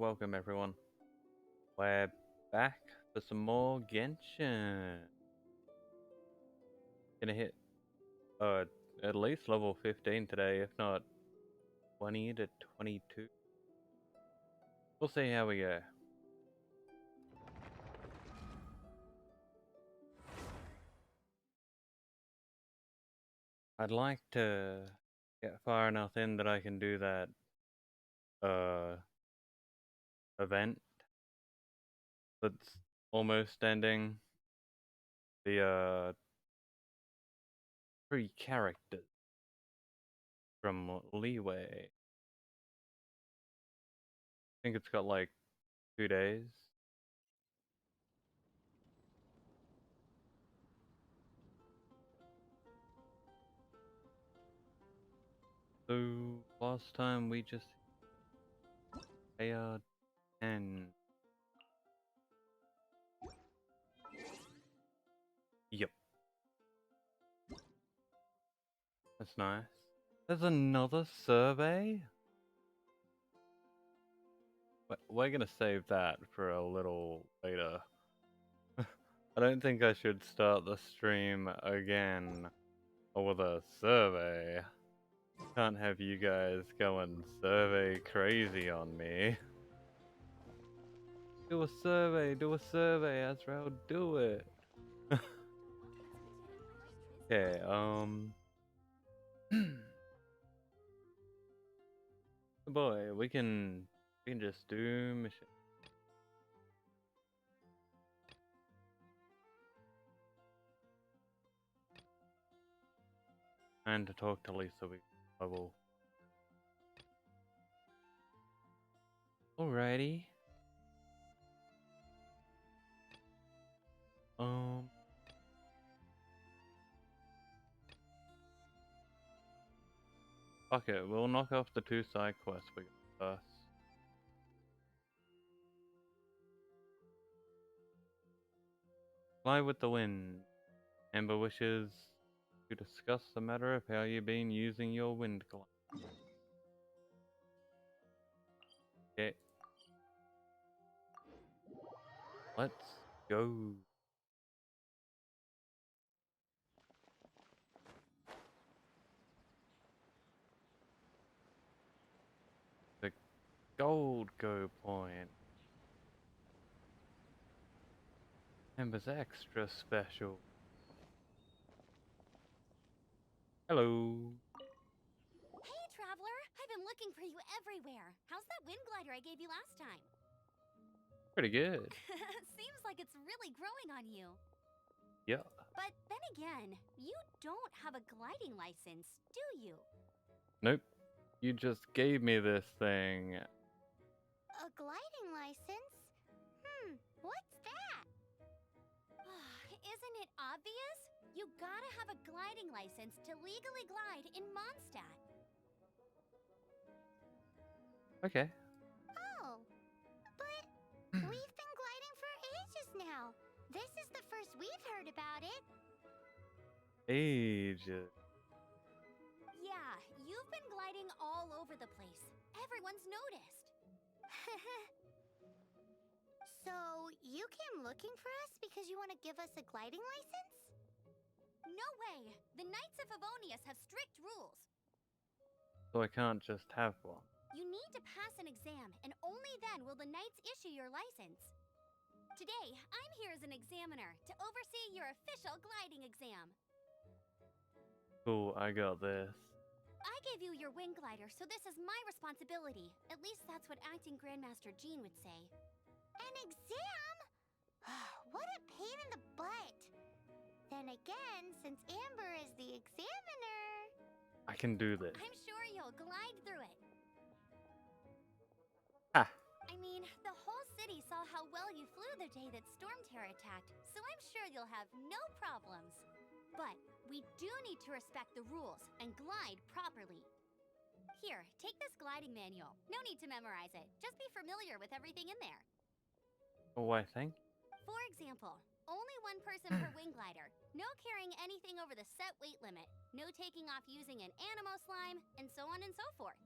welcome everyone. We're back for some more Genshin. Gonna hit uh at least level 15 today, if not 20 to 22. We'll see how we go. I'd like to get far enough in that I can do that uh event that's almost ending. The 3 characters from Leeway. I think it's got like 2 days. So last time we just and yep, that's nice. There's another survey? We're gonna save that for a little later. I don't think I should start the stream again with a survey. Can't have you guys going survey crazy on me. Do a survey, Azrael, do it. Okay, boy, we can just do mission. And to talk to Lisa, I will. Alrighty. Um. Fuck it, we'll knock off the 2 side quests we got first. Fly with the wind. Amber wishes to discuss the matter of how you've been using your wind glider. Okay. Let's go. The gold go point. Amber's extra special. Hello. Hey, traveler! I've been looking for you everywhere. How's that wind glider I gave you last time? Pretty good. Seems like it's really growing on you. Yeah. But then again, you don't have a gliding license, do you? Nope. You just gave me this thing. A gliding license? What's that? Isn't it obvious? You gotta have a gliding license to legally glide in Mondstadt. Okay. Oh, but we've been gliding for ages now. This is the first we've heard about it. Ages. Yeah, you've been gliding all over the place. Everyone's noticed. So, you came looking for us because you want to give us a gliding license? No way! The Knights of Favonius have strict rules. So I can't just have one. You need to pass an exam, and only then will the Knights issue your license. Today, I'm here as an examiner to oversee your official gliding exam. Cool, I got this. I gave you your wing glider, so this is my responsibility. At least that's what Acting Grandmaster Jean would say. An exam? What a pain in the butt. Then again, since Amber is the examiner... I can do this. I'm sure you'll glide through it. Ha! I mean, the whole city saw how well you flew the day that Stormterror attacked, so I'm sure you'll have no problems. But we do need to respect the rules and glide properly. Here, take this gliding manual. No need to memorize it. Just be familiar with everything in there. Oh, I think. For example, only one person per wing glider. No carrying anything over the set weight limit. No taking off using an animo slime, and so on and so forth.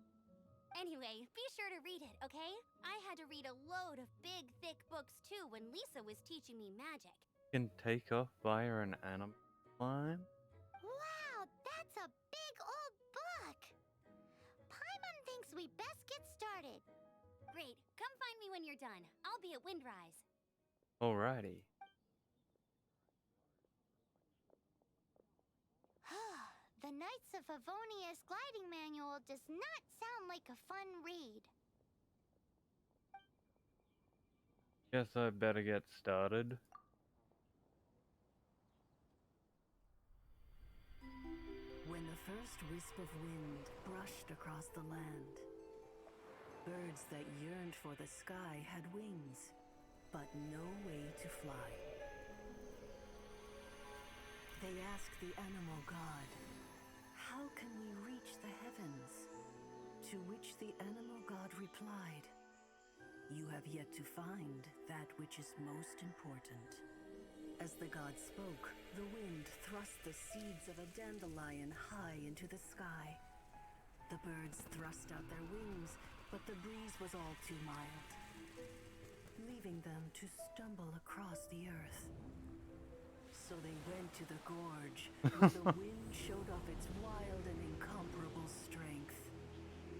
Anyway, be sure to read it, okay? I had to read a load of big, thick books too when Lisa was teaching me magic. Can take off via an animal climb? Wow, that's a big old book! Paimon thinks we best get started. Great, come find me when you're done. I'll be at Windrise. Alrighty. The Knights of Favonia's gliding manual does not sound like a fun read. Guess I better get started. When the first wisp of wind brushed across the land, birds that yearned for the sky had wings, but no way to fly. They asked the animal god, "How can we reach the heavens?" To which the animal god replied, "You have yet to find that which is most important." As the god spoke, the wind thrust the seeds of a dandelion high into the sky. The birds thrust out their wings, but the breeze was all too mild, leaving them to stumble across the earth. So they went to the gorge, where the wind showed off its wild and incomparable strength.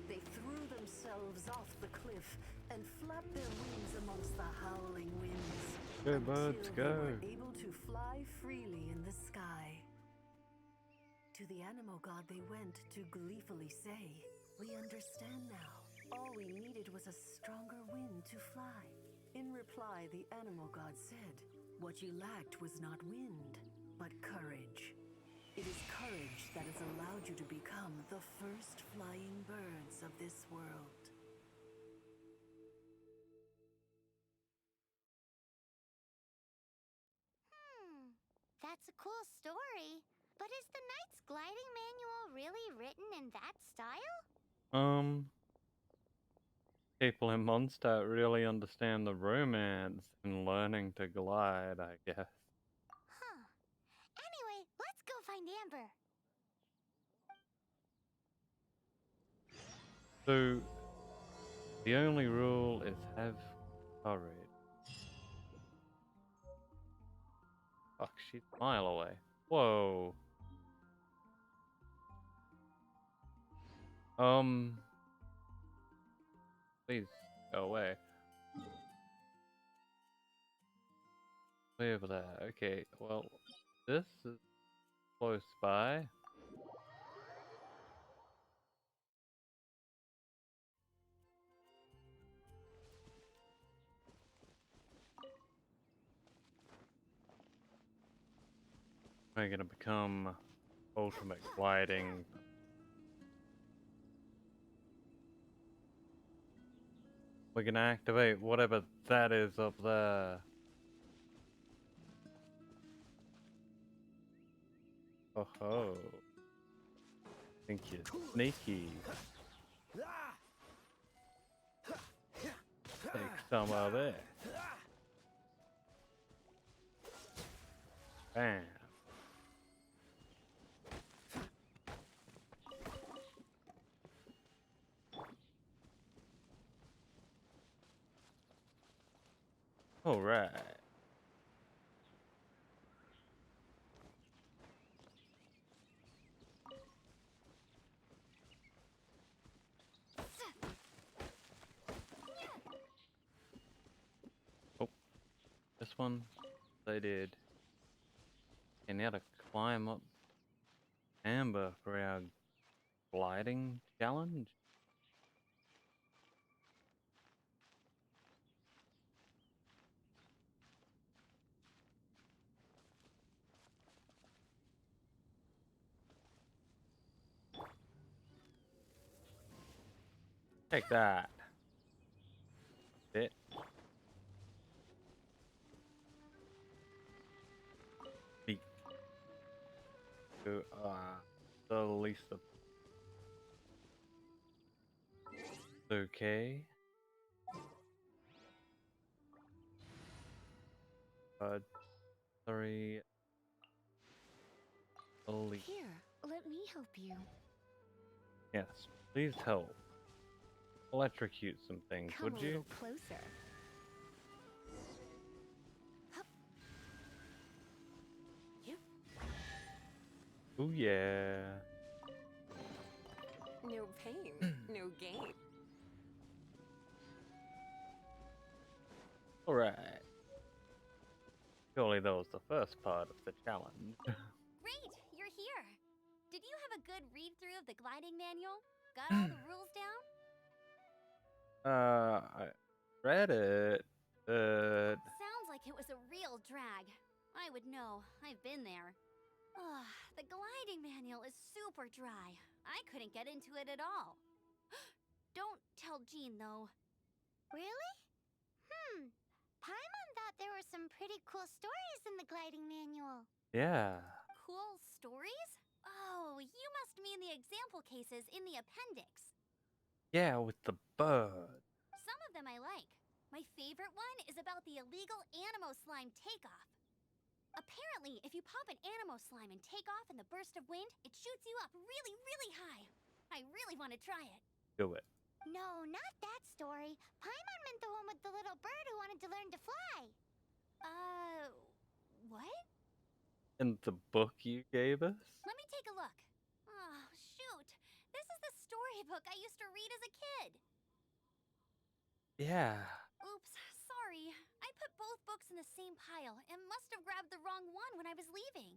They threw themselves off the cliff and flapped their wings amongst the howling winds. Go birds, Until go. they were able to fly freely in the sky. To the animal god they went to gleefully say, "We understand now. All we needed was a stronger wind to fly." In reply, the animal god said, "What you lacked was not wind, but courage. It is courage that has allowed you to become the first flying birds of this world." That's a cool story. But is the Knight's gliding manual really written in that style? People in Mondstadt really understand the romance in learning to glide, I guess. Huh. Anyway, let's go find Amber. So, the only rule is have courage. Fuck, she's a mile away. Whoa. Please go away. Way over there. Okay, well, this is close by. We're gonna become ultimate gliding. We can activate whatever that is up there. Oh ho. Think you're sneaky. Take some of it. Bam. Alright. Oh, this one they did. And now to climb up Amber for our gliding challenge. Take that. Bit. Beat. To the least of okay. 3 elite. Here, let me help you. Yes, please help. electrocute some things, Come would a you? little closer. Hup. Yep. Ooh yeah. No pain, no gain. Alright. Surely that was the first part of the challenge. Great, you're here. Did you have a good read through of the gliding manual? Got all the rules down? I read it, but Sounds like it was a real drag. I would know. I've been there. Ugh, the gliding manual is super dry. I couldn't get into it at all. Don't tell Jean, though. Really? Paimon thought there were some pretty cool stories in the gliding manual. yeah. Cool stories? Oh, you must mean the example cases in the appendix. Yeah, with the bird. Some of them I like. My favorite one is about the illegal Animo slime takeoff. Apparently, if you pop an Animo slime and take off in the burst of wind, it shoots you up really, really high. I really want to try it. Do it. No, not that story. Paimon meant the one with the little bird who wanted to learn to fly. What? In the book you gave us? Let me take a look. Oh, shoot. This is the storybook I used to read as a kid. Yeah. Oops, sorry. I put both books in the same pile and must have grabbed the wrong one when I was leaving.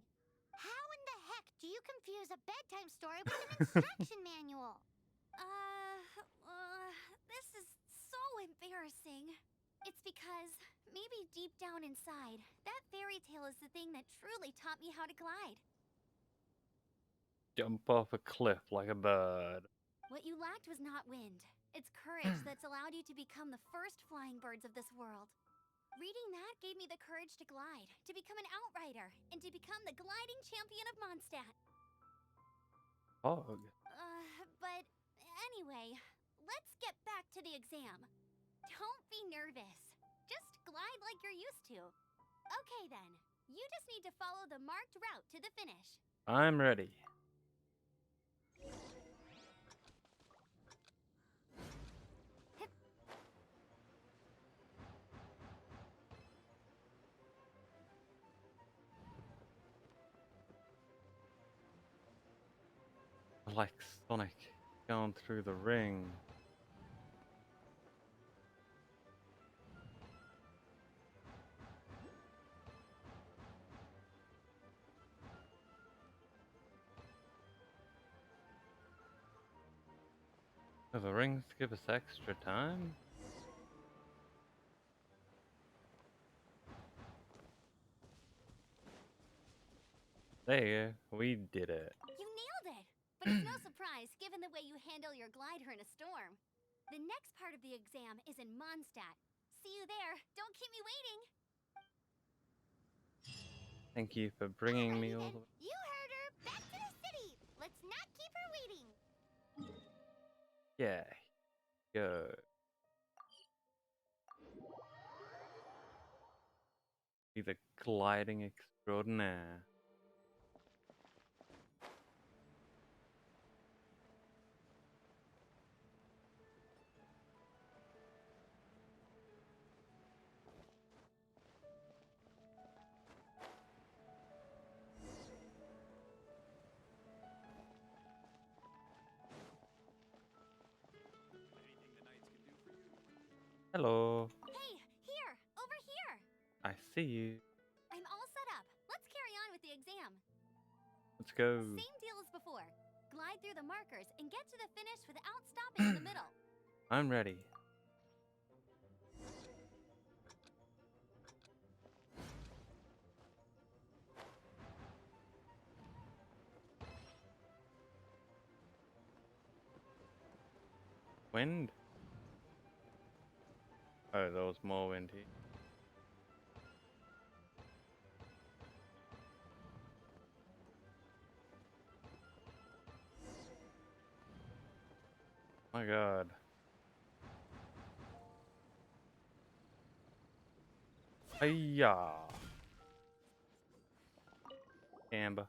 How in the heck do you confuse a bedtime story with an instruction manual? This is so embarrassing. It's because, maybe deep down inside, that fairy tale is the thing that truly taught me how to glide. Jump off a cliff like a bird. What you lacked was not wind. It's courage that's allowed you to become the first flying birds of this world. Reading that gave me the courage to glide, to become an outrider, and to become the gliding champion of Mondstadt. Hog. But anyway, let's get back to the exam. Don't be nervous. Just glide like you're used to. Okay then, you just need to follow the marked route to the finish. I'm ready. Like Sonic going through the ring. Do the rings give us extra time? There you go. We did it. You nailed it! But it's no surprise given the way you handle your glider in a storm. The next part of the exam is in Mondstadt. See you there. Don't keep me waiting. Thank you for bringing me Alrighty all then. the way. You heard her. Back to the city. Let's not keep her waiting. Yeah. Go. Be the gliding extraordinaire. Hello. Hey, here! Over here! I see you. I'm all set up. Let's carry on with the exam. Let's go. Same deal as before. Glide through the markers and get to the finish without stopping in the middle. I'm ready. Wind? Oh, there was more wind here. My god. Hiya! Amber.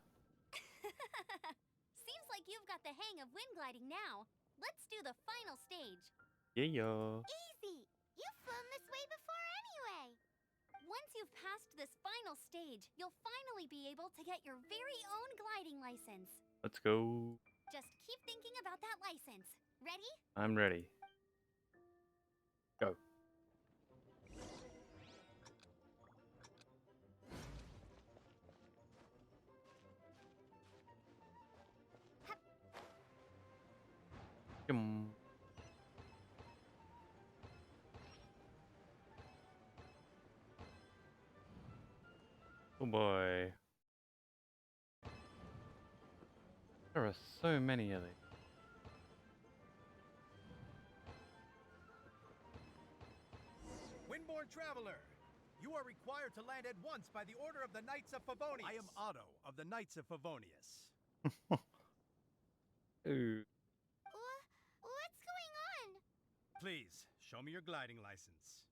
Seems like you've got the hang of wind gliding now. Let's do the final stage. Yeah. Easy! You've flown this way before anyway! Once you've passed this final stage, you'll finally be able to get your very own gliding license. Let's go. Just keep thinking about that license. Ready? I'm ready. Go. Yum. Oh boy. There are so many of these. Windborn Traveler, you are required to land at once by the order of the Knights of Favonius. I am Otto of the Knights of Favonius. Ooh. What's going on? Please, show me your gliding license.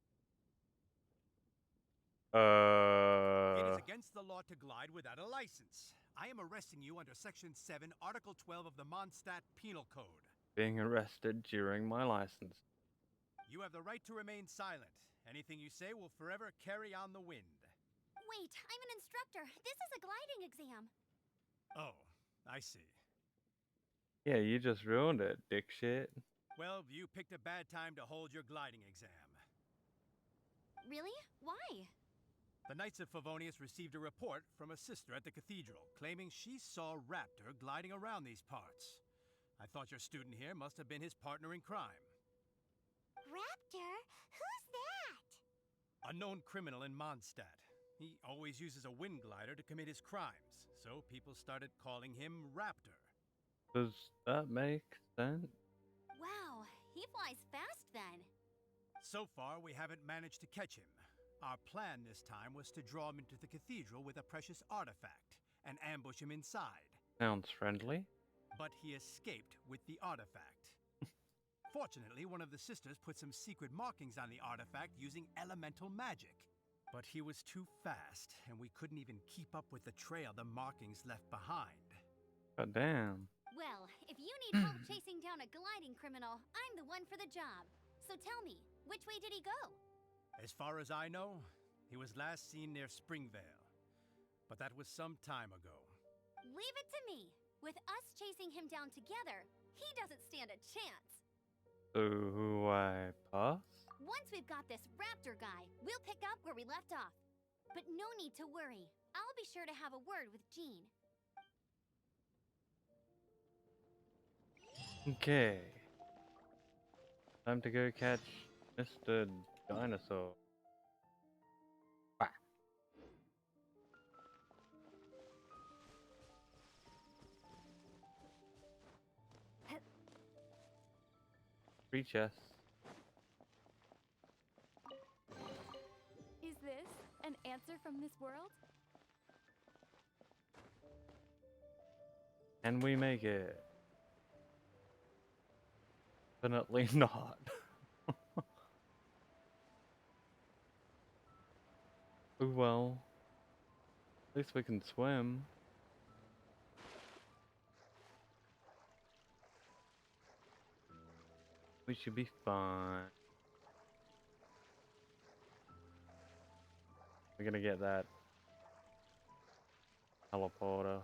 It is against the law to glide without a license. I am arresting you under Section 7, Article 12 of the Mondstadt Penal Code. Being arrested during my license. You have the right to remain silent. Anything you say will forever carry on the wind. Wait, I'm an instructor. This is a gliding exam. Oh, I see. Yeah, you just ruined it, dick shit. Well, you picked a bad time to hold your gliding exam. Really? Why? The Knights of Favonius received a report from a sister at the cathedral claiming she saw Raptor gliding around these parts. I thought your student here must have been his partner in crime. Raptor? Who's that? A known criminal in Mondstadt. He always uses a wind glider to commit his crimes, so people started calling him Raptor. Does that make sense? Wow, he flies fast then. So far, we haven't managed to catch him. Our plan this time was to draw him into the cathedral with a precious artifact and ambush him inside. Sounds friendly. But he escaped with the artifact. Fortunately, one of the sisters put some secret markings on the artifact using elemental magic. But he was too fast, and we couldn't even keep up with the trail the markings left behind. God damn. Well, if you need help chasing down a gliding criminal, I'm the one for the job. So tell me, which way did he go? As far as I know, he was last seen near Springvale. But that was some time ago. Leave it to me. With us chasing him down together, he doesn't stand a chance. So who I pass? Once we've got this raptor guy, we'll pick up where we left off. But no need to worry. I'll be sure to have a word with Jean. Okay. Time to go catch Mr. Dinosaur. Wah. Free chest. Is this an answer from this world? Can we make it? Definitely not. Oh well. At least we can swim. We should be fine. We're gonna get that teleporter.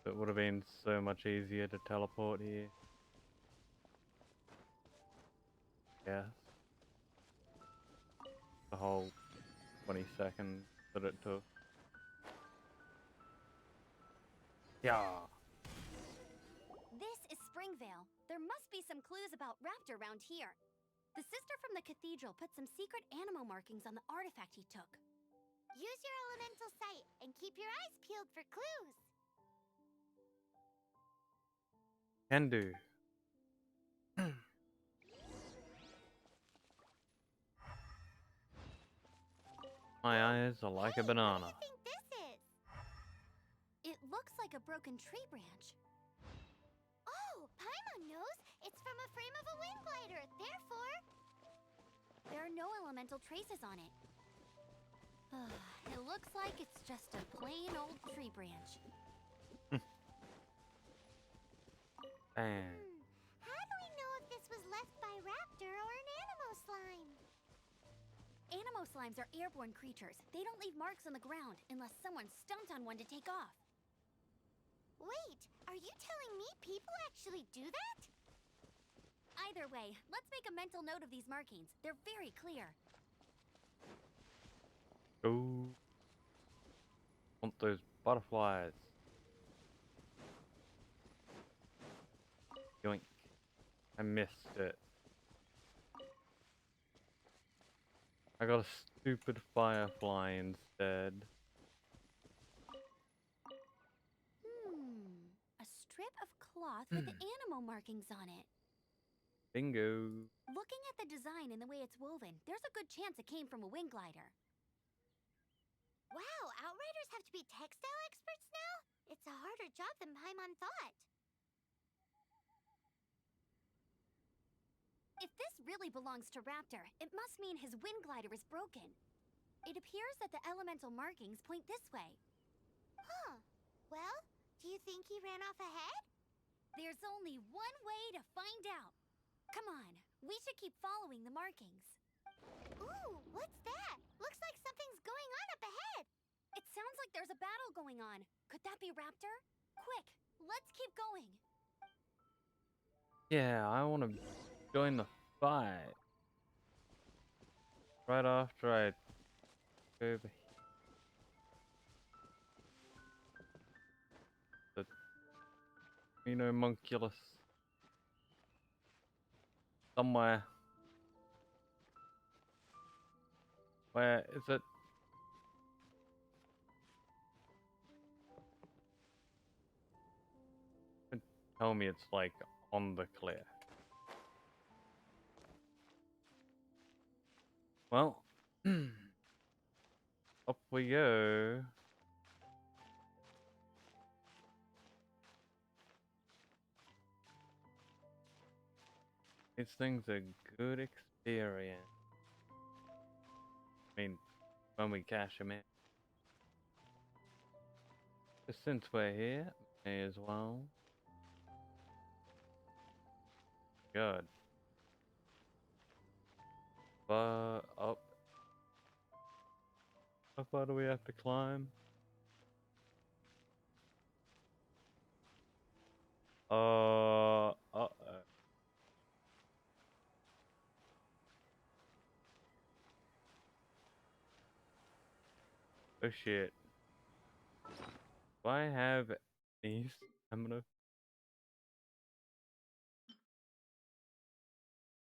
It would have been so much easier to teleport here. Yeah. The whole 20 seconds that it took. Yeah. This is Springvale. There must be some clues about Raptor around here. The sister from the cathedral put some secret animal markings on the artifact he took. Use your elemental sight and keep your eyes peeled for clues. Can do. My eyes are like a Hey, banana. What do you think this is? It looks like a broken tree branch. Oh, Paimon knows. It's from a frame of a wind glider. Therefore, There are no elemental traces on it. It looks like it's just a plain old tree branch. And How do we know if this was left by raptor or an animo slime? Animo slimes are airborne creatures. They don't leave marks on the ground unless someone stomped on one to take off. Wait, are you telling me people actually do that? Either way, let's make a mental note of these markings. They're very clear. go. Want those butterflies. Yoink. I missed it. I got a stupid firefly instead. A strip of cloth with animal markings on it. Bingo. Looking at the design and the way it's woven, there's a good chance it came from a wing glider. Wow, Outriders have to be textile experts now? It's a harder job than Paimon thought. If this really belongs to Raptor, it must mean his wing glider is broken. It appears that the elemental markings point this way. Huh. Well, do you think he ran off ahead? There's only one way to find out. Come on, we should keep following the markings. Ooh, what's that? Looks like something's going on up ahead. It sounds like there's a battle going on. Could that be Raptor? Quick, let's keep going. Yeah, I want to join the fight. Right after I go over here. The Monculus. Somewhere. Where is it? Tell me it's like on the cliff. Well, up we go. These things are good experience. I mean, when we cash them in. But since we're here, may as well. Good. But up. How far do we have to climb? Uh-oh. Oh shit. Do I have any stamina?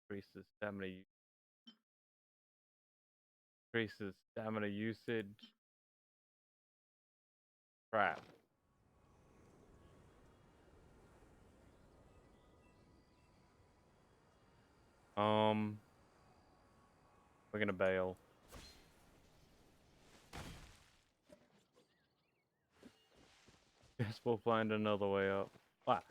Increases stamina usage. Crap. We're gonna bail. Guess we'll find another way up. Ah.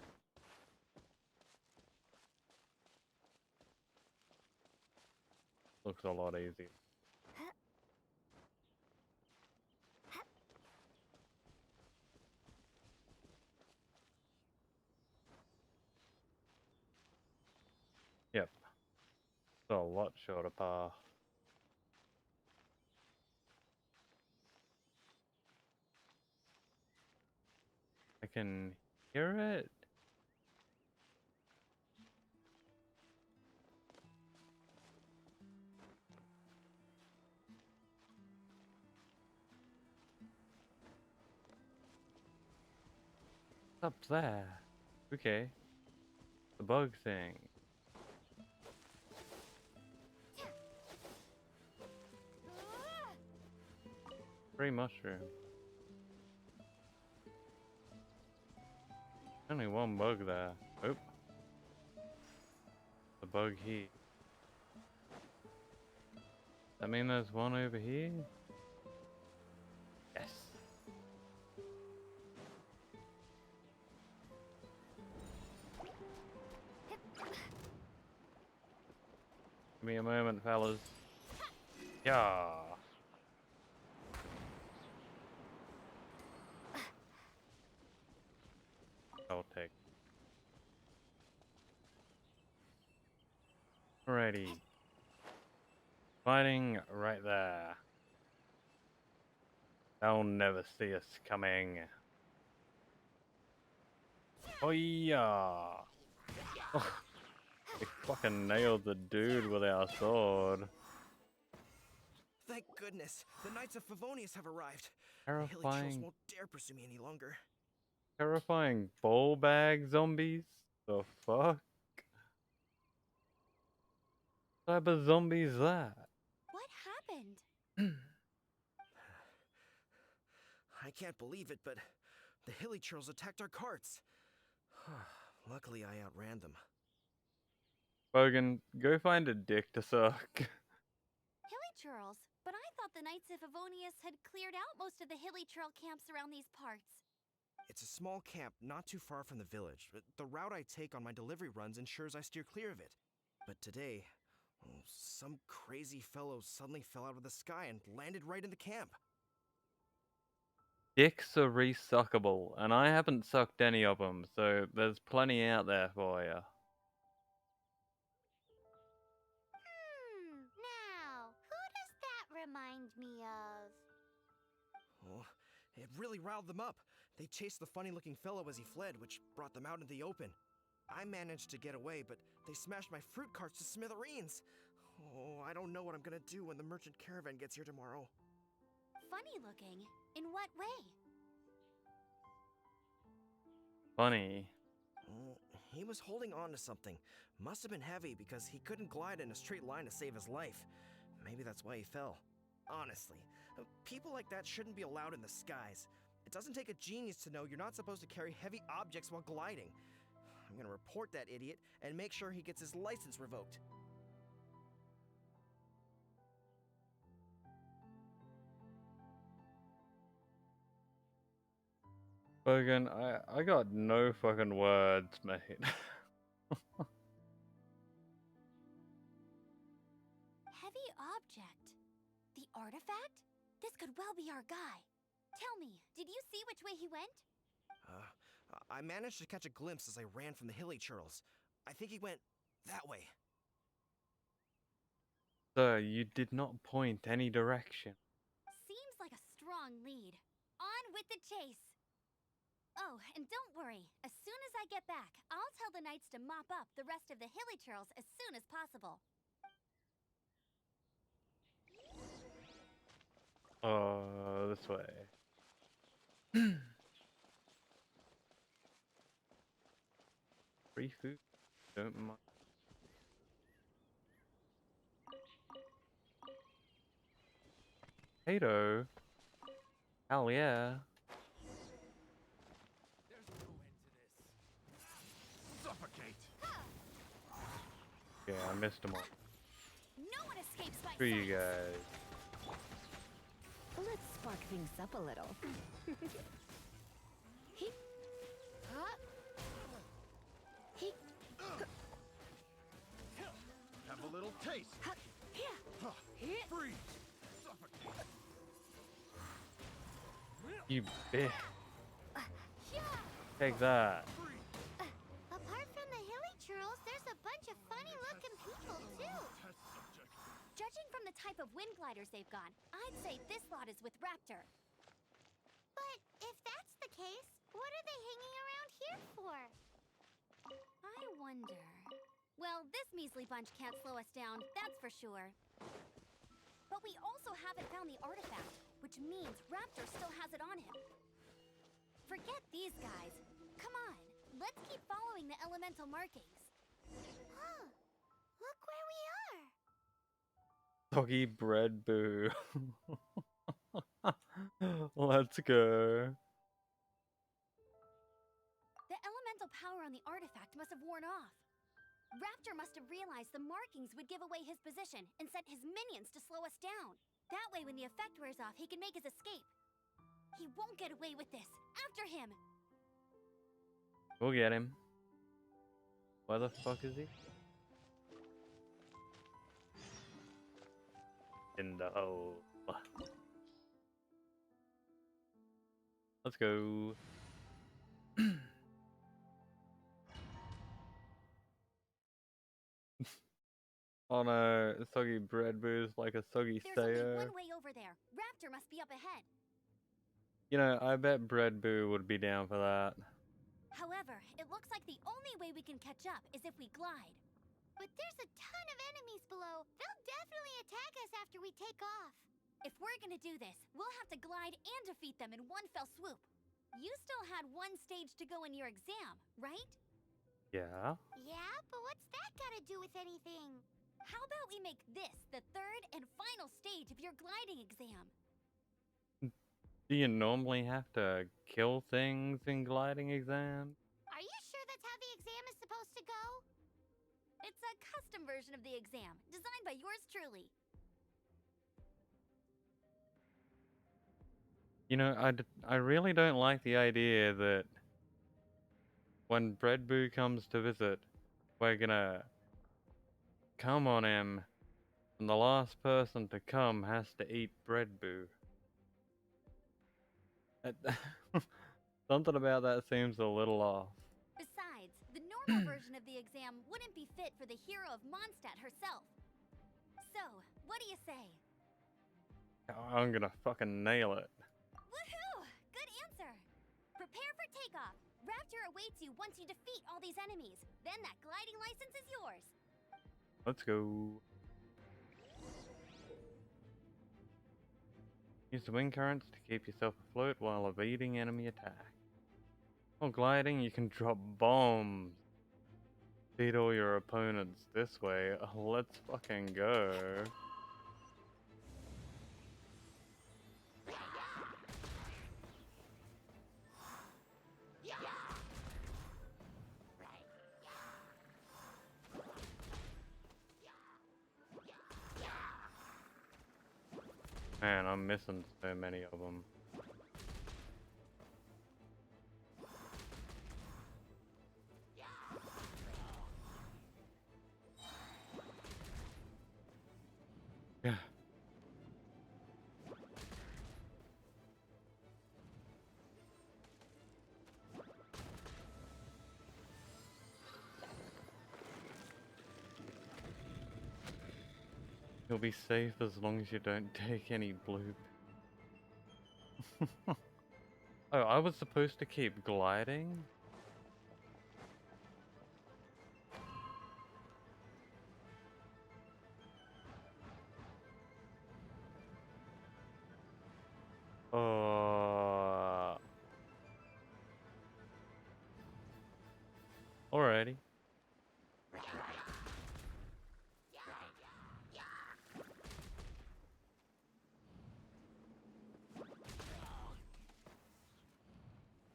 Looks a lot easier. Yep. So a lot shorter path. I can hear it. Up there. Okay. The bug thing. Free mushroom. Only one bug there. Oh. The bug here. I mean there's one over here? Yes. Give me a moment, fellas. Yeah. I'll take. Alrighty. Fighting right there. They'll never see us coming. Oh yeah! They fucking nailed the dude with our sword. Thank goodness, the Knights of Favonius have arrived. The Hilly Trolls Terrifying, won't dare pursue me any longer. terrifying ball bag zombies? The fuck? What type of zombie is that? What happened? I can't believe it, but the Hilly Trolls attacked our carts. Luckily, I outran them. Bogan, go find a dick to suck. Hilly churls, but I thought the Knights of Favonius had cleared out most of the hilly churl camps around these parts. It's a small camp not too far from the village. The route I take on my delivery runs ensures I steer clear of it. But today, some crazy fellow suddenly fell out of the sky and landed right in the camp. Dicks are resuckable, and I haven't sucked any of them, so there's plenty out there for you. Now, who does that remind me of? Oh, it really riled them up. They chased the funny-looking fellow as he fled, which brought them out into the open. I managed to get away, but they smashed my fruit carts to smithereens. Oh, I don't know what I'm gonna do when the merchant caravan gets here tomorrow. Funny looking? In what way? Funny. He was holding on to something. Must have been heavy because he couldn't glide in a straight line to save his life. Maybe that's why he fell. Honestly, people like that shouldn't be allowed in the skies. It doesn't take a genius to know you're not supposed to carry heavy objects while gliding. I'm gonna report that idiot and make sure he gets his license revoked. Bogan, I got no fucking words, mate. Heavy object? The artifact? This could well be our guy. Tell me, did you see which way he went? I managed to catch a glimpse as I ran from the hilly churls. I think he went that way. Sir, you did not point any direction. Seems like a strong lead. On with the chase! Oh, and don't worry. As soon as I get back, I'll tell the knights to mop up the rest of the hilly churls as soon as possible. This way. Free food? Don't mind. Potato? Hell yeah. There's no end to this. Suffocate! Yeah, I missed them all. No one escapes by Screw you sight. guys. Let's spark things up a little. Have a little taste. Freeze! Suffocate! You bitch. Take that. Apart from the hilly churls, there's a bunch of funny-looking people, too. Test subject. Judging from the type of wind gliders they've got, I'd say this lot is with Raptor. But if that's the case, what are they hanging around here for? I wonder. Well, this measly bunch can't slow us down, that's for sure. But we also haven't found the artifact, which means Raptor still has it on him. Forget these guys. Come on, let's keep following the elemental markings. Huh. Look where we are. Soggy bread boo. Let's go. The elemental power on the artifact must have worn off. Raptor must have realized the markings would give away his position and sent his minions to slow us down. That way, when the effect wears off, he can make his escape. He won't get away with this. After him! We'll get him. Where the fuck is he? In the hole. Let's go. Oh no, soggy bread booze like a soggy There's only sayo. one way over there. Raptor must be up ahead. You know, I bet Bread Boo would be down for that. However, it looks like the only way we can catch up is if we glide. But there's a ton of enemies below. They'll definitely attack us after we take off. If we're gonna do this, we'll have to glide and defeat them in one fell swoop. You still had one stage to go in your exam, right? Yeah? Yeah, but what's that gotta do with anything? How about we make this the third and final stage of your gliding exam? Do you normally have to kill things in gliding exams? Are you sure that's how the exam is supposed to go? It's a custom version of the exam, designed by yours truly. You know, I really don't like the idea that when Bread Boo comes to visit, we're gonna come on him, and the last person to come has to eat Bread Boo. Something about that seems a little off. Besides, the normal version of the exam wouldn't be fit for the hero of Mondstadt herself. So, what do you say? I'm gonna fucking nail it. Woohoo! Good answer! Prepare for takeoff. Raptor awaits you once you defeat all these enemies. Then that gliding license is yours. Let's go. Use the wind currents to keep yourself afloat while evading enemy attack. While gliding, you can drop bombs. Beat all your opponents this way. Let's fucking go. Man, I'm missing so many of them. Yeah. You'll be safe as long as you don't take any bloop. Oh, I was supposed to keep gliding? Alrighty.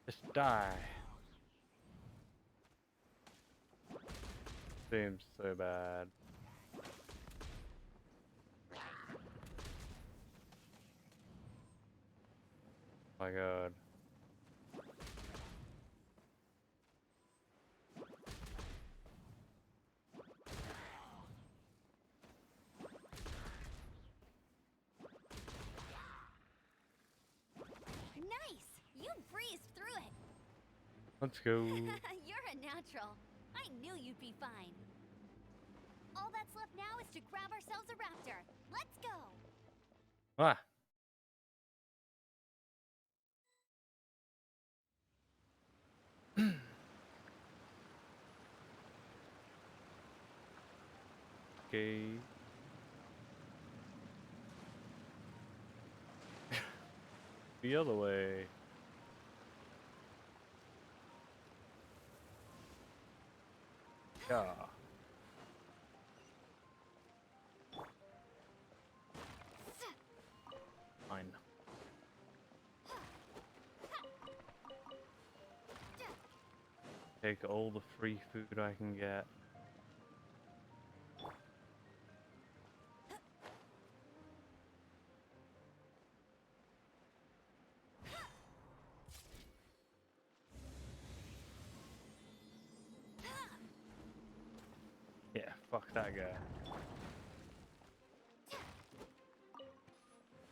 Just die. Seems so bad. My god. Nice! You breezed through it! Let's go. You're a natural. I knew you'd be fine. All that's left now is to grab ourselves a raptor. Let's go! Ah. Okay. The other way. Yeah. Fine. Take all the free food I can get. Yeah, fuck that guy.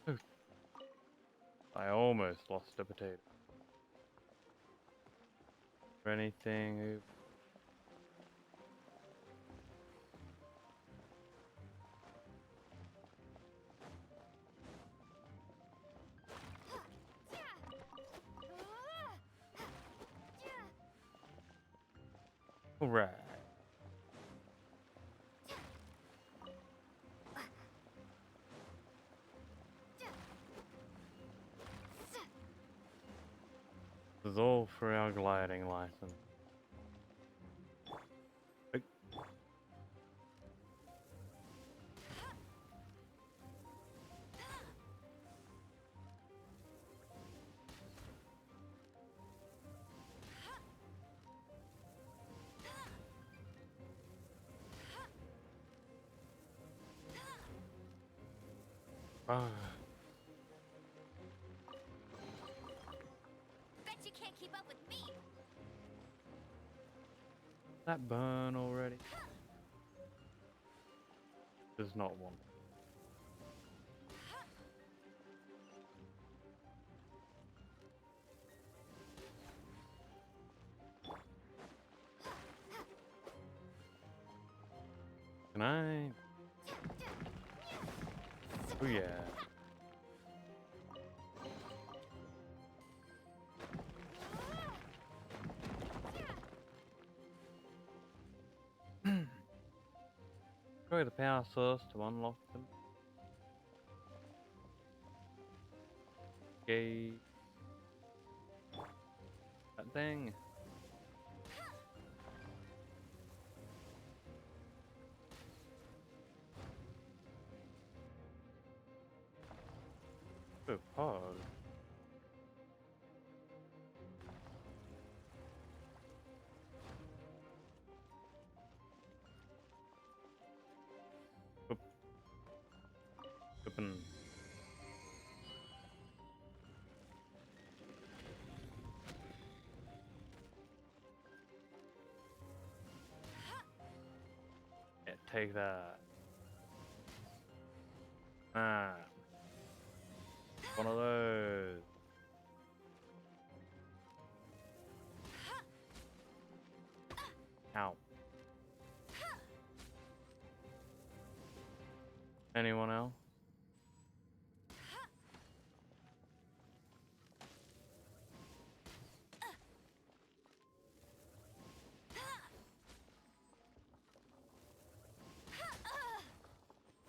Ooh. I almost lost a potato. Or anything. Alright. This is all for our gliding license. Hey. Ah, Bet you can't keep up with me. that burn already? There's not one. Can I? Oh yeah. Destroy the power source to unlock them. Okay. That thing. Good pause. Oop. Open. Yeah, take that. Ah. One of those. Ow. Anyone else?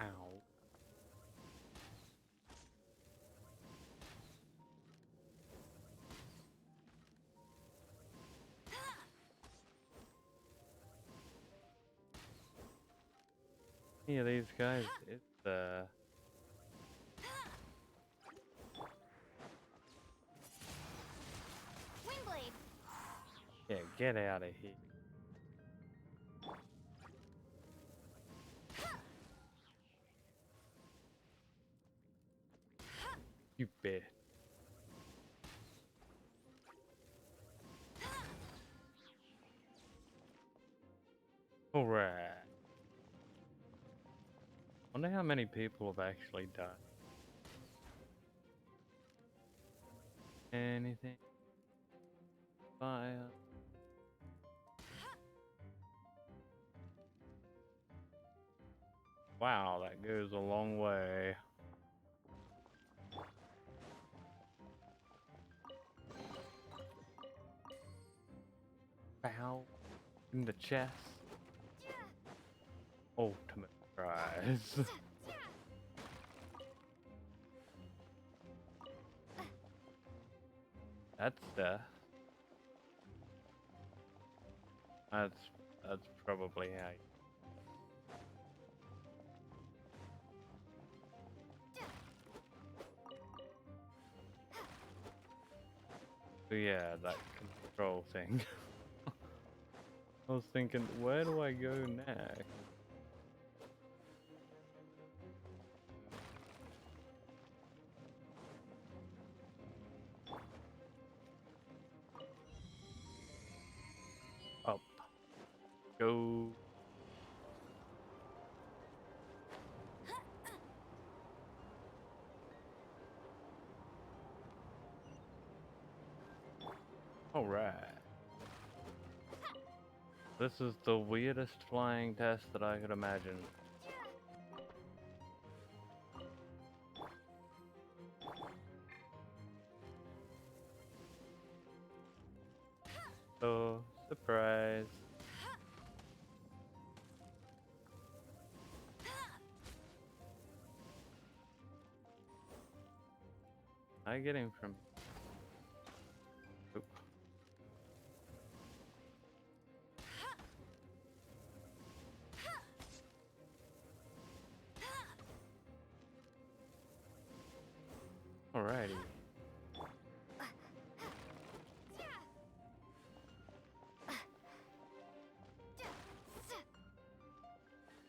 Ow. Yeah, these guys, it's Windblade. yeah, get out of here. You bitch. Alright. Wonder how many people have actually died. Anything? Fire? Wow, that goes a long way. Bow in the chest. Ultimate prize. That's death. That's probably how you... So yeah, that control thing. I was thinking, where do I go next? Up. Go. Alright. This is the weirdest flying test that I could imagine. Oh, surprise. I getting from? Oop. Alrighty.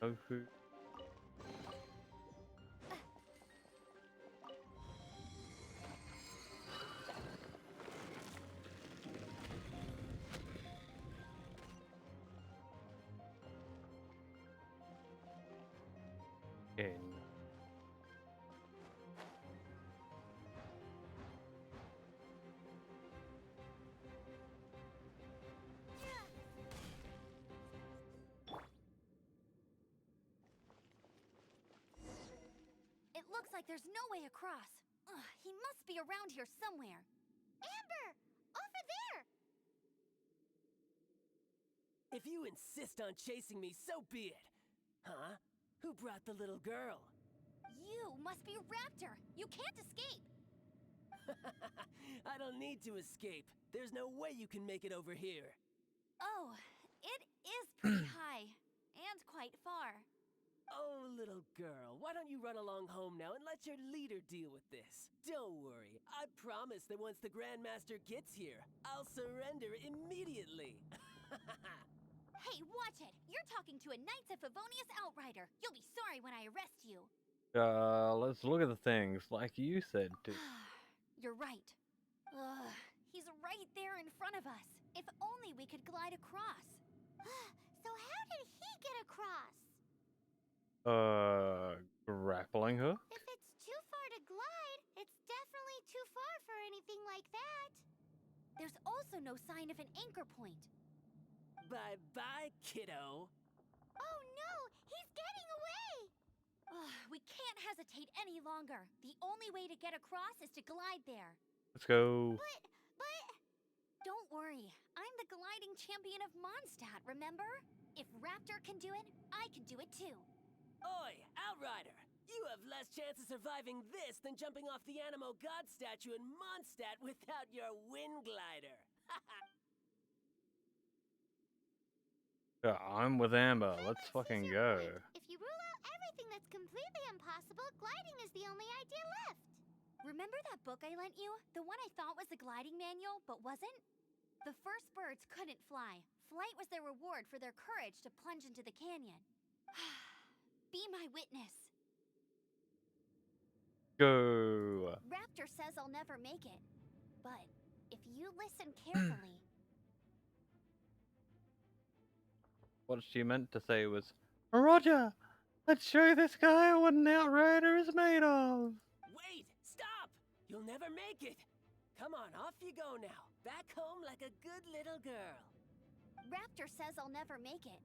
Tofu. Okay. It looks like there's no way across. Ugh, he must be around here somewhere. Amber! Over there! If you insist on chasing me, so be it. Huh? Who brought the little girl? You must be Raptor. You can't escape. I don't need to escape. There's no way you can make it over here. Oh, it is pretty high. And quite far. Oh, little girl, why don't you run along home now and let your leader deal with this? Don't worry, I promise that once the Grandmaster gets here, I'll surrender immediately. Hey, watch it! You're talking to a Knights of Favonius outrider. You'll be sorry when I arrest you. Let's look at the things like you said to. You're right. Ugh, he's right there in front of us. If only we could glide across. So how did he get across? Grappling hook? If it's too far to glide, it's definitely too far for anything like that. There's also no sign of an anchor point. Bye-bye, kiddo. Oh no, he's getting away! Ugh, we can't hesitate any longer. The only way to get across is to glide there. Let's go. But... Don't worry, I'm the gliding champion of Mondstadt, remember? If Raptor can do it, I can do it too. Oi, Outrider! You have less chance of surviving this than jumping off the Animo God statue in Mondstadt without your wind glider. Yeah, I'm with Amber. Let's Paimon fucking sees your go. point. If you rule out everything that's completely impossible, gliding is the only idea left. Remember that book I lent you? The one I thought was the gliding manual, but wasn't? The first birds couldn't fly. Flight was their reward for their courage to plunge into the canyon. Be my witness. Go. Raptor says I'll never make it. But if you listen carefully... What she meant to say was, Roger, let's show this guy what an outrider is made of. Wait! Stop! You'll never make it! Come on, off you go now. Back home like a good little girl. Raptor says I'll never make it.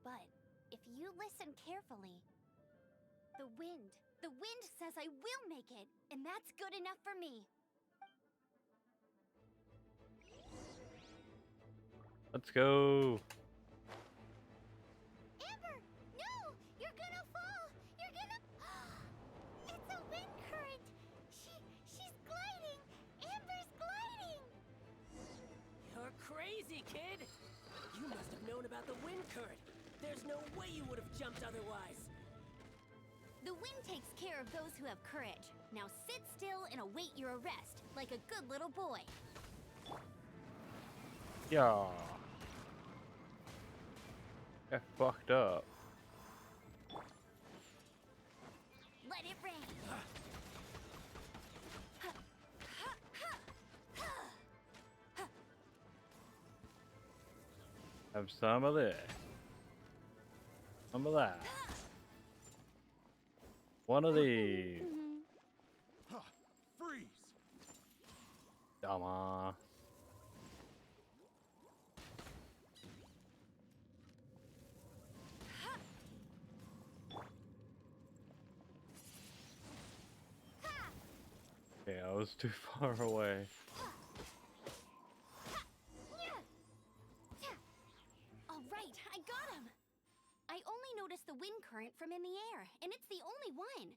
But if you listen carefully... The wind says I will make it, and that's good enough for me. Let's go. Amber, no! You're gonna fall! You're gonna... It's a wind current! She's gliding! Amber's gliding! You're crazy, kid! You must have known about the wind current. There's no way you would have jumped otherwise. The wind takes care of those who have courage. Now sit still and await your arrest, like a good little boy. Yeah. Get fucked up. Let it rain. Have some of this. Some of that. One of these. Freeze! Dumbass. Okay, I was too far away. All right, I got him. I only noticed the wind current from in the air, and it's the only one.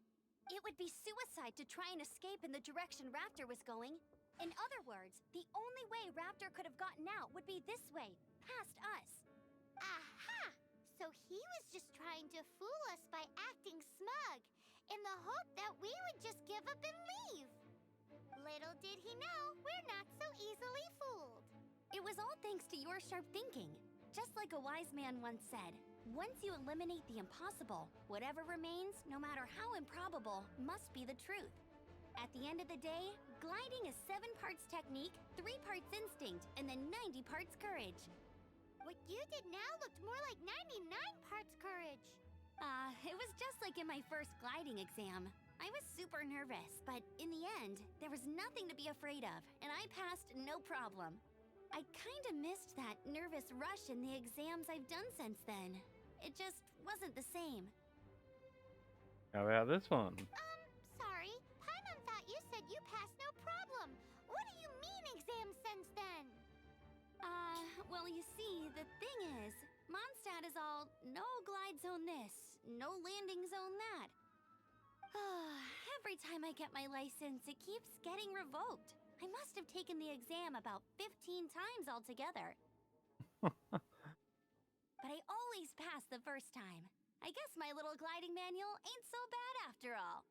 It would be suicide to try and escape in the direction Raptor was going. In other words, the only way Raptor could have gotten out would be this way, past us. Aha! So he was just trying to fool us by acting smug, in the hope that we would just give up and leave. Little did he know, we're not so easily fooled. It was all thanks to your sharp thinking. Just like a wise man once said, once you eliminate the impossible, whatever remains, no matter how improbable, must be the truth. At the end of the day, gliding is 7 parts technique, 3 parts instinct, and then 90 parts courage. What you did now looked more like 99 parts courage. It was just like in my first gliding exam. I was super nervous, but in the end, there was nothing to be afraid of, and I passed no problem. I kinda missed that nervous rush in the exams I've done since then. It just wasn't the same. How about this one? Sorry. Paimon thought you said you passed no problem. What do you mean exam sense then? Well, you see, the thing is, Mondstadt is all no glide zone this, no landing zone that. Every time I get my license, it keeps getting revoked. I must have taken the exam about 15 times altogether. But I always pass the first time. I guess my little gliding manual ain't so bad after all.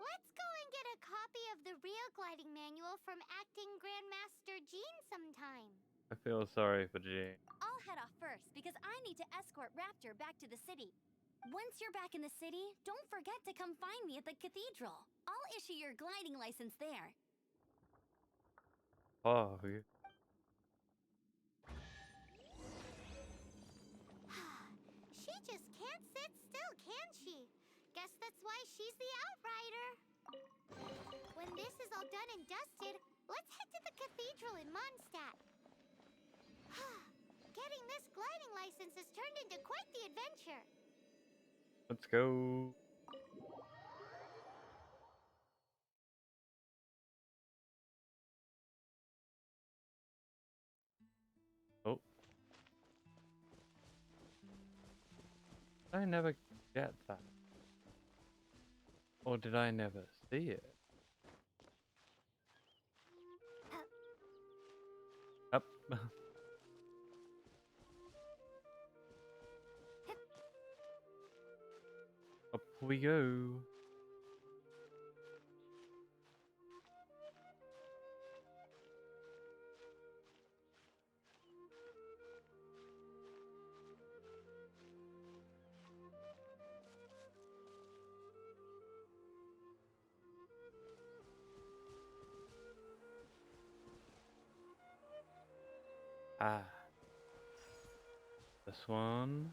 Let's go and get a copy of the real gliding manual from acting Grandmaster Jean sometime. I feel sorry for Jean. I'll head off first because I need to escort Raptor back to the city. Once you're back in the city, don't forget to come find me at the cathedral. I'll issue your gliding license there. Oh, She just can't sit still, can she? Guess that's why she's the Outrider. When this is all done and dusted, let's head to the cathedral in Mondstadt. Getting this gliding license has turned into quite the adventure. let's go. Oh. I never get that. Or did I never see it? Up. Up we go. Ah. This one.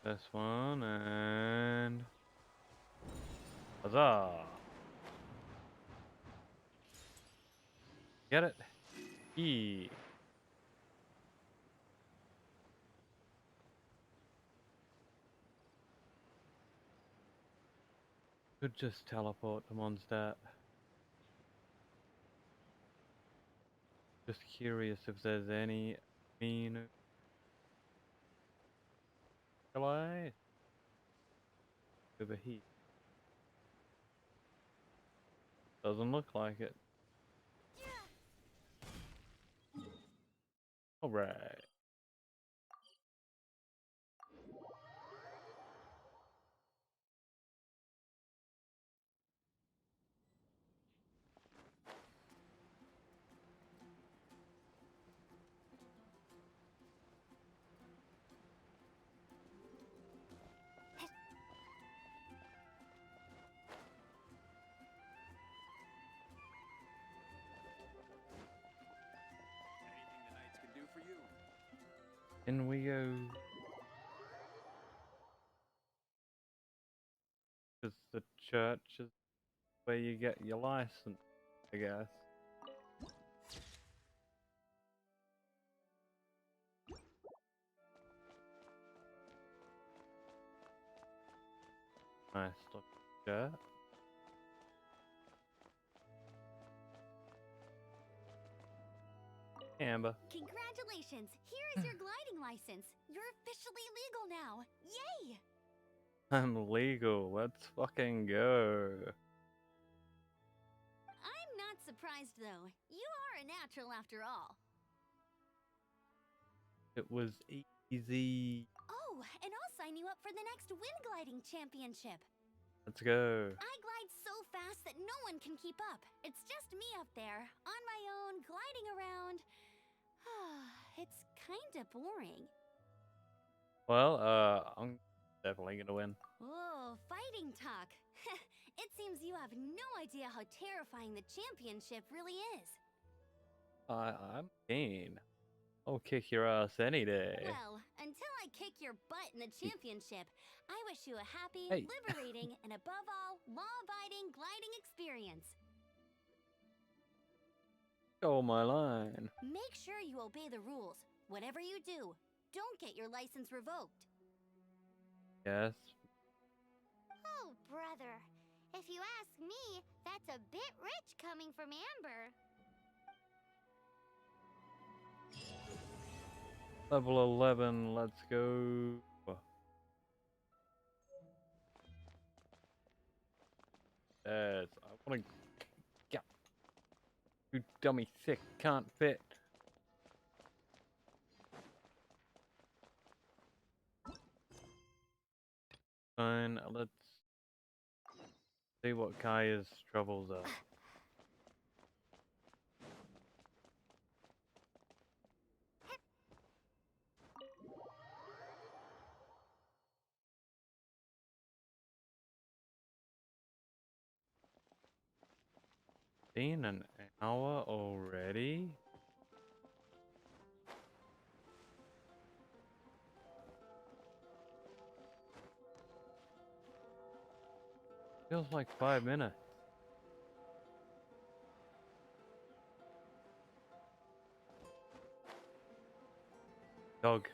This one and huzzah! Get it? E. Could just teleport to Mondstadt. Just curious if there's any mean delay over here. Doesn't look like it. Alright. Anything the knights can do for you? In we go. Because the church is where you get your license, I guess. Nice looking church. Amber. Congratulations! Here is your gliding license. You're officially legal now. Yay! I'm legal. Let's fucking go. I'm not surprised though. You are a natural after all. It was easy. Oh, and I'll sign you up for the next wind gliding championship. Let's go. I glide so fast that no one can keep up. It's just me up there, on my own, gliding around. It's kinda boring. Well, I'm definitely gonna win. Oh, fighting talk. It seems you have no idea how terrifying the championship really is. I'm keen. I'll kick your ass any day. Well, until I kick your butt in the championship, I wish you a happy, Hey. liberating, and above all, law-abiding gliding experience. Go my line. Make sure you obey the rules. Whatever you do, don't get your license revoked. Yes. Oh, brother. If you ask me, that's a bit rich coming from Amber. Level 11, let's go. Yes, I wanna get. You dummy thick, can't fit. Fine, let's see what Kaya's troubles are. Been an hour already? Feels like 5 minutes. Dog.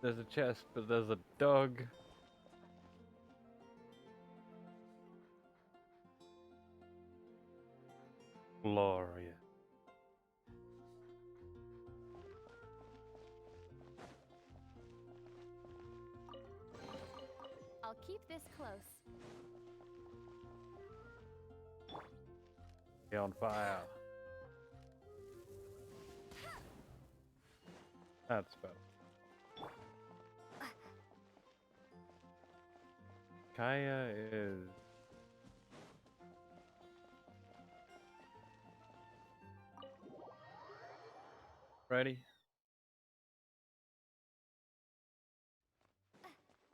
There's a chest, but there's a dog. Glorious. I'll keep this close. Be on fire. That's better. Kaya is ready.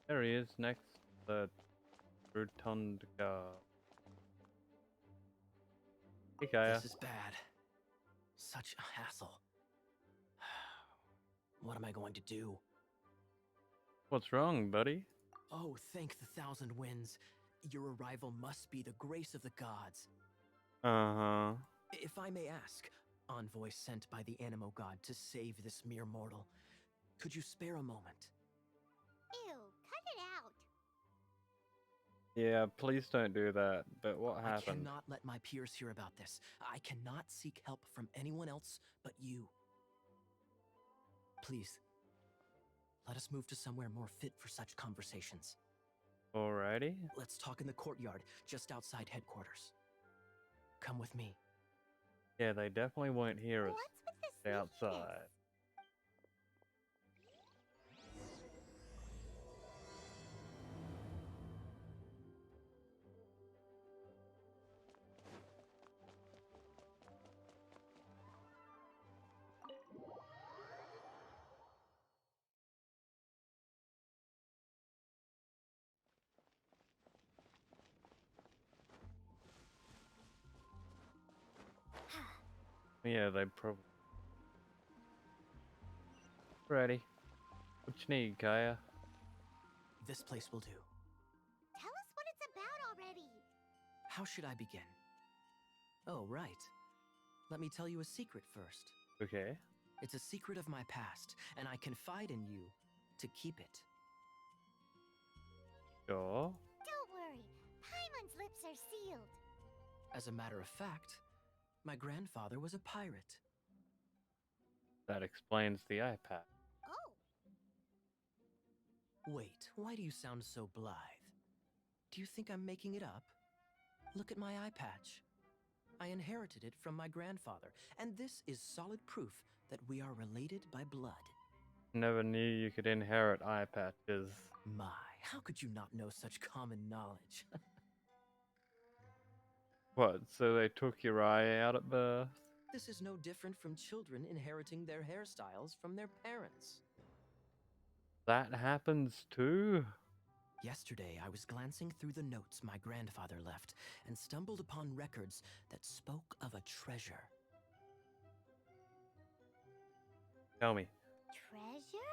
There he is, next to the rotund guard. Hey Kaya. This is bad. Such a hassle. What am I going to do? What's wrong, buddy? Oh, thank the thousand winds. Your arrival must be the grace of the gods. Uh-huh. If I may ask, envoy sent by the Animo God to save this mere mortal, could you spare a moment? Ew, cut it out. Yeah, please don't do that. But what I happened? cannot let my peers hear about this. I cannot seek help from anyone else but you. Please, let us move to somewhere more fit for such conversations. Alrighty. Let's talk in the courtyard, just outside headquarters. Come with me. Yeah, they definitely won't hear us What's with this stay neatness? outside. Yeah, they probably ready. What you need, Kaya? This place will do. Tell us what it's about already. How should I begin? Oh, right. Let me tell you a secret first. Okay. It's a secret of my past, and I confide in you to keep it. Sure. Don't worry, Paimon's lips are sealed. As a matter of fact, My grandfather was a pirate. That explains the eye patch. Oh, Wait, why do you sound so blithe? Do you think I'm making it up? Look at my eye patch. I inherited it from my grandfather, and this is solid proof that we are related by blood. Never knew you could inherit eye patches. My, how could you not know such common knowledge? What, so they took your eye out at birth? This is no different from children inheriting their hairstyles from their parents. That happens too? Yesterday, I was glancing through the notes my grandfather left and stumbled upon records that spoke of a treasure. Tell me. treasure?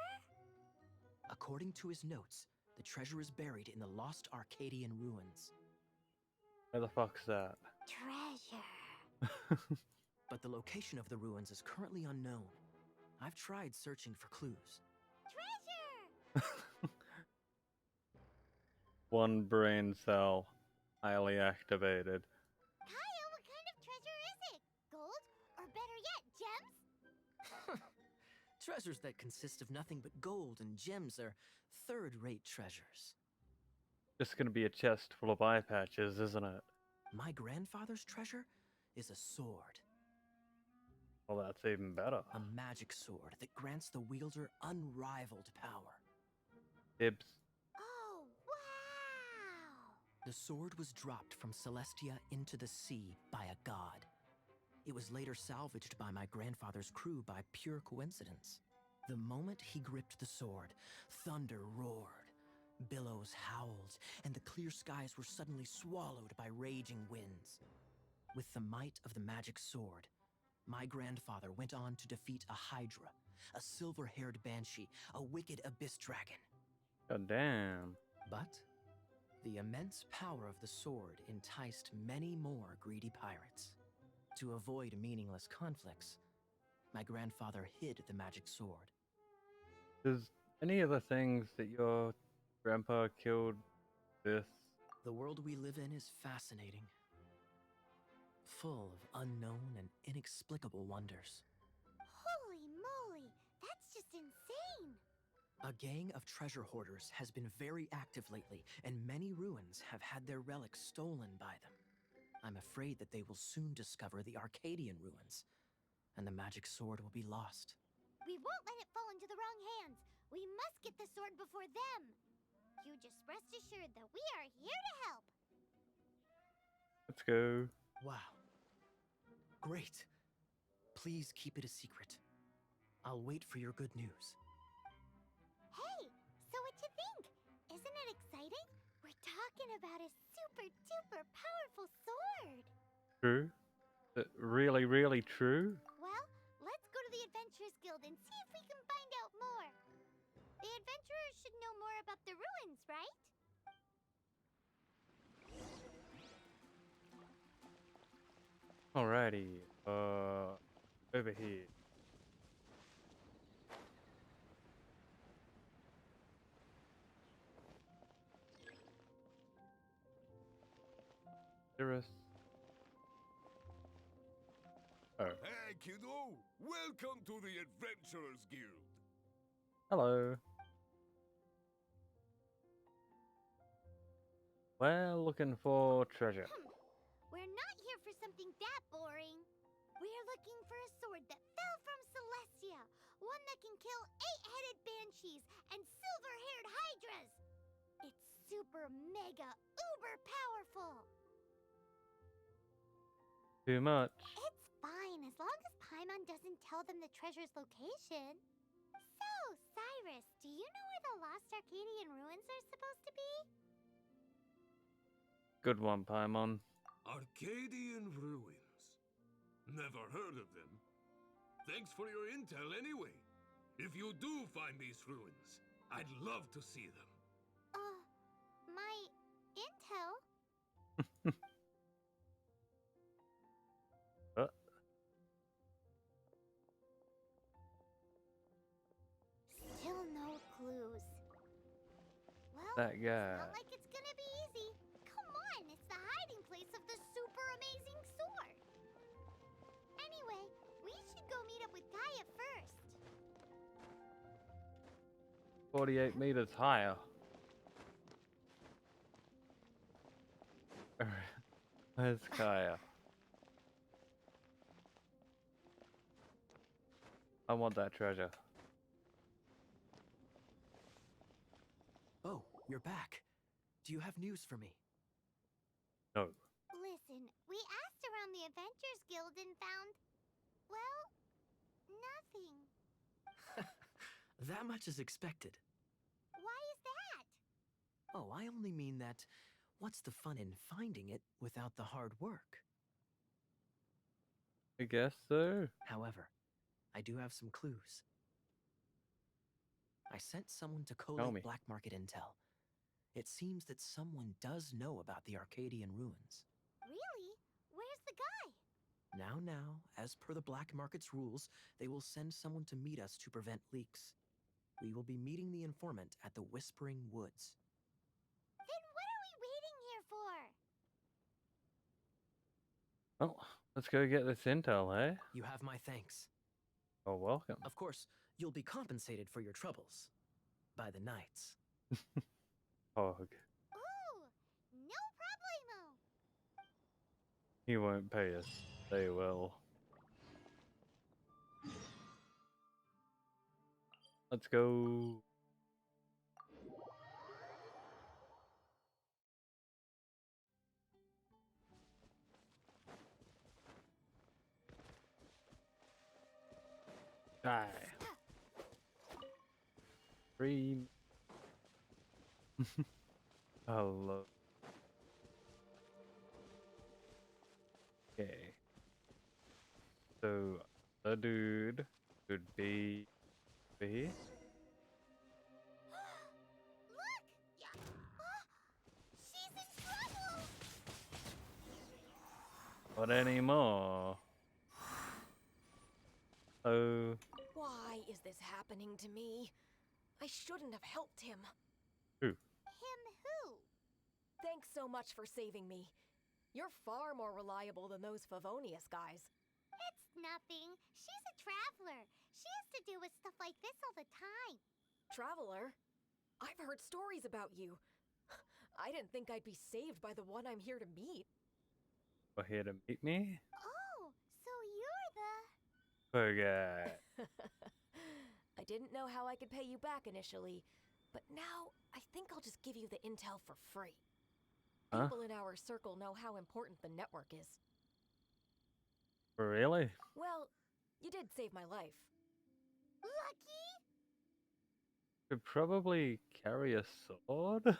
According to his notes, the treasure is buried in the lost Arcadian ruins. Where the fuck's that? Treasure. But the location of the ruins is currently unknown. I've tried searching for clues. Treasure! One brain cell. Highly activated. Kyle, what kind of treasure is it? Gold? Or better yet, gems? Treasures that consist of nothing but gold and gems are third-rate treasures. Just gonna be a chest full of eye patches, isn't it? My grandfather's treasure is a sword. Well, that's even better. A magic sword that grants the wielder unrivaled power. Dibs. Oh, wow! The sword was dropped from Celestia into the sea by a god. It was later salvaged by my grandfather's crew by pure coincidence. The moment he gripped the sword, thunder roared, billows howled, and the clear skies were suddenly swallowed by raging winds. With the might of the magic sword, my grandfather went on to defeat a hydra, a silver-haired banshee, a wicked abyss dragon. God damn. But the immense power of the sword enticed many more greedy pirates. To avoid meaningless conflicts, my grandfather hid the magic sword. Does any of the things that your grandpa killed this? The world we live in is fascinating, full of unknown and inexplicable wonders. Holy moly! That's just insane! A gang of treasure hoarders has been very active lately, and many ruins have had their relics stolen by them. I'm afraid that they will soon discover the Arcadian ruins, and the magic sword will be lost. We won't let it fall into the wrong hands. We must get the sword before them. You just rest assured that we are here to help. Let's go. Wow. Great. Please keep it a secret. I'll wait for your good news. Hey, so what you think? Isn't it exciting? We're talking about a super duper powerful sword. True? Really, really true? Well, let's go to the Adventurers Guild and see if we can find out more. The adventurers should know more about the ruins, right? Alrighty. Over here. Cirrus. Oh. Hey, kiddo! Welcome to the Adventurers Guild! Hello. Well, looking for treasure. We're not here for something that boring. We're looking for a sword that fell from Celestia. One that can kill 8-headed banshees and silver-haired hydras. It's super mega uber powerful. Too much. It's fine as long as Paimon doesn't tell them the treasure's location. So, Cyrus, do you know where the lost Arcadian ruins are supposed to be? Good one, Paimon. Arcadian ruins. Never heard of them. Thanks for your intel anyway. If you do find these ruins, I'd love to see them. My intel? Still no clues. Well, That guy. it's not like it's gonna be easy. Come on, it's the hiding place of the super amazing sword. 48 meters higher. Where's Kaya? I want that treasure. Oh, you're back. Do you have news for me? No. Listen, we asked around the Adventures Guild and found, well, nothing. That much is expected. Why is that? Oh, I only mean that what's the fun in finding it without the hard work? I guess so. However, I do have some clues. I sent someone to Tell collate me. black market intel. It seems that someone does know about the Arcadian ruins. Really? Where's the guy? Now, as per the black market's rules, they will send someone to meet us to prevent leaks. We will be meeting the informant at the Whispering Woods. Then what are we waiting here for? Oh, let's go get this intel, eh? You have my thanks. Oh, welcome. Of course, you'll be compensated for your troubles. By the knights. Hog. Ooh, no problemo. He won't pay us. They will. Let's go. Die. Free. Hello. Okay. So, the dude could be here. Look! She's in trouble! Not anymore. Oh, Why is this happening to me? I shouldn't have helped him. who? Him who? Thanks so much for saving me. You're far more reliable than those Favonius guys. It's nothing. She's a traveler. She has to deal with stuff like this all the time. Traveler? I've heard stories about you. I didn't think I'd be saved by the one I'm here to meet. We're here to meet me? Oh, so you're the... Forget. I didn't know how I could pay you back initially, but now I think I'll just give you the intel for free. Huh? People in our circle know how important the network is. Really? Well, you did save my life. Lucky? Could probably carry a sword? But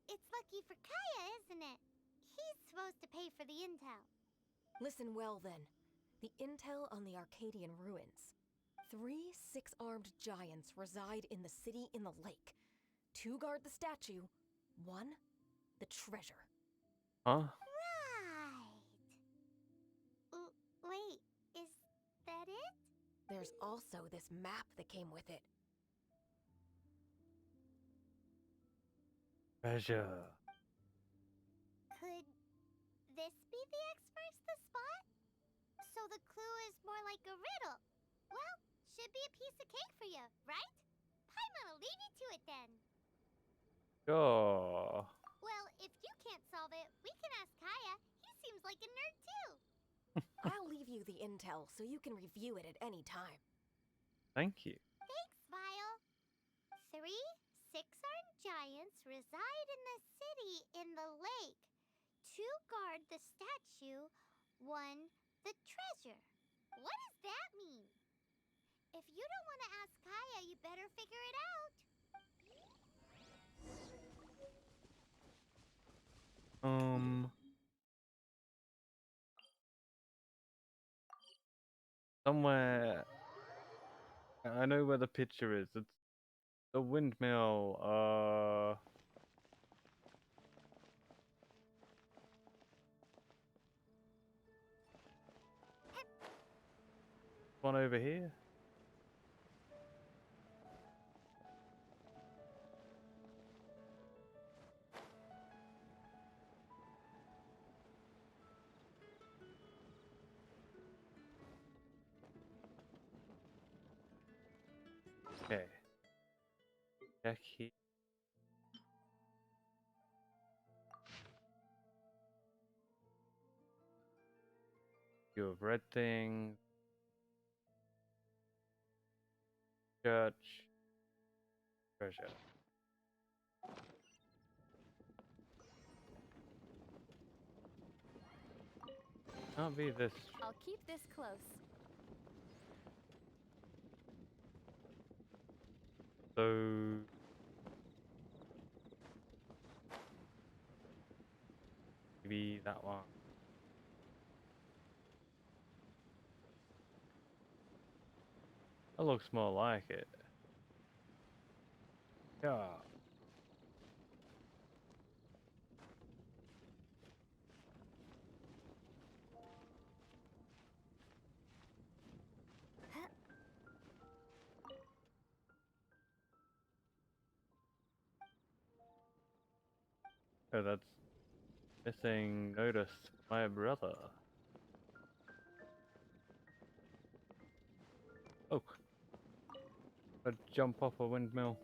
it's lucky for Kaya, isn't it? He's supposed to pay for the intel. Listen well then. The intel on the Arcadian ruins. 3 6-armed giants reside in the city in the lake. 2 guard the statue, 1 the treasure. Huh? Right. Wait, is that it? There's also this map that came with it. Treasure. Could this be the expert's the spot? So the clue is more like a riddle. Well, should be a piece of cake for you, right? Paimon'll leave you to it then. Sure. Well, if you can't solve it, we can ask Kaya. He seems like a nerd too. I'll leave you the intel so you can review it at any time. Thank you. Thanks, Vile. 3 6-armed giants reside in the city in the lake. 2 guard the statue, 1 the treasure. What does that mean? If you don't want to ask Kaya, you better figure it out. Somewhere. I know where the picture is. It's the windmill. One over here. Okay. Check here. You have red things. Church. Treasure. Can't be this. I'll keep this close. So. Maybe that one. That looks more like it. Yeah. Oh, that's missing notice. My brother. Oh. I'd jump off a windmill.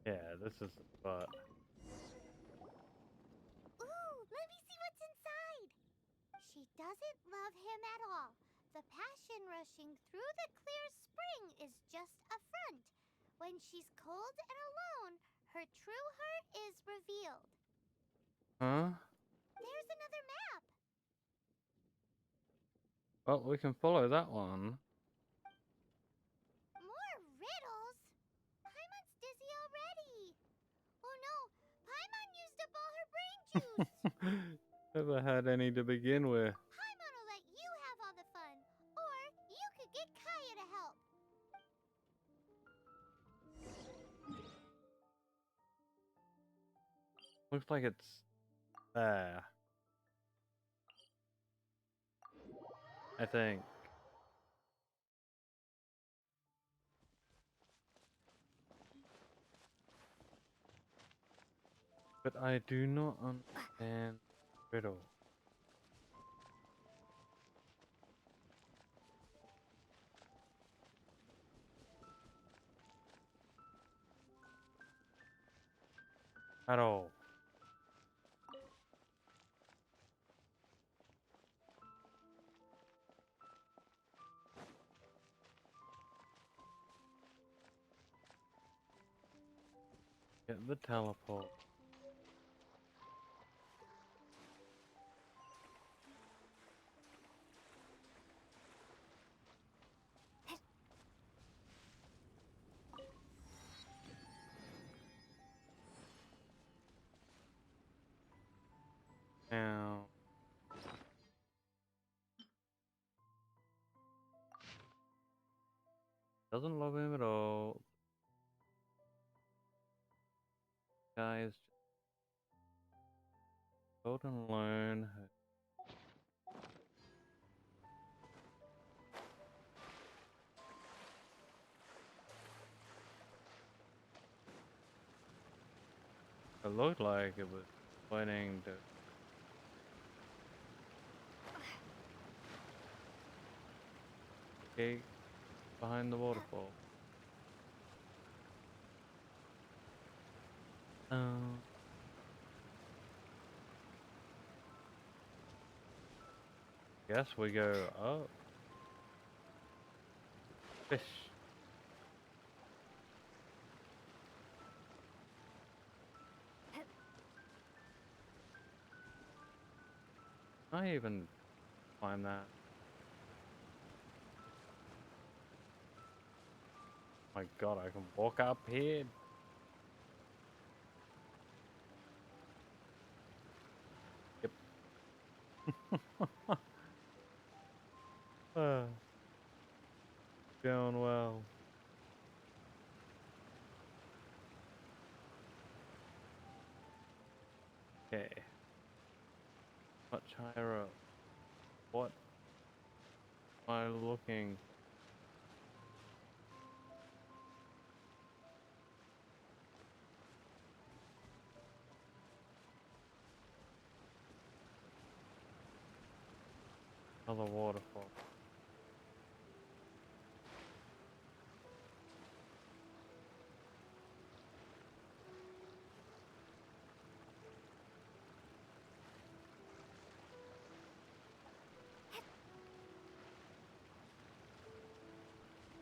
Yeah, this is the spot. Ooh, let me see what's inside. She doesn't love him at all. The passion rushing through the clear spring is just a front. When she's cold and alone, her true heart is revealed. Huh? There's another map. Well, we can follow that one. More riddles? Paimon's dizzy already. Oh no, Paimon used up all her brain juice. Never had any to begin with. Paimon will let you have all the fun. Or you could get Kaya to help. Looks like it's there. I think. But I do not understand riddle. At all. Get the teleport. Now. Doesn't love him at all. Guys, golden alone. It looked like it was pointing to gate behind the waterfall. Guess we go up. Fish. I even climb that. My god, I can walk up here. Yep. Doing well. Okay. Much higher up. What am I looking? Another waterfall.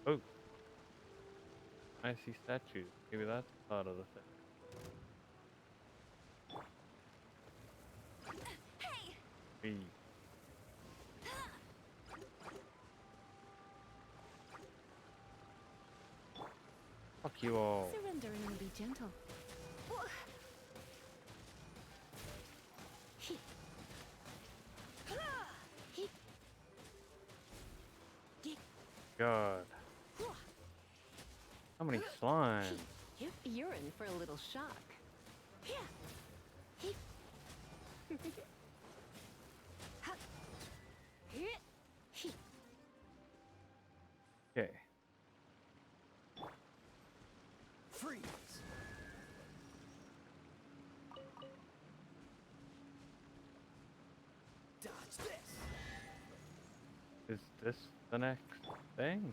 Oh, I see statues. Maybe that's part of the thing. Hey. Fuck you all. Surrender and be gentle. God. How many slimes? You're in for a little shock. Okay. Freeze! Dodge this! Is this the next thing?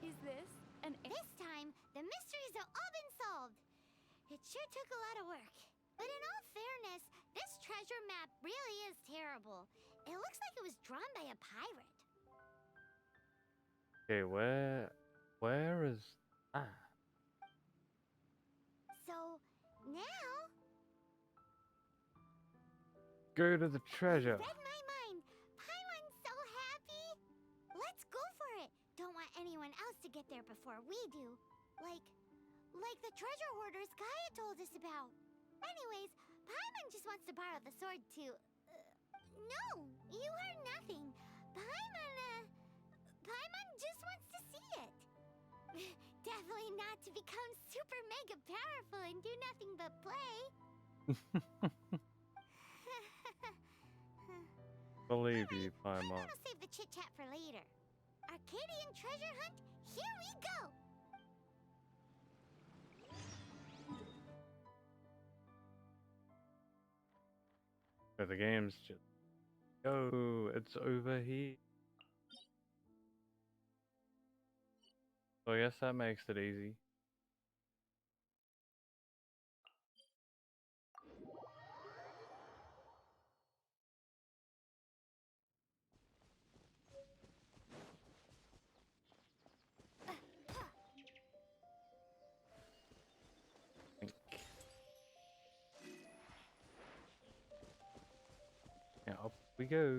Is this an This time, the mysteries have all been solved. It sure took a lot of work. But in all fairness, this treasure map really is terrible. It looks like it was drawn by a pirate. Okay, where is that? So, now, Go to the treasure. read my mind. Paimon's so happy. Let's go for it. Don't want anyone else to get there before we do. Like the treasure hoarders Gaia told us about. Anyways, Paimon just wants to borrow the sword to... no, you heard nothing. Paimon just wants to see it. Definitely not to become super mega powerful and do nothing but play. Believe you, Paimon Paimon. will save the chit-chat for later. Arcadian treasure hunt, here we go! But the game's just go. It's over here. So I guess that makes it easy. Think. Yeah, up we go.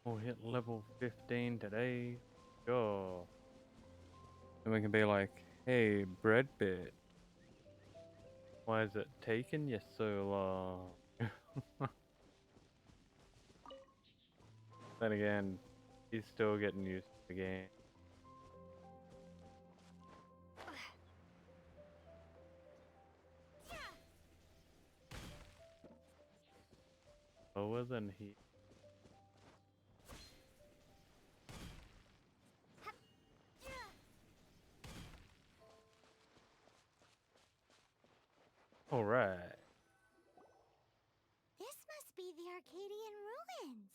We'll hit level 15 today. Sure. And we can be like, hey, bread bit. Why is it taking you so long? Then again, he's still getting used to the game. Lower than he. Alright. This must be the Arcadian ruins.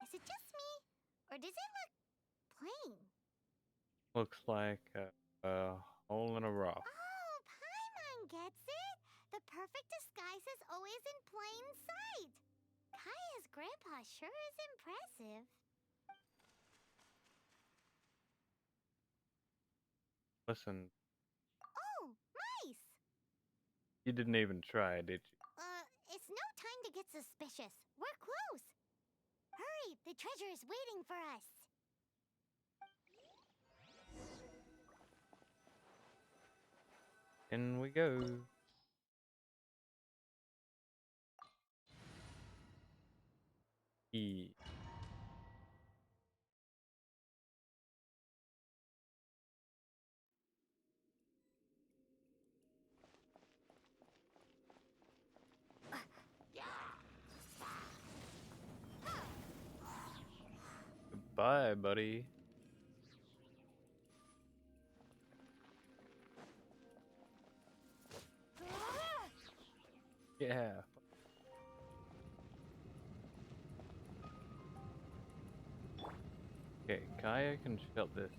Is it just me? Or does it look plain? Looks like a hole in a rock. Oh, Paimon gets it! The perfect disguise is always in plain sight! Kaya's grandpa sure is impressive. Listen, Oh, mice! you didn't even try, did you? It's no time to get suspicious. We're close. Hurry, the treasure is waiting for us. In we go. E. Bye, buddy. Yeah. Okay, Kaya can shut this.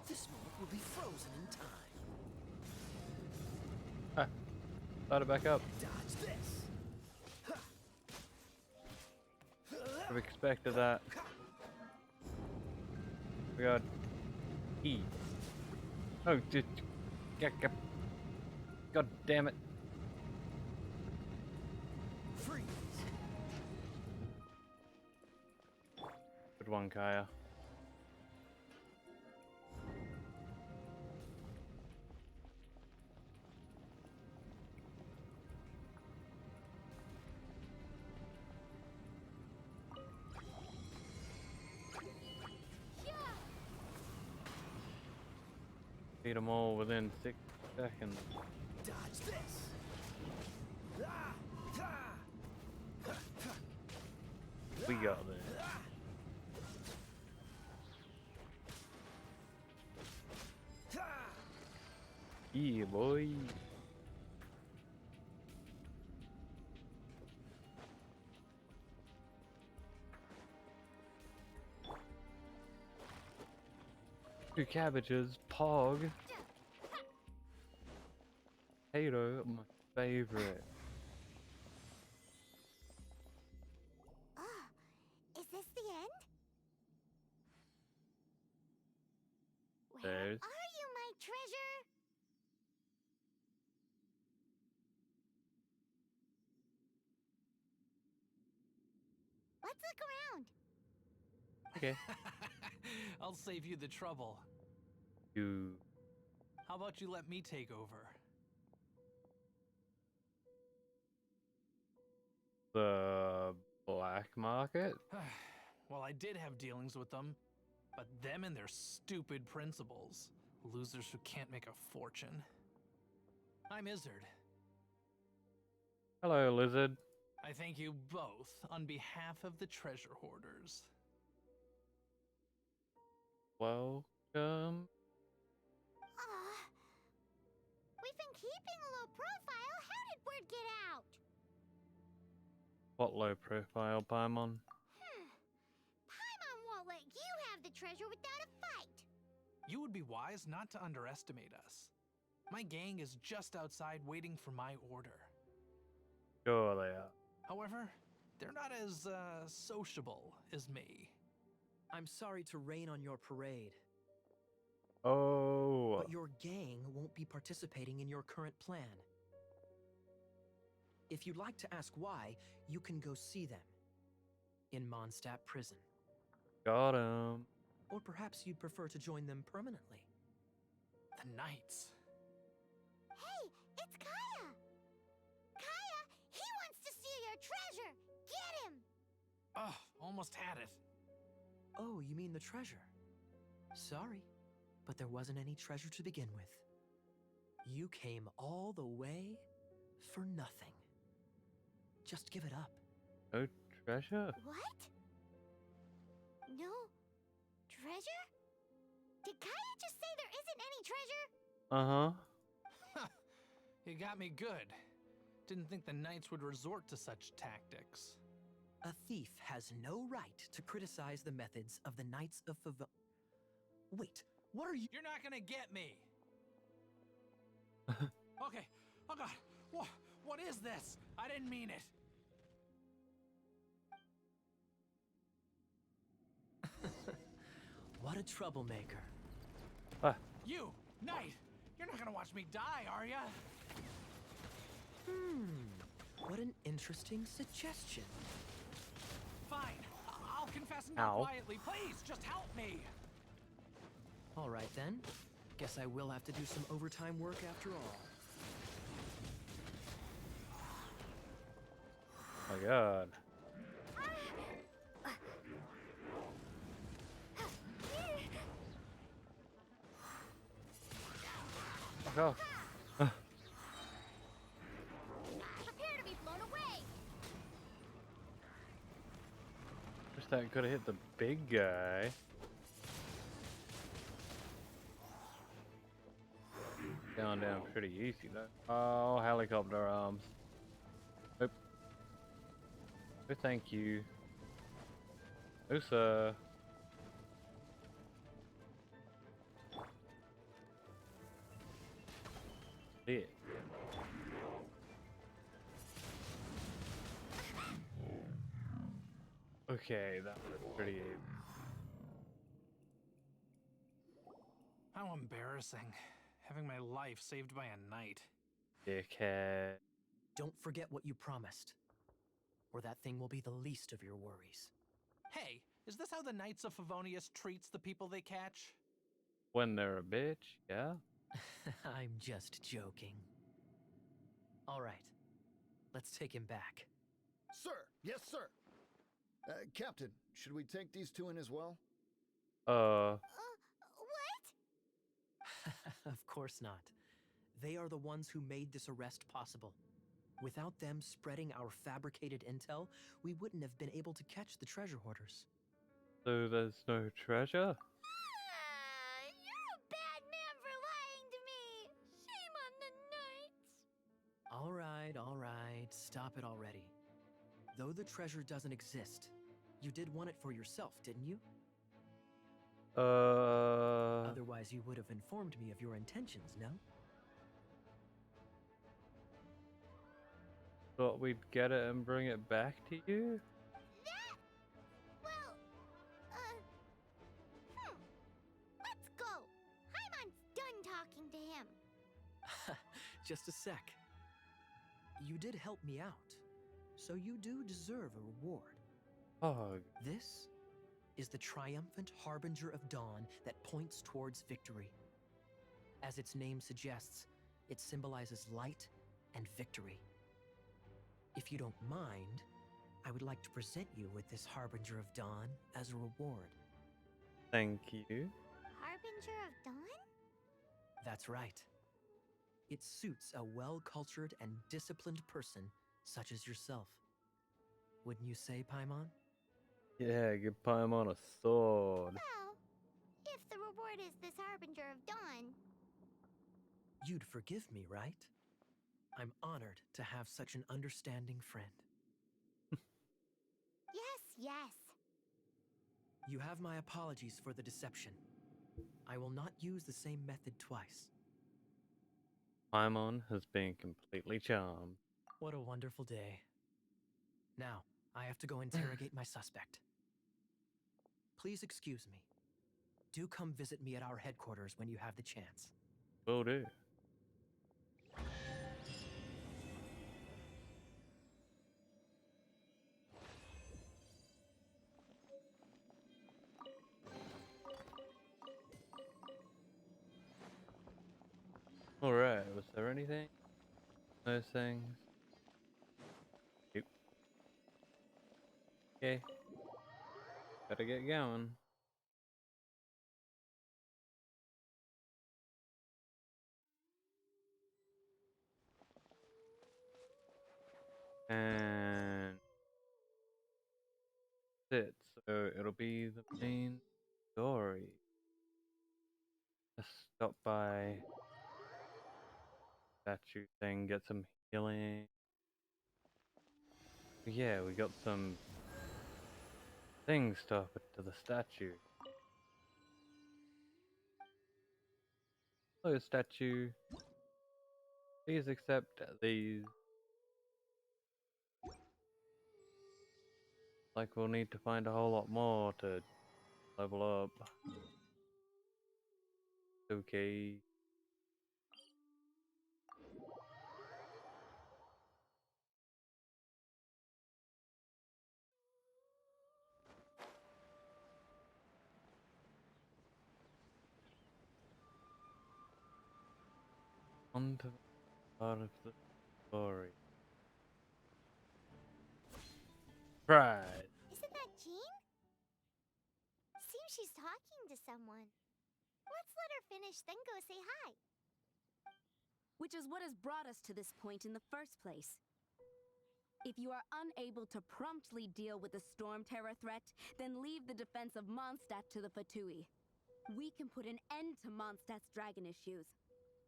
This moment will be frozen in time. Ah, start it back up. Dodge this. I've expected that. We got E. Oh, dude. God damn it. Freeze. Good one, Kaya. Beat them all within 6 seconds. Dodge this. We got this. Yeah, boy. Two cabbages, Pog. Potato, my favorite. Is this the end? Where There's- are you, my treasure? Let's look around. Okay. I'll save you the trouble. You. How about you let me take over? The black market? Well, I did have dealings with them, but them and their stupid principles. Losers who can't make a fortune. I'm Izzard. Hello, lizard. I thank you both on behalf of the treasure hoarders. Welcome. We've been keeping a low profile. How did word get out? What low profile, Paimon? Paimon won't let you have the treasure without a fight. You would be wise not to underestimate us. My gang is just outside waiting for my order. Sure they are. However, they're not as sociable as me. I'm sorry to rain on your parade, Oh. but your gang won't be participating in your current plan. If you'd like to ask why, you can go see them in Mondstadt prison. Got him. Or perhaps you'd prefer to join them permanently. The Knights. Hey, it's Kaya! Kaya, he wants to steal your treasure! Get him! Oh, almost had it. Oh, you mean the treasure? Sorry, but there wasn't any treasure to begin with. You came all the way for nothing. Just give it up. No treasure? What? No treasure? Did Kaya just say there isn't any treasure? Uh-huh. You got me good. Didn't think the Knights would resort to such tactics. A thief has no right to criticize the methods of the Knights of Wait, what are you? You're not gonna get me! Okay, oh god, what is this? I didn't mean it. What a troublemaker. You, Knight, you're not gonna watch me die, are ya? What an interesting suggestion. Fine, I'll confess and go Ow. quietly. Please, just help me. All right then. Guess I will have to do some overtime work after all. My god. Fuck off. that could have hit the big guy. Going down pretty easy though. Oh, helicopter arms. Nope. Oh, thank you. Oh, sir. Shit. Okay, that was pretty easy. How embarrassing. Having my life saved by a knight. Dickhead. Don't forget what you promised, or that thing will be the least of your worries. Hey, is this how the Knights of Favonius treats the people they catch? When they're a bitch, yeah? I'm just joking. All right, let's take him back. Sir! Yes, sir! Captain, should we take these two in as well? What? Of course not. They are the ones who made this arrest possible. Without them spreading our fabricated intel, we wouldn't have been able to catch the treasure hoarders. So there's no treasure? You're a bad man for lying to me. Shame on the knights. All right, stop it already. Though the treasure doesn't exist, you did want it for yourself, didn't you? Otherwise, you would have informed me of your intentions, no? Thought we'd get it and bring it back to you? That? Well, let's go. Hyman's done talking to him. Just a sec. You did help me out, so you do deserve a reward. Oh, This is the triumphant harbinger of dawn that points towards victory. As its name suggests, it symbolizes light and victory. If you don't mind, I would like to present you with this harbinger of dawn as a reward. thank you. Harbinger of Dawn? That's right. It suits a well-cultured and disciplined person such as yourself. Wouldn't you say, Paimon? Yeah, give Paimon a sword. Well, if the reward is this Harbinger of Dawn. You'd forgive me, right? I'm honored to have such an understanding friend. Yes. You have my apologies for the deception. I will not use the same method twice. Paimon has been completely charmed. What a wonderful day. Now, I have to go interrogate my suspect. Please excuse me. Do come visit me at our headquarters when you have the chance. Will do. Alright, was there anything? Those things? Yep. Okay. Gotta get going. And that's it. So it'll be the main story. Just stop by statue thing, get some healing. Yeah, we got some things to offer to the statue. Hello, statue. Please accept these. Like we'll need to find a whole lot more to level up. Okay. On to the part of the story. Pride. Isn't that Jean? Seems she's talking to someone. Let's let her finish, then go say hi. Which is what has brought us to this point in the first place. If you are unable to promptly deal with the Storm Terror threat, then leave the defense of Mondstadt to the Fatui. We can put an end to Mondstadt's dragon issues.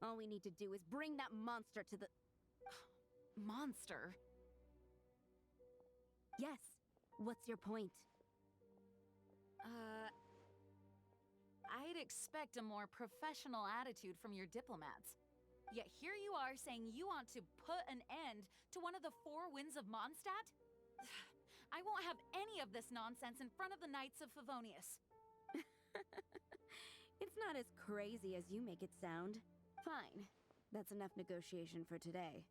All we need to do is bring that monster to the... Monster? Yes. What's your point? I'd expect a more professional attitude from your diplomats. Yet here you are saying you want to put an end to one of the four winds of Mondstadt? I won't have any of this nonsense in front of the Knights of Favonius. It's not as crazy as you make it sound. Fine. That's enough negotiation for today.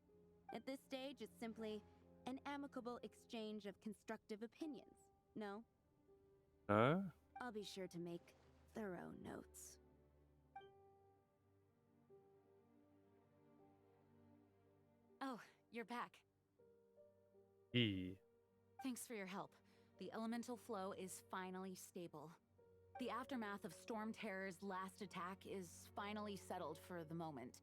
At this stage, it's simply an amicable exchange of constructive opinions. No? No? I'll be sure to make thorough notes. Oh, you're back. Thanks for your help. The elemental flow is finally stable. The aftermath of Storm Terror's last attack is finally settled for the moment.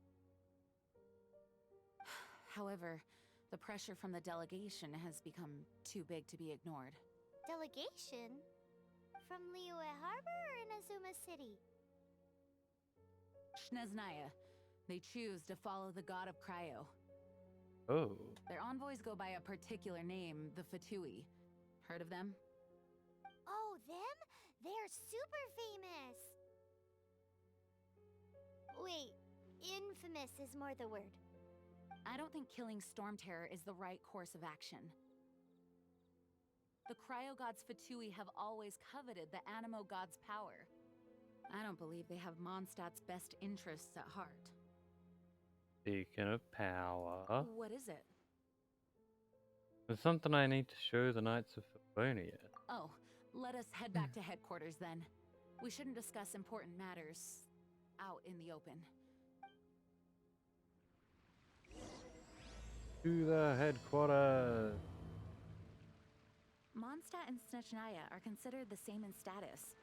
However, the pressure from the delegation has become too big to be ignored. Delegation? From Liyue Harbor or Inazuma City? Shneznaya. They choose to follow the god of Cryo. Oh. Their envoys go by a particular name, the Fatui. Heard of them? Oh, them? They're super famous! Wait, infamous is more the word. I don't think killing Storm Terror is the right course of action. The Cryo God's Fatui have always coveted the Animo God's power. I don't believe they have Mondstadt's best interests at heart. Speaking of power, What is it? there's something I need to show the Knights of Favonia. Oh, let us head back to headquarters then. We shouldn't discuss important matters out in the open. To the headquarters. Mondstadt and Snezhnaya are considered the same in status.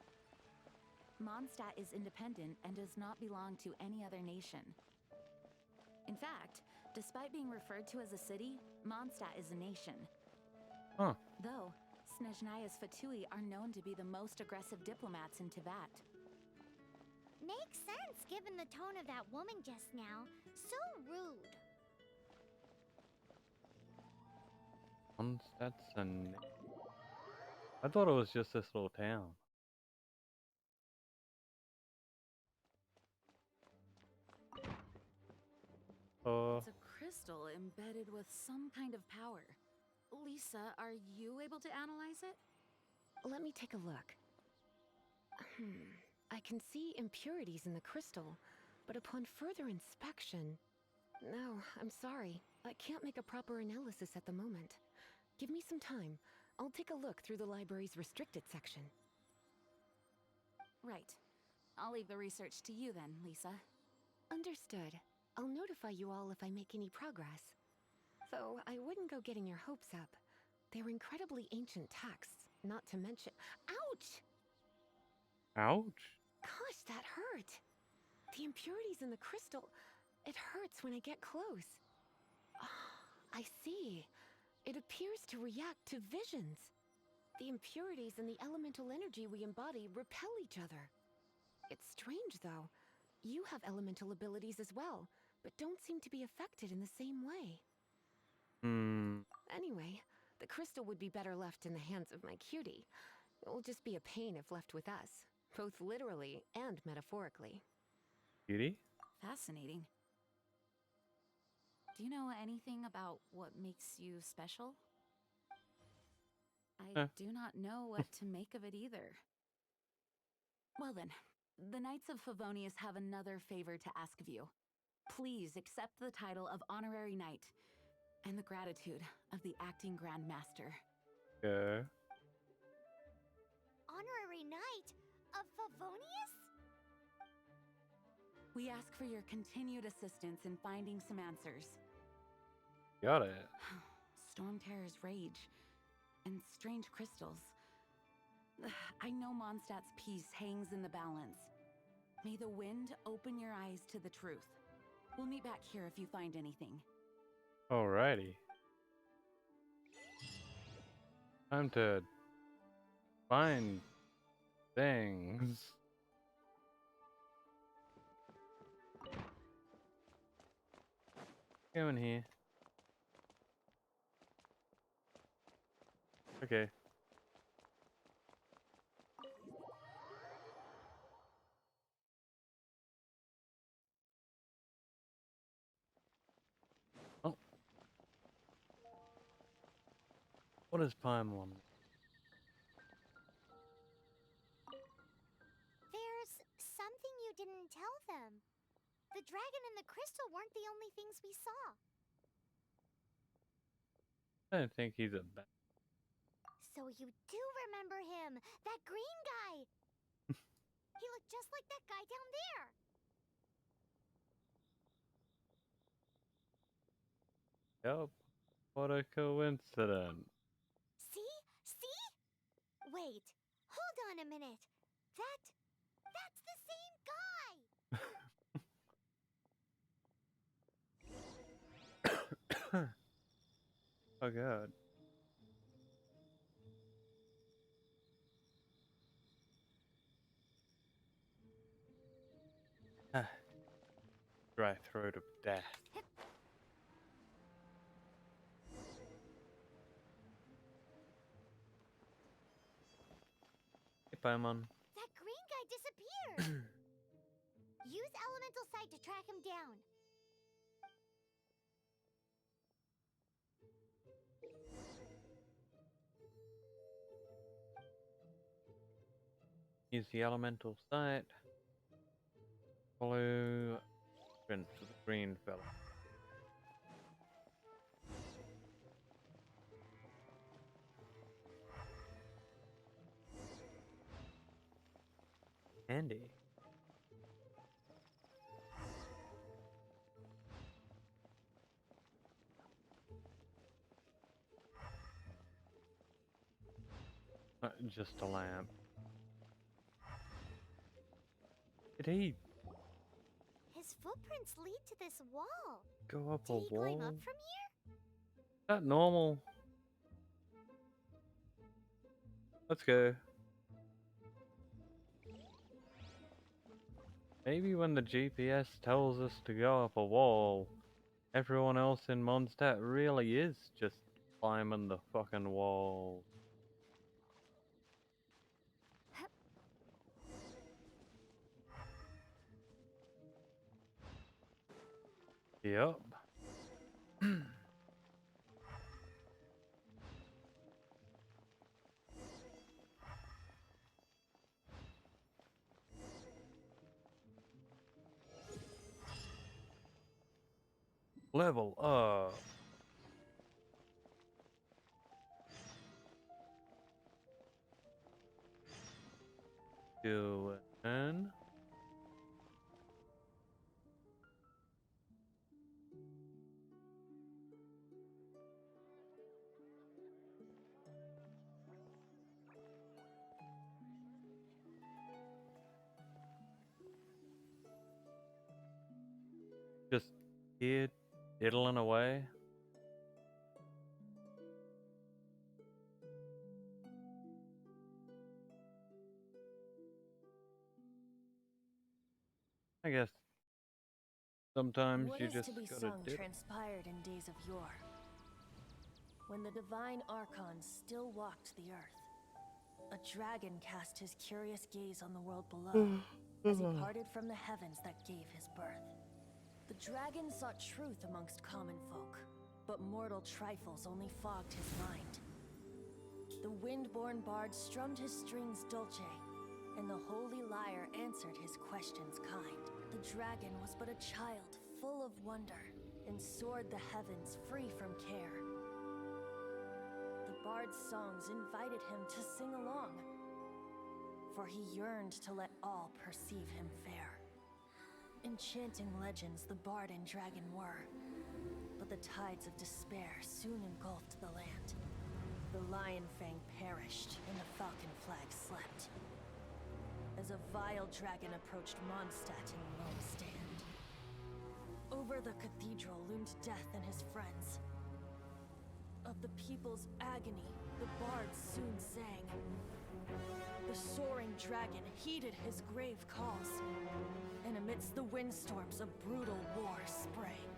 Mondstadt is independent and does not belong to any other nation. In fact, despite being referred to as a city, Mondstadt is a nation. Huh. Though, Snezhnaya's Fatui are known to be the most aggressive diplomats in Teyvat. Makes sense given the tone of that woman just now. So rude. Mondstadt's and I thought it was just this little town. It's a crystal embedded with some kind of power. Lisa, are you able to analyze it? Let me take a look. I can see impurities in the crystal, but upon further inspection... No, I'm sorry. I can't make a proper analysis at the moment. Give me some time. I'll take a look through the library's restricted section. Right. I'll leave the research to you then, Lisa. Understood. I'll notify you all if I make any progress. Though I wouldn't go getting your hopes up. They're incredibly ancient texts, not to mention... Ouch! Ouch. Gosh, that hurt! The impurities in the crystal... It hurts when I get close. I see. It appears to react to visions. The impurities and the elemental energy we embody repel each other. It's strange, though. You have elemental abilities as well, but don't seem to be affected in the same way. Anyway, the crystal would be better left in the hands of my cutie. It will just be a pain if left with us, both literally and metaphorically. Cutie? Fascinating. Do you know anything about what makes you special? I do not know what to make of it either. Well then, the Knights of Favonius have another favor to ask of you. Please accept the title of Honorary Knight and the gratitude of the Acting Grand Master. Yeah. Honorary Knight of Favonius? We ask for your continued assistance in finding some answers. Got it. Storm Terror's rage and strange crystals. I know Mondstadt's peace hangs in the balance. May the wind open your eyes to the truth. We'll meet back here if you find anything. Alrighty. Time to find things. Go in here. Okay. Oh. What is Paimon? There's something you didn't tell them. The dragon and the crystal weren't the only things we saw. I don't think he's a bad. So you do remember him, that green guy. He looked just like that guy down there. Yep. What a coincidence. See? See? Wait, hold on a minute. That's the same guy! Oh god. Dry throat of death. Hey, Paimon. That green guy disappeared! Use elemental sight to track him down. Use the elemental sight. Follow Prince of the green fella. Handy. Just a lamp. Did he His footprints lead to this wall. go up Did a he wall? climb up from here? Is that normal? Let's go. Maybe when the GPS tells us to go up a wall, everyone else in Mondstadt really is just climbing the fucking wall. Yep. Level up. Doing. Just here, diddling away. I guess sometimes What you is just to be gotta sung diddle. transpired in days of yore, when the divine archons still walked the earth. A dragon cast his curious gaze on the world below as he parted from the heavens that gave his birth. The dragon sought truth amongst common folk, but mortal trifles only fogged his mind. The wind-born bard strummed his strings dulce, and the holy lyre answered his questions kind. The dragon was but a child full of wonder, and soared the heavens free from care. The bard's songs invited him to sing along, for he yearned to let all perceive him fair. Enchanting legends the bard and dragon were, but the tides of despair soon engulfed the land. The Lion Fang perished, and the Falcon Flag slept, as a vile dragon approached Mondstadt in lone stand. Over the cathedral loomed death and his friends. A Of the people's agony, the bards soon sang. The soaring dragon heeded his grave calls, and amidst the windstorms a brutal war sprang.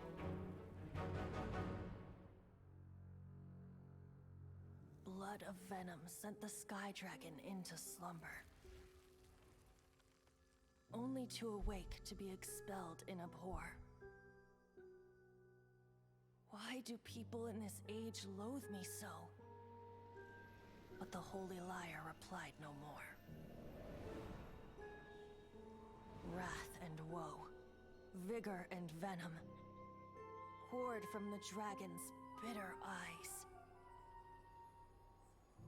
Blood of venom sent the sky dragon into slumber, only to awake to be expelled in abhor. Why do people in this age loathe me so? But the holy liar replied no more. Wrath and woe, vigor and venom, poured from the dragon's bitter eyes.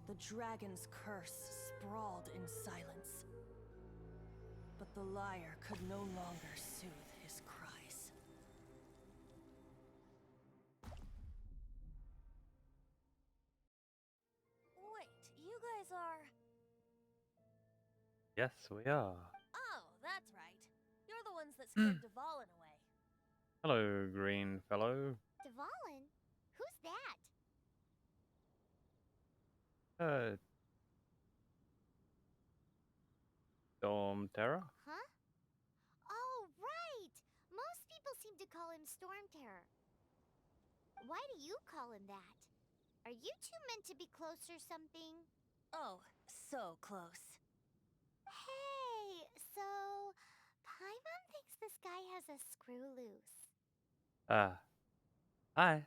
The dragon's curse sprawled in silence, but the liar could no longer soothe his cries. Wait, you guys are... Yes, we are. Oh, that's right. You're the ones that scared Dvalin away. Hello, green fellow. Dvalin? Who's that? Storm Terror? Huh? Oh, right! Most people seem to call him Storm Terror. Why do you call him that? Are you two meant to be close or something? Oh, so close. Hey, so Paimon thinks this guy has a screw loose. Hi.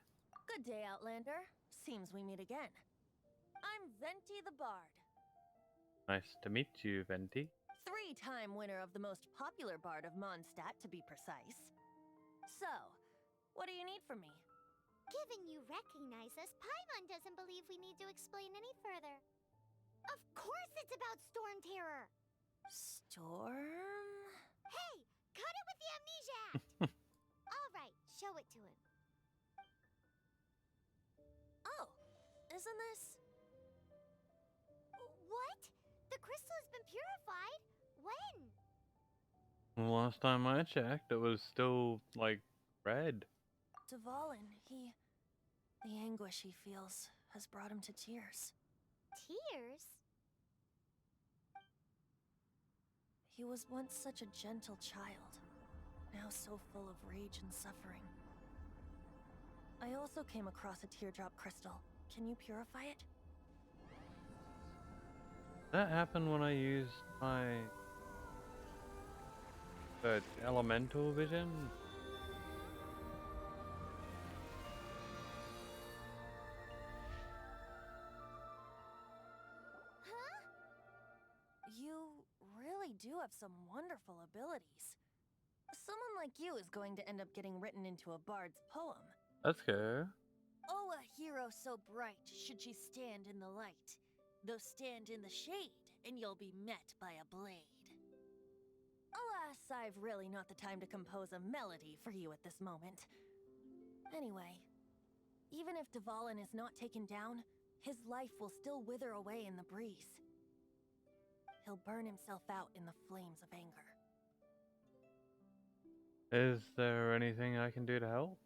Good day, Outlander. Seems we meet again. I'm Venti the Bard. Nice to meet you, Venti. 3-time winner of the most popular bard of Mondstadt, to be precise. So, what do you need from me? Given you recognize us, Paimon doesn't believe we need to explain any further. Of course it's about Storm Terror! Storm? Hey! Cut it with the amnesia act! Alright, show it to him. Oh, isn't this... What? The crystal has been purified? When? Last time I checked, it was still, like, red. Dvalin, the anguish he feels has brought him to tears. Tears? He was once such a gentle child, now so full of rage and suffering. I also came across a teardrop crystal. Can you purify it? That happened when I used my elemental vision. Huh? You really do have some wonderful abilities. Someone like you is going to end up getting written into a bard's poem. Let's go. Oh, a hero so bright should she stand in the light. Though stand in the shade, and you'll be met by a blade. Alas, I've really not the time to compose a melody for you at this moment. Anyway, even if Dvalin is not taken down, his life will still wither away in the breeze. He'll burn himself out in the flames of anger. Is there anything I can do to help?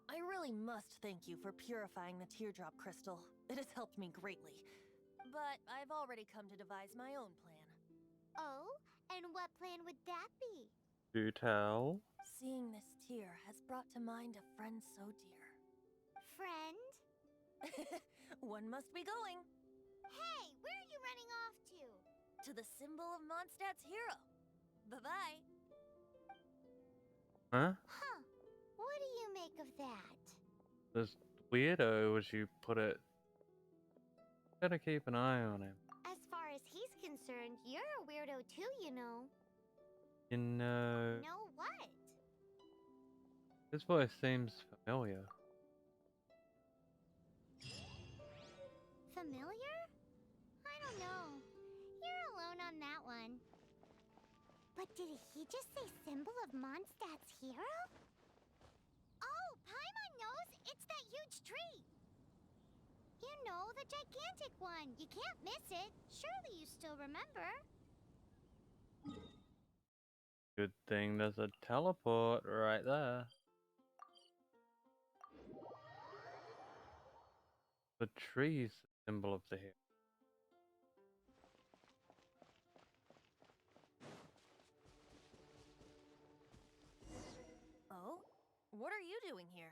I really must thank you for purifying the teardrop crystal. It has helped me greatly. But I've already come to devise my own plan. Oh? And what plan would that be? Do tell. Seeing this tear has brought to mind a friend so dear. Friend? One must be going. Hey, where are you running off to? To the symbol of Mondstadt's hero. Bye-bye. Huh? Huh. What do you make of that? This weirdo, as you put it. Better keep an eye on him. As far as he's concerned, you're a weirdo too, you know. You know... Know what? His voice seems familiar. Familiar? I don't know. You're alone on that one. But did he just say symbol of Mondstadt's hero? Oh, Paimon knows! It's that huge tree! You know, the gigantic one. You can't miss it. Surely you still remember. Good thing there's a teleport right there. The tree's the symbol of the hero. Oh? What are you doing here?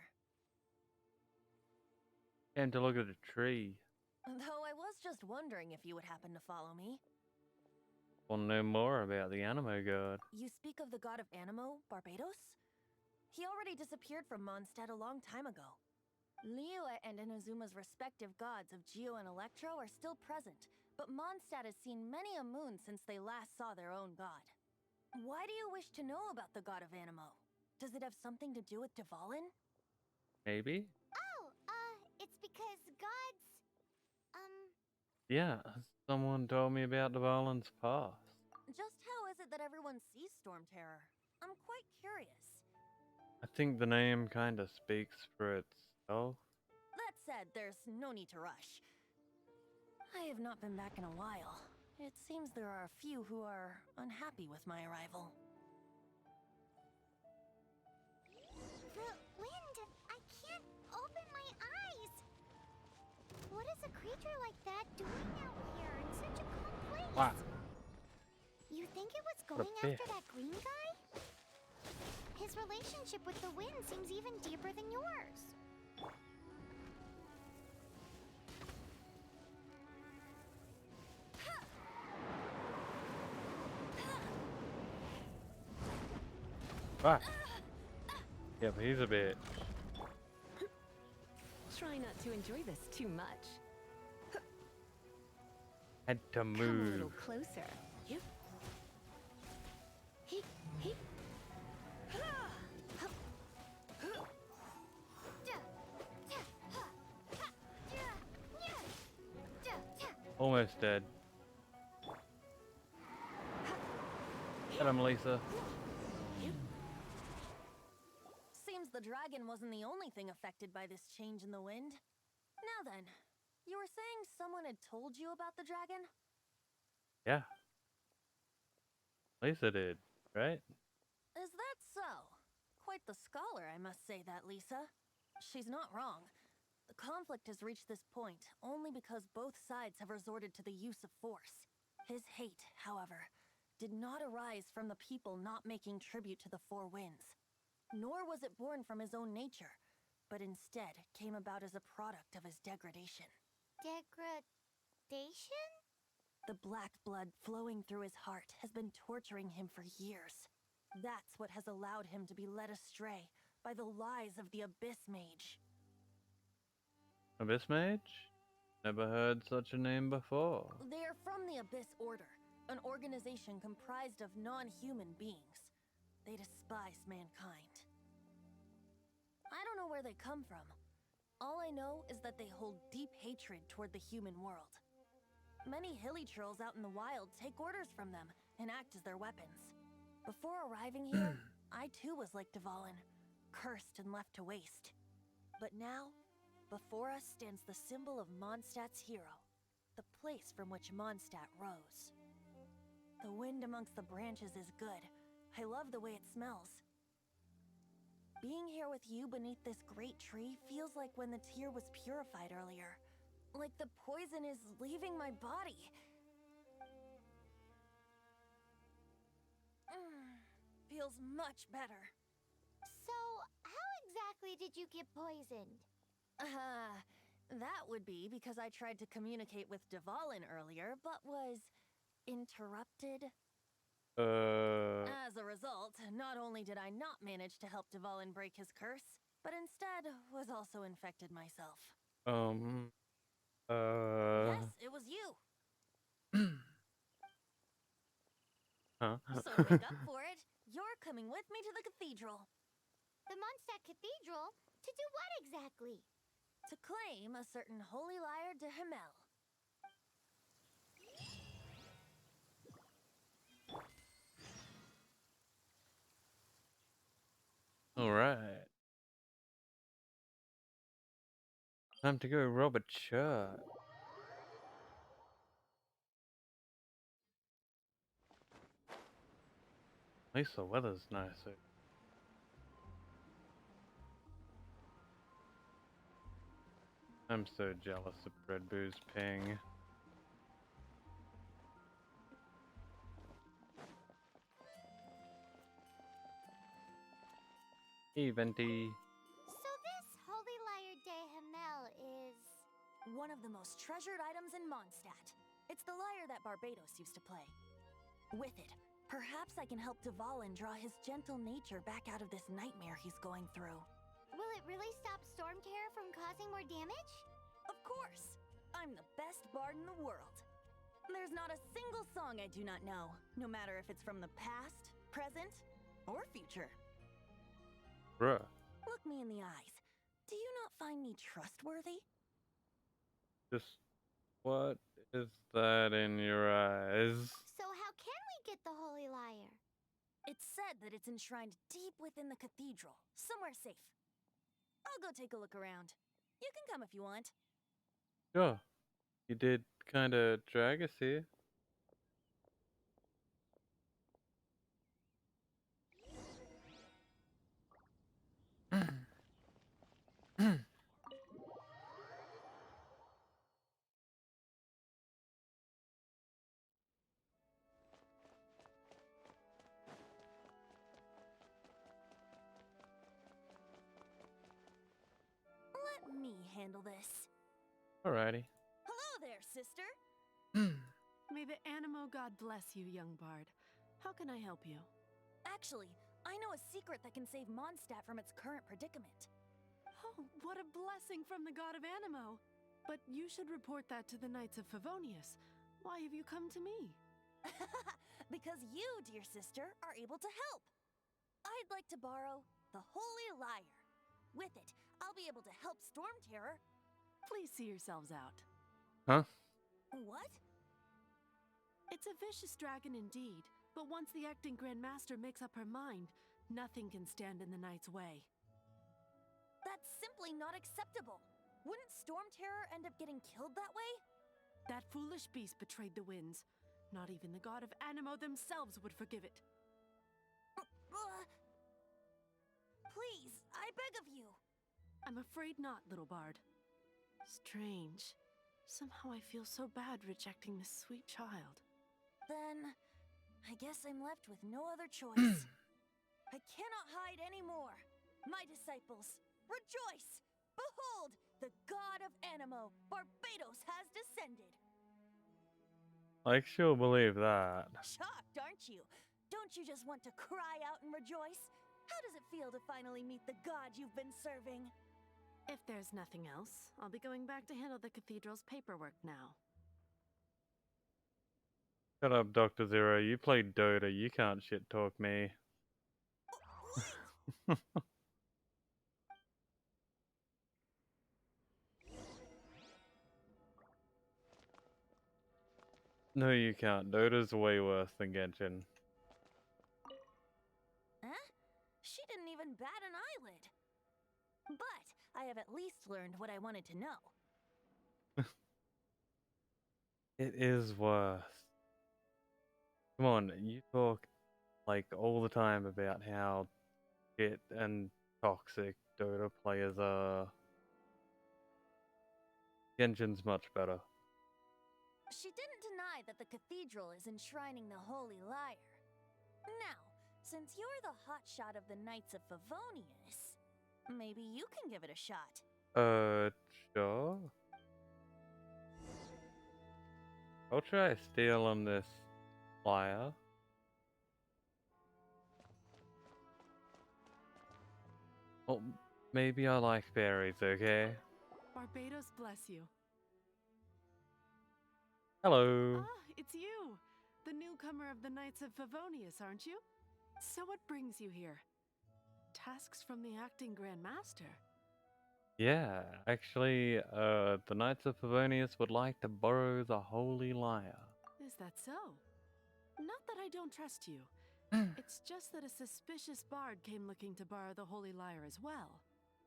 Came to look at the tree. Though I was just wondering if you would happen to follow me. Want to know more about the Animo God. You speak of the god of Animo, Barbados? He already disappeared from Mondstadt a long time ago. Liyue and Inazuma's respective gods of Geo and Electro are still present, but Mondstadt has seen many a moon since they last saw their own god. Why do you wish to know about the god of Animo? Does it have something to do with Dvalin? Maybe? Oh, it's because gods, Yeah, someone told me about the Valen's past. Just how is it that everyone sees Storm Terror? I'm quite curious. I think the name kinda speaks for itself. That said, there's no need to rush. I have not been back in a while. It seems there are a few who are unhappy with my arrival. the wind. I can't open my eyes. What is a creature like that doing out here in such a calm place? Wow. You think it was What a going bitch. after that green guy? His relationship with the wind seems even deeper than yours. Ah. Yep, he's a bitch. Try not to enjoy this too much. Had to Come a little move. closer. Yep. Almost dead. Get him, Lisa. Seems the dragon wasn't the only thing affected by this change in the wind. Now then, you were saying someone had told you about the dragon? Yeah. Lisa did, right? Is that so? Quite the scholar, I must say that, Lisa. She's not wrong. The conflict has reached this point only because both sides have resorted to the use of force. His hate, however, did not arise from the people not making tribute to the Four Winds. Nor was it born from his own nature, but instead came about as a product of his degradation. Degradation? The black blood flowing through his heart has been torturing him for years. That's what has allowed him to be led astray by the lies of the Abyss Mage. Abyss Mage? Never heard such a name before. They are from the Abyss Order, an organization comprised of non-human beings. They despise mankind. I don't know where they come from. All I know is that they hold deep hatred toward the human world. Many hilly trolls out in the wild take orders from them and act as their weapons. Before arriving here, I too was like Dvalin, cursed and left to waste. But now, before us stands the symbol of Mondstadt's hero, the place from which Mondstadt rose. The wind amongst the branches is good. I love the way it smells. Being here with you beneath this great tree feels like when the tear was purified earlier. Like the poison is leaving my body. Feels much better. So, how exactly did you get poisoned? That would be because I tried to communicate with Dvalin earlier, but was interrupted. As a result, not only did I not manage to help Dvalin break his curse, but instead was also infected myself. Yes, it was you. Huh? So make up for it. You're coming with me to the cathedral. The Mondstadt Cathedral? To do what exactly? To claim a certain holy lyre de Himmel. Alright. Time to go rob a church. At least the weather's nice. I'm so jealous of Red Boo's ping. Eventy. So this Holy Lyre de Hamel is... one of the most treasured items in Mondstadt. It's the lyre that Barbados used to play. With it, perhaps I can help Dvalin draw his gentle nature back out of this nightmare he's going through. Will it really stop Storm Terror from causing more damage? Of course! I'm the best bard in the world. There's not a single song I do not know, no matter if it's from the past, present, or future. Bruh. Look me in the eyes. Do you not find me trustworthy? Just what is that in your eyes? So how can we get the Holy Lyre? It's said that it's enshrined deep within the cathedral, somewhere safe. I'll go take a look around. You can come if you want. Sure. You did kinda drag us here. Let me handle this. Alrighty. Hello there, sister. May the Animo God bless you, young bard. How can I help you? Actually, I know a secret that can save Mondstadt from its current predicament. Oh, what a blessing from the god of Animo! But you should report that to the Knights of Favonius. Why have you come to me? Because you, dear sister, are able to help. I'd like to borrow the Holy Lyre. With it, I'll be able to help Storm Terror. Please see yourselves out. Huh? What? It's a vicious dragon indeed, but once the acting Grand Master makes up her mind, nothing can stand in the Knight's way. That's simply not acceptable. Wouldn't Storm Terror end up getting killed that way? That foolish beast betrayed the winds. Not even the god of Animo themselves would forgive it. Please, I beg of you. I'm afraid not, little bard. Strange. Somehow I feel so bad rejecting this sweet child. Then, I guess I'm left with no other choice. I cannot hide anymore. My disciples, rejoice! Behold, the god of Animo, Barbados, has descended. I sure believe that. Shocked, aren't you? Don't you just want to cry out and rejoice? How does it feel to finally meet the god you've been serving? If there's nothing else, I'll be going back to handle the cathedral's paperwork now. Shut up, Dr. Zero. You played Dota. You can't shit talk me. No, you can't. Dota's way worse than Genshin. Huh? She didn't even bat an eyelid. But I have at least learned what I wanted to know. It is worse. Come on, you talk like all the time about how shit and toxic Dota players are. Genshin's much better. She didn't deny that the cathedral is enshrining the Holy Lyre. Now, since you're the hotshot of the Knights of Favonius, maybe you can give it a shot. Sure. I'll try a steal on this lyre. Well, maybe I like berries, okay? Barbados bless you. Hello. Ah, it's you! The newcomer of the Knights of Favonius, aren't you? So what brings you here? Tasks from the acting Grand Master? Yeah, actually, the Knights of Favonius would like to borrow the Holy Lyre. Is that so? Not that I don't trust you. It's just that a suspicious bard came looking to borrow the Holy Lyre as well.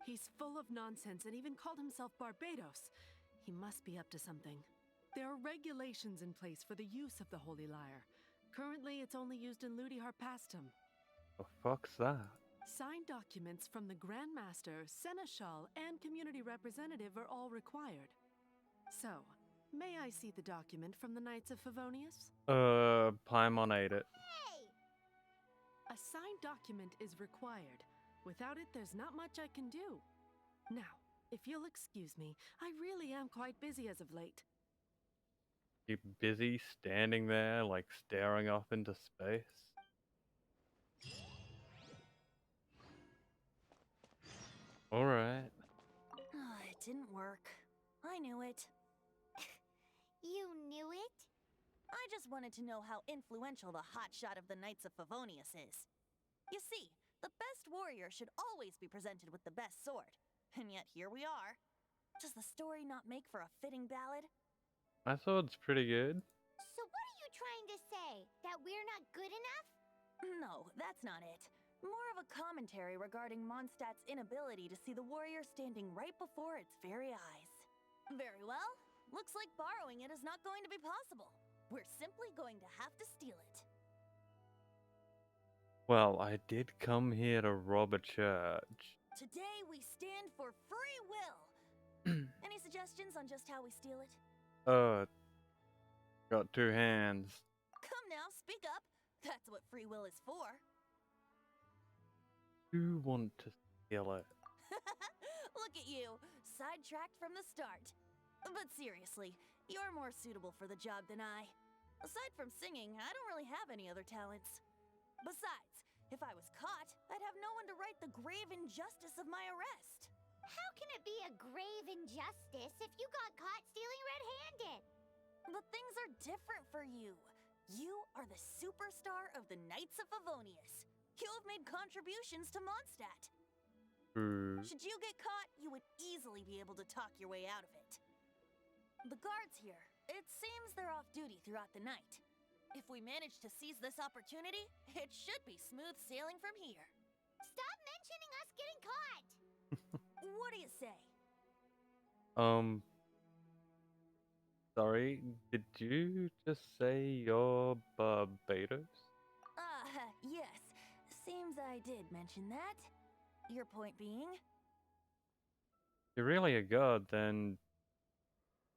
He's full of nonsense and even called himself Barbados. He must be up to something. There are regulations in place for the use of the Holy Lyre. Currently, it's only used in Ludihar Pastum. The fuck's that? Signed documents from the Grand Master, Seneschal, and community representative are all required. So, may I see the document from the Knights of Favonius? Paimon ate it. Hey! A signed document is required. Without it, there's not much I can do. Now, if you'll excuse me, I really am quite busy as of late. You busy standing there, like staring off into space? Alright. It didn't work. I knew it. You knew it? I just wanted to know how influential the hotshot of the Knights of Favonius is. You see, the best warrior should always be presented with the best sword. And yet here we are. Does the story not make for a fitting ballad? My sword's pretty good. So what are you trying to say? That we're not good enough? No, that's not it. More of a commentary regarding Mondstadt's inability to see the warrior standing right before its very eyes. Very well. Looks like borrowing it is not going to be possible. We're simply going to have to steal it. Well, I did come here to rob a church. Today we stand for free will. Any suggestions on just how we steal it? Got two hands. Come now, speak up. That's what free will is for. You want to steal it? Look at you, sidetracked from the start. But seriously, you're more suitable for the job than I. Aside from singing, I don't really have any other talents. Besides, if I was caught, I'd have no one to right the grave injustice of my arrest. How can it be a grave injustice if you got caught stealing red-handed? But things are different for you. You are the superstar of the Knights of Favonius. You have made contributions to Mondstadt. Should you get caught, you would easily be able to talk your way out of it. The guards here, it seems they're off duty throughout the night. If we manage to seize this opportunity, it should be smooth sailing from here. Stop mentioning us getting caught! What do you say? Sorry, did you just say you're Barbados? Yes. Seems I did mention that. Your point being? If you're really a god, then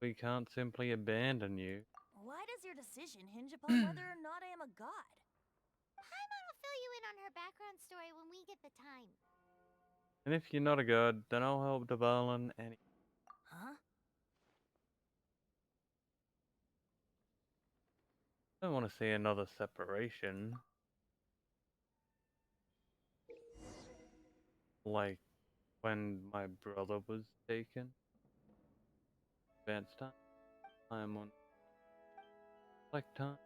we can't simply abandon you. Why does your decision hinge upon whether or not I am a god? Paimon will fill you in on her background story when we get the time. And if you're not a god, then I'll help Devalin any. Huh? I don't want to see another separation. Like when my brother was taken. Advanced time on. Like time.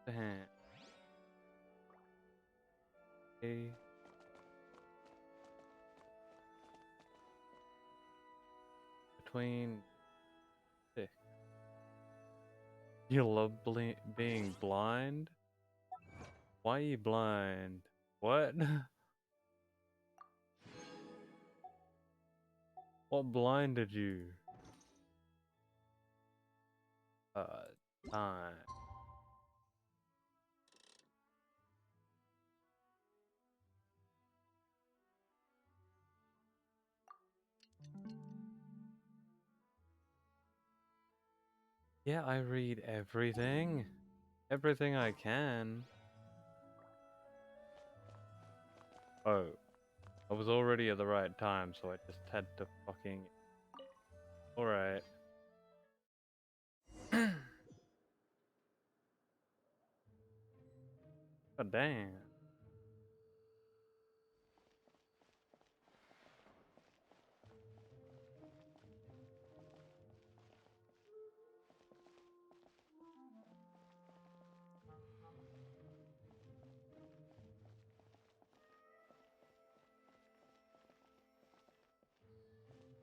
The hand. Okay. Between 6. You love being blind? Why are you blind? What? What blinded you? Time. Yeah, I read everything. Everything I can. Oh. I was already at the right time, so I just had to fucking... Alright. God damn.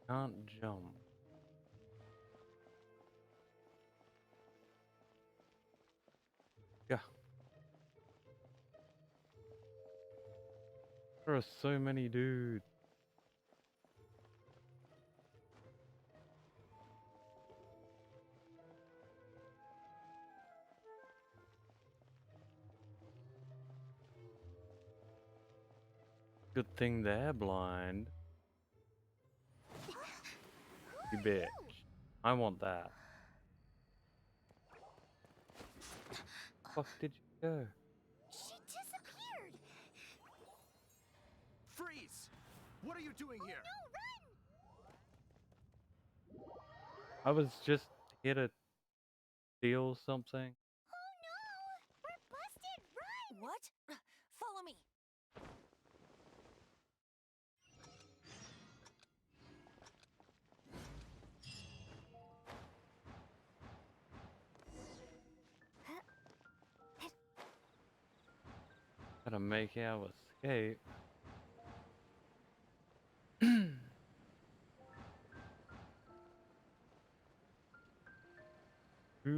Can't jump. Yeah. There are so many dudes. Good thing they're blind. You bitch. I want that. Fuck did you go? She disappeared! Freeze! What are you doing here? No, run! I was just here to steal something. Oh no! We're busted! Run! What? Follow me. Gotta make our escape. To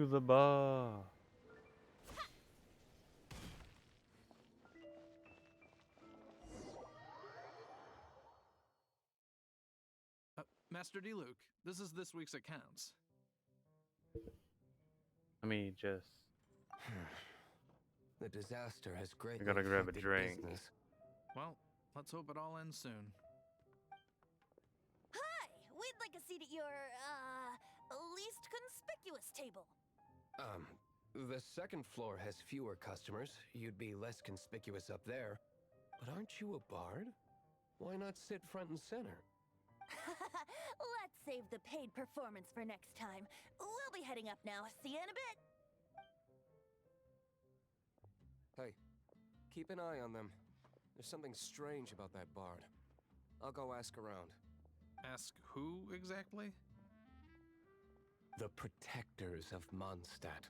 the bar. Master D. Luke, this is this week's accounts. Let me just. The disaster has greatly gotta grab a affected drink. business. Well, let's hope it all ends soon. Hi! We'd like a seat at your, least conspicuous table. The second floor has fewer customers. You'd be less conspicuous up there. But aren't you a bard? Why not sit front and center? Let's save the paid performance for next time. We'll be heading up now. See you in a bit. Hey, keep an eye on them. There's something strange about that bard. I'll go ask around. Ask who exactly? The protectors of Mondstadt.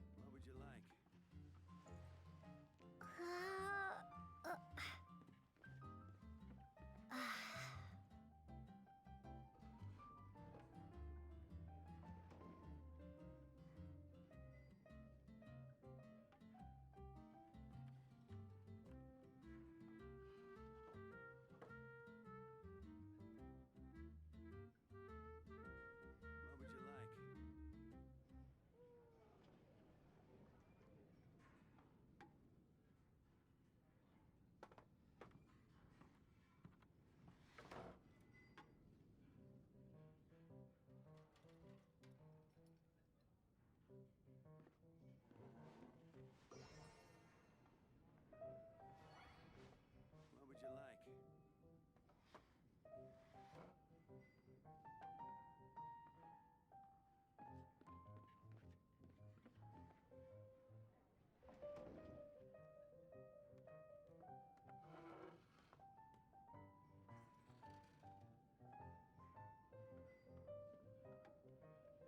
What would you like? What would you like? What would you like?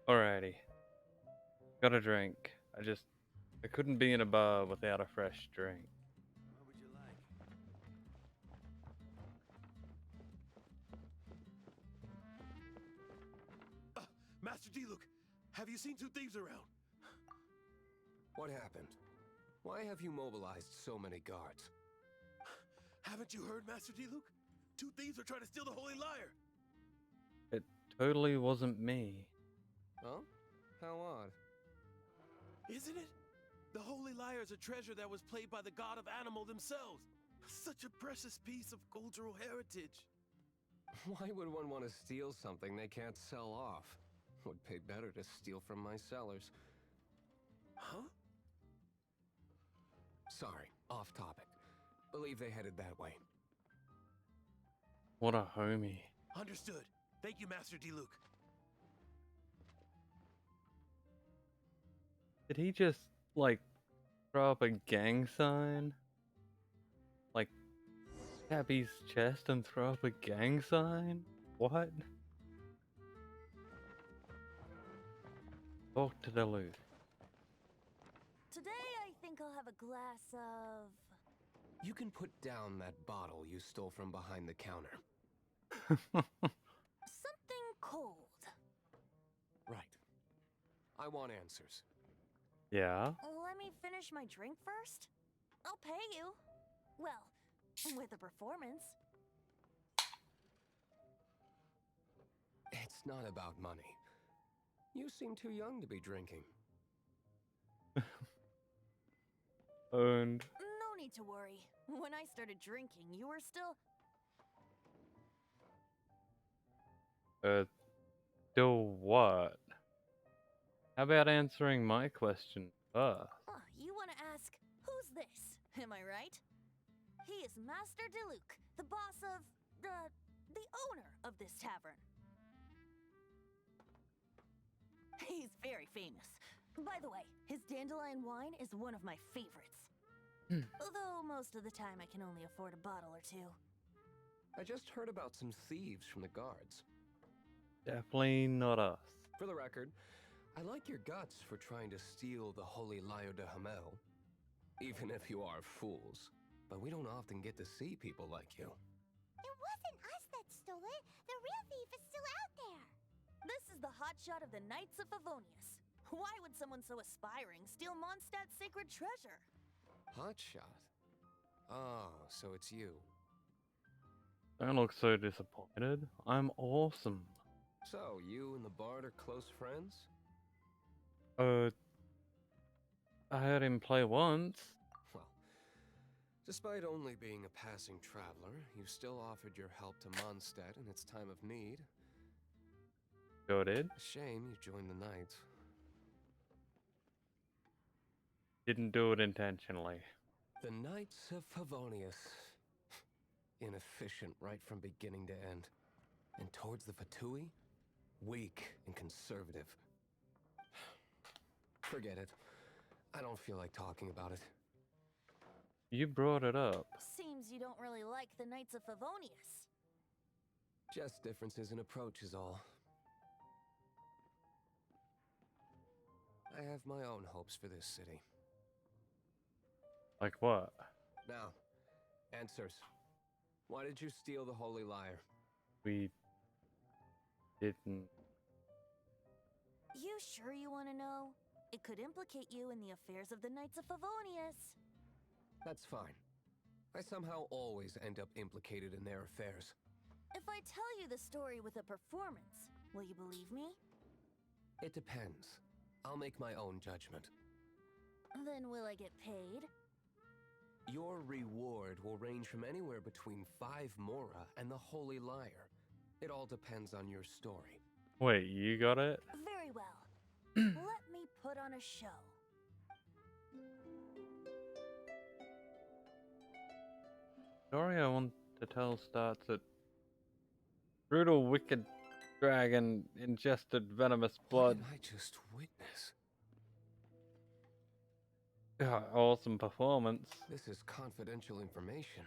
Alrighty. Got a drink. I couldn't be in a bar without a fresh drink. What would you like? Master D. Luke, have you seen two thieves around? What happened? Why have you mobilized so many guards? Haven't you heard, Master D. Luke? Two thieves are trying to steal the Holy Lyre. It totally wasn't me. Huh? How odd. Isn't it? The Holy Lyre is a treasure that was played by the god of animal themselves. Such a precious piece of cultural heritage. Why would one want to steal something they can't sell off? Would pay better to steal from my sellers. Huh? Sorry, off topic. Believe they headed that way. What a homie. Understood. Thank you, Master D. Luke. Did he just, like, throw up a gang sign? Like, tap his chest and throw up a gang sign? What? Talk to Duluth. Today, I think I'll have a glass of You can put down that bottle you stole from behind the counter. Something cold. Right. I want answers. Yeah? Let me finish my drink first. I'll pay you. Well, with a performance. It's not about money. You seem too young to be drinking. And No need to worry. When I started drinking, you were still... still what? How about answering my question first? You want to ask, who's this? Am I right? He is Master Diluc, the boss of... the owner of this tavern. He's very famous. By the way, his dandelion wine is one of my favorites. Although most of the time I can only afford a bottle or two. I just heard about some thieves from the guards. Definitely not us. For the record, I like your guts for trying to steal the holy Lyre de Hamel. Even if you are fools. But we don't often get to see people like you. It wasn't us that stole it. The real thief is still out there. This is the hotshot of the Knights of Favonius. Why would someone so aspiring steal Mondstadt's sacred treasure? Hotshot? Oh, so it's you. Don't look so disappointed. I'm awesome. So, you and the bard are close friends? I heard him play once. Well, despite only being a passing traveler, you still offered your help to Mondstadt in its time of need. Sure did. Shame you joined the Knights. Didn't do it intentionally. The Knights of Favonius. Inefficient right from beginning to end. And towards the Fatui, weak and conservative. Forget it. I don't feel like talking about it. You brought it up. Seems you don't really like the Knights of Favonius. Just differences in approach is all. I have my own hopes for this city. Like what? Now, answers. Why did you steal the Holy Lyre? We didn't. You sure you want to know? It could implicate you in the affairs of the Knights of Favonius. That's fine. I somehow always end up implicated in their affairs. If I tell you the story with a performance, will you believe me? It depends. I'll make my own judgment. Then will I get paid? Your reward will range from anywhere between 5 mora and the Holy Lyre. It all depends on your story. Wait, you got it? Very well. Let me put on a show. Story I want to tell starts at brutal, wicked dragon ingested venomous blood. What did I just witness? Awesome performance. This is confidential information.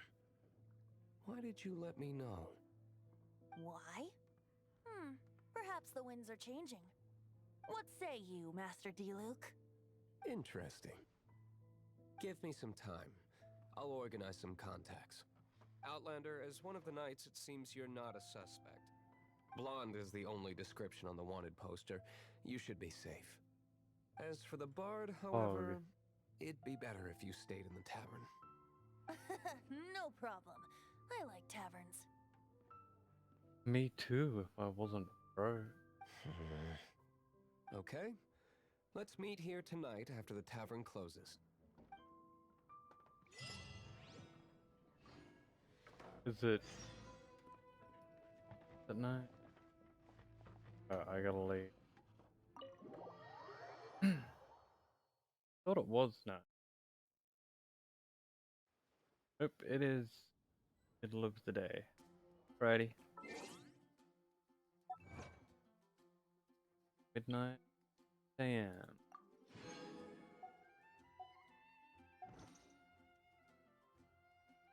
Why did you let me know? Why? Perhaps the winds are changing. What say you, Master Diluc? Interesting. Give me some time. I'll organize some contacts. Outlander, as one of the Knights, it seems you're not a suspect. Blonde is the only description on the wanted poster. You should be safe. As for the bard, however, it'd be better if you stayed in the tavern. No problem. I like taverns. Me too, if I wasn't broke. Okay. Let's meet here tonight after the tavern closes. Is it at night? I gotta leave. Thought it was night. Nope, it is middle of the day. Righty. Midnight AM.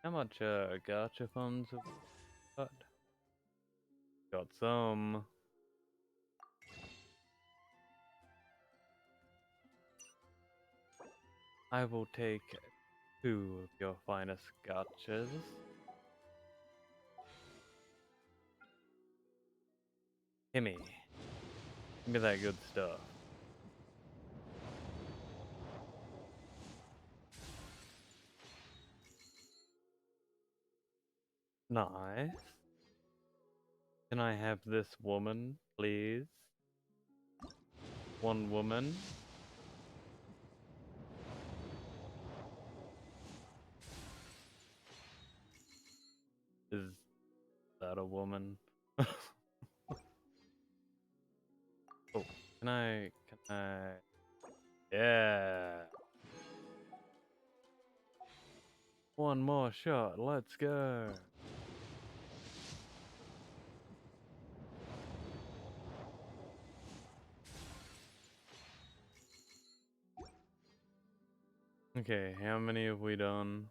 How much gacha funds have we got? Got some. I will take Two of your finest scotches. Gimme. Give me that good stuff. Nice. Can I have this woman, please? One woman. Is that a woman? Oh, can I, yeah. One more shot, let's go. Okay, how many have we done?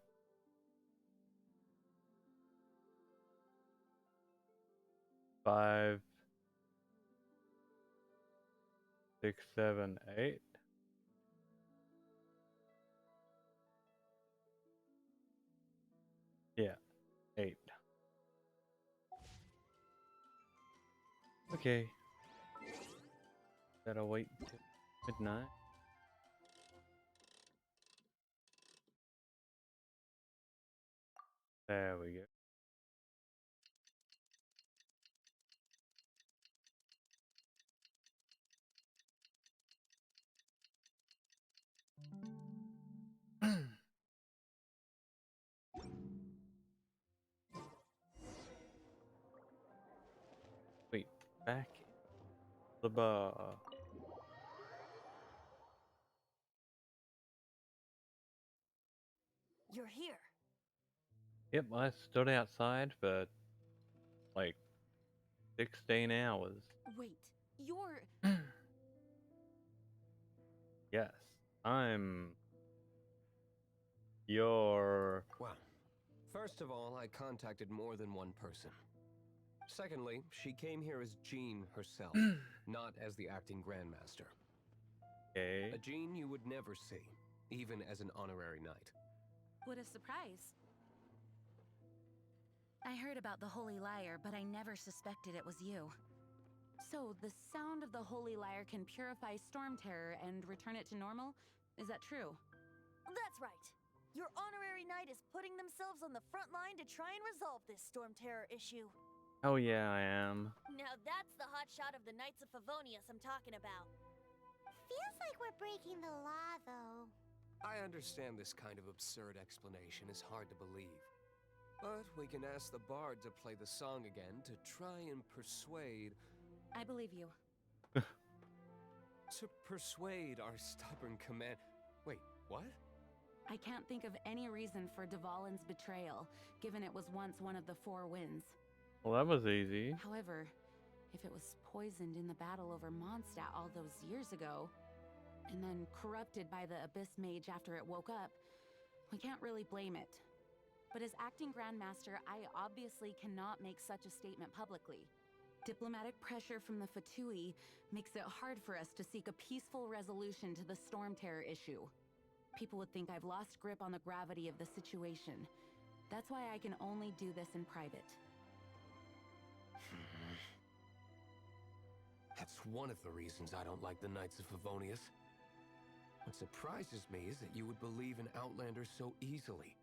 5, 6, 7, 8. Yeah, 8. Okay. Gotta wait till midnight. There we go. Wait, back in the bar. You're here. Yep, I stood outside for like 16 hours. Wait, you're. Yes, I'm your. Well, first of all, I contacted more than one person. Secondly, she came here as Jean herself, not as the acting Grandmaster. Okay. A Jean you would never see, even as an honorary knight. What a surprise. I heard about the Holy Lyre, but I never suspected it was you. So, the sound of the Holy Lyre can purify Storm Terror and return it to normal? Is that true? That's right. Your honorary knight is putting themselves on the front line to try and resolve this Storm Terror issue. Oh yeah, I am. Now that's the hot shot of the Knights of Favonius I'm talking about. Feels like we're breaking the law, though. I understand this kind of absurd explanation is hard to believe. But we can ask the bard to play the song again to try and persuade... I believe you. To persuade our stubborn command... Wait, what? I can't think of any reason for Dvalin's betrayal, given it was once one of the Four Winds. Well, that was easy. However, if it was poisoned in the battle over Mondstadt all those years ago, and then corrupted by the Abyss Mage after it woke up, we can't really blame it. But as acting Grandmaster, I obviously cannot make such a statement publicly. Diplomatic pressure from the Fatui makes it hard for us to seek a peaceful resolution to the Storm Terror issue. People would think I've lost grip on the gravity of the situation. That's why I can only do this in private. That's one of the reasons I don't like the Knights of Favonius. What surprises me is that you would believe in Outlanders so easily.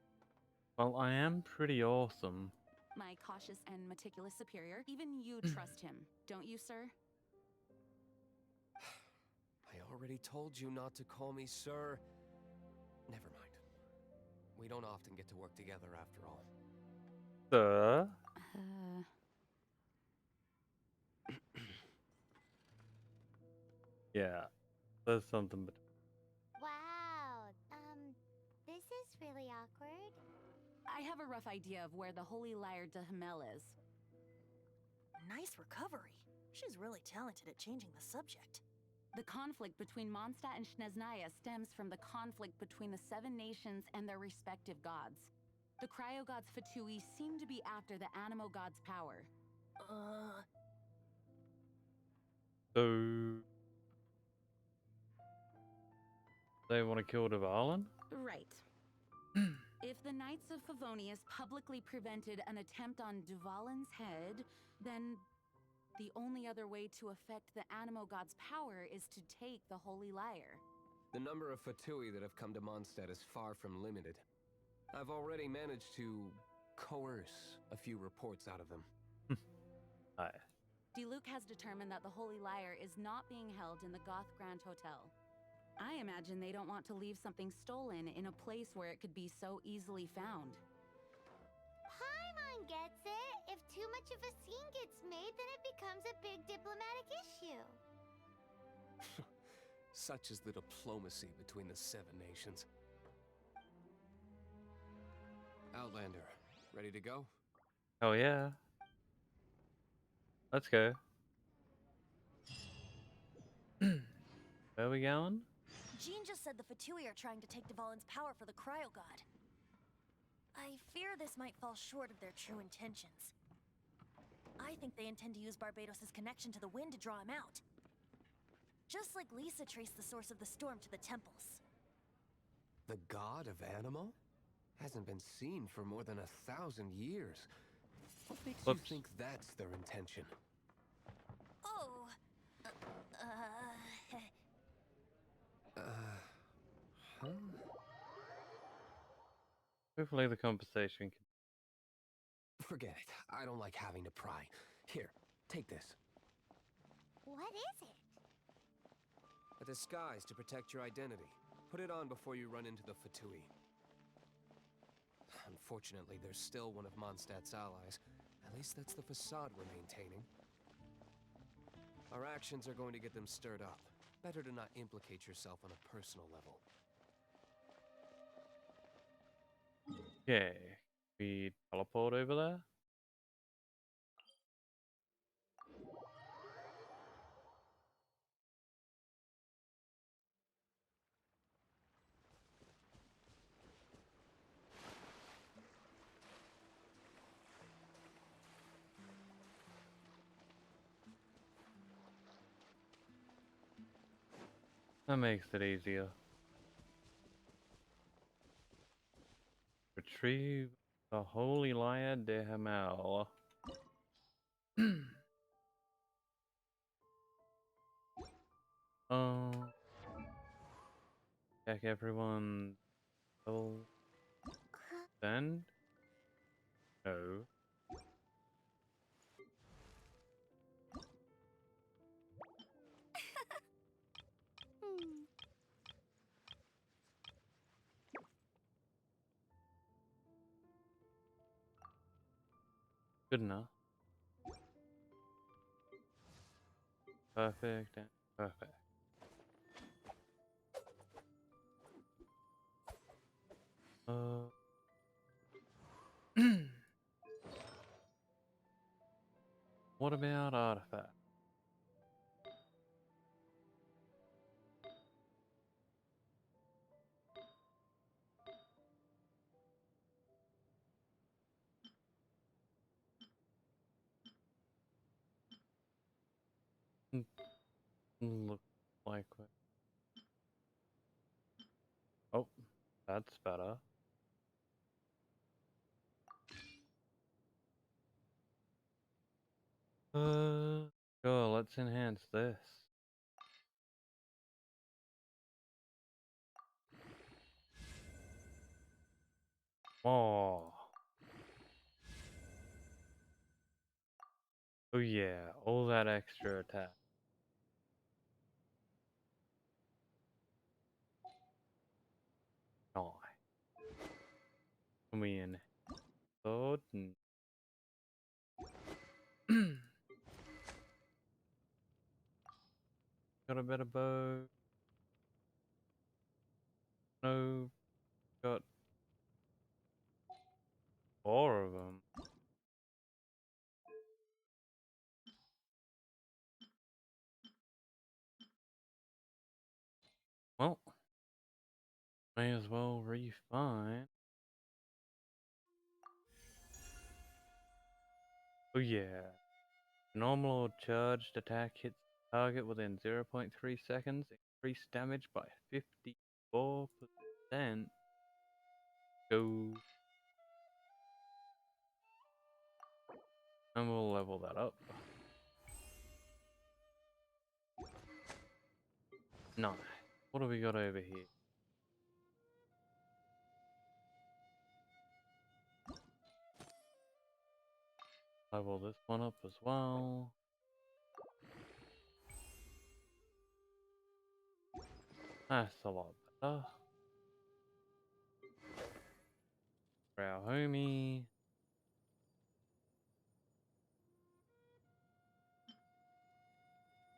Well, I am pretty awesome. My cautious and meticulous superior, even you trust him, don't you, sir? I already told you not to call me sir. Never mind. We don't often get to work together after all. Sir? Yeah, there's something. Wow, this is really awkward. I have a rough idea of where the Holy Lyre de Hamel is. Nice recovery. She's really talented at changing the subject. The conflict between Mondstadt and Snezhnaya stems from the conflict between the Seven Nations and their respective gods. The Cryo-gods Fatui seem to be after the Animo god's power. So... they want to kill Dvalin? Right. If the Knights of Favonius publicly prevented an attempt on Duvalin's head, then the only other way to affect the Animo God's power is to take the Holy Lyre. The number of Fatui that have come to Mondstadt is far from limited. I've already managed to coerce a few reports out of them. Aye. Diluc has determined that the Holy Lyre is not being held in the Goth Grand Hotel. I imagine they don't want to leave something stolen in a place where it could be so easily found. Paimon gets it. If too much of a scene gets made, then it becomes a big diplomatic issue. Such is the diplomacy between the 7 nations. Outlander, ready to go? Oh yeah. Let's go. Where are we going? Jean just said the Fatui are trying to take Dvalin's power for the Cryo God. I fear this might fall short of their true intentions. I think they intend to use Barbados' connection to the wind to draw him out. Just like Lisa traced the source of the storm to the temples. The god of Animo? Hasn't been seen for more than 1,000 years. What makes you think that's their intention? Oh. Huh? Hopefully the conversation can... Forget it. I don't like having to pry. Here, take this. What is it? A disguise to protect your identity. Put it on before you run into the Fatui. Unfortunately, there's still one of Mondstadt's allies. At least that's the facade we're maintaining. Our actions are going to get them stirred up. Better to not implicate yourself on a personal level. Okay. We teleport over there? That makes it easier. Retrieve the Holy Lyre de Hamel. Check everyone. Send? No. Good enough. Perfect and perfect. What about artifact? Look like it. Oh, that's better. Sure, let's enhance this. Oh. Oh yeah, all that extra attack. Oh. Come in. Sword and... Got a better bow. No. Got 4 of them. Well, may as well refine. Oh yeah. Normal or charged attack hits target within 0.3 seconds. Increase damage by 54%. go. And we'll level that up. Nice. What do we got over here? Level this one up as well. That's a lot better. For our homie.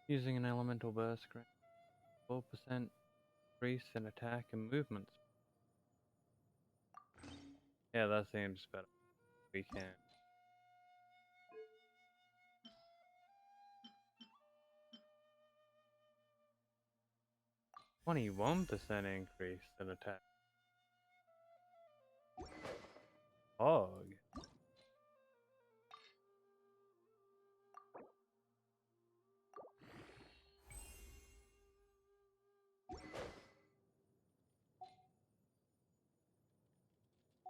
Using an elemental burst grant 4% increase in attack and movement. Yeah, that seems better. We can. 21% increase in attack. Hog.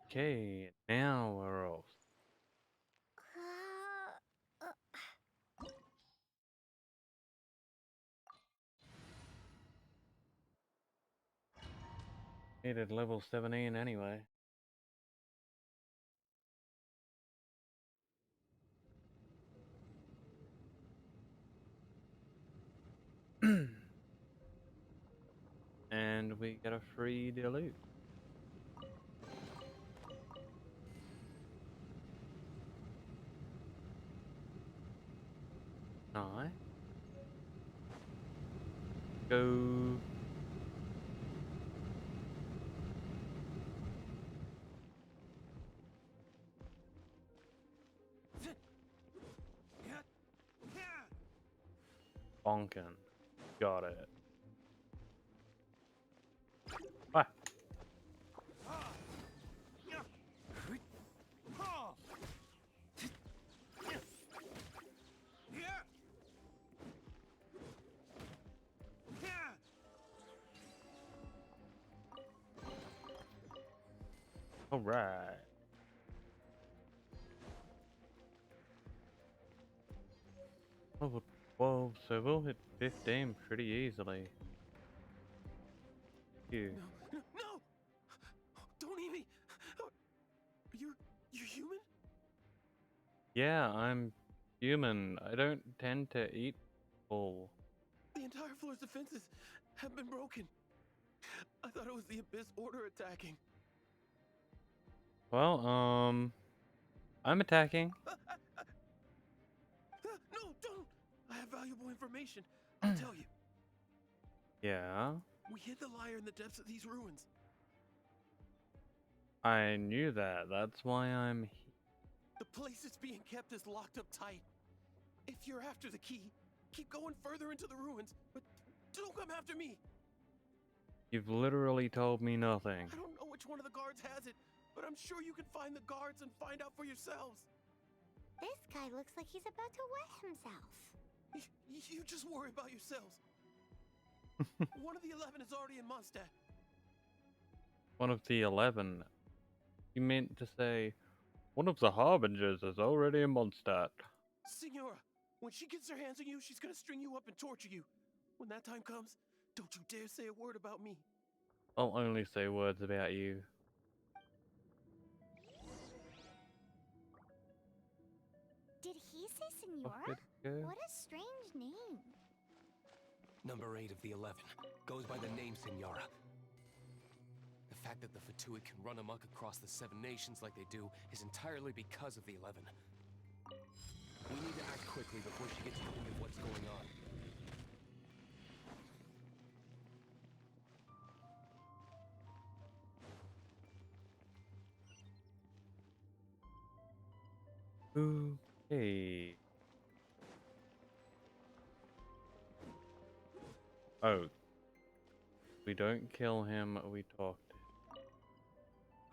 Okay, now we're off. Needed level 17 anyway. And we get a free dilute. Nice. Go. Bonkin. Got it. Bye. Alright. Level 12, so we'll hit 15 pretty easily. You. No! Don't eat me! You're human? Yeah, I'm human. I don't tend to eat full. The entire floor's defenses have been broken. I thought it was the Abyss Order attacking. Well, I'm attacking. No, don't! I have valuable information. I'll tell you. Yeah. We hid the liar in the depths of these ruins. I knew that. That's why I'm here. The place it's being kept is locked up tight. If you're after the key, keep going further into the ruins, but don't come after me. You've literally told me nothing. I don't know which one of the guards has it, but I'm sure you can find the guards and find out for yourselves. This guy looks like he's about to wet himself. You just worry about yourselves. One of the 11 is already in Mondstadt. One of the 11. You meant to say, one of the Harbingers is already in Mondstadt. Signora, when she gets her hands on you, she's gonna string you up and torture you. When that time comes, don't you dare say a word about me. I'll only say words about you. Did he say Senora? What a strange name. Number 8 of the 11 goes by the name Senora. The fact that the Fatui can run amok across the 7 nations like they do is entirely because of the 11. We need to act quickly before she gets wind of what's going on. Okay. Oh. We don't kill him, we talk to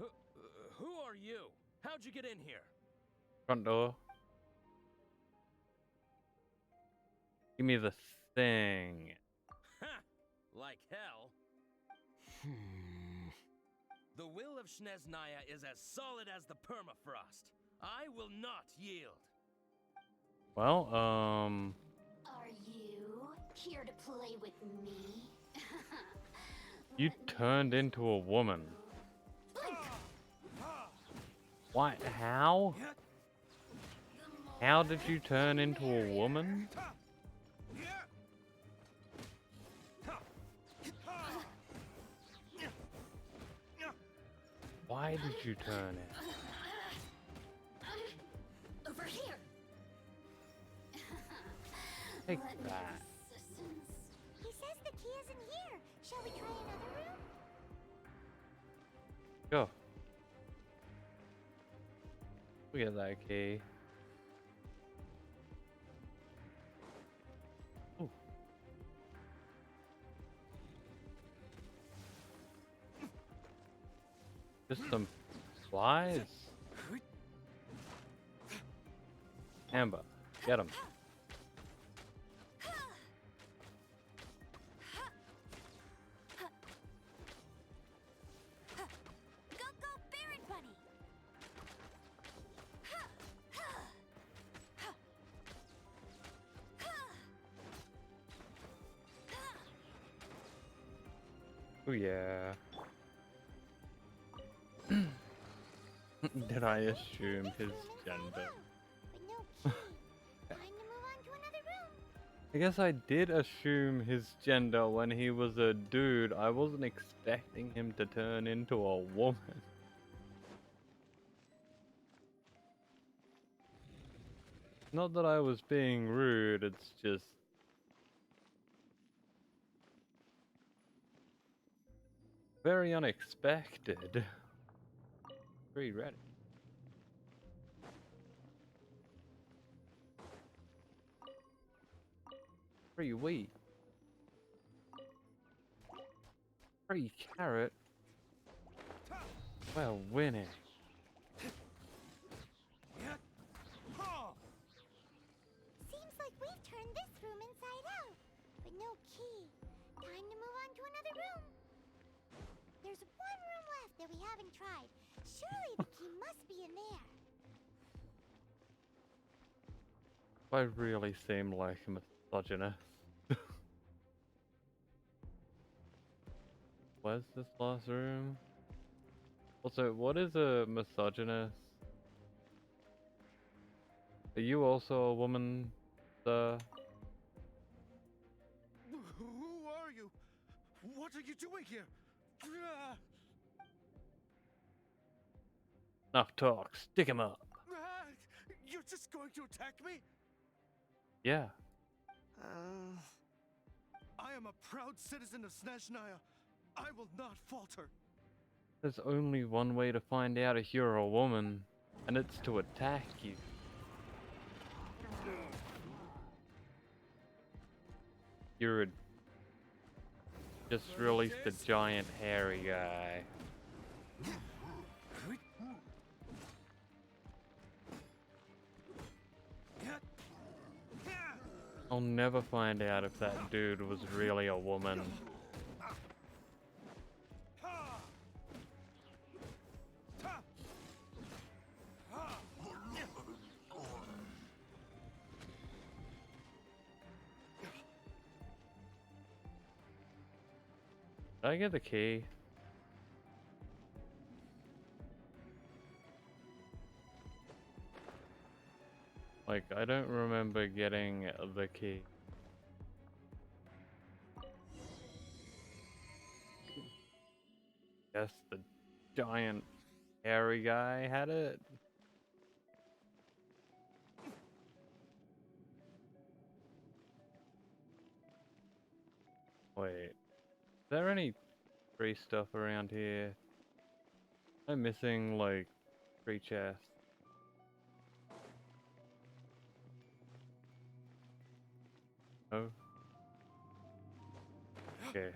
him. Who are you? How'd you get in here? Front door. Give me the thing. Ha! Like hell. The will of Snezhnaya is as solid as the permafrost. I will not yield. Well, Are you here to play with me? you turned into a woman. Why? How? How did you turn into a woman? Why did you turn it? Over here. Take that. He says the key isn't here. Shall we try another room? Go. We get that key. Ooh. Just some flies. Amber, get him. Go, go, Baron Bunny! Oh yeah. Did I assume his gender? I guess I did assume his gender when he was a dude. I wasn't expecting him to turn into a woman. Not that I was being rude, it's just... very unexpected. Pretty ready. Free wheat. Free carrot. Well, winning. Seems like we've turned this room inside out, but no key. Time to move on to another room. There's one room left that we haven't tried. Surely the key must be in there. I really seem like a misogynist. Where's this last room? Also, what is a misogynist? Are you also a woman, sir? Who are you? What are you doing here? Enough talk, stick him up. You're just going to attack me? Yeah. I am a proud citizen of Snezhnaya. I will not falter. There's only one way to find out if you're a woman, and it's to attack you. You're just released a giant hairy guy. I'll never find out if that dude was really a woman. Did I get the key? Like, I don't remember getting the key. Guess the giant hairy guy had it. Wait, is there any free stuff around here? I'm missing, like, free chests. Oh. Okay.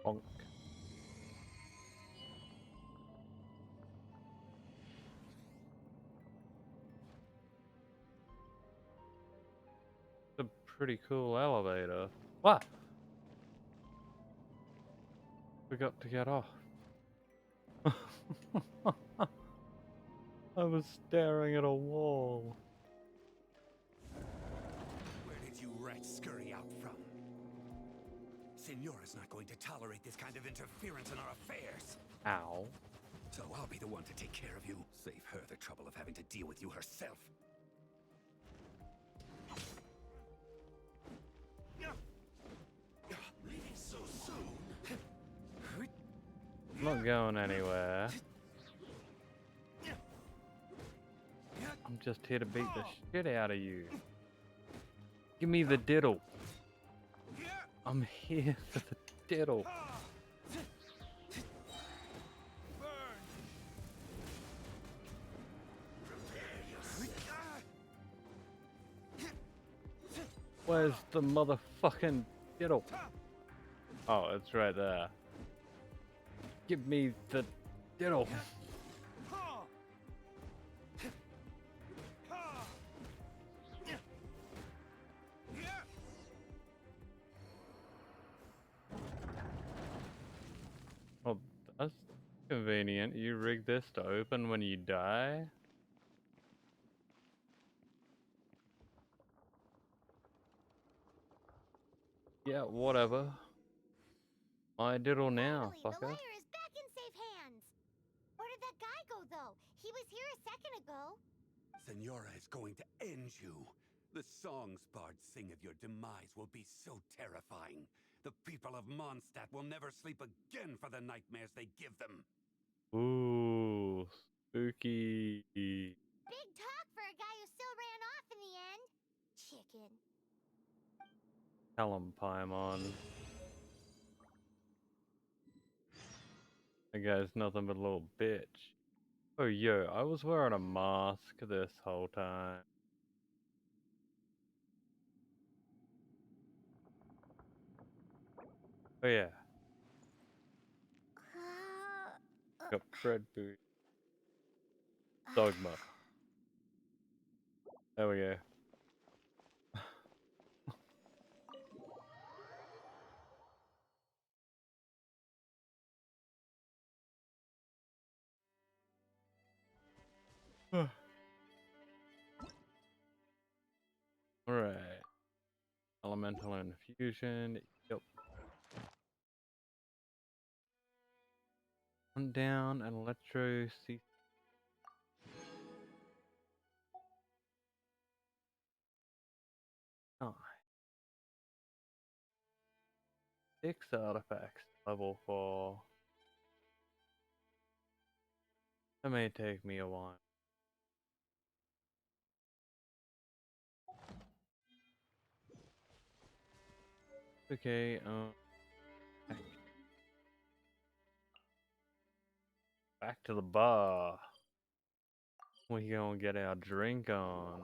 Bonk. pretty cool elevator. What? Forgot to get off. I was staring at a wall. Where did you rats scurry out from? Senora's not going to tolerate this kind of interference in our affairs. Ow. So I'll be the one to take care of you. Save her the trouble of having to deal with you herself. Leaving so soon? I'm not going anywhere. I'm just here to beat the shit out of you. Give me the diddle. I'm here for the diddle. Where's the motherfucking diddle? Oh, it's right there. Give me the diddle. Well, that's convenient. You rig this to open when you die? Yeah, whatever. My diddle now, Finally, the fucker. lyre is back in safe hands. Where did that guy go, though? He was here a second ago. Senora is going to end you. The songs bards sing of your demise will be so terrifying. The people of Mondstadt will never sleep again for the nightmares they give them. Ooh, spooky. Big talk for a guy who still ran off in the end. Chicken. Tell him, Paimon. That guy's nothing but a little bitch. Oh, yo, I was wearing a mask this whole time. Oh, yeah. Got bread boot. Dogma. There we go. Alright. Elemental infusion. Yep. Hunt down an electro C. Oh. 6 artifacts. Level 4. That may take me a while. Okay, back to the bar. We gonna get our drink on.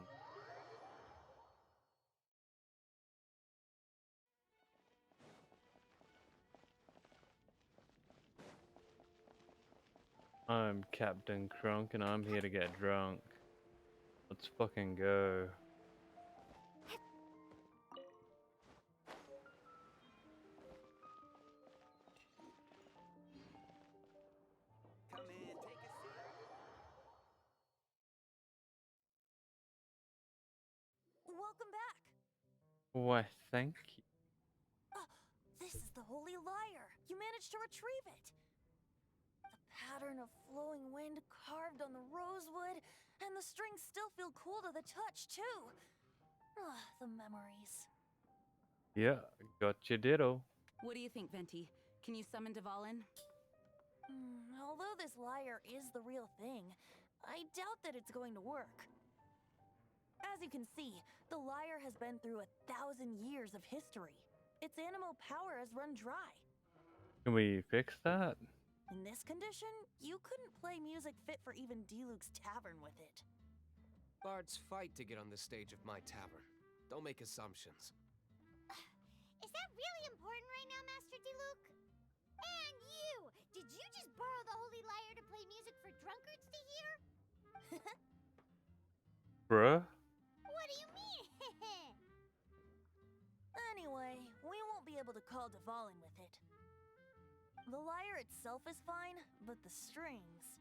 I'm Captain Crunk and I'm here to get drunk. Let's fucking go. Come in, take a seat. Welcome back. Why, thank you. This is the Holy Lyre. You managed to retrieve it. The pattern of flowing wind carved on the rosewood, and the strings still feel cool to the touch, too. The memories. Yeah, got your ditto. What do you think, Venti? Can you summon Dvalin? Although this lyre is the real thing, I doubt that it's going to work. As you can see, the lyre has been through 1,000 years of history. Its animal power has run dry. Can we fix that? In this condition, you couldn't play music fit for even Diluc's tavern with it. Bards fight to get on the stage of my tavern. Don't make assumptions. Is that really important right now, Master Diluc? And you! Did you just borrow the Holy Lyre to play music for drunkards to hear? Bruh? What do you mean? We won't be able to call Dvalin with it. The lyre itself is fine, but the strings...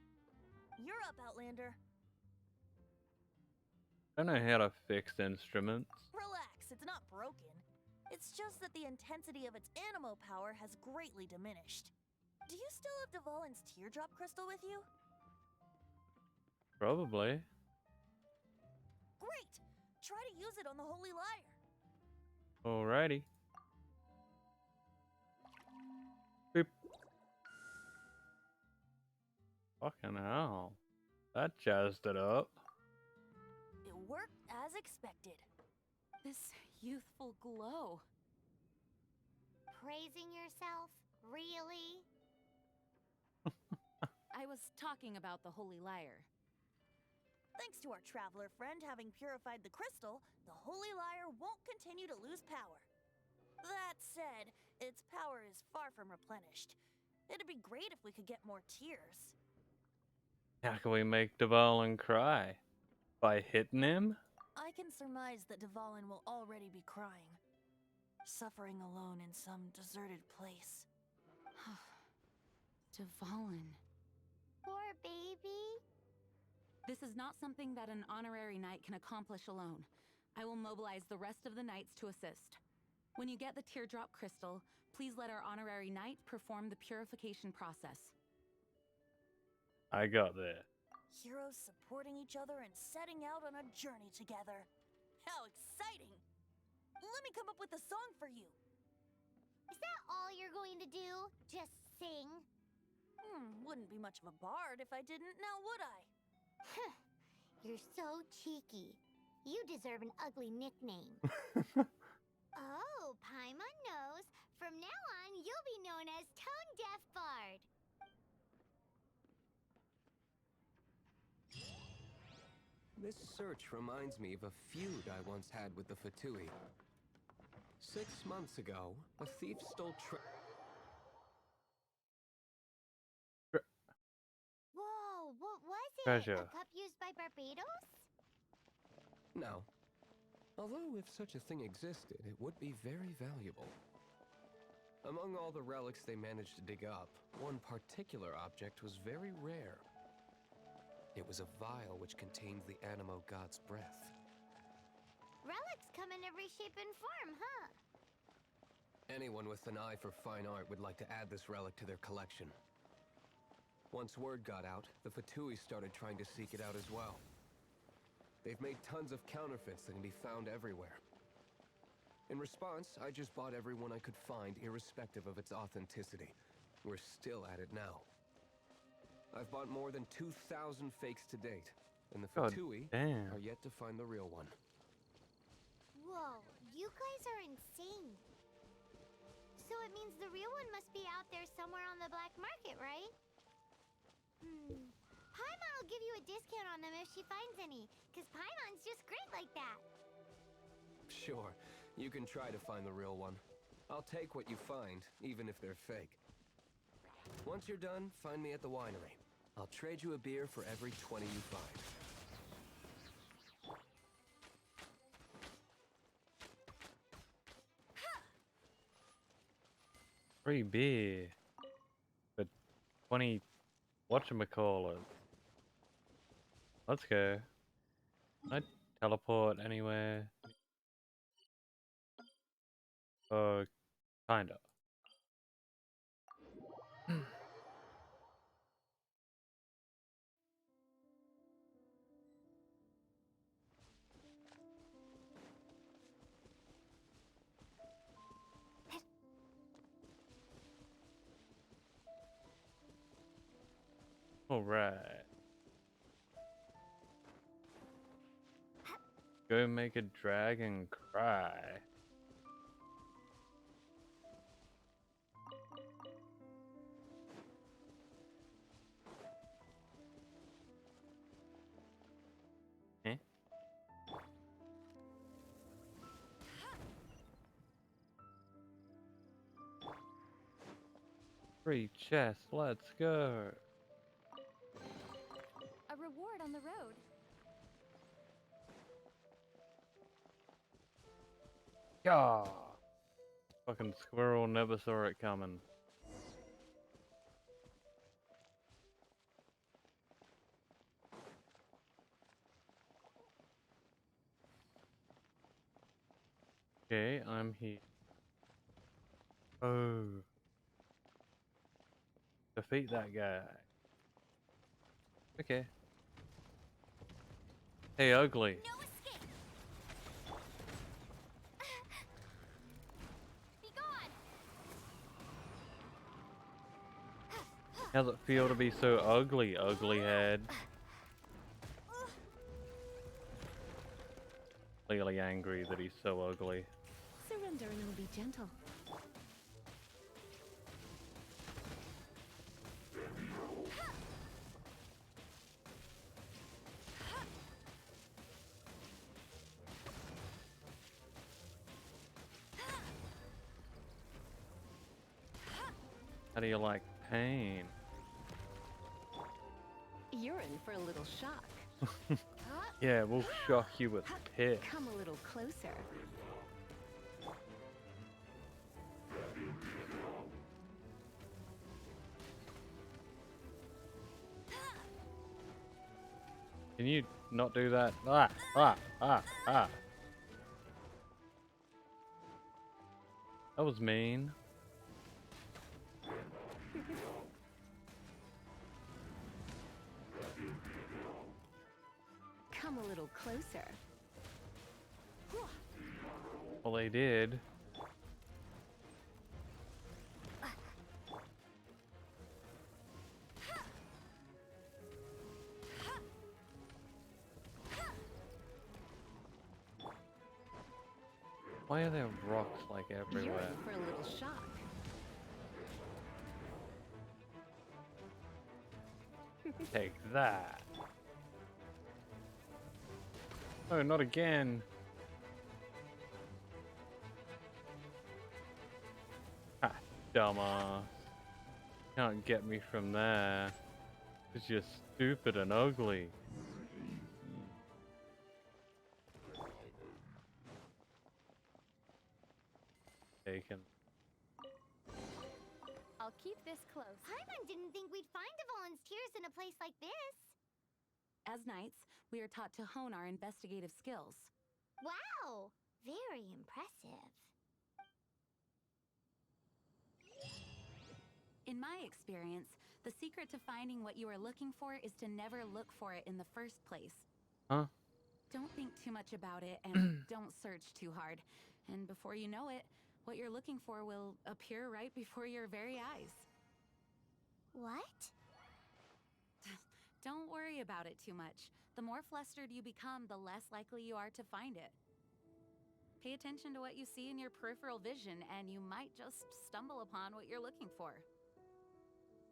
You're up, Outlander. I don't know how to fix instruments. Relax, it's not broken. It's just that the intensity of its animo power has greatly diminished. Do you still have Dvalin's teardrop crystal with you? Probably. Great! Try to use it on the Holy Lyre. Alrighty. Boop. Fucking hell. That jazzed it up. It worked as expected. This youthful glow. Praising yourself? Really? I was talking about the Holy Lyre. Thanks to our traveler friend having purified the crystal, the Holy Lyre won't continue to lose power. That said, its power is far from replenished. It'd be great if we could get more tears. How can we make Dvalin cry? By hitting him? I can surmise that Dvalin will already be crying. Suffering alone in some deserted place. Dvalin. Poor baby. This is not something that an honorary knight can accomplish alone. I will mobilize the rest of the knights to assist. When you get the teardrop crystal, please let our honorary knight perform the purification process. I got this. Heroes supporting each other and setting out on a journey together. How exciting! Let me come up with a song for you. Is that all you're going to do? Just sing? Wouldn't be much of a bard if I didn't, now would I? You're so cheeky. You deserve an ugly nickname. Oh, Paimon knows. From now on, you'll be known as Tone Deaf Bard. This search reminds me of a feud I once had with the Fatui. 6 months ago, a thief stole Whoa, what was it? Treasure. A cup used by Barbados? No. Although if such a thing existed, it would be very valuable. Among all the relics they managed to dig up, one particular object was very rare. It was a vial which contained the Animo God's breath. Relics come in every shape and form, huh? Anyone with an eye for fine art would like to add this relic to their collection. Once word got out, the Fatui started trying to seek it out as well. They've made tons of counterfeits that can be found everywhere. In response, I just bought every one I could find, irrespective of its authenticity. We're still at it now. I've bought more than 2,000 fakes to date, and the Fatui are yet to find the real one. Whoa, you guys are insane. So it means the real one must be out there somewhere on the black market, right? Paimon will give you a discount on them if she finds any, because Paimon's just great like that. Sure, you can try to find the real one. I'll take what you find, even if they're fake. Once you're done, find me at the winery. I'll trade you a beer for every 20 you find. Free beer. But 20 whatchamacallit. Let's go. Can I teleport anywhere? Kinda. Alright. Go make a dragon cry. Eh? Free chest, let's go. A reward on the road. Yeah. Fucking squirrel never saw it coming. Okay, I'm here. Oh. Defeat that guy. Okay. Hey, ugly. No escape! Be gone! How's it feel to be so ugly, ugly head? Clearly angry that he's so ugly. Surrender and it'll be gentle. How do you like pain? You're in for a little shock. Yeah, we'll shock you with piss. Come a little closer. Can you not do that? Ah. That was mean. Come a little closer. Well, they did. Why are there rocks like You're everywhere? in for a little shock. Take that. Oh, not again. Ah, dumbass. Can't get me from there. It's just stupid and ugly. Taken. I'll keep this close. Paimon didn't think we'd find the volunteers in a place like this. As knights, we are taught to hone our investigative skills. Wow! Very impressive. In my experience, the secret to finding what you are looking for is to never look for it in the first place. Huh? Don't think too much about it and don't search too hard. And before you know it, what you're looking for will appear right before your very eyes. What? Don't worry about it too much. The more flustered you become, the less likely you are to find it. Pay attention to what you see in your peripheral vision, and you might just stumble upon what you're looking for.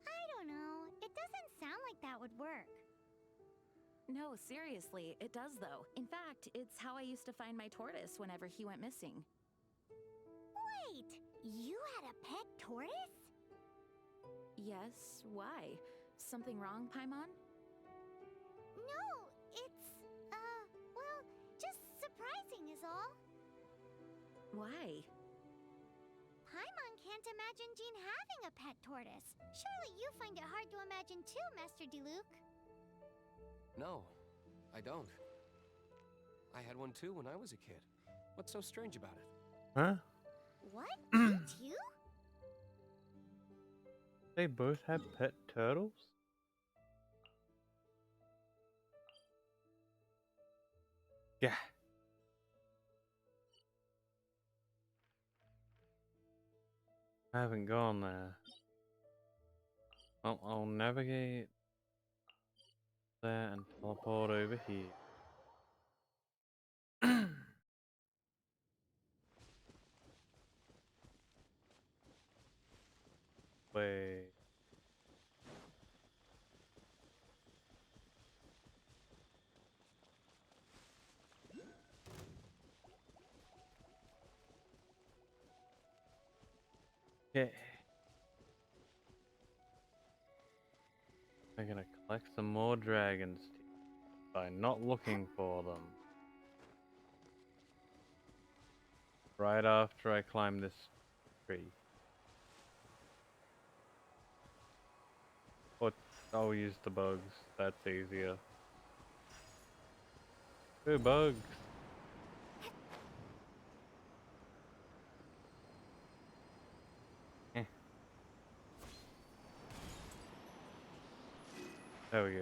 I don't know. It doesn't sound like that would work. No, seriously, it does though. In fact, it's how I used to find my tortoise whenever he went missing. Wait! You had a pet tortoise? Yes, why? Something wrong, Paimon? No, it's, well, just surprising is all. Why? Paimon can't imagine Jean having a pet tortoise. Surely you find it hard to imagine too, Master Diluc. No, I don't. I had one too when I was a kid. What's so strange about it? Huh? What? You too? They both have pet turtles? Yeah. I haven't gone there. Well, I'll navigate there and teleport over here. Wait. Okay. I'm gonna collect some more dragons by not looking for them. Right after I climb this tree. Or I'll use the bugs. That's easier. Two bugs. Eh. There we go.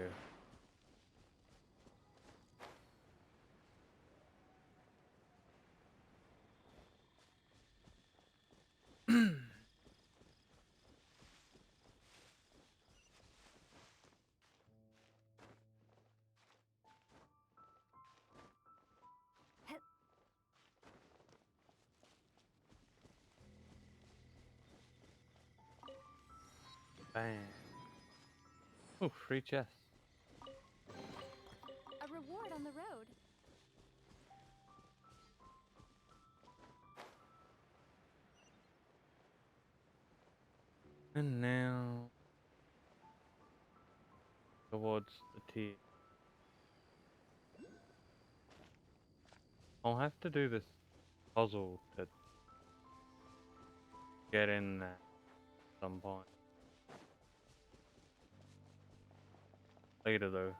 Bang. Oh, free chest. A reward on the road. And now towards the T. I'll have to do this puzzle to get in there at some point. Later though.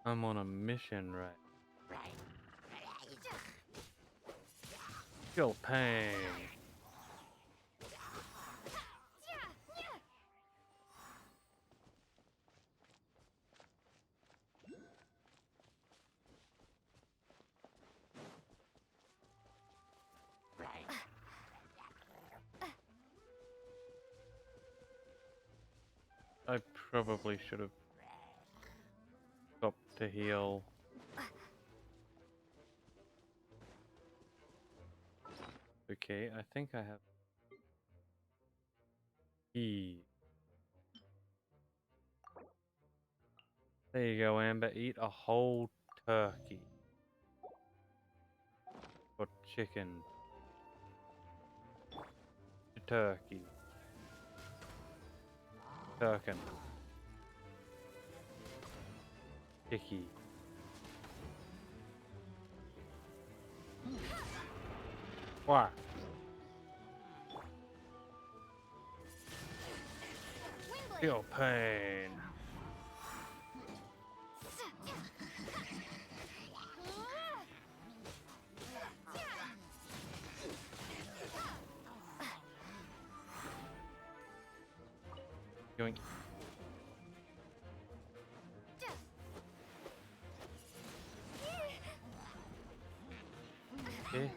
I'm on a mission, right? Feel pain. I probably should have stopped to heal. Okay, I think I have E. There you go, Amber. Eat a whole turkey. Or chicken. Turkey. Turkin. Icky. What? Feel pain. Yoink. Okay.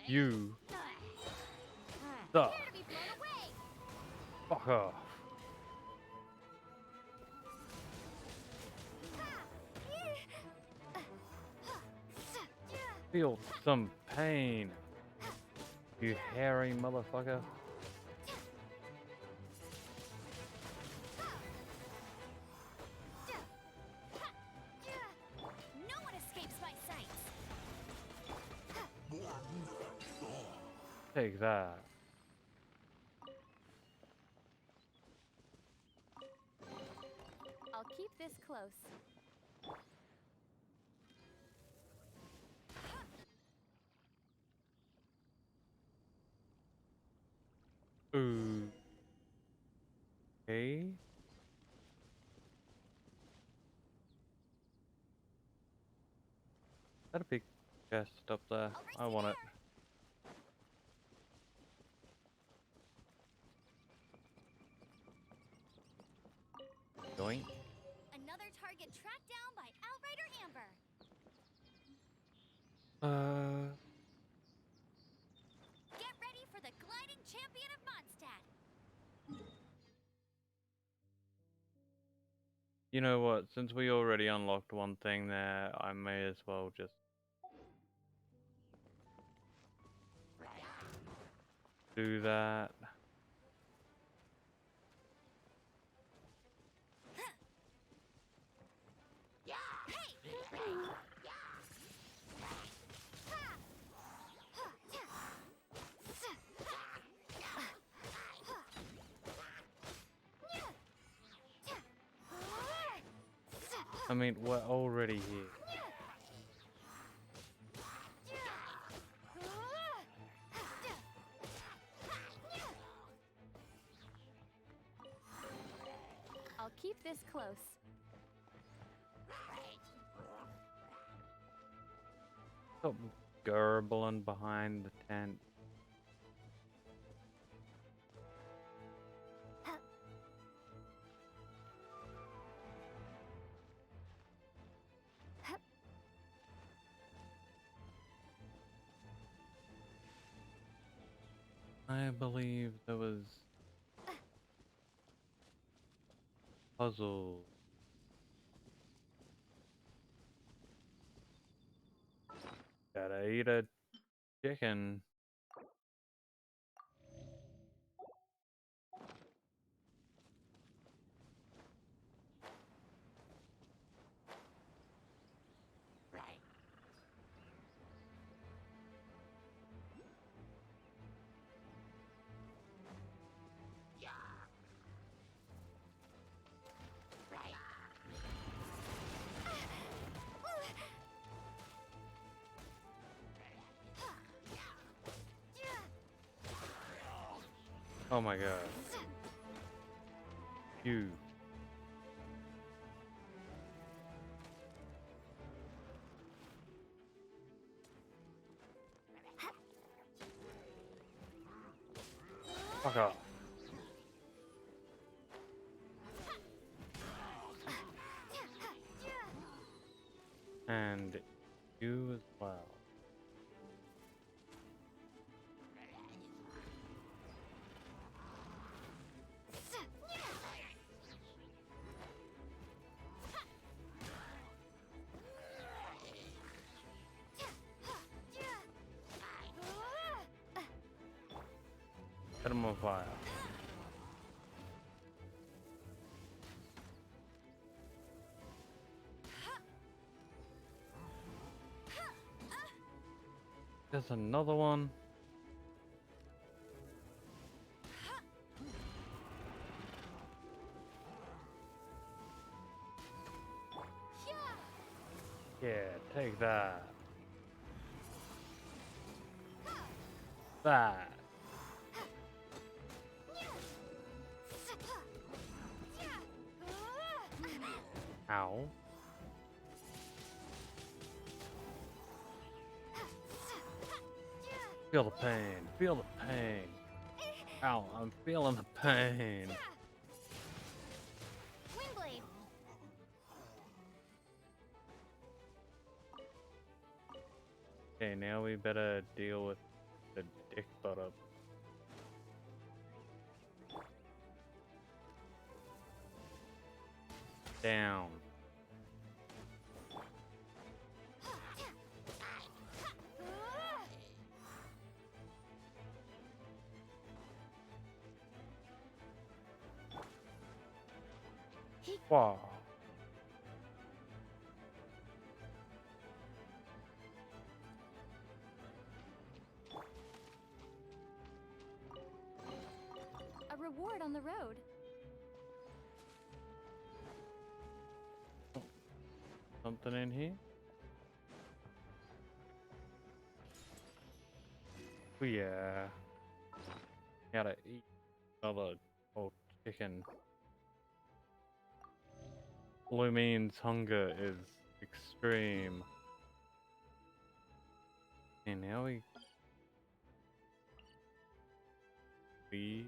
You suck. Fuck off. Feel some pain, you hairy motherfucker. No one escapes my sight. Take that. I'll keep this close. Ooh. Okay. That a big chest up there. I want it. Doink. Another target tracked down by Outrider Amber. Get ready for the gliding champion of Mondstadt. You know what? Since we already unlocked one thing there, I may as well just do that. I mean, we're already here. I'll keep this close. Stop gurgling behind the tent. I believe there was puzzle. Gotta eat a chicken. Oh my god. Huge. Fuck off. And you as well. Set him on fire. There's another one. Yeah, take that. That. Ow. Feel the pain. Feel the pain. Ow, I'm feeling the pain. Windblade. Okay, now we better deal with the dick butt-up. Down. Wow. A reward on the road. Something in here? Oh yeah. Gotta eat another old chicken. Lumine's hunger is extreme. And now we leave.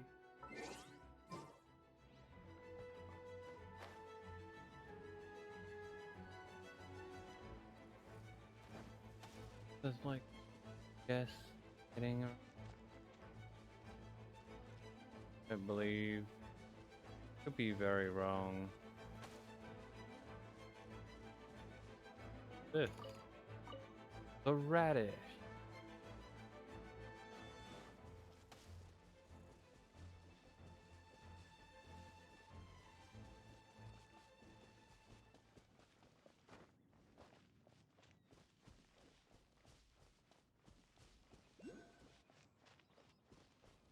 There's like guess getting I believe could be very wrong. This the radish.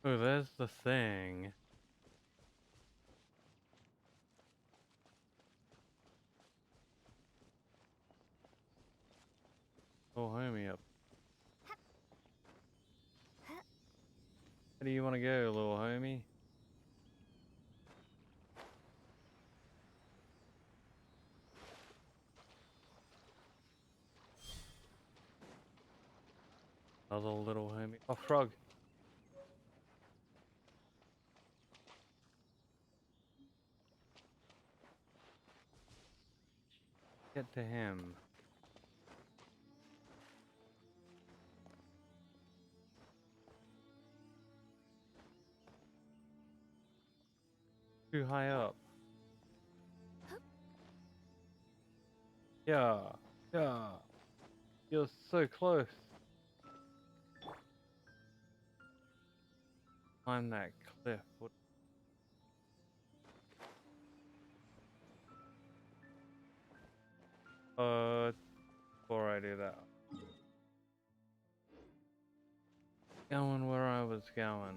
Oh, there's the thing. homie up. Where do you want to go, little homie? Another little homie. Oh, frog. Get to him. Too high up. Yeah. Yeah. You're so close. Climb that cliff. What? Before I do that. Going where I was going.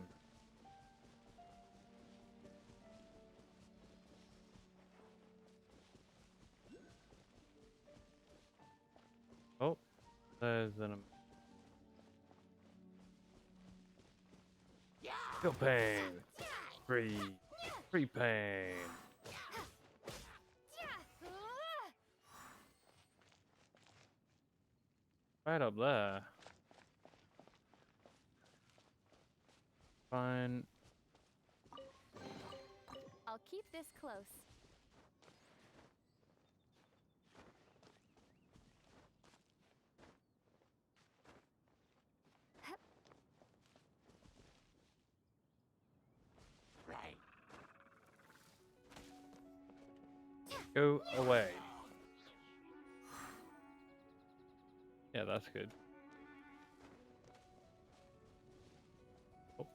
Oh, there's an. Feel pain. Free. Free pain. Right up there. Fine. I'll keep this close. Go away. Yeah, that's good. Oh.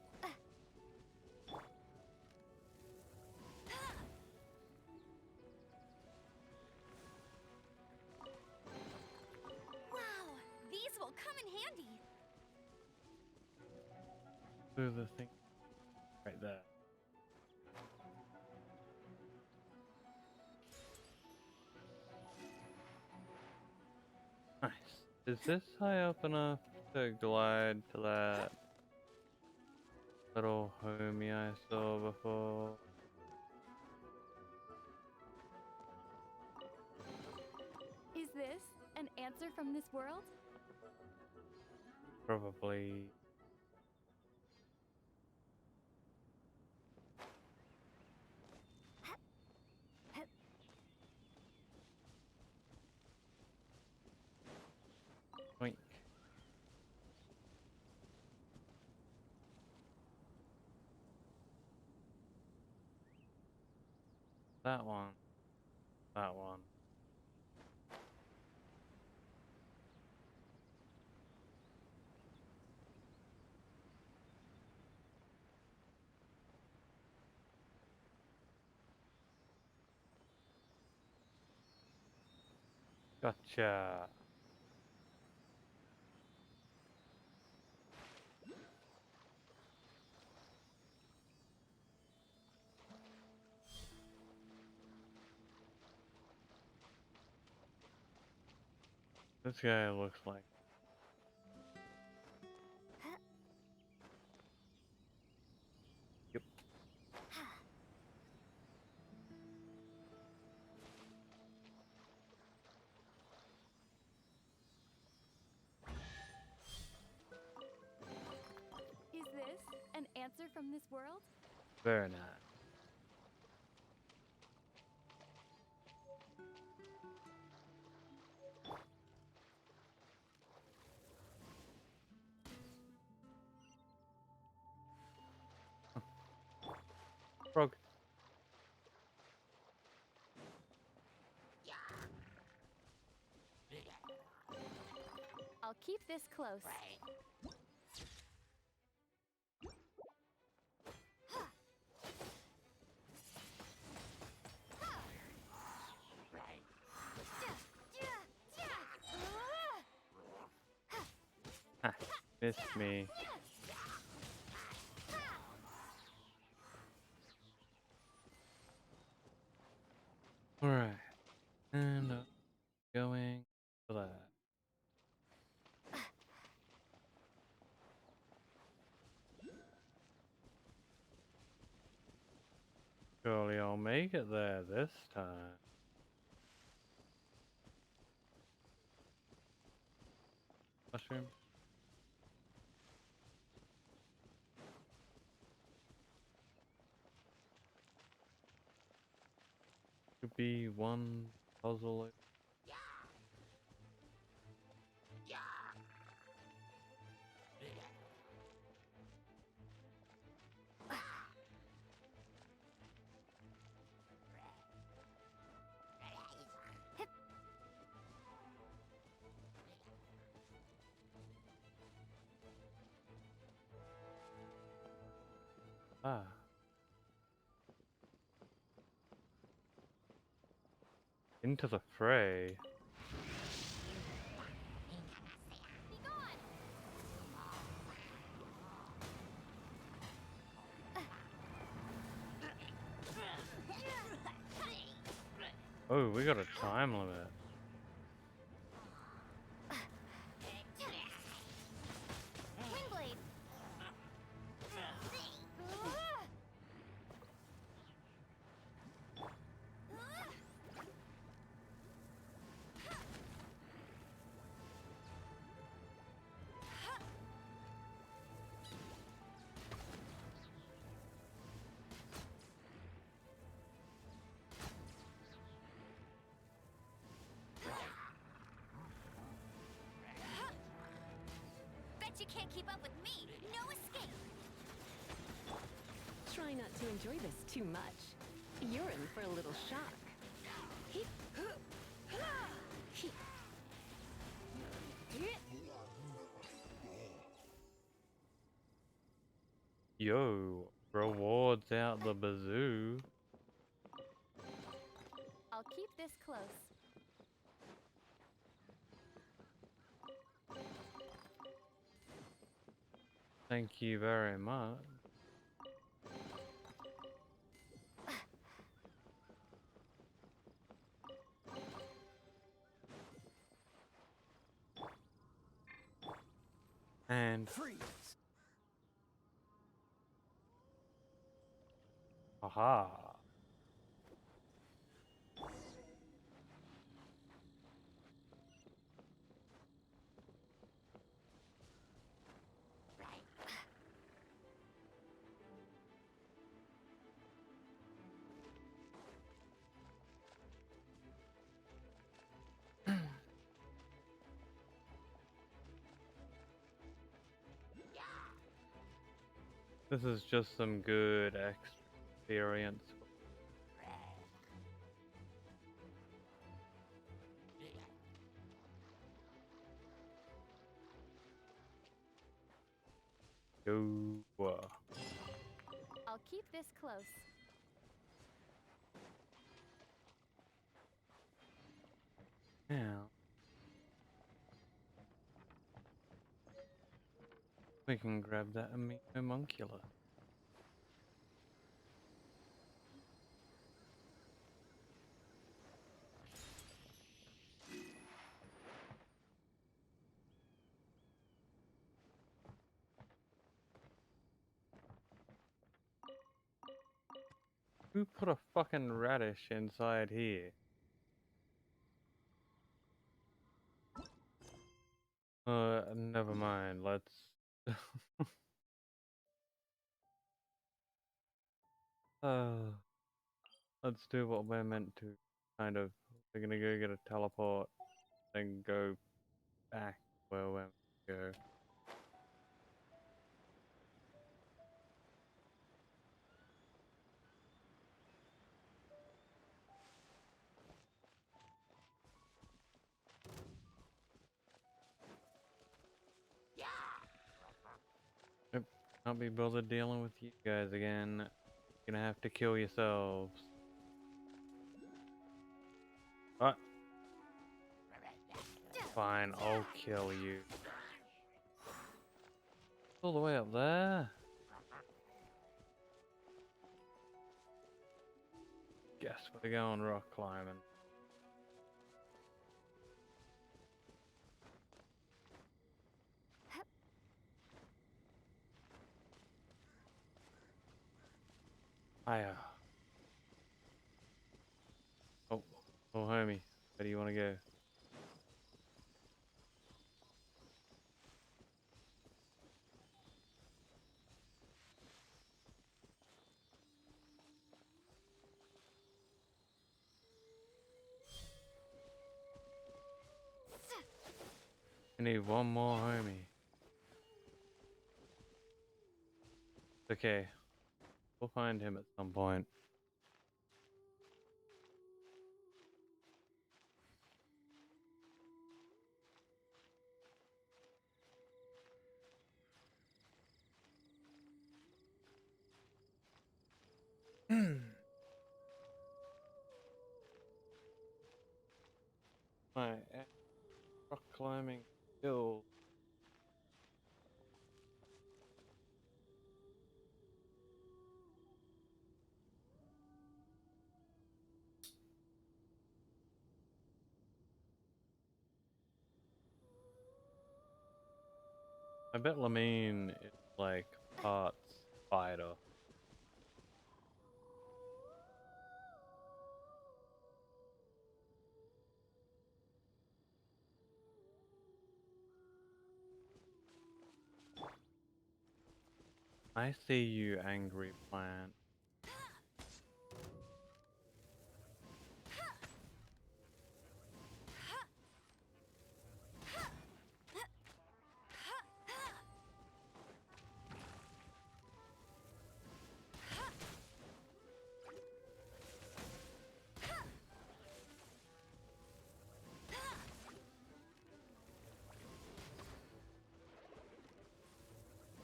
Wow, these will come in handy. Do the thing right there. Nice. Is this high up enough to glide to that little homie I saw before? Is this an answer from this world? Probably. Oink. That one. That one. Gotcha. This guy looks like. Yep. Is this an answer from this world? Very nice. Frog. I'll keep this close. Ha, missed me. Alright. And going for that. Surely I'll make it there this time. Mushroom. Could be one puzzle. Ah. Into the fray. Oh, we got a time limit. Windblade. Bet you can't keep up with me. No escape. Try not to enjoy this too much. You're in for a little shock. Yo, rewards out the bazoo. I'll keep this close. Thank you very much. And freeze. Aha. This is just some good experience. Go. I'll keep this close. Now we can grab that homuncula. Who put a fucking radish inside here? Never mind. Let's. Let's do what we're meant to. Kind of. We're gonna go get a teleport, then go back where we're meant to go. Yep, can't be bothered dealing with you guys again. You're gonna have to kill yourselves. What? Fine, I'll kill you. All the way up there? Guess we're going rock climbing. Hiya. Oh, homie, where do you want to go? I need one more homie. Okay, we'll find him at some point. My rock climbing skills. I bet Lamine is like part spider. I see you, angry plant.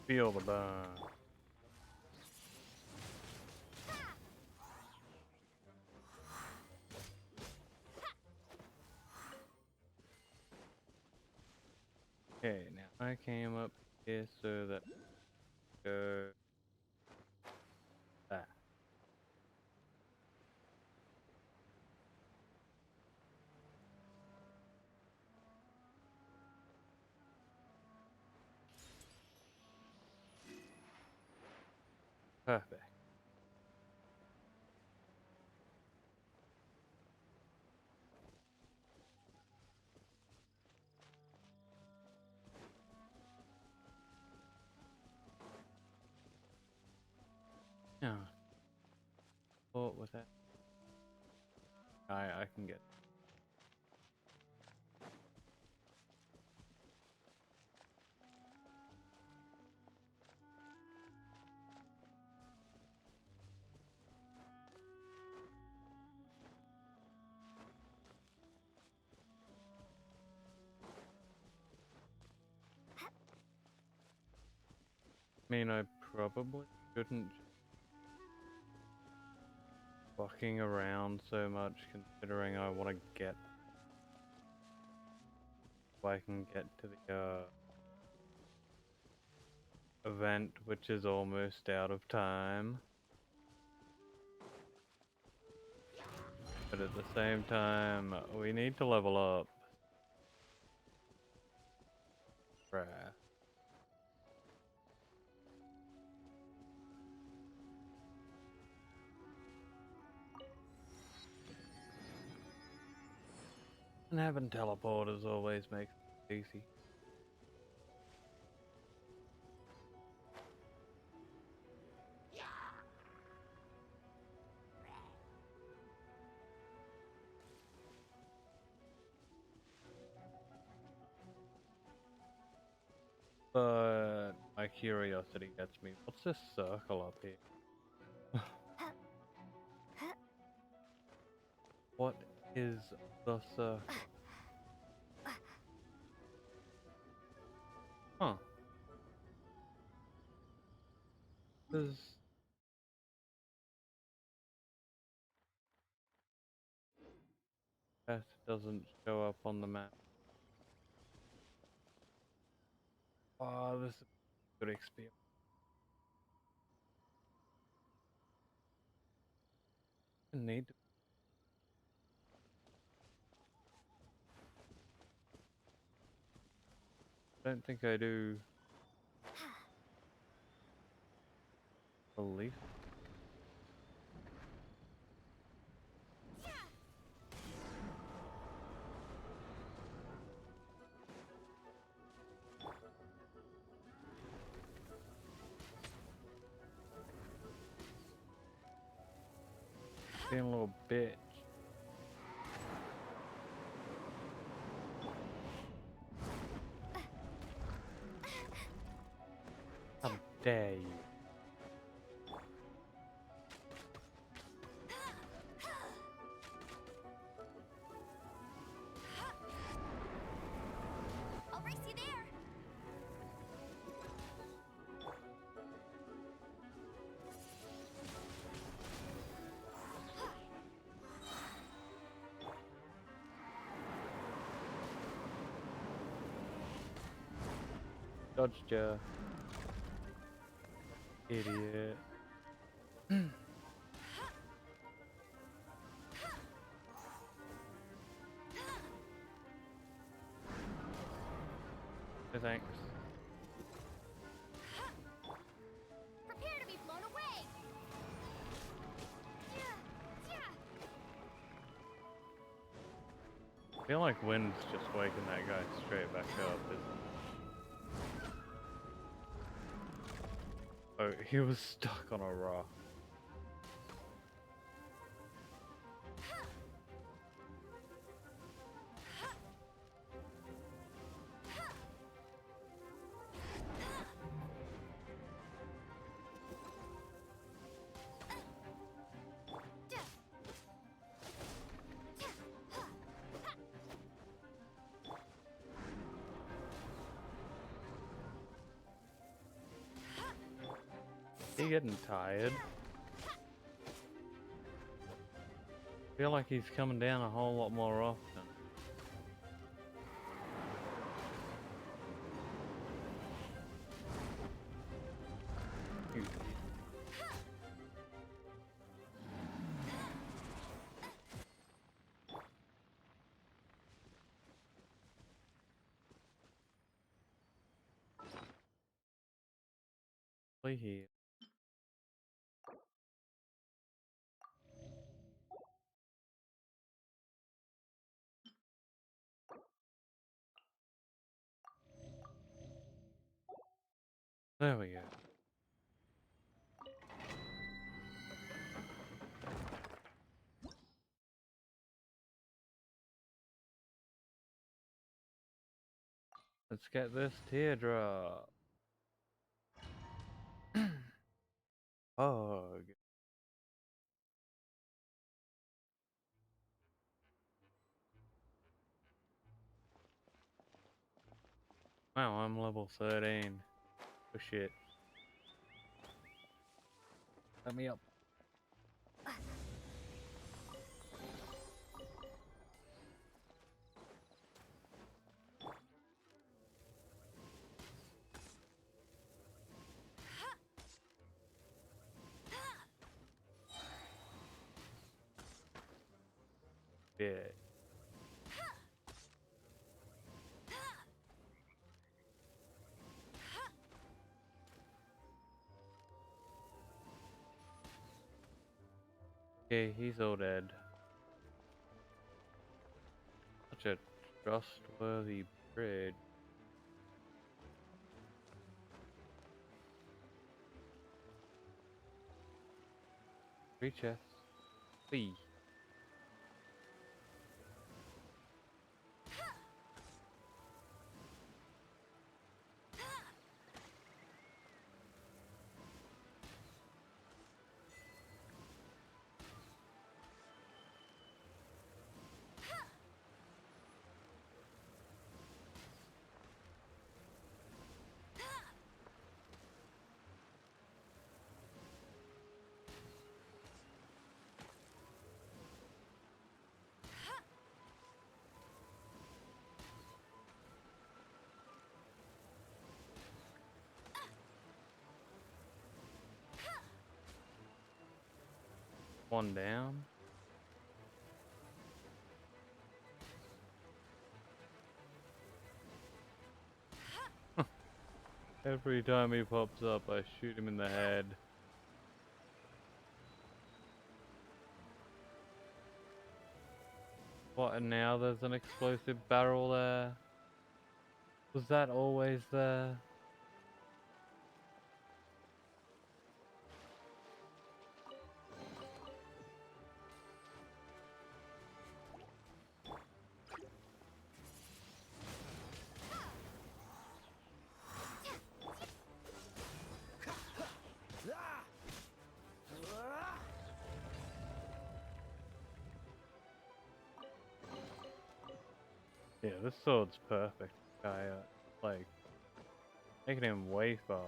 Feel the burn. Okay, now I came up here so that go that. Perfect. Now, what was that? I can get. I mean, I probably shouldn't fucking around so much, considering I want to get. If I can get to the event, which is almost out of time. But at the same time, we need to level up. Bruh. And having teleporters always makes it easy. But my curiosity gets me. What's this circle up here? What is the circle? Huh. This that doesn't show up on the map. Oh, this is a good experience. I need to. I don't think I do. Believe. Being a little bitch. How dare you? I'll race you there. Dodged ya. Idiot. No thanks. Prepare to be blown away. I feel like wind's just waking that guy straight back up, isn't it? Oh, he was stuck on a rock. He getting tired. I feel like he's coming down a whole lot more often. Please. There we go. Let's get this teardrop. Hug. Wow, I'm level 13. Oh shit. Let me up. Yeah. Okay, he's all dead. Such a trustworthy bridge. Three chests. Please. One down. Every time he pops up, I shoot him in the head. What, and now there's an explosive barrel there? Was that always there? Yeah, this sword's perfect. Guy, like, making him way fast.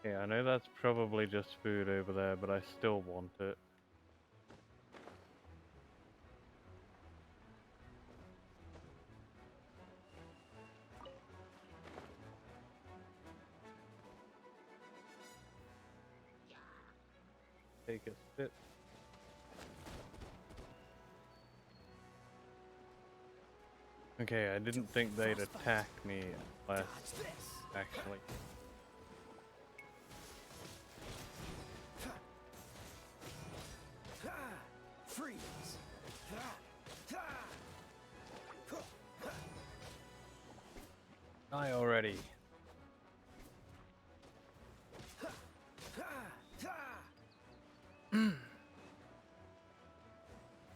Yeah, I know that's probably just food over there, but I still want it. Take a sip. Okay, I didn't think they'd attack me unless, actually. Freeze! Die already.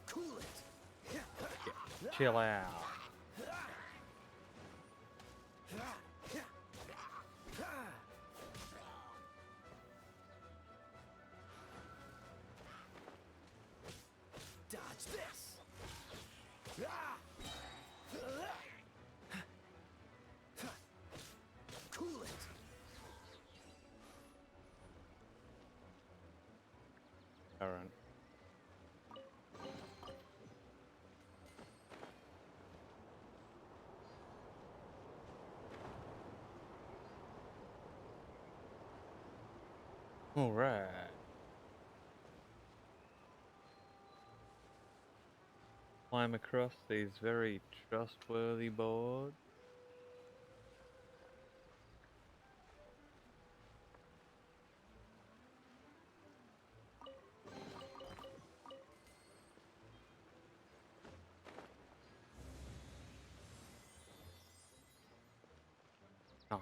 Cool it! Chill out. Dodge this! Cool it! Alright. Alright. Climb across these very trustworthy boards. Nice.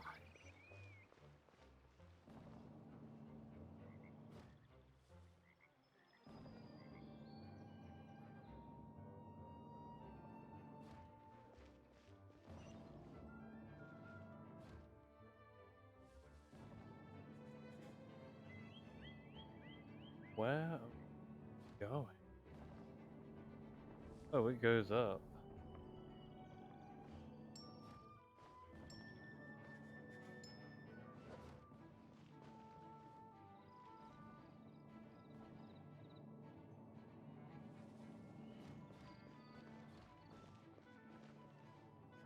Where are we going? Oh, it goes up.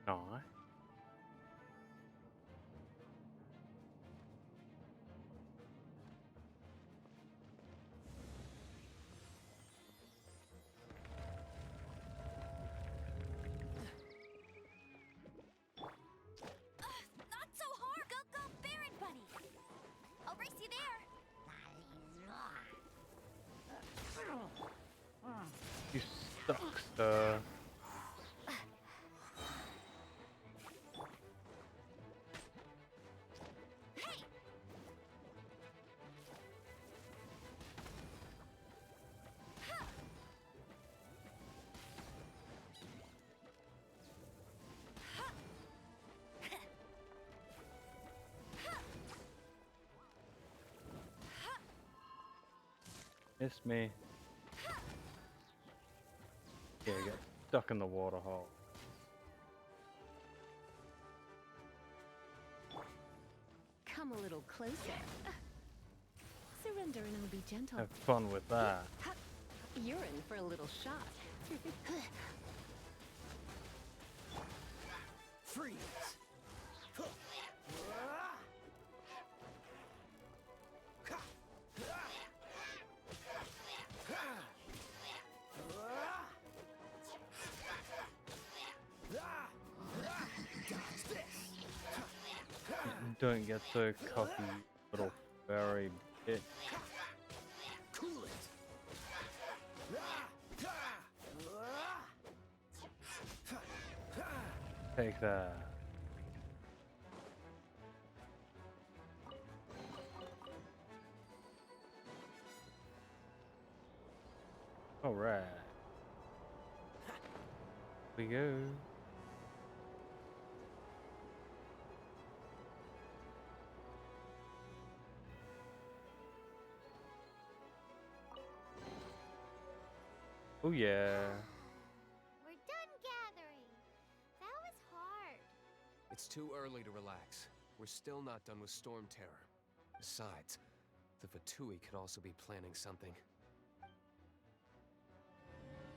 Nice. Not so hard! Go, go, Baron Bunny! I'll race you there! You suck, sir. Miss me. Yeah, get stuck in the water hole. Come a little closer. Surrender and I'll be gentle. Have fun with that. You're in for a little shot. Freeze! Don't get so cocky, little furry bitch. Cool it! Take that. Alright. We go. Oh yeah. We're done gathering. That was hard. It's too early to relax. We're still not done with Storm Terror. Besides, the Fatui could also be planning something.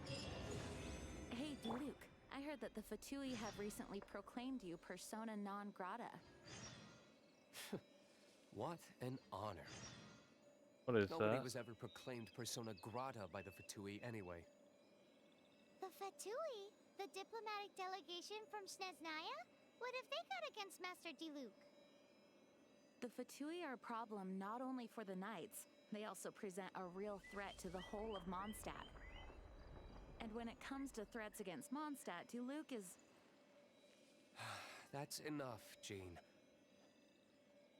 Hey, Luke. I heard that the Fatui have recently proclaimed you persona non grata. What an honor. What is Nobody that? was ever proclaimed persona grata by the Fatui anyway. The Fatui? The diplomatic delegation from Sneznaya? What have they got against Master Diluc? The Fatui are a problem not only for the Knights, they also present a real threat to the whole of Mondstadt. And when it comes to threats against Mondstadt, Diluc is... That's enough, Jean.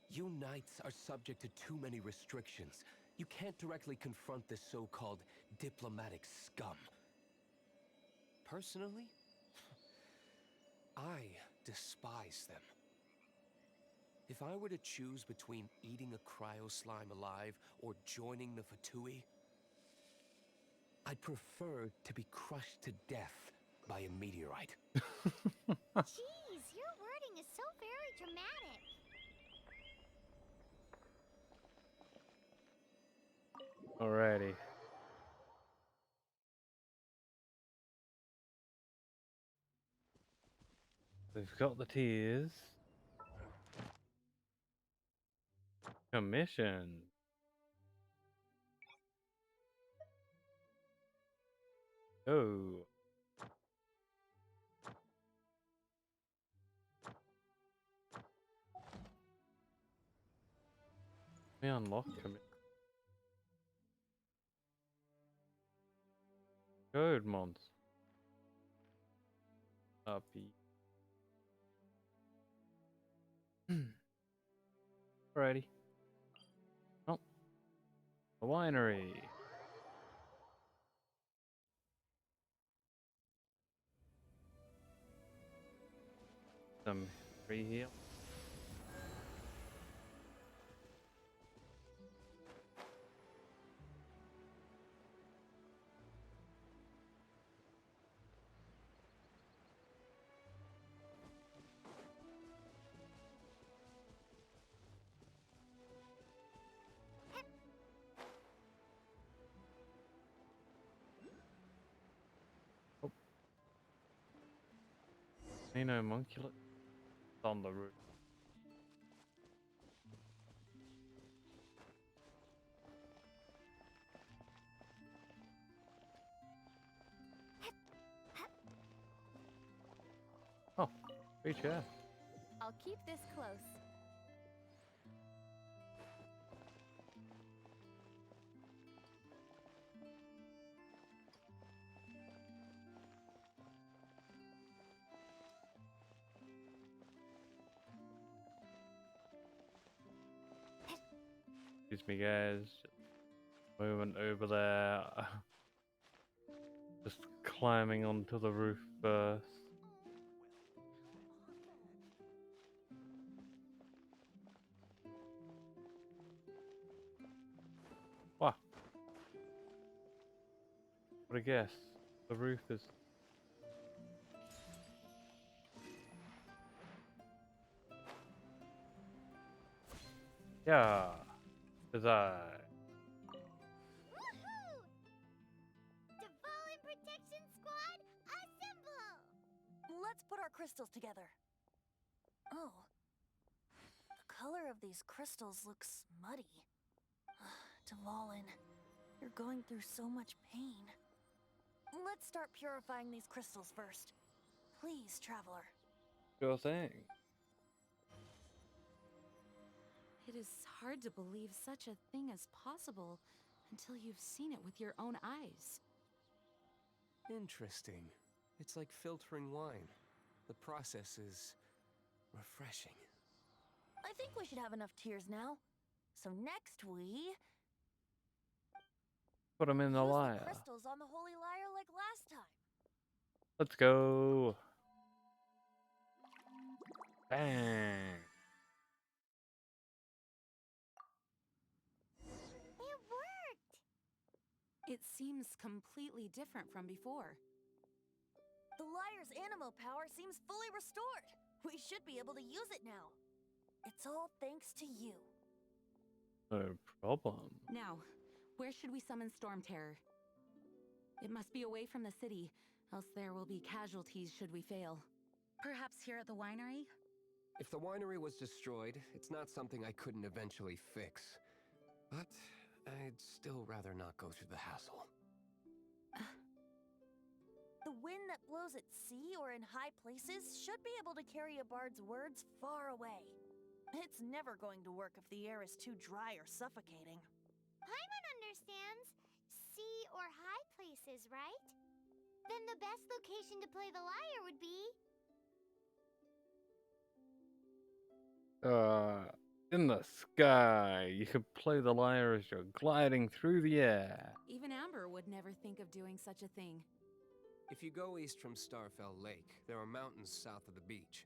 You Knights are subject to too many restrictions. You can't directly confront this so-called diplomatic scum. Personally, I despise them. If I were to choose between eating a cryo slime alive or joining the Fatui, I'd prefer to be crushed to death by a meteorite. Jeez, your wording is so very dramatic. Alrighty. We've got the tears. Commission. Oh. We unlock commission. Code monster. Uppy. Alrighty. Oh. A winery. Some free heal. Oh. Ain't no monkulet. It's on the roof. Oh, free chair. I'll keep this close. Excuse me, guys. Moving over there. Just climbing onto the roof first. Wow. What a guess. The roof is... Yeah. Huzzah. Woohoo! Dvalin Protection Squad, assemble! Let's put our crystals together. Oh. The color of these crystals looks muddy. Dvalin, you're going through so much pain. Let's start purifying these crystals first. Please, Traveler. Sure thing. It is hard to believe such a thing is possible until you've seen it with your own eyes. Interesting. It's like filtering wine. The process is refreshing. I think we should have enough tears now. So next we... Put them in the use the lyre. crystals on the Holy Lyre like last time. Let's go. Bang. It worked! It seems completely different from before. The liar's animal power seems fully restored. We should be able to use it now. It's all thanks to you. No problem. Now, where should we summon Storm Terror? It must be away from the city, else there will be casualties should we fail. Perhaps here at the winery? If the winery was destroyed, it's not something I couldn't eventually fix. But I'd still rather not go through the hassle. The wind that blows at sea or in high places should be able to carry a bard's words far away. It's never going to work if the air is too dry or suffocating. Paimon understands sea or high places, right? Then the best location to play the lyre would be... In the sky. You could play the lyre as you're gliding through the air. Even Amber would never think of doing such a thing. If you go east from Starfell Lake, there are mountains south of the beach.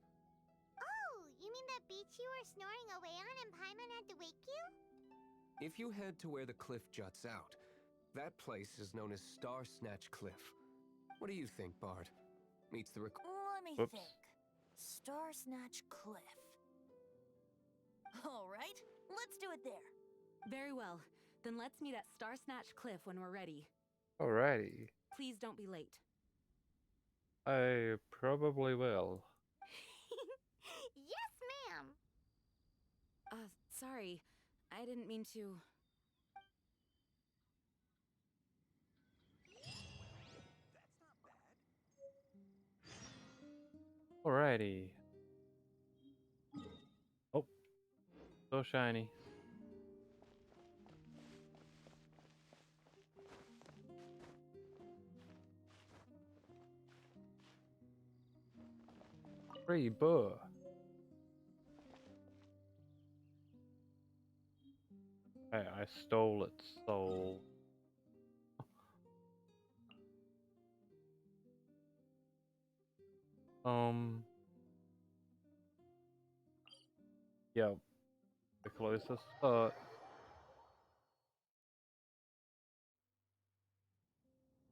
Oh, you mean that beach you were snoring away on and Paimon had to wake you? If you head to where the cliff juts out, that place is known as Star Snatch Cliff. What do you think, Bard? Meets the Let me think. Star Snatch Cliff. All right, let's do it there. Very well. Then let's meet at Star Snatch Cliff when we're ready. Alrighty. Please don't be late. I probably will. Yes, ma'am. Sorry. I didn't mean to... Alrighty. Oh. So shiny. Free book. Hey, I stole its soul. Yep. The closest spot.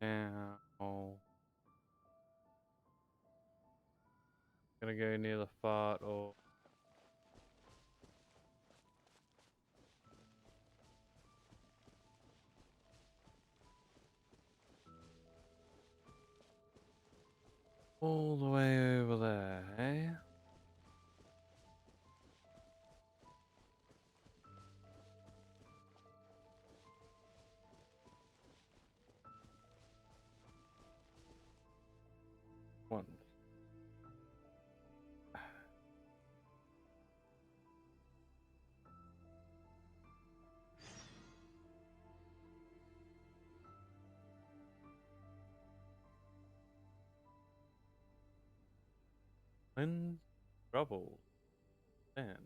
Now, gonna go near the fart or all the way over there, eh? One. In trouble. Then.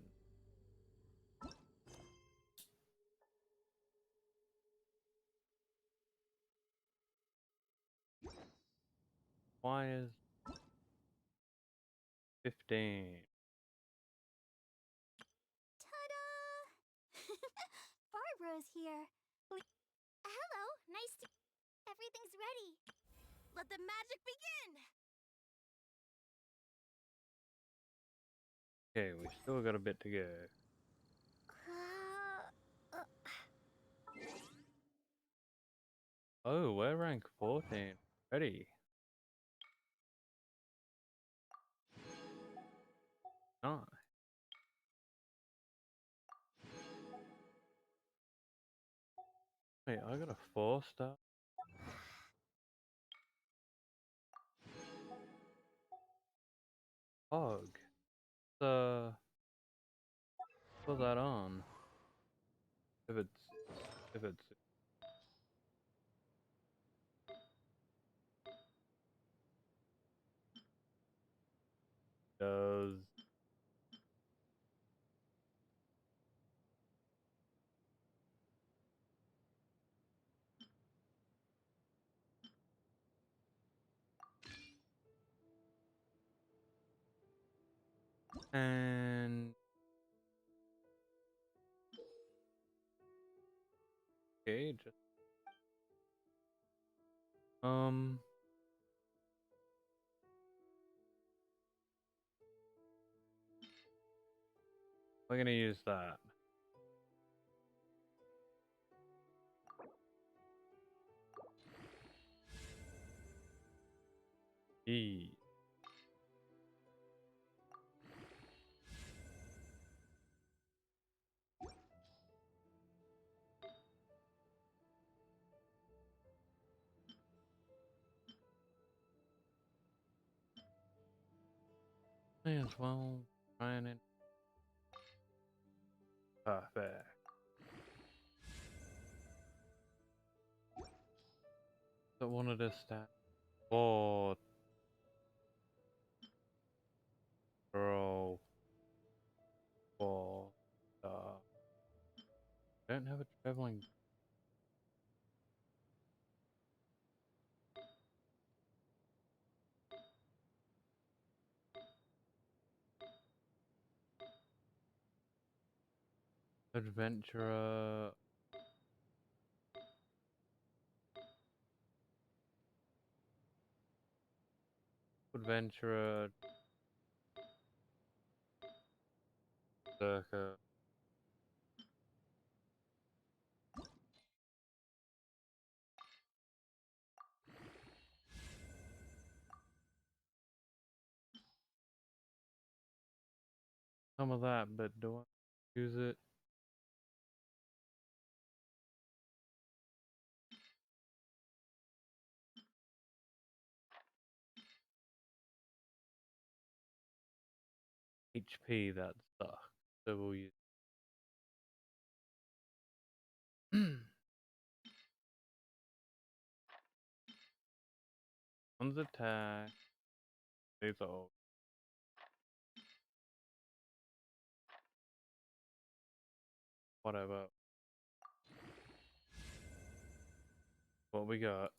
Why is 15? Ta-da! Barbara's here. Hello, nice to... Everything's ready. Let the magic begin! Okay, we still got a bit to go. Oh, we're rank 14. Ready. Nice. Wait, I got a 4-star? Hog. Put that on. If it's does and okay, just Um, we're gonna use that. E. May as well try and perfect. But one of the stats. Four. Throw. Four. Don't have a traveling. Adventurer. Adventurer. Berserker. Some of that, but do I use it? HP, that sucks. So we'll use. One's attack. These are all. Whatever. What we got?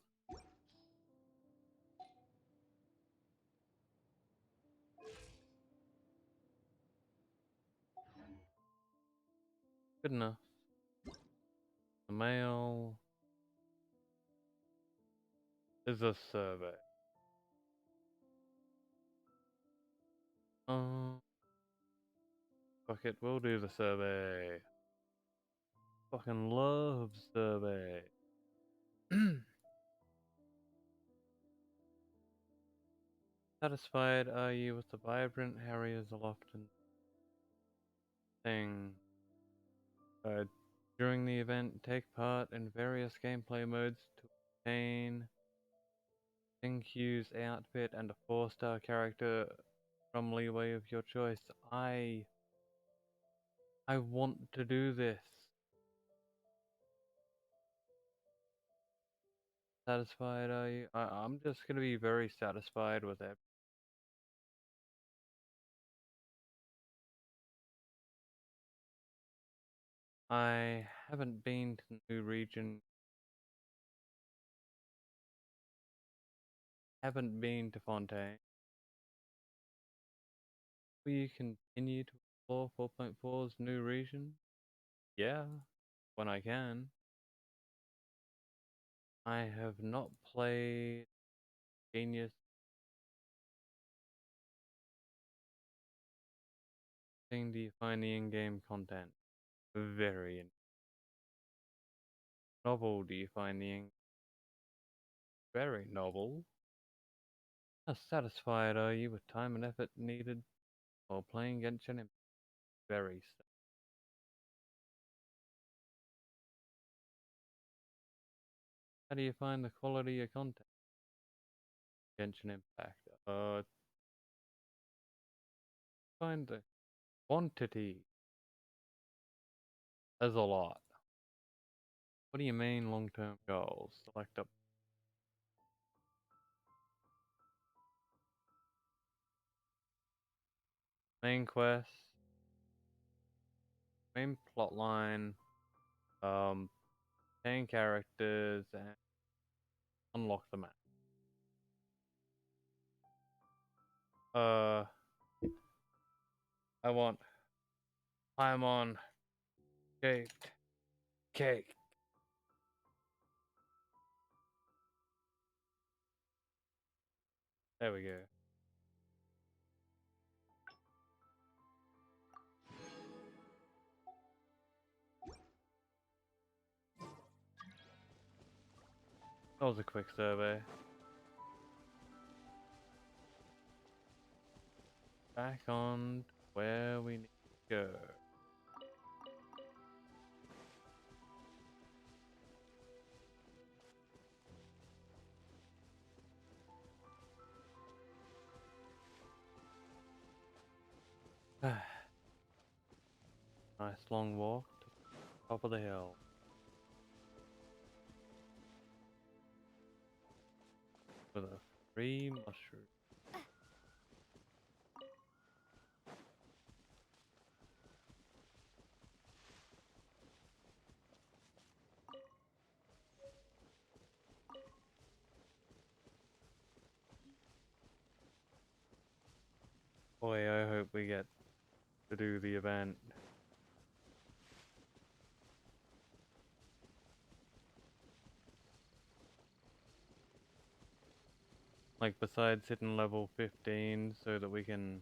Good enough. The mail is a survey. Fuck it, we'll do the survey. Fucking love survey. Satisfied are you with the vibrant areas of often thing? During the event, take part in various gameplay modes to obtain Hugh's outfit and a 4-star character from leeway of your choice. I want to do this. Satisfied are you? I'm just gonna be very satisfied with it. I haven't been to the new region. Haven't been to Fontaine. Will you continue to explore 4.4's new region? Yeah, when I can. I have not played Genius. Do you find the in-game content? Very novel. Do you find the very novel? How satisfied are you with time and effort needed while playing Genshin Impact? Very. How do you find the quality of content? Genshin Impact. Find the quantity. There's a lot. What do you mean long-term goals? Select a main quest, main plotline, 10 characters, and unlock the map. I want Paimon shaped cake. There we go. That was a quick survey. Back on where we need to go. Nice long walk to the top of the hill. With a free mushroom. Boy, I hope we get to do the event. Like, besides hitting level 15 so that we can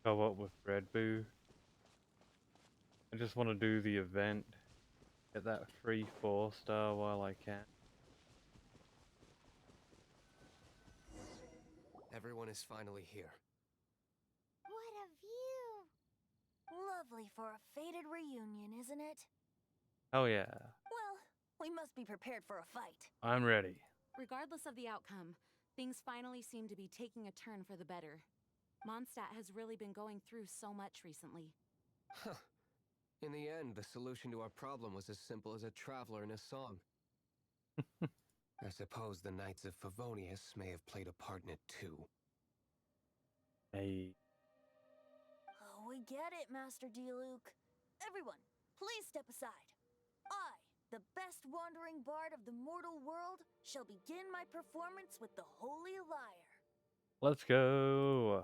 go up with Red Boo, I just want to do the event. Get that free 4-star while I can. Everyone is finally here. What a view! Lovely for a fated reunion, isn't it? Oh yeah, Well, we must be prepared for a fight. I'm ready. Regardless of the outcome, things finally seem to be taking a turn for the better. Mondstadt has really been going through so much recently. Huh. In the end, the solution to our problem was as simple as a traveler in a song. I suppose the Knights of Favonius may have played a part in it too. Hey. Oh, we get it, Master D-Luke. Everyone, please step aside. I, the best wandering bard of the mortal world, shall begin my performance with the Holy Lyre. Let's go.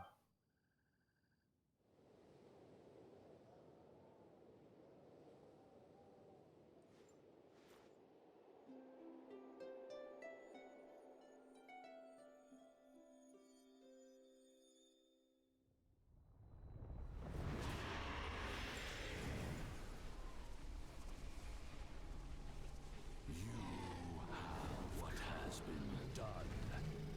What has been done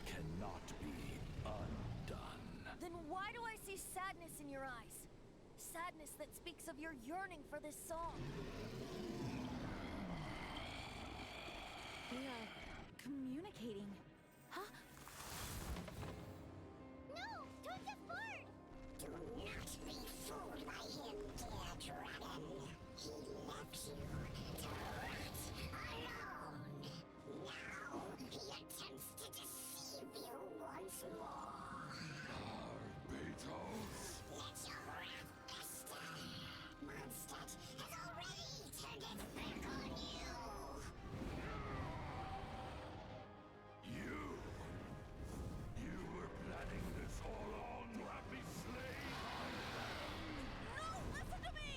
cannot be undone. Then why do I see sadness in your eyes? Sadness that speaks of your yearning for this song. We are communicating. Huh? No! Don't get bored! Do not be fooled by him, dear dragon. He left you to rot alone. Now he attempts to deceive you once more. Barbatos. Let your wrath fester. Mondstadt has already turned its back on you. You were planning this all along to have me slain. No! Listen to me!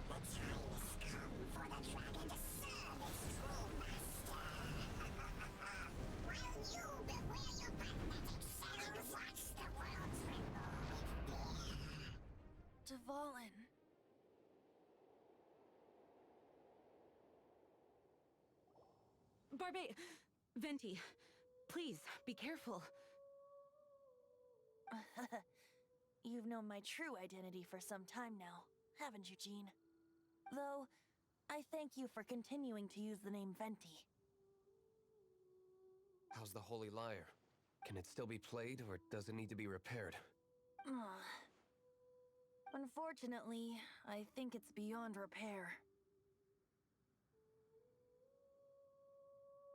The time has come for the dragon to serve its true master. While you beware your pathetic selves, watch the world tremble with fear. Dvalin. Venti, please, be careful. You've known my true identity for some time now, haven't you, Jean? Though, I thank you for continuing to use the name Venti. How's the Holy Lyre? Can it still be played, or does it need to be repaired? Unfortunately, I think it's beyond repair.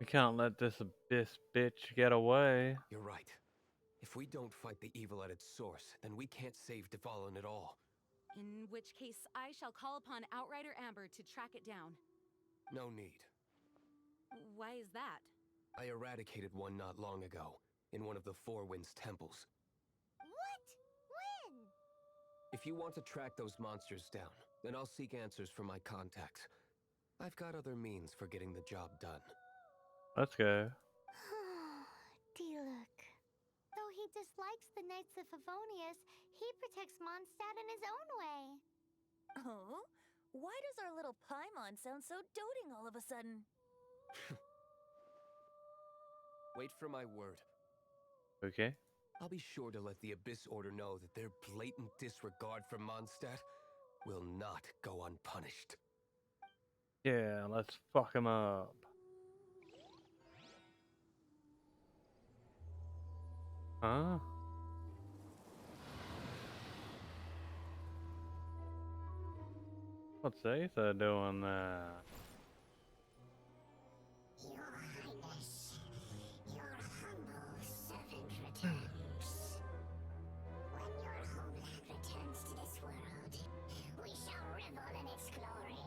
We can't let this bitch get away. You're right. If we don't fight the evil at its source, then we can't save Dvalin at all. In which case, I shall call upon Outrider Amber to track it down. No need. Why is that? I eradicated one not long ago, in one of the Four Winds temples. What? When? If you want to track those monsters down, then I'll seek answers from my contacts. I've got other means for getting the job done. Let's go. D-Luke. he dislikes the Knights of Favonius, he protects Mondstadt in his own way. Oh? Why does our little Paimon sound so doting all of a sudden? Wait for my word. Okay. I'll be sure to let the Abyss Order know that their blatant disregard for Mondstadt will not go unpunished. Yeah, let's fuck him up. Huh? What's Aether doing there? Your Highness, your humble servant returns. When your homeland returns to this world, we shall revel in its glory.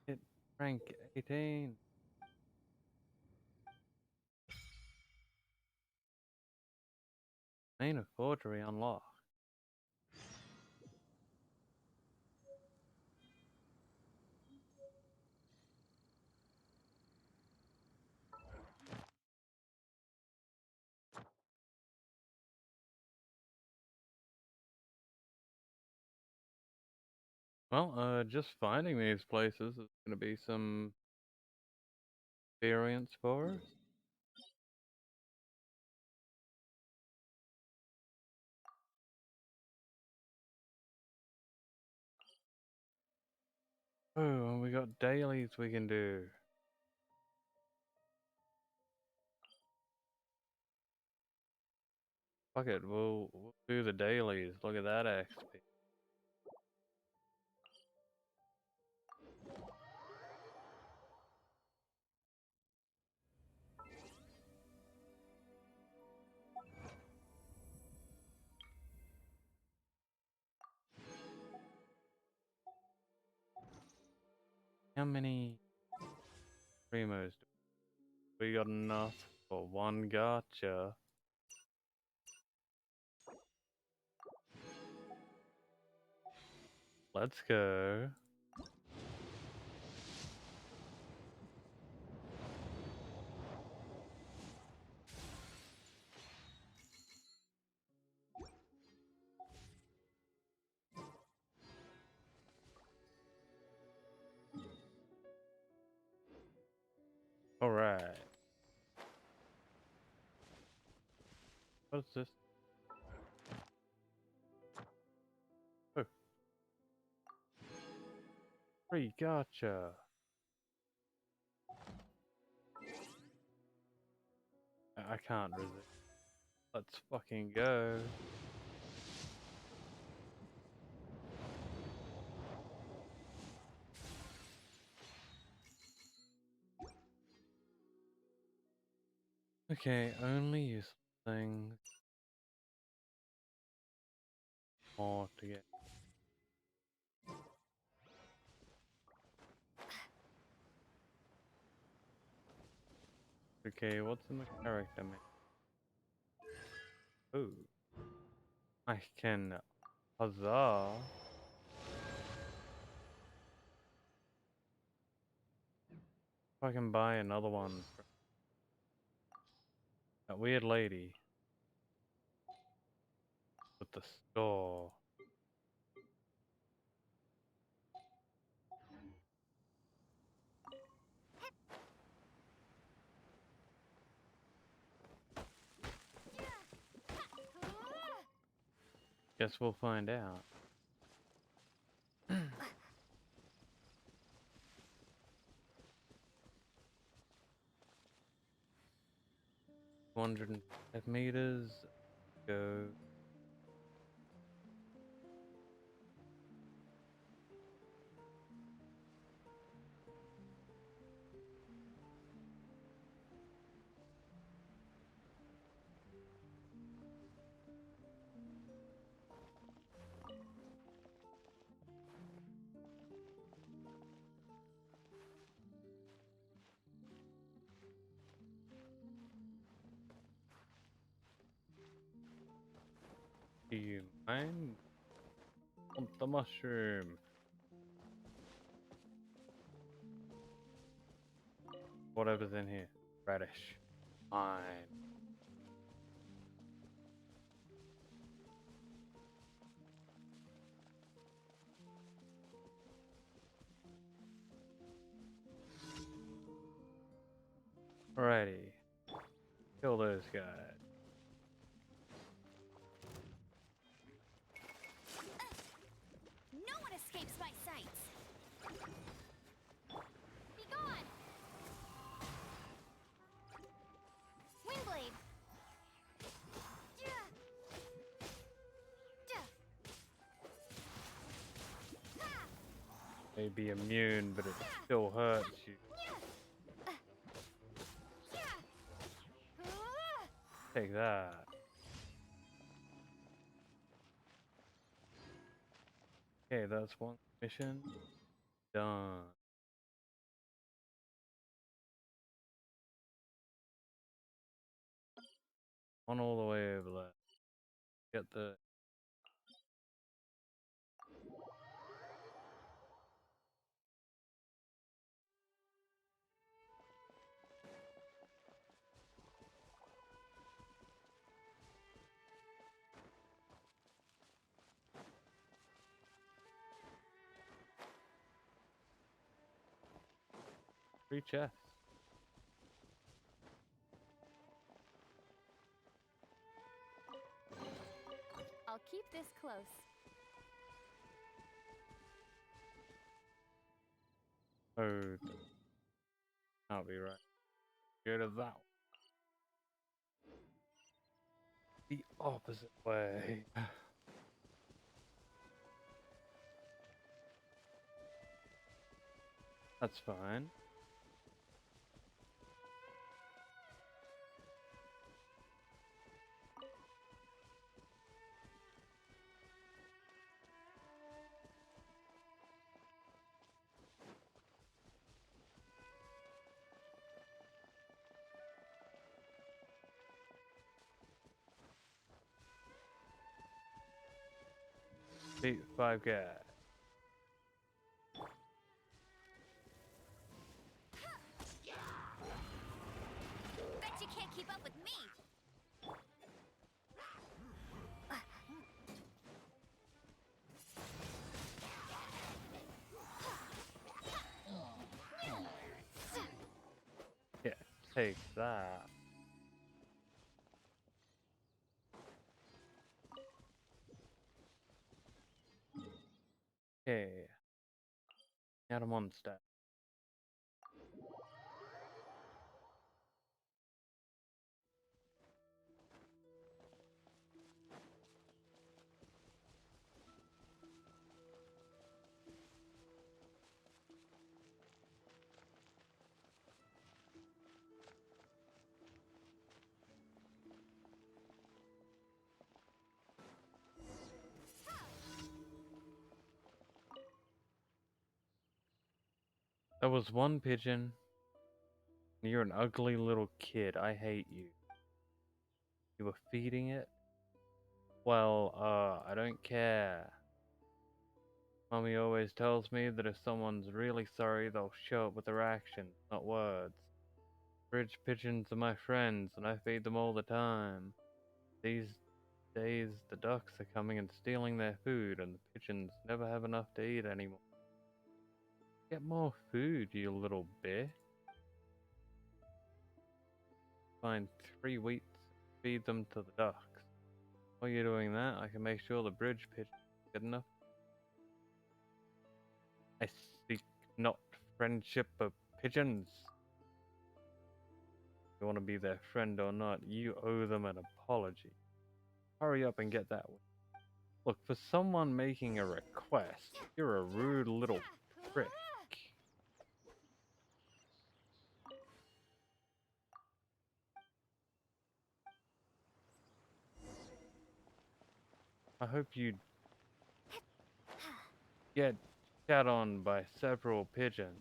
Hit rank 18. Main of Forgery unlocked. Well, just finding these places is going to be some experience for us. Oh, and we got dailies we can do. Fuck it, we'll do the dailies. Look at that XP. How many primos do we got? Enough for one gacha. Let's go. Alright. What's this? Oh. Free gacha. I can't resist. Let's fucking go. Okay, only useful things. More to get. Okay, what's in the character menu? Ooh. I can huzzah. If I can buy another one from that weird lady with the store. Guess we'll find out. 205 meters. Go. Do you mind? Want the mushroom. Whatever's in here. Radish. Fine. Alrighty. Kill those guys. No one escapes my sights. Be gone. Windblade. May be immune, but it still hurts you. Take that. Okay, that's one mission done. One all the way over there. Get the free chest. I'll keep this close. Oh, that'll be right. Go to that one. The opposite way. That's fine. Beat 5 guys. Bet you can't keep up with me. Yeah, take that. Okay. Got a monster. There was one pigeon. You're an ugly little kid. I hate you. You were feeding it? Well, I don't care. Mommy always tells me that if someone's really sorry, they'll show it with their actions, not words. Bridge pigeons are my friends, and I feed them all the time. These days, the ducks are coming and stealing their food, and the pigeons never have enough to eat anymore. Get more food, you little bear. Find 3 wheats, feed them to the ducks. While you're doing that, I can make sure the bridge pigeons get enough. I seek not friendship of pigeons. If you want to be their friend or not, you owe them an apology. Hurry up and get that one. Look, for someone making a request, you're a rude little prick. I hope you get shat on by several pigeons.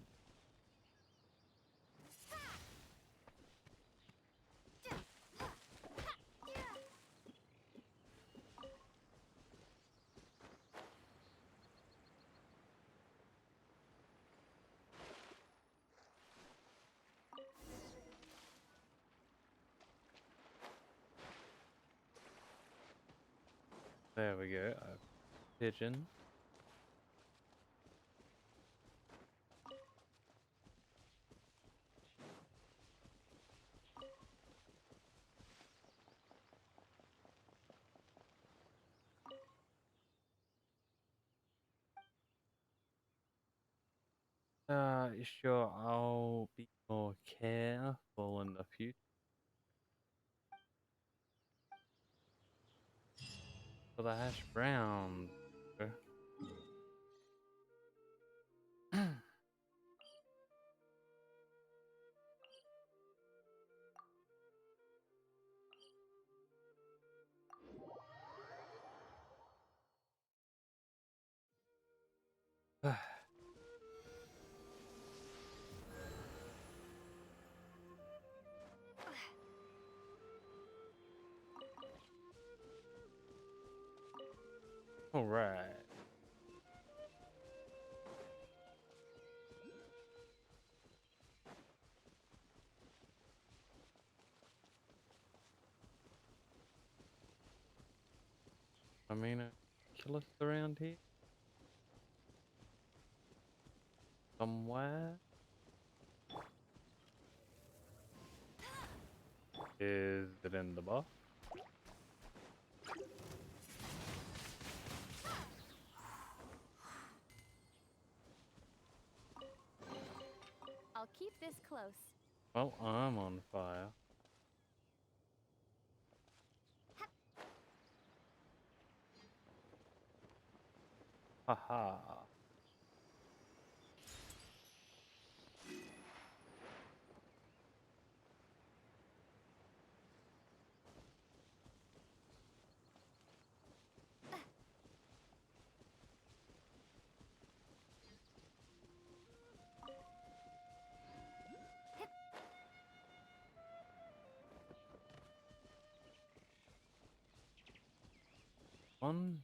There we go. Pigeon. Sure, I'll be more careful in the future. For the hash browns. All right. I mean, kill us around here somewhere. Is it in the buff? I'll keep this close. Well, I'm on fire. Haha. One.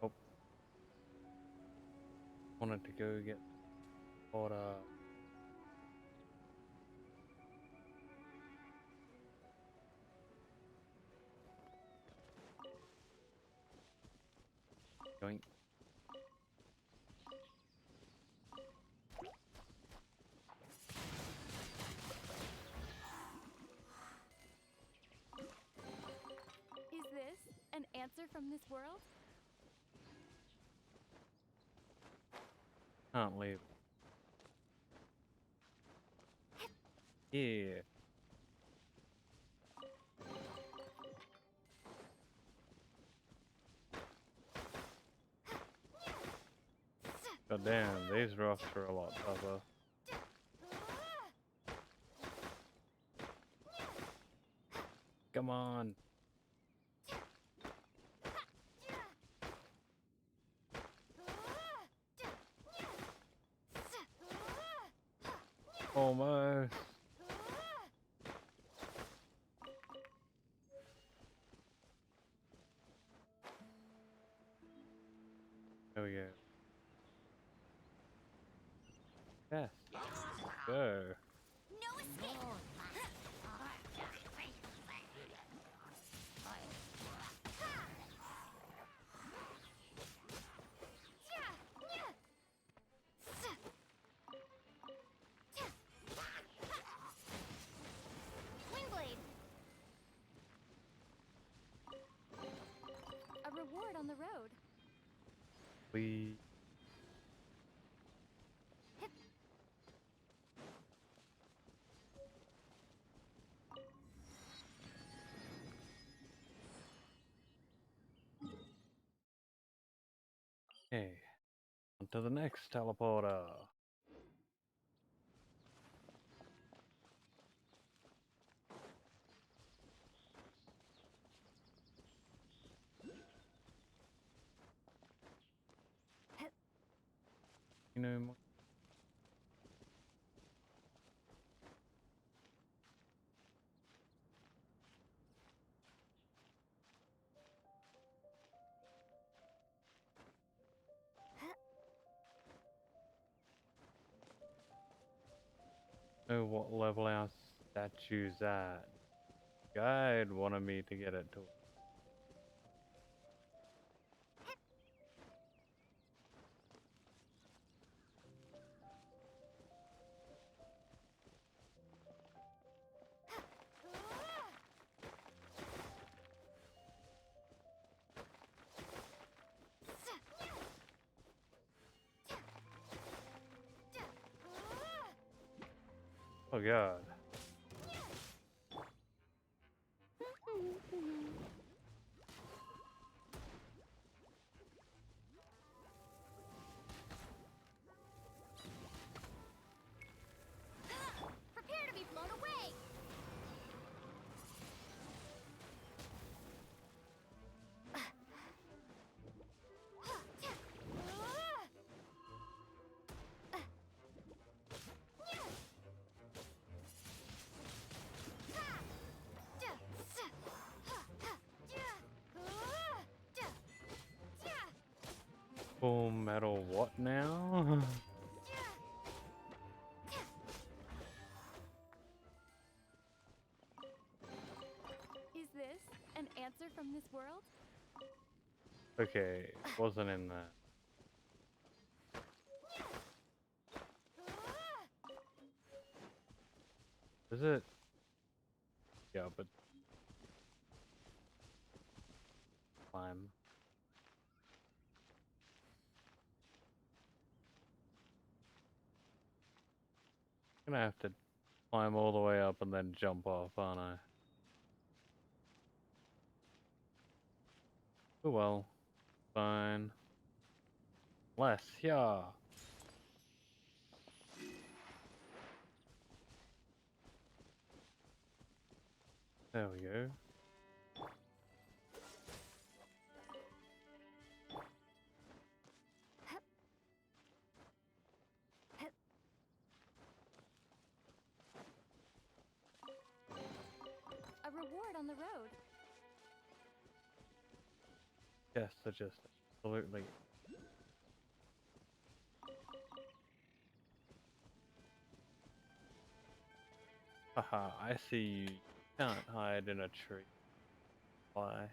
Oh. Wanted to go get water. Joink. Is this an answer from this world? Can't leave. Yeah. God damn, these rocks are a lot tougher. Come on. Almost. There we go. Yes. Go. No escape! Windblade! A reward on the road. We. Okay. On to the next teleporter. You know, know what level our statue's at. Guide wanted me to get it to. Oh god. Prepare to be blown away! Full metal what now? Is this an answer from this world? Okay, wasn't in there. Is it? Yeah, but climb. Gonna have to climb all the way up and then jump off, aren't I? Oh well. Fine. Less, yeah. There we go. A reward on the road. Yes, I just absolutely. Haha, I see you. You can't hide in a tree. Why?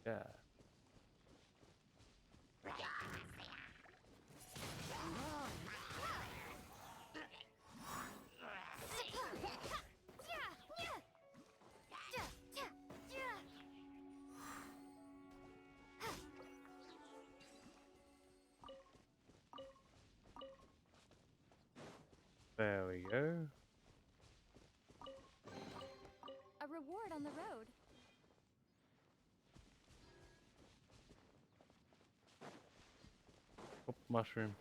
Yeah. There we go. A reward on the road. Oh, mushroom.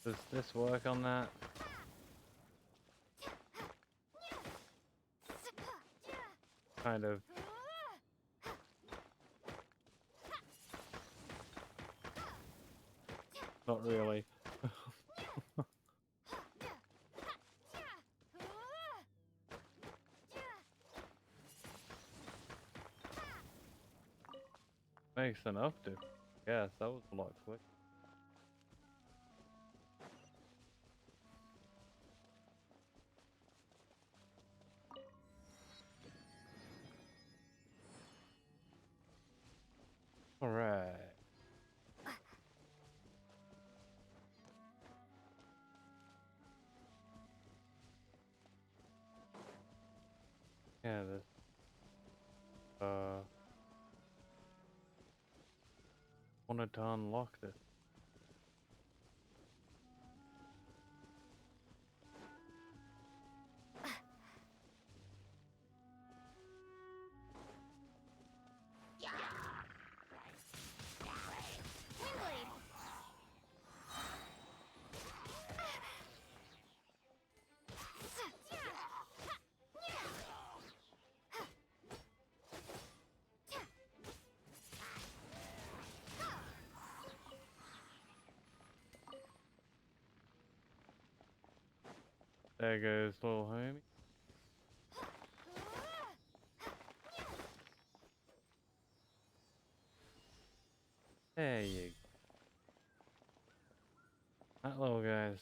Does this work on that? Kind of. Not really. Makes enough difference. Yes, that was a lot quicker. Alright. Yeah, this. Wanted to unlock this. There goes little homie. There you go. That little guy's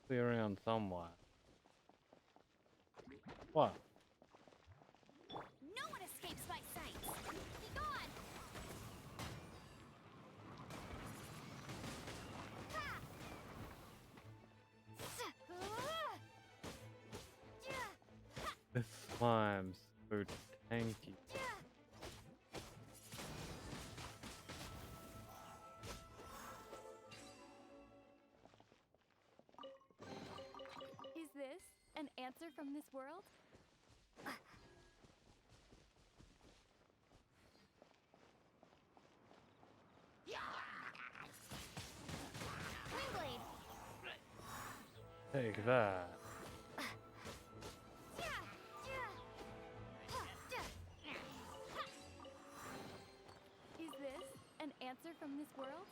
be around somewhere. What? No one escapes my sight. Be gone. This slime's so tanky. Is this an answer from this world? Wingblade. Take that. Is this an answer from this world?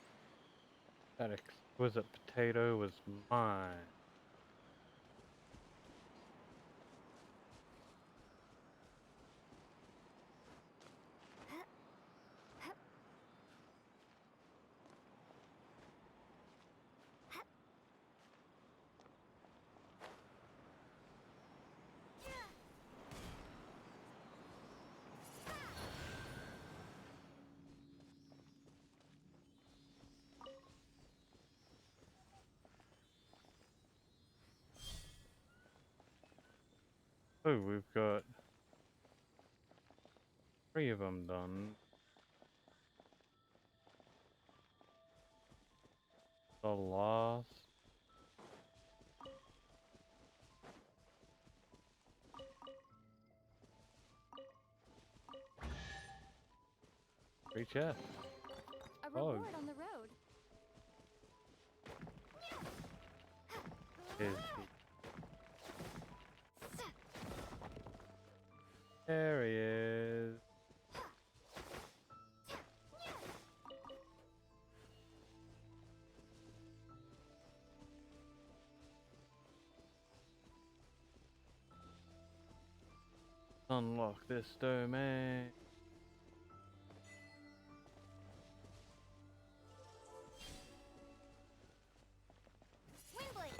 That exquisite potato was mine. Oh, we've got 3 of them done. The last. Reach out. A reward on the road. Is he? There he is. Unlock this domain. Wingblade.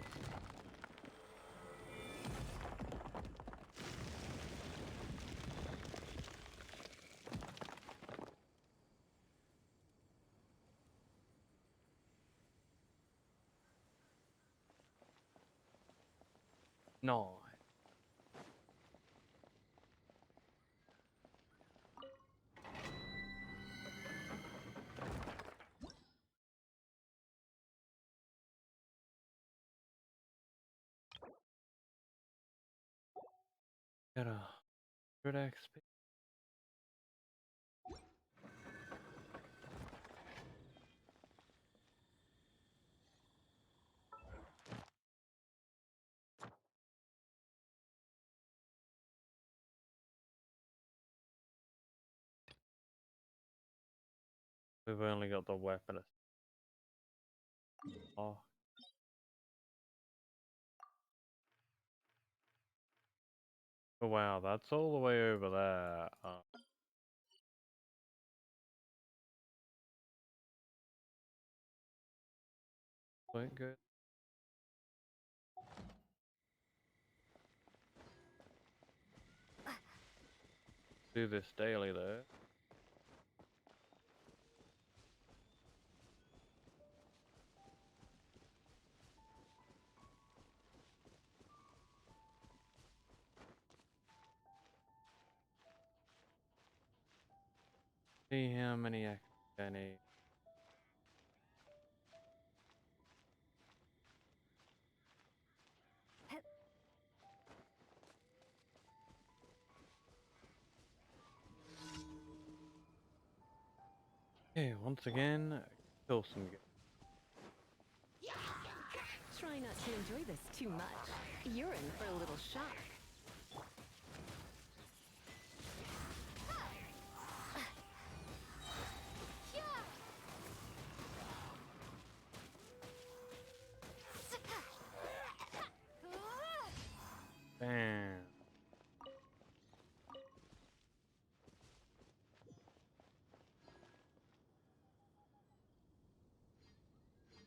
No. Got 100 XP. We've only got the weapon. Oh. Oh wow, that's all the way over there. Quite good. Do this daily though. See how many XP I need. Okay, once again, kill some guys. Try not to enjoy this too much. You're in for a little shock.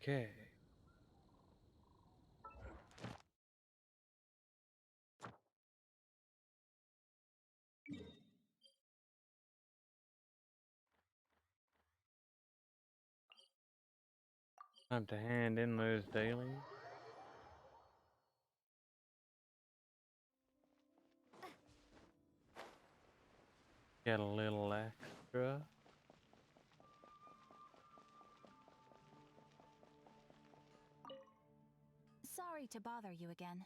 Okay. Time to hand in those dailies. Get a little extra. Sorry to bother you again.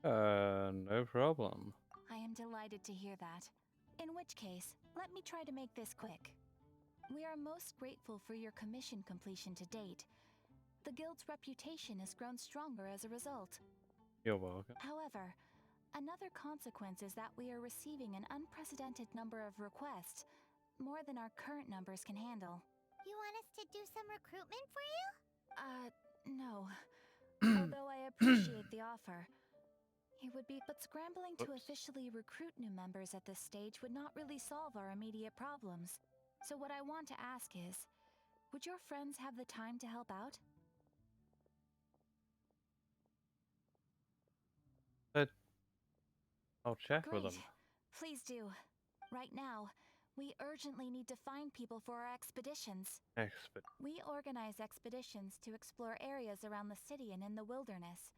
No problem. I am delighted to hear that. In which case, let me try to make this quick. We are most grateful for your commission completion to date. The Guild's reputation has grown stronger as a result. You're welcome. However, another consequence is that we are receiving an unprecedented number of requests, more than our current numbers can handle. You want us to do some recruitment for you? No. Although I appreciate the offer. It would be, but scrambling to officially recruit new members at this stage would not really solve our immediate problems. So what I want to ask is, would your friends have the time to help out? But I'll check Great. with them. Please do. Right now, we urgently need to find people for our expeditions. We organize expeditions to explore areas around the city and in the wilderness.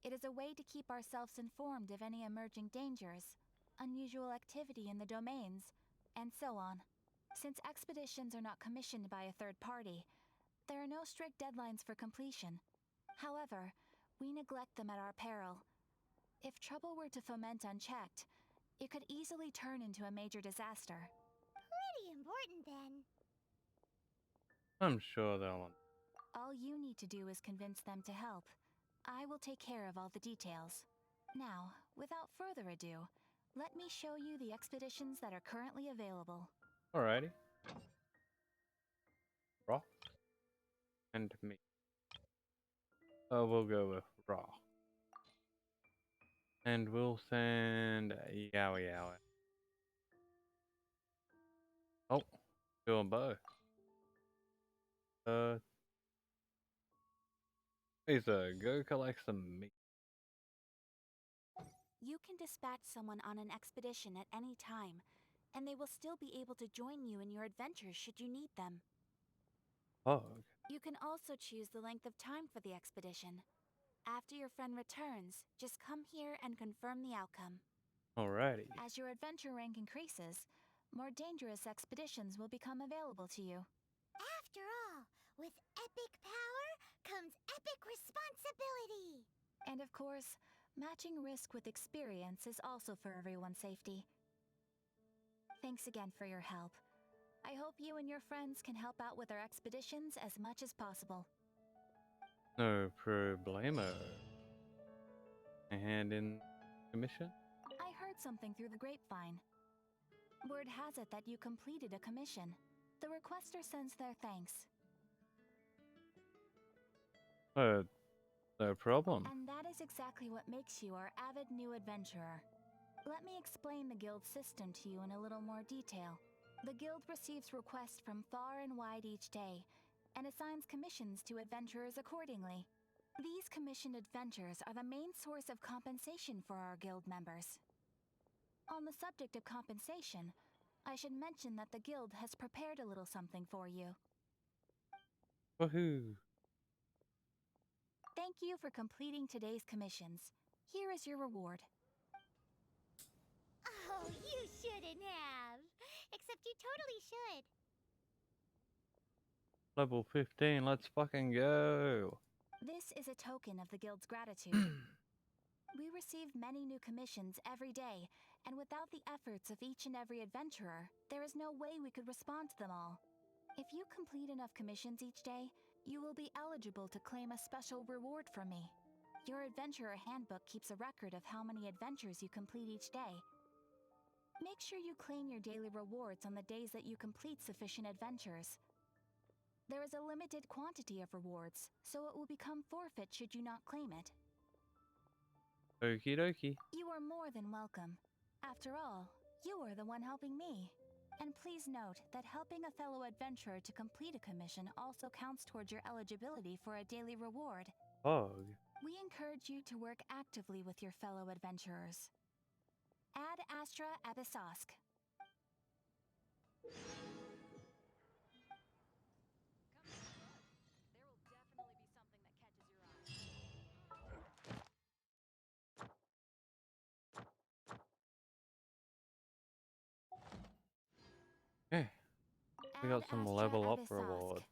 It is a way to keep ourselves informed of any emerging dangers, unusual activity in the domains, and so on. Since expeditions are not commissioned by a third party, there are no strict deadlines for completion. However, we neglect them at our peril. If trouble were to foment unchecked, it could easily turn into a major disaster. Pretty important then. I'm sure they'll. All you need to do is convince them to help. I will take care of all the details. Now, without further ado, let me show you the expeditions that are currently available. Alrighty. Rock and me. Oh, we'll go with Rock. And we'll send Yowie Yowie. Oh, doing both. Lisa, go collect some meat. You can dispatch someone on an expedition at any time, and they will still be able to join you in your adventures should you need them. Hug. You can also choose the length of time for the expedition. After your friend returns, just come here and confirm the outcome. Alrighty. As your adventure rank increases, more dangerous expeditions will become available to you. After all, with epic power comes epic responsibility. And of course, matching risk with experience is also for everyone's safety. Thanks again for your help. I hope you and your friends can help out with our expeditions as much as possible. No problemo. Hand in commission? I heard something through the grapevine. Word has it that you completed a commission. The requester sends their thanks. No problem. And that is exactly what makes you our avid new adventurer. Let me explain the guild system to you in a little more detail. The guild receives requests from far and wide each day, and assigns commissions to adventurers accordingly. These commissioned adventures are the main source of compensation for our guild members. On the subject of compensation, I should mention that the guild has prepared a little something for you. Woohoo! Thank you for completing today's commissions. Here is your reward. Oh, you shouldn't have. Except you totally should. Level 15, let's fucking go! This is a token of the guild's gratitude. We receive many new commissions every day, and without the efforts of each and every adventurer, there is no way we could respond to them all. If you complete enough commissions each day, you will be eligible to claim a special reward from me. Your adventurer handbook keeps a record of how many adventures you complete each day. Make sure you claim your daily rewards on the days that you complete sufficient adventures. There is a limited quantity of rewards, so it will become forfeit should you not claim it. Okie dokie. You are more than welcome. After all, you are the one helping me. And please Please note that helping a fellow adventurer to complete a commission also counts towards your eligibility for a daily reward. Pog. We encourage you to work actively with your fellow adventurers. Ad Astra Abyssosk. Okay. We got some Astra level up Abyssosk. rewards.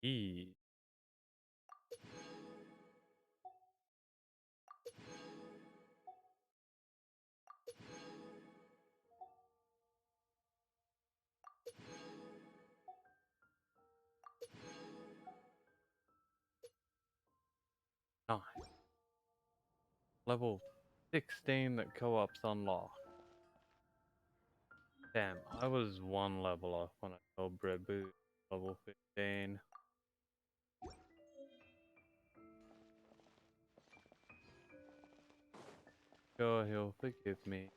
E. Nice. Level 16 that co-op's unlocked. Damn, I was one level off when I told Borbo level 15. Sure, he'll forgive me.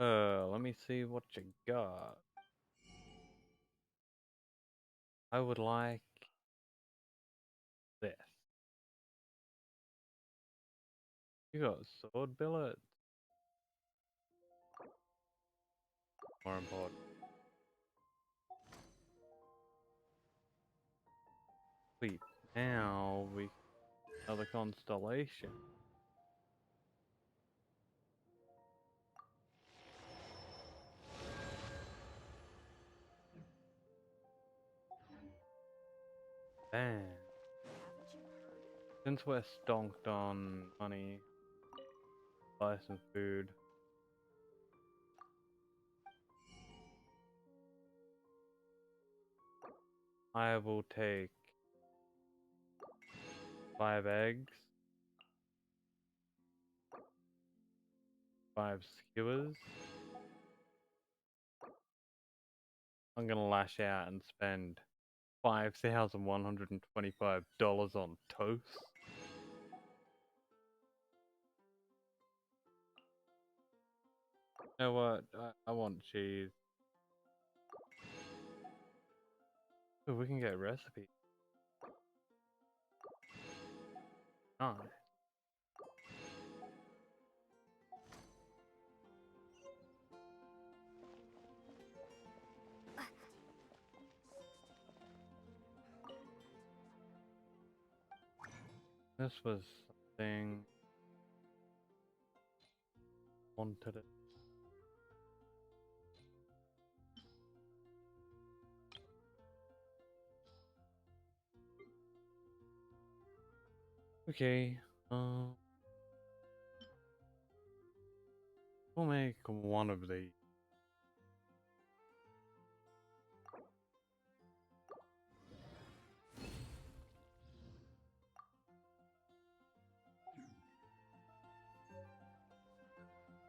Let me see what you got. I would like this. You got sword billets. More important. Sweet. Now we another constellation. Bam. Since we're stonked on money, buy some food. I will take 5 eggs, 5 skewers. I'm gonna lash out and spend $5,125 on toast. You know what? I want cheese. Ooh, we can get recipes. Nice. This was something wanted it. Okay, we'll make one of these.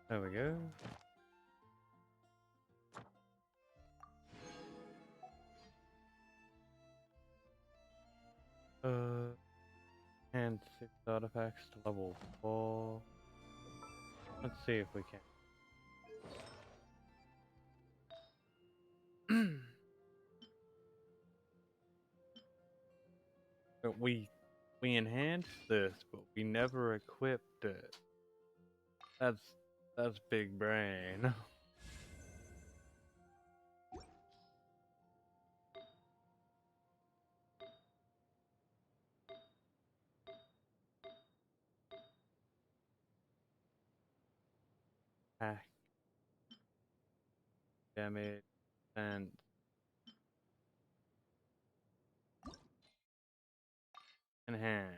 There we go. And 6 artifacts to level 4. Let's see if we can. But we enhanced this, but we never equipped it. That's big brain. Hack. Damage. And enhance.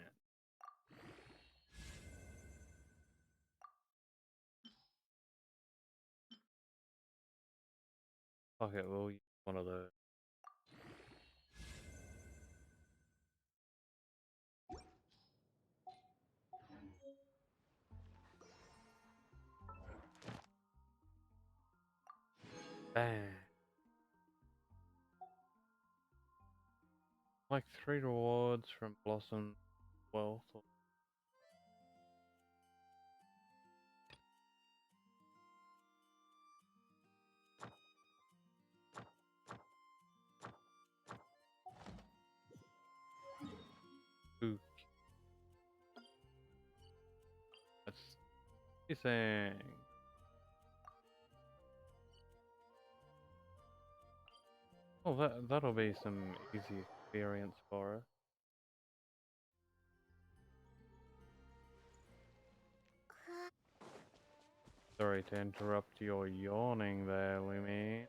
Fuck it, we'll use one of those. Bang. Like 3 rewards from Blossom Wealth. Ooh. That's saying. Oh, that'll be some easy experience for us. Sorry to interrupt your yawning there, Lumi.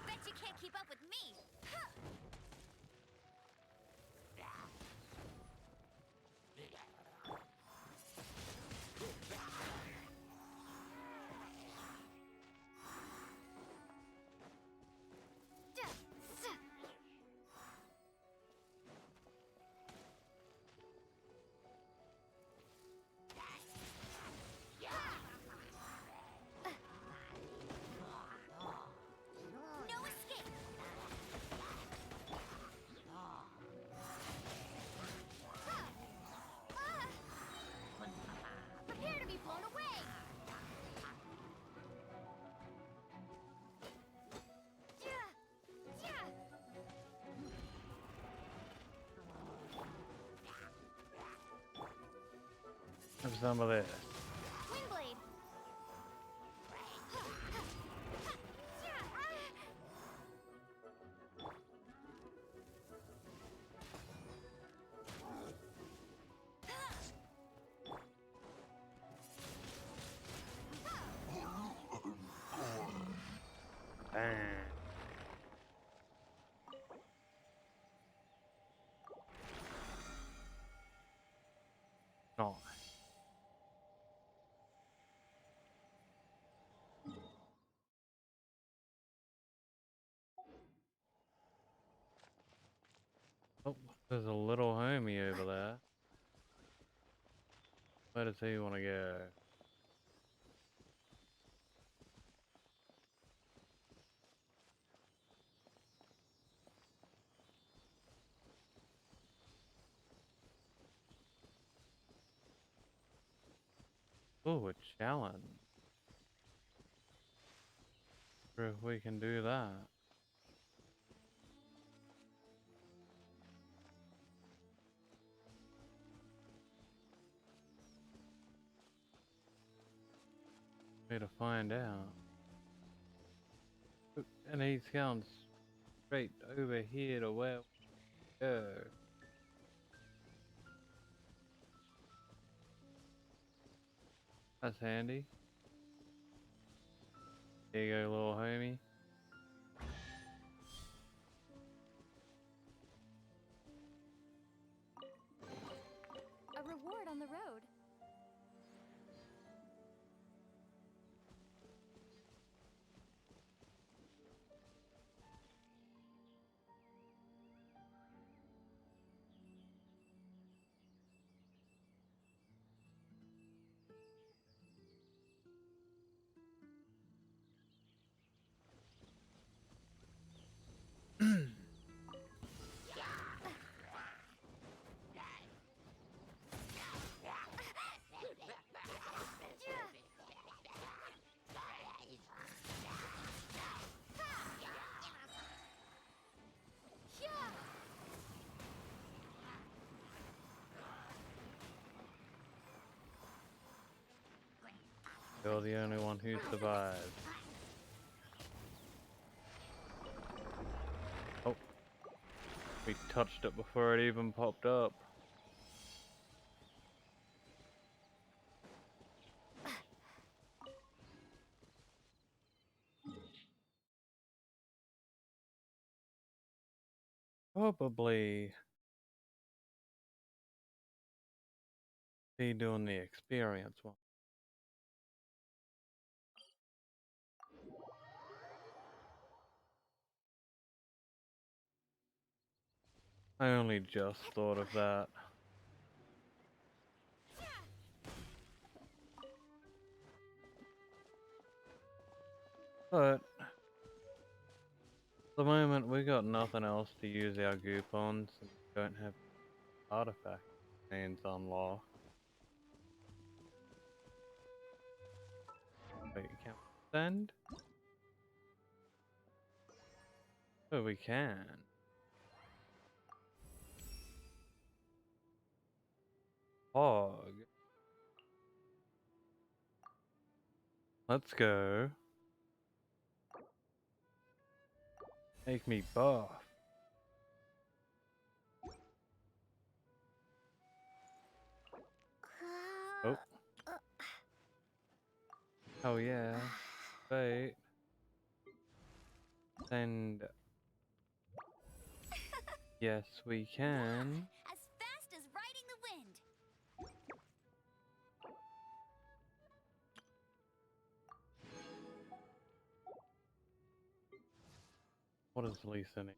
Bet you can't keep up with me! Huh. No escape! Prepare to be blown away! Have some of this. Windblade! Bang. Nice. Oh, there's a little homie over there. Where does he want to go? Oh, a challenge. Wonder if we can do that. Way to find out. And he's going straight over here to where we go. That's handy. There you go, little homie. A reward on the road. You're the only one who survived. Oh, we touched it before it even popped up. Probably be doing the experience one. I only just thought of that. But at the moment we got nothing else to use our goop on, so we don't have artifact means unlocked. Wait, can we send? Oh, we can. Hog. Let's go. Make me buff. Oh. Oh yeah. Wait. Send. Yes, we can. As fast as riding the wind. What does Lisa need?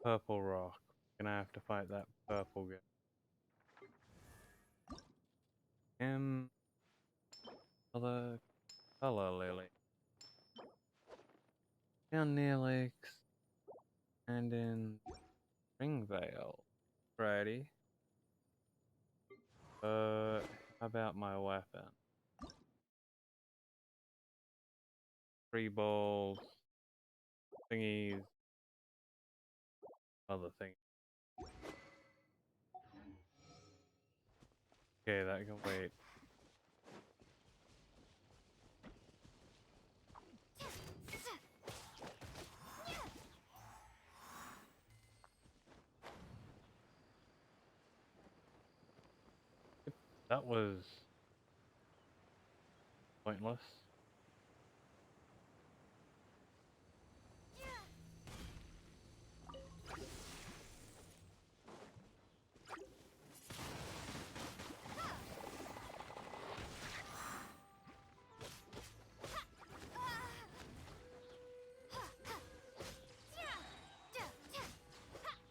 Purple rock. Gonna have to fight that purple guy. Other color lily. Down near lakes and in Springvale. Righty. How about my weapon? 3 balls. Thingies. Other thing. Okay, that can wait. That was pointless.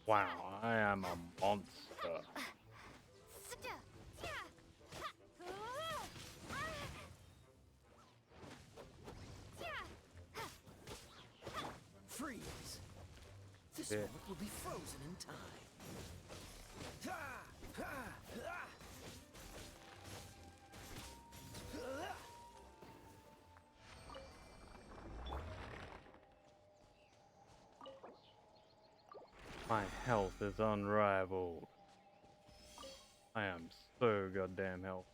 Wow, I am a monster. Freeze! This Yeah. moment will be frozen in time. My health is unrivaled. I am so goddamn healthy.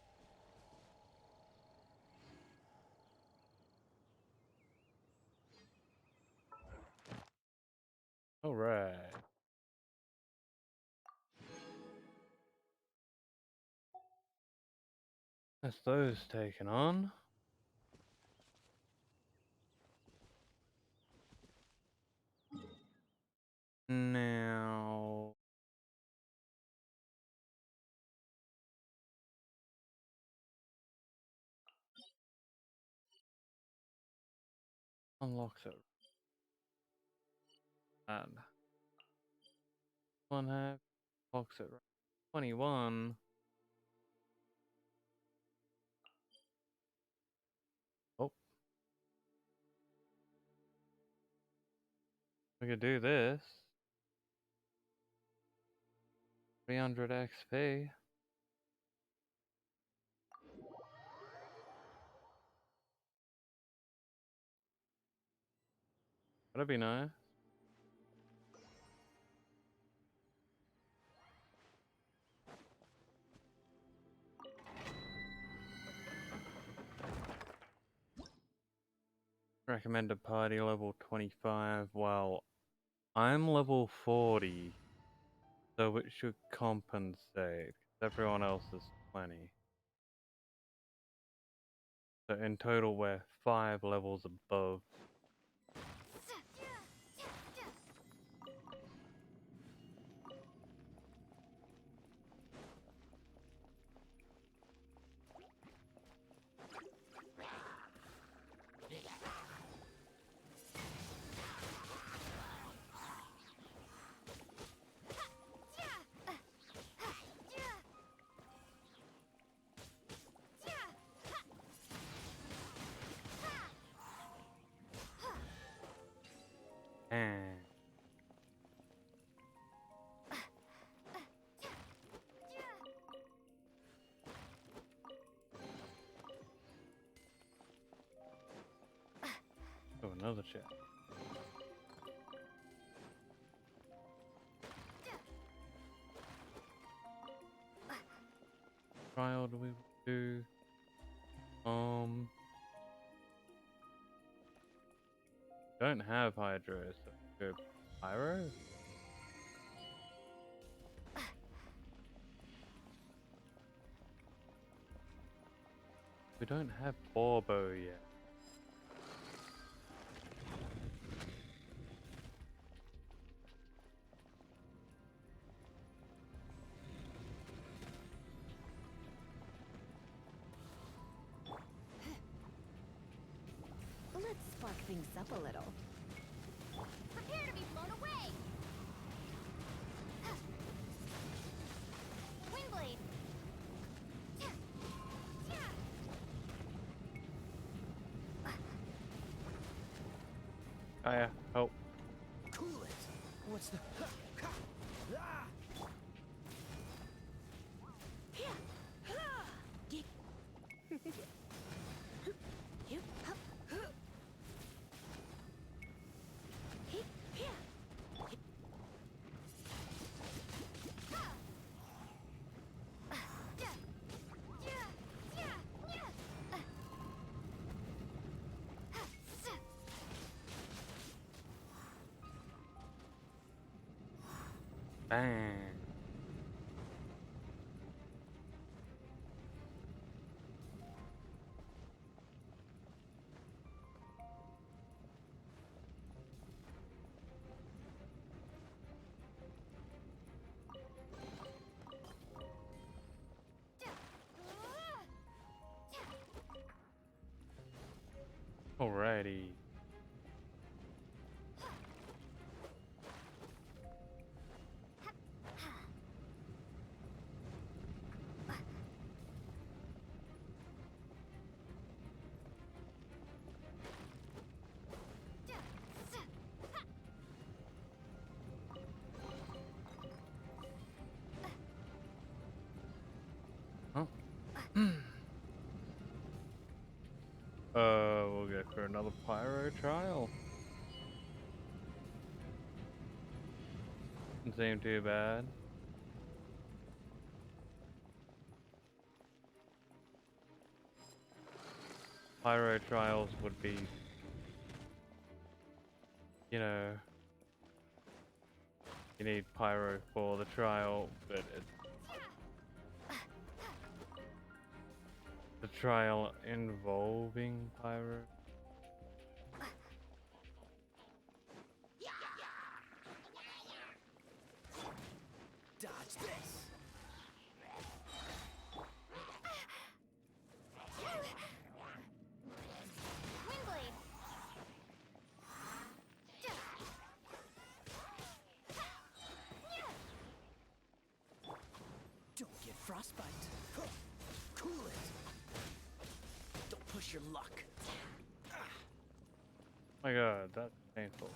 Alright. That's those taken on. Now... Unlocks it. And... One half. Unlocks it. 21. Oh. We could do this. 300 XP. That'd be nice. Recommended party level 25. Well, I'm level 40. So it should compensate. Everyone else is 20. So in total we're 5 levels above. And oh, another chest. Trial do we do? Don't have Hydro, so go Pyro? We don't have Borbo yet. Let's spark things up a little. Prepare to be blown away! Windblade! Gaia, help. Cool it. What's the... Bang. Alrighty. Huh? We'll go for another Pyro trial. Doesn't seem too bad. Pyro trials would be, you know, you need Pyro for the trial, but it's the trial involving Pyro. Dodge this. Windblade! Don't get frostbite. Cool it. Don't push your luck. My god, that's painful.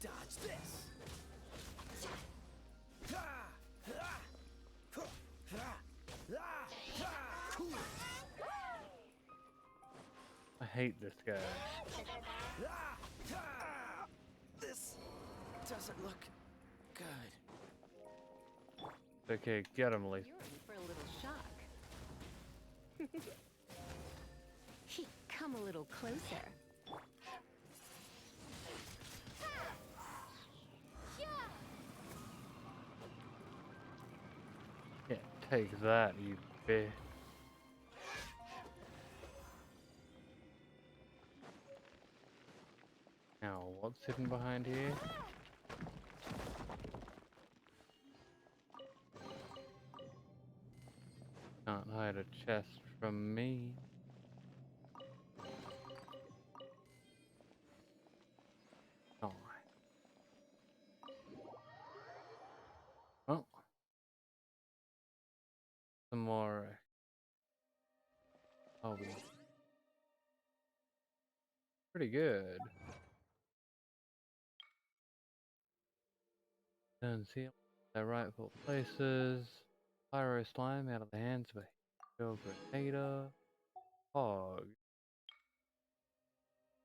Dodge this. Cool it. I hate this guy. This doesn't look good. Okay, get him, Lee. You're in for a little shock. Come a little closer. Yeah, take that, you bitch. Now, what's hidden behind here? Can't hide a chest from me. Oh. Well. Some more. Oh, pretty good. Turn seal their rightful places. Pyro slime out of the hands of a hero grenadier. Hog.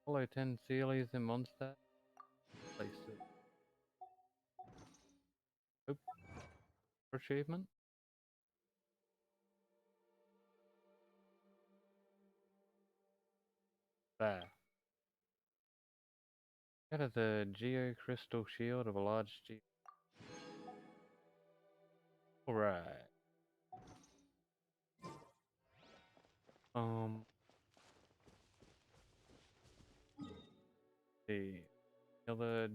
Follow 10 Sealies in Mondstadt. Places. Oop. Achievement. There. Out of the Geo Crystal Shield of a large Geo. Alright. The other.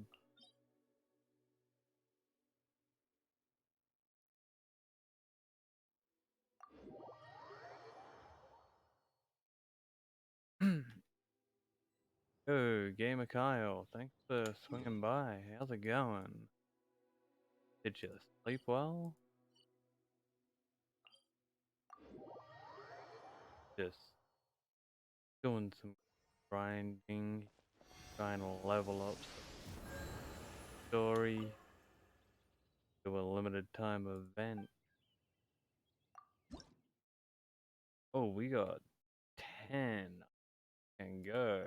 Oh, Gamer Kyle, thanks for swinging by. How's it going? Did you sleep well? Just doing some grinding, trying to level up some story, do a limited time event. Oh, we got 10 and go.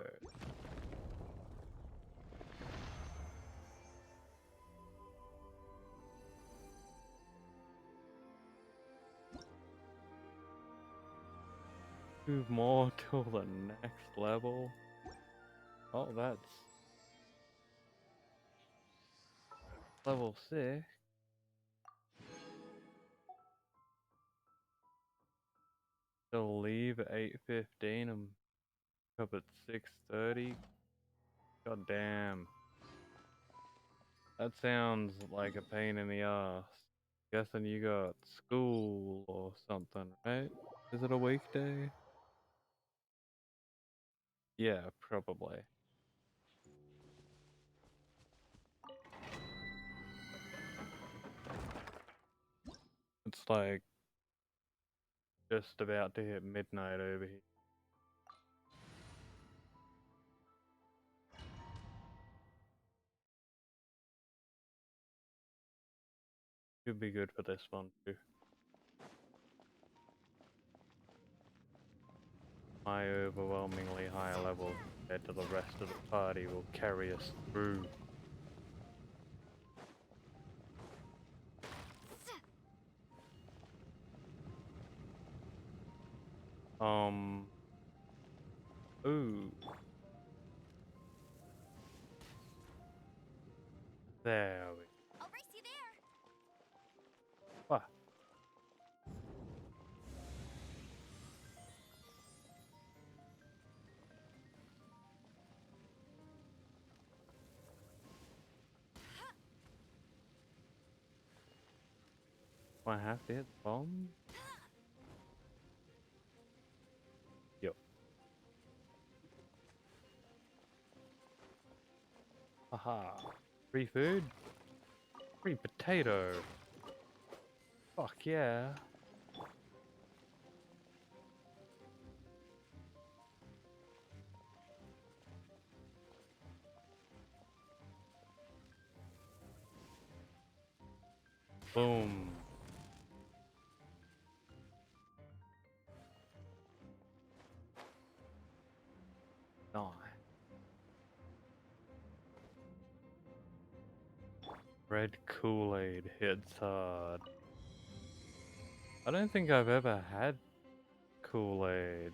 Move more till the next level. Oh, that's level 6. They'll leave at 8:15 and up at 6:30. God damn. That sounds like a pain in the ass. Guessing you got school or something, right? Is it a weekday? Yeah, probably. It's like just about to hit midnight over here. Should be good for this one too. My overwhelmingly high level compared to the rest of the party will carry us through. Ooh. There we go. I'll race you there. What? Do I have to hit the bomb? Yep. Haha. Free food? Free potato. Fuck yeah. Boom. Nice. Red Kool-Aid hits hard. I don't think I've ever had Kool-Aid.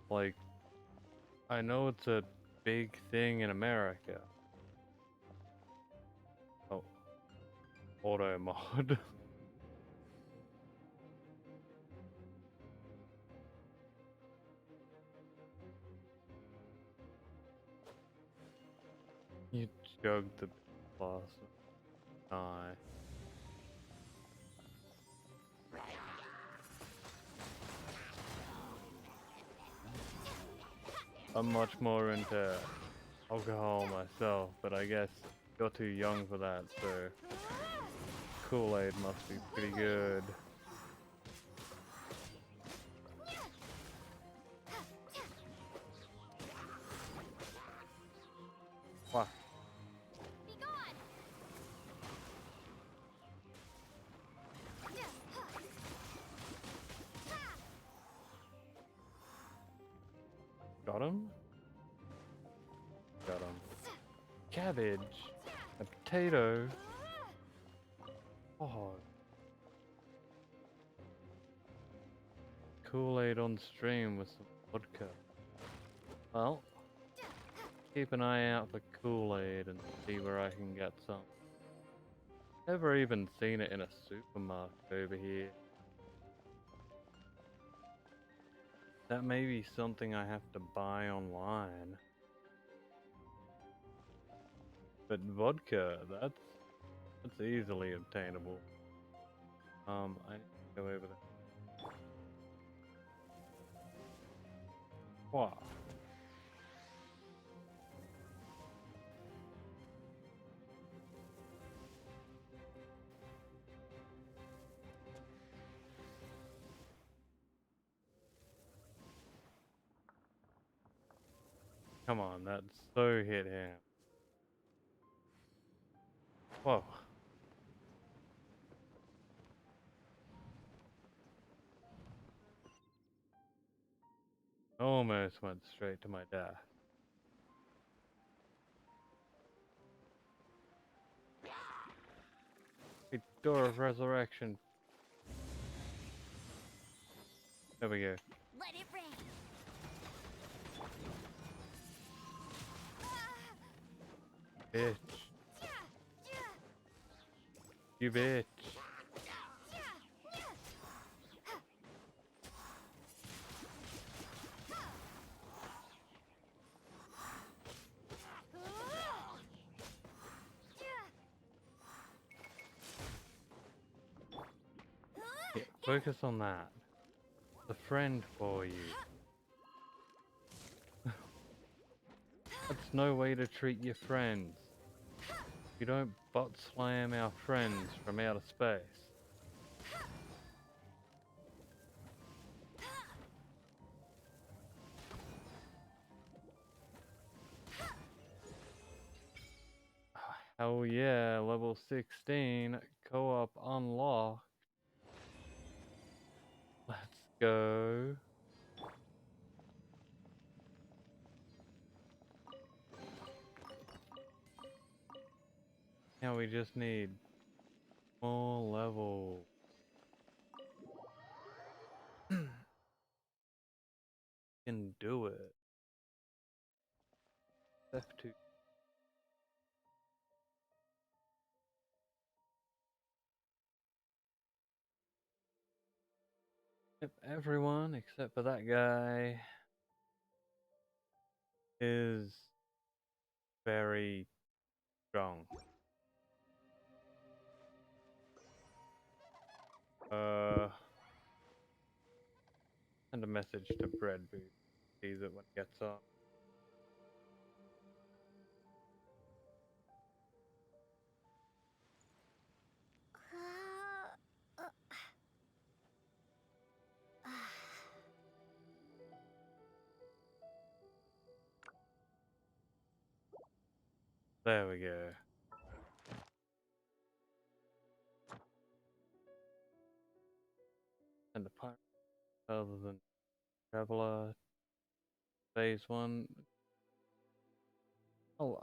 Like, I know it's a big thing in America. Oh. Auto mod. You jugged the boss. Nice. I'm much more into alcohol myself, but I guess you're too young for that, so Kool-Aid must be pretty good. got him? Got him. Cabbage. A potato. Oh. Kool-Aid on stream with some vodka. Well, keep an eye out for Kool-Aid and see where I can get some. Never even seen it in a supermarket over here. That may be something I have to buy online. But vodka, that's easily obtainable. I need to go over there. Wow. Come on, that's so hit him. Whoa. Almost went straight to my death. A door of resurrection. There we go. Let it rain. Bitch. You bitch. Yeah, focus on that. The friend for you. That's no way to treat your friends. You don't butt slam our friends from outer space. Hell yeah, level 16, co-op unlocked. Let's go. Now we just need more level. Can do it. F2. Yep, everyone except for that guy is very strong. Send a message to Bread Booth. Sees it when it gets up. There we go. And the pirate other than Traveler Phase 1. Oh,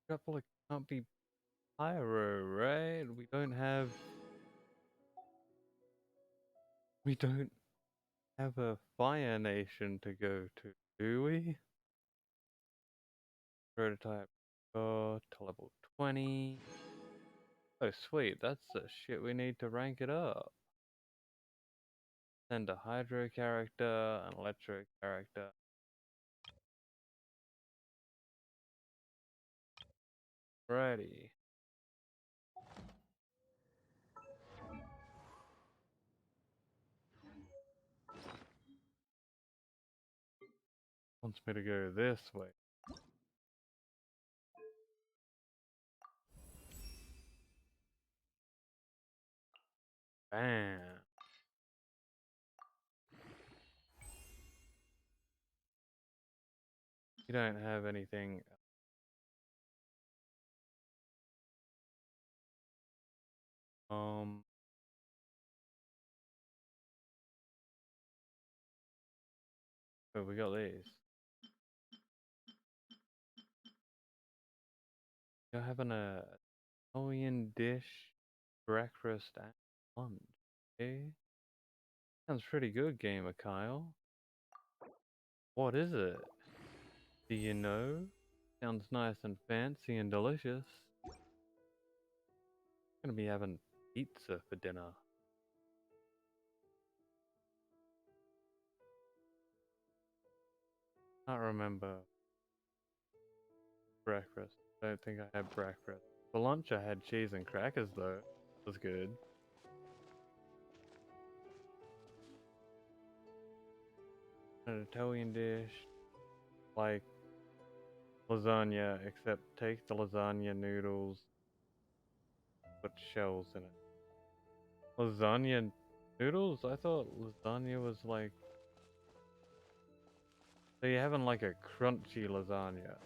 Traveler can't be Pyro, right? We don't have a Fire Nation to go to, do we? Prototype to level 20. Oh sweet, that's the shit we need to rank it up. Send a Hydro character, an Electro character. Ready. Wants me to go this way. Bam. You don't have anything. Um. Oh, we got these. You're having a Italian dish, breakfast, and lunch. Okay. Sounds pretty good, Gamer Kyle. What is it? Do you know? Sounds nice and fancy and delicious. Gonna be having pizza for dinner. Can't remember breakfast. I don't think I had breakfast. For lunch I had cheese and crackers though. It was good. An Italian dish like lasagna, except take the lasagna noodles, put shells in it. Lasagna noodles? I thought lasagna was like... So you're having like a crunchy lasagna.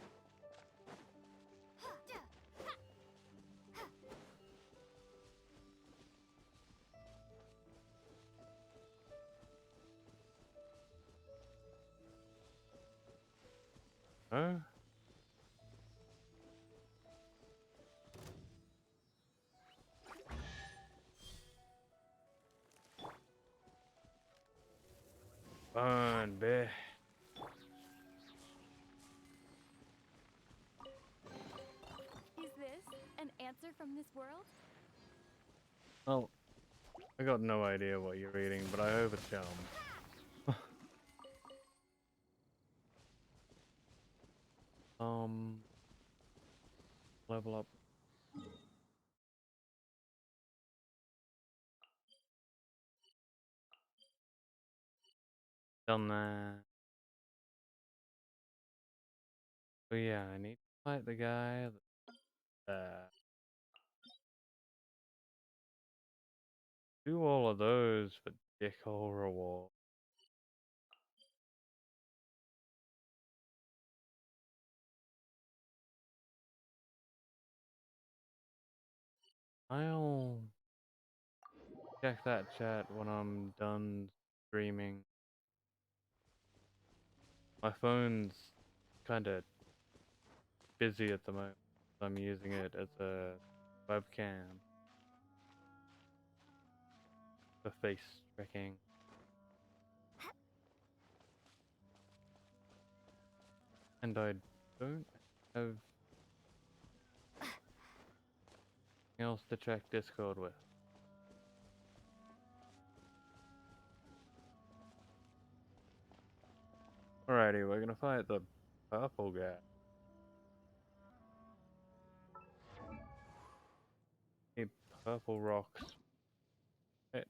Huh? Fun, bitch. Is this an answer from this world? Well, I got no idea what you're eating, but I hope it's yum. Level up. Done that. But yeah, I need to fight the guy that do all of those for dickhole reward. I'll check that chat when I'm done streaming. My phone's kinda busy at the moment. I'm using it as a webcam for face tracking. And I don't have anything else to check Discord with. Alrighty, we're gonna fight the purple guy. Hey, purple rocks. Hit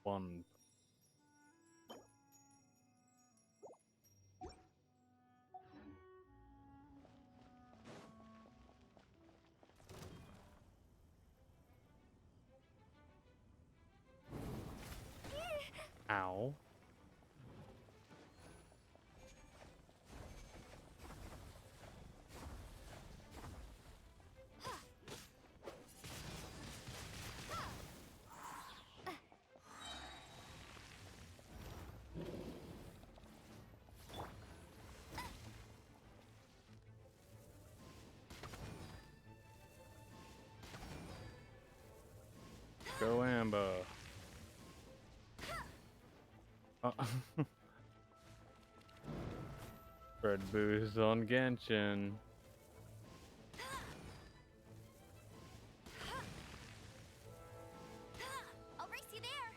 one. Ow. Go Amber. Red booze on Genshin. I'll race you there.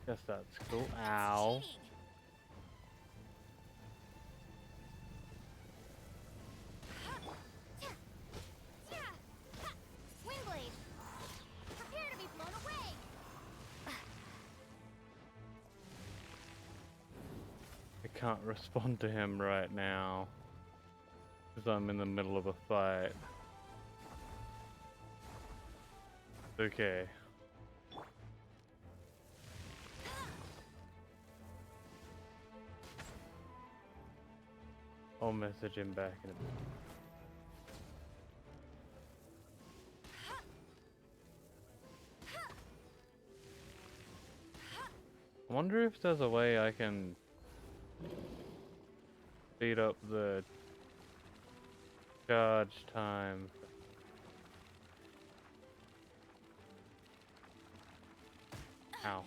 Guess that's cool. Ow. Windblade, prepare to be blown away. I can't respond to him right now because I'm in the middle of a fight. Okay. I'll message him back in a bit. I wonder if there's a way I can speed up the charge time. Ow.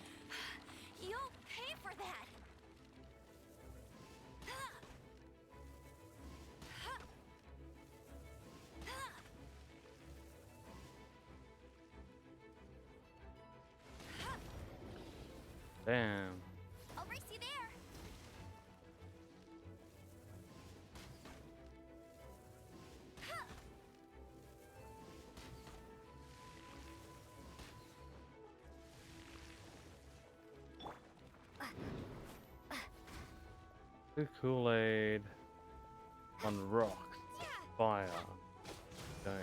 You'll pay for that! Damn. I'll race you there. The Kool-Aid on rocks. Fire. Okay.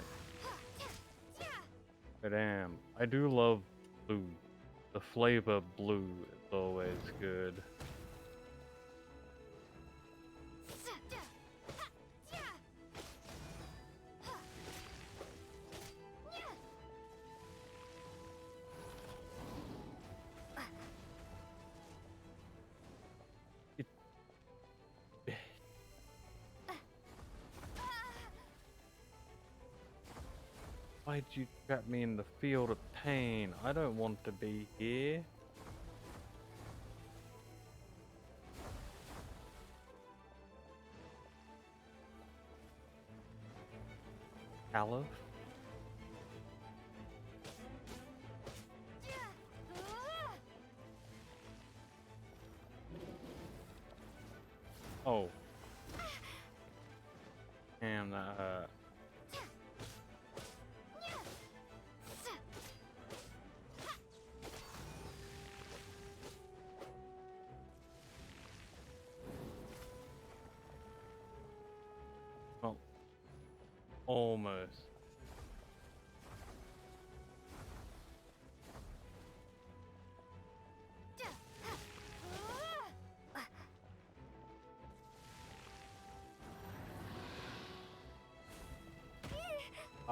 But damn. I do love blue. The flavor blue is always good. Why'd you trap me in the field of pain? I don't want to be here. Aleph? Oh. Damn, that hurt. Well, almost.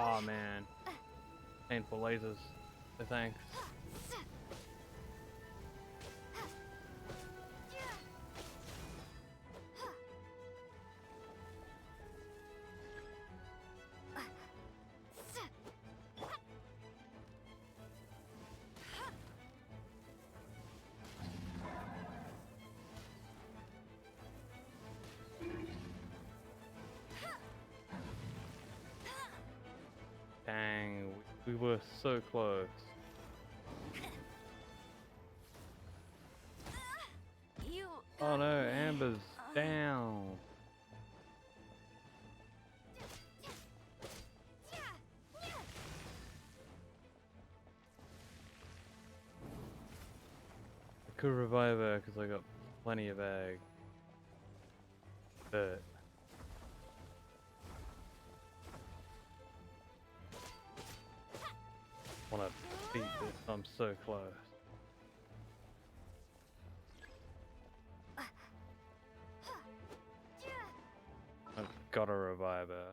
Oh man. Painful lasers. So thanks. Dang, we were so close. Oh no, Amber's down. I could revive her because I got plenty of egg. But wanna beat this, I'm so close. I've gotta revive her.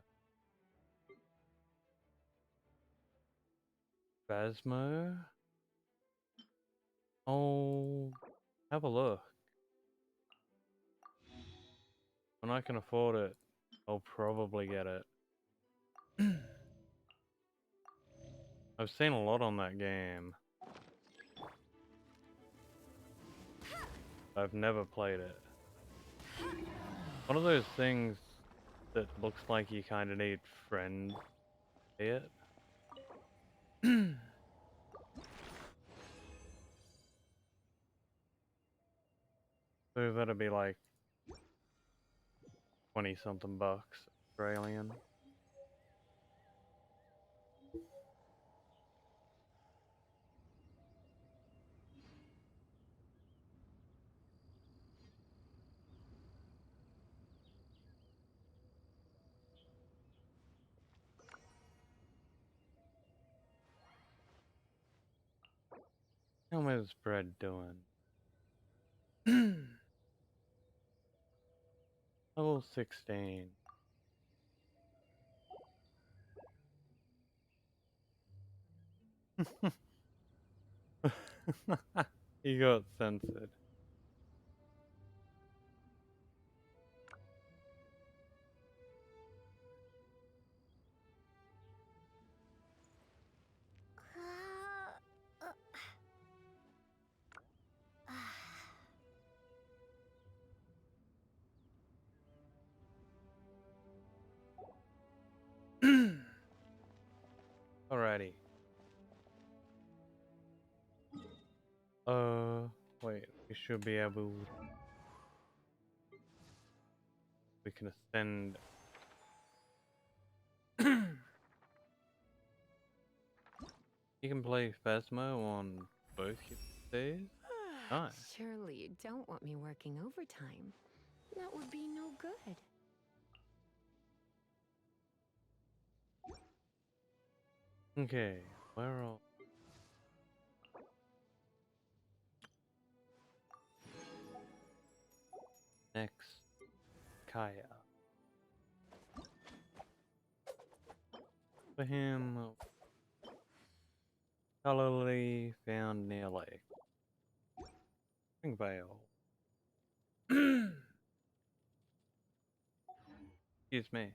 Phasmo? Oh, have a look. When I can afford it, I'll probably get it. I've seen a lot on that game. I've never played it. One of those things that looks like you kind of need friends to play it. So that'd be like 20 something bucks Australian. How much is bread doing? Level 16. He got censored. Alrighty. Wait, we should be able. We can ascend. You can play Phasmo on both your days? Nice. Surely you don't want me working overtime. That would be no good. Okay, where are... Next, Kaya. For him, scholarly found near lake. Springvale. Excuse me.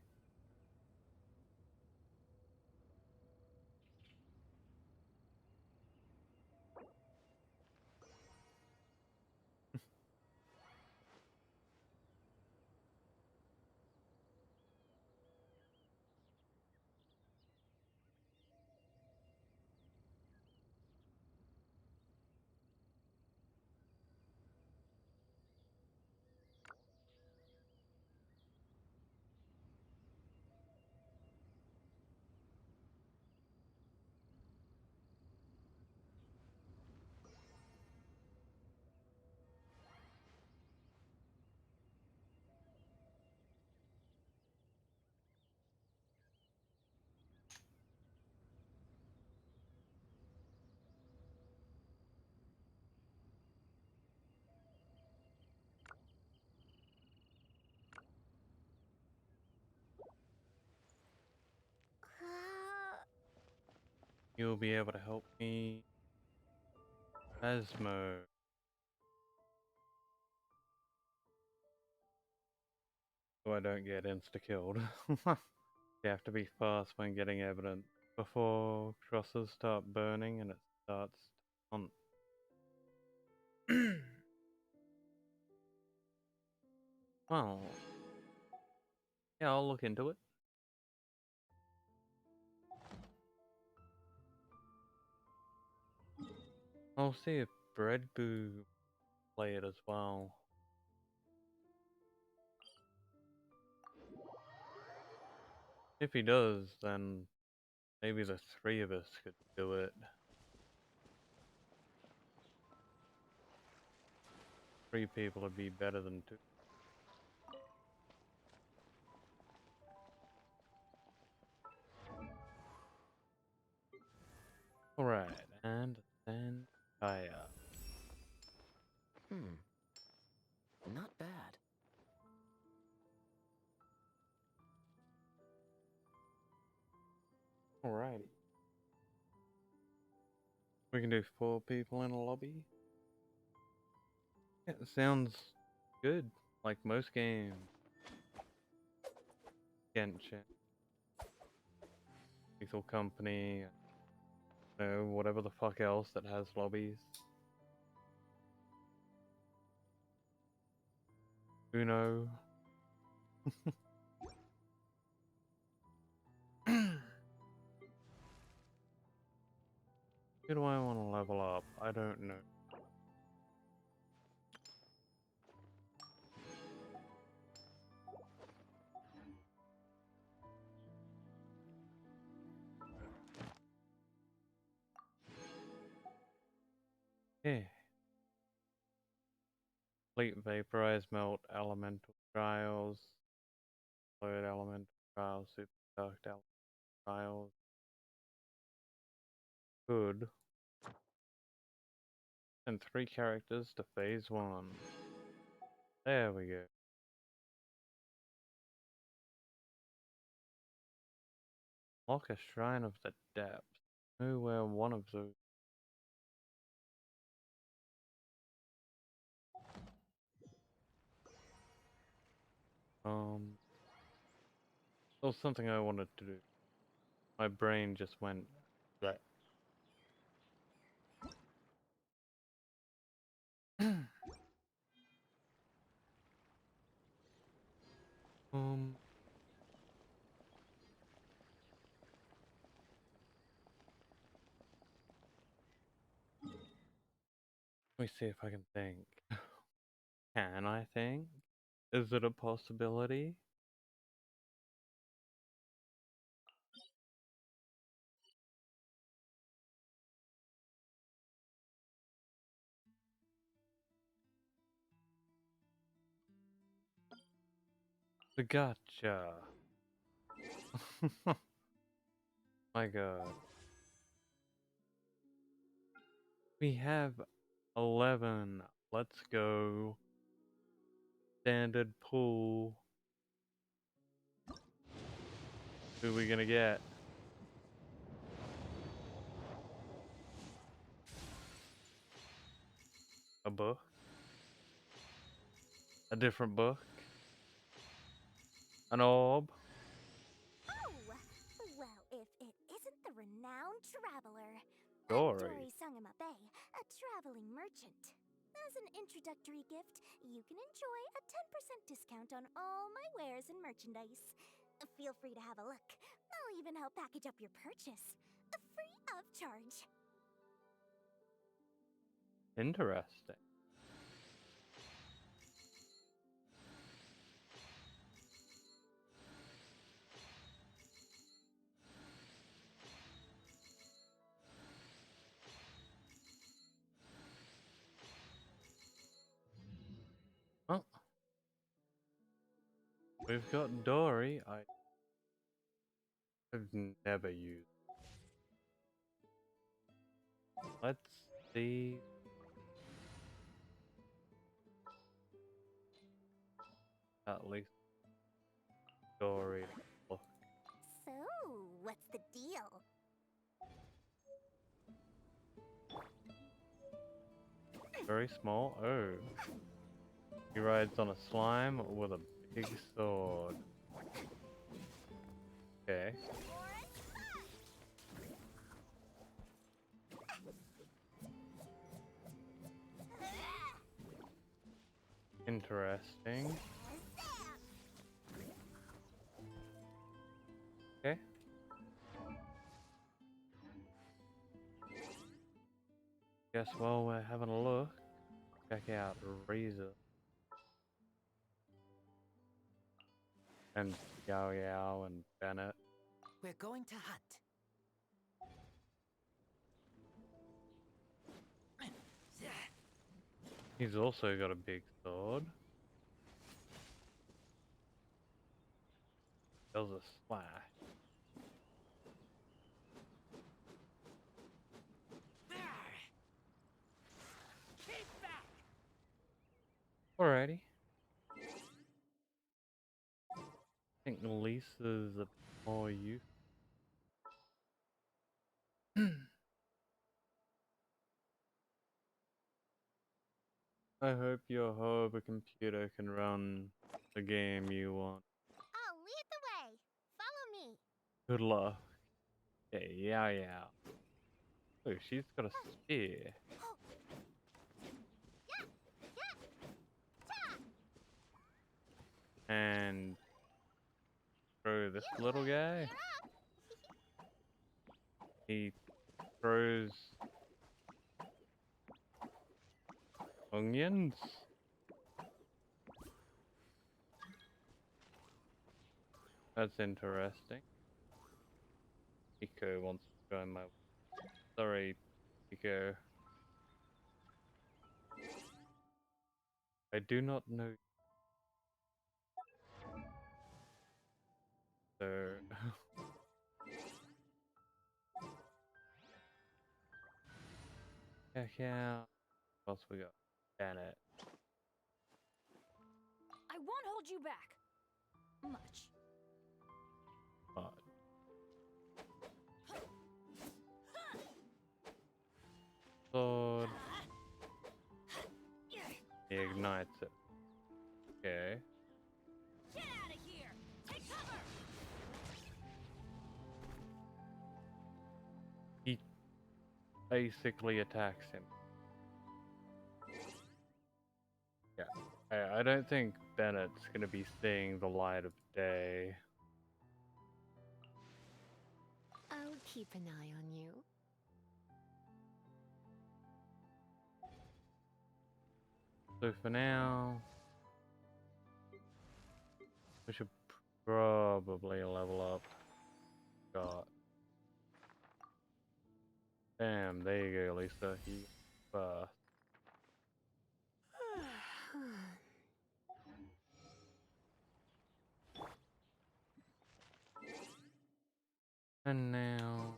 You'll be able to help me. Phasmo. So I don't get insta-killed. You have to be fast when getting evidence before crosses start burning and it starts on. Well, yeah, I'll look into it. I'll see if Breadboo play it as well. If he does, then maybe the three of us could do it. 3 people would be better than 2. Alright, and then Kaya. Not bad. Alrighty. We can do 4 people in a lobby. Yeah, it sounds good, like most games. Genshin. Lethal Company. Whatever the fuck else that has lobbies. Uno. Who do I want to level up? I don't know. Yeah. Complete Vaporize, Melt, Elemental Trials. Load Elemental Trials, Superconduct Elemental Trials. Good. And 3 characters to phase 1. There we go. Lock a Shrine of the Depths. Know where one of those. That was something I wanted to do. My brain just went. Right. um. Let me see if I can think. Can I think? Is it a possibility? Gotcha. My god. We have 11. Let's go. Standard pool. Who are we gonna get? A book? A different book? An orb? Oh! Well, if it isn't the renowned traveler. Dory. Dory Sangamabe, a traveling merchant. As an introductory gift, you can enjoy a 10% discount on all my wares and merchandise. Feel free to have a look. I'll even help package up your purchase. Free of charge. Interesting. Oh. We've got Dory. I've never used. Let's see. At least Dory. Look. So, what's the deal? Very small. Oh. He rides on a slime with a big sword. Okay. Interesting. Okay. Guess while we're having a look, check out Razor and Yao Yao and Bennett. We're going to hunt. He's also got a big sword. Does a slash. Alrighty. I think Lisa's a more use. I hope your hover computer can run the game you want. I'll lead the way. Follow me. Good luck. Okay, yeah, yeah. Oh, she's got a spear. And throw this little guy. He throws onions. That's interesting. Pico wants to join my. Sorry, Pico. I do not know. So. Check out. What else we got? Bennett. I won't hold you back. Much. But sword. He ignites it. Okay. Get out of here! Take cover! He basically attacks him. Yeah. I don't think Bennett's gonna be seeing the light of day. I'll keep an eye on you. So for now, we should probably level up. Got. Damn, there you go, Lisa. You first. And now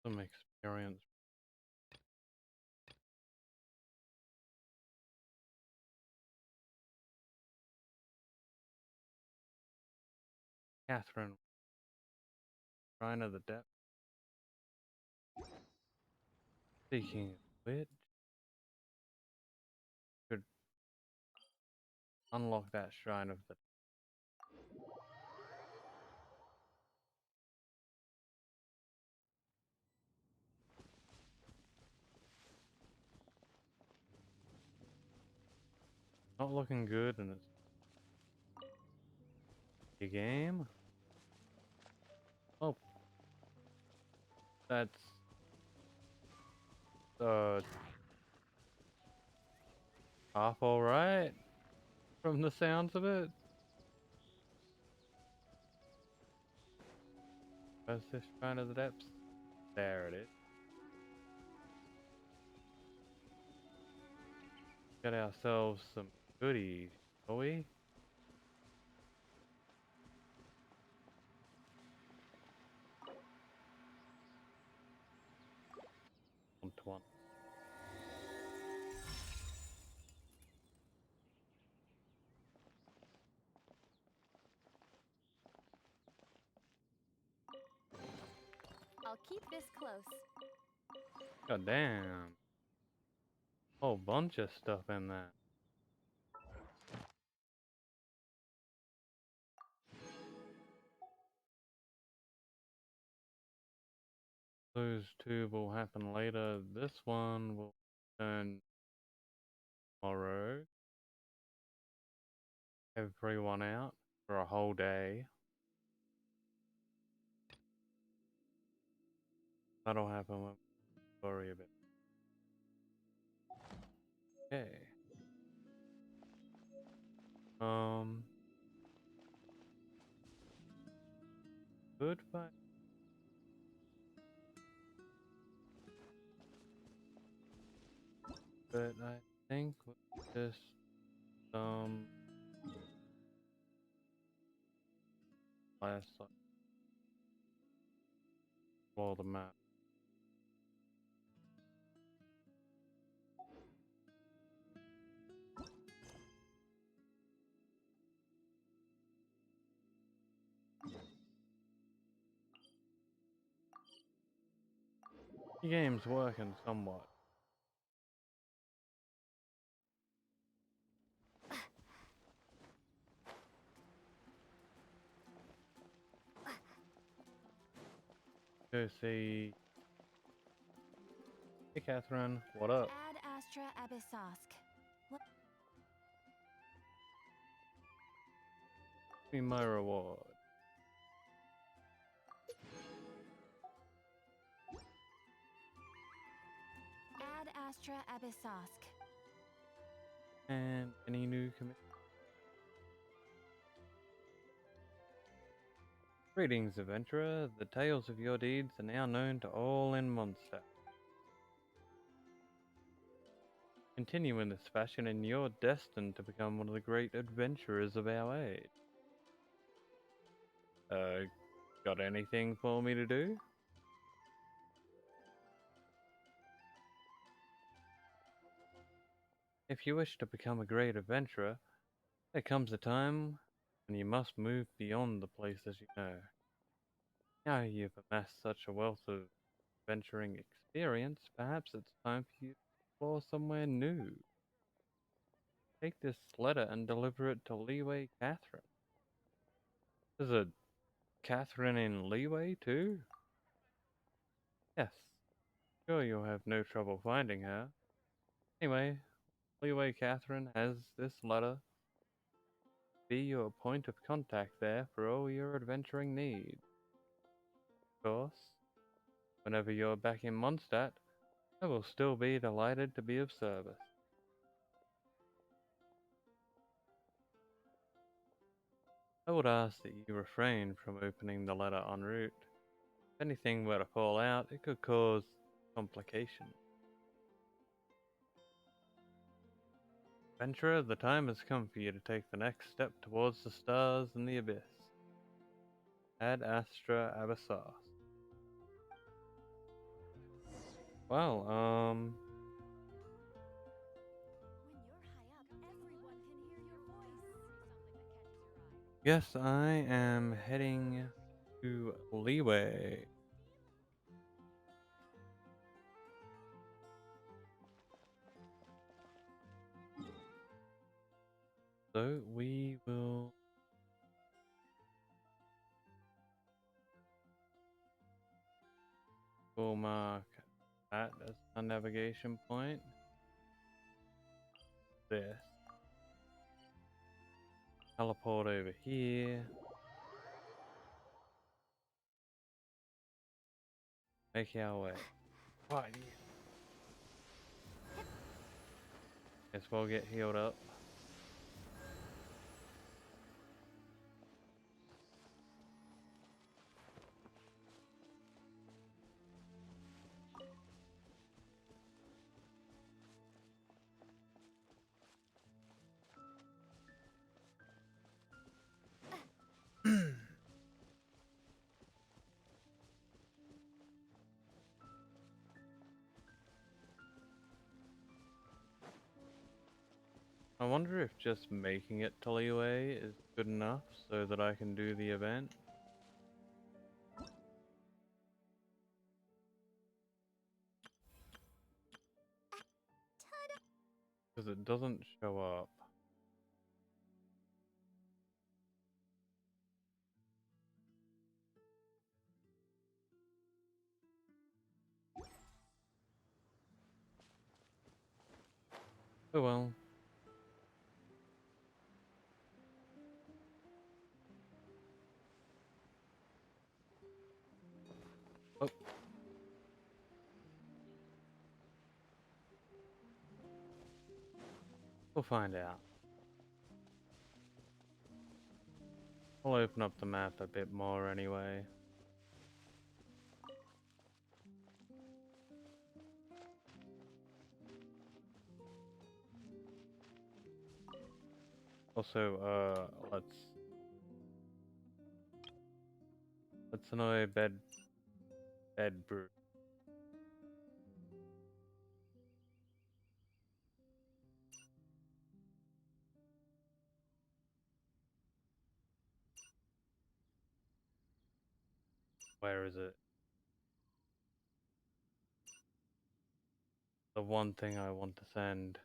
some experience. Catherine, Shrine of the Depth. Speaking of which, could unlock that Shrine of the not looking good in this game. Oh, that's half alright from the sounds of it. Where's this Shrine of the Depths? There it is. Got ourselves some goodies, shall we? One. I'll keep this close. God damn. Whole bunch of stuff in there. Those two will happen later. This one will turn tomorrow. Everyone out for a whole day. That'll happen when we worry a bit. Okay. Goodbye. But I think with just last explore the map. The game's working somewhat. Go see. Hey Catherine, what up? Ad Astra Abyssosk. What? Give me my reward. Ad Astra Abyssosk. And any new commissions? Greetings, adventurer. The tales of your deeds are now known to all in Mondstadt. Continue in this fashion and you're destined to become one of the great adventurers of our age. Got anything for me to do? If you wish to become a great adventurer, there comes a time when you must move beyond the places you know. Now you've amassed such a wealth of adventuring experience, perhaps it's time for you to explore somewhere new. Take this letter and deliver it to Leeway Catherine. There's a Catherine in Leeway too? Yes. Sure you'll have no trouble finding her. Anyway, Leeway Catherine has this letter. Be your point of contact there for all your adventuring needs. Of course, Whenever you're back in Mondstadt, I will still be delighted to be of service. I would ask that you refrain from opening the letter en route. If anything were to fall out, it could cause complications. Venturer, the time has come for you to take the next step towards the stars and the abyss. Ad Astra Abyssos. Well, yes, I am heading to Leeway. So we will mark that as a navigation point. This. Teleport over here. Make our way. Right. Guess we'll get healed up. I wonder if just making it to Leeway is good enough so that I can do the event. Because it doesn't show up. Oh well. Oh. We'll find out. I'll open up the map a bit more anyway. Also, let's annoy bed brew. Where is it? The one thing I want to send.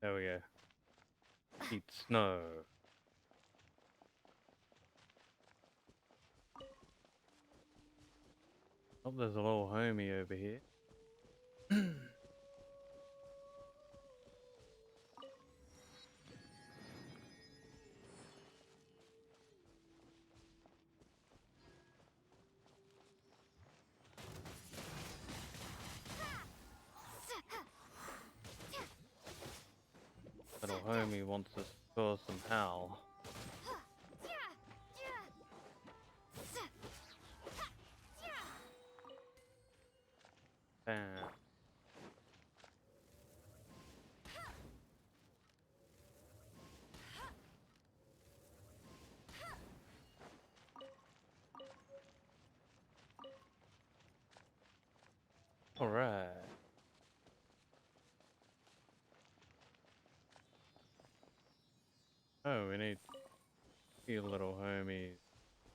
There we go. Eat snow. Oh, there's a little homie over here. Little homie wants us to cause some hell. Bam. Alright. Oh, we need a little homie.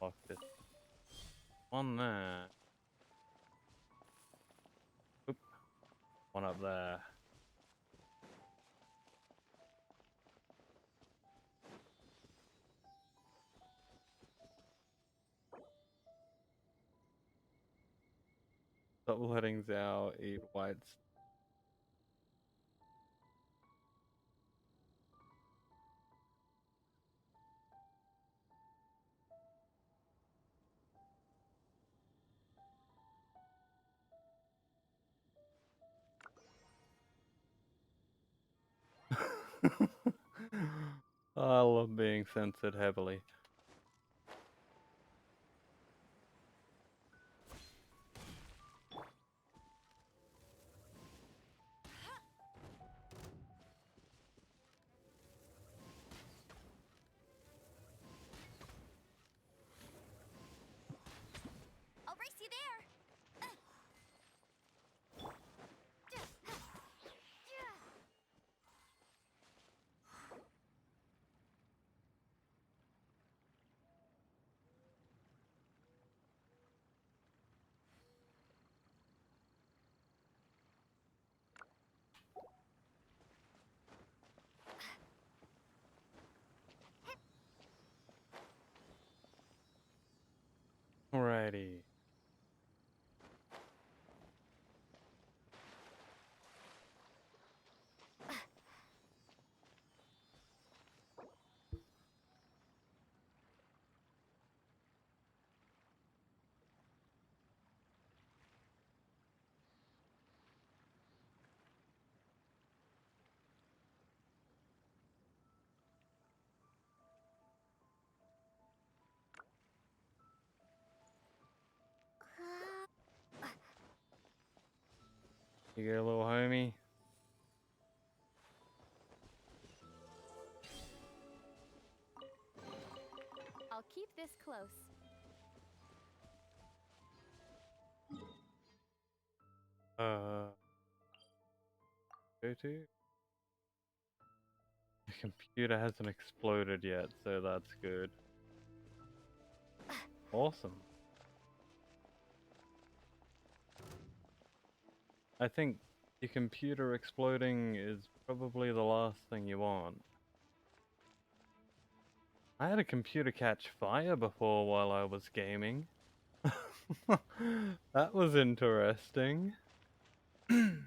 Lock this one there. Oop. One up there. Sublettings out, eat whites. I love being censored heavily. I'll race you there. Alrighty. You get a little homie? I'll keep this close. Go to? The computer hasn't exploded yet, so that's good. Awesome. I think your computer exploding is probably the last thing you want. I had a computer catch fire before while I was gaming. That was interesting. It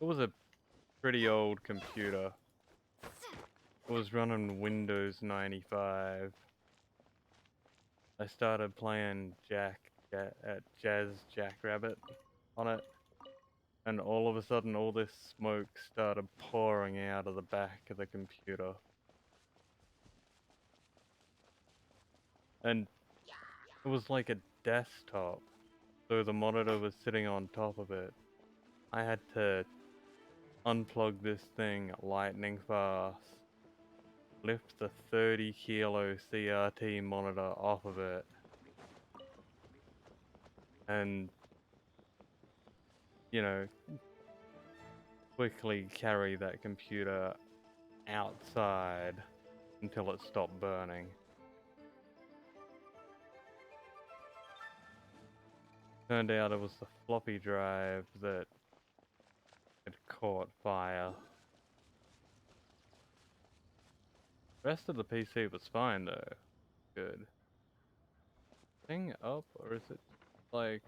was a pretty old computer. It was running Windows 95. I started playing Jazz Jackrabbit on it, and all of a sudden all this smoke started pouring out of the back of the computer. And it was like a desktop, so the monitor was sitting on top of it. I had to unplug this thing lightning fast, lift the 30 kilo CRT monitor off of it, and, you know, quickly carry that computer outside until it stopped burning. Turned out it was the floppy drive that had caught fire. Rest of the PC was fine though. Good. Thing up, or is it like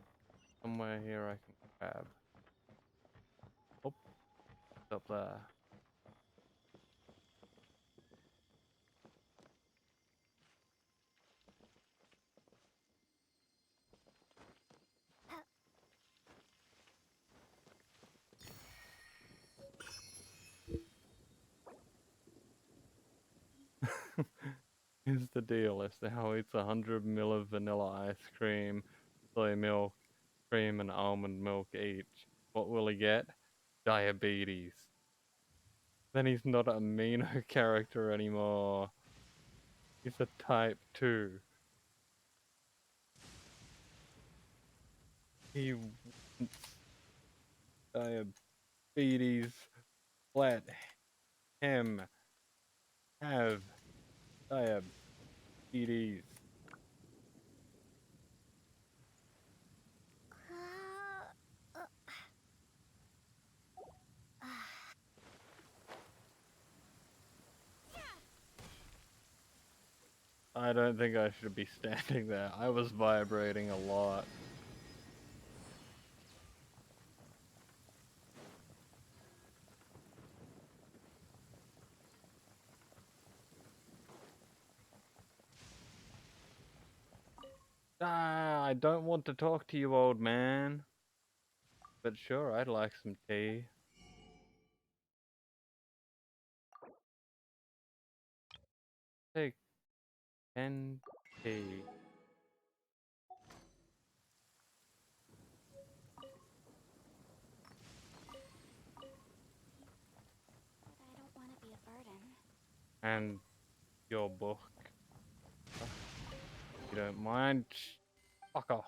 somewhere here I can grab? Oh, it's up there. Here's the deal, if now eats 100 ml of vanilla ice cream, soy milk, cream and almond milk each, what will he get? Diabetes. Then he's not an amino character anymore. He's a type 2. He wants diabetes. Let him have diabetes. I don't think I should be standing there. I was vibrating a lot. Ah, I don't want to talk to you, old man. But sure, I'd like some tea. Take 10k. But I don't want to be a burden. And your book. You don't mind? Fuck off.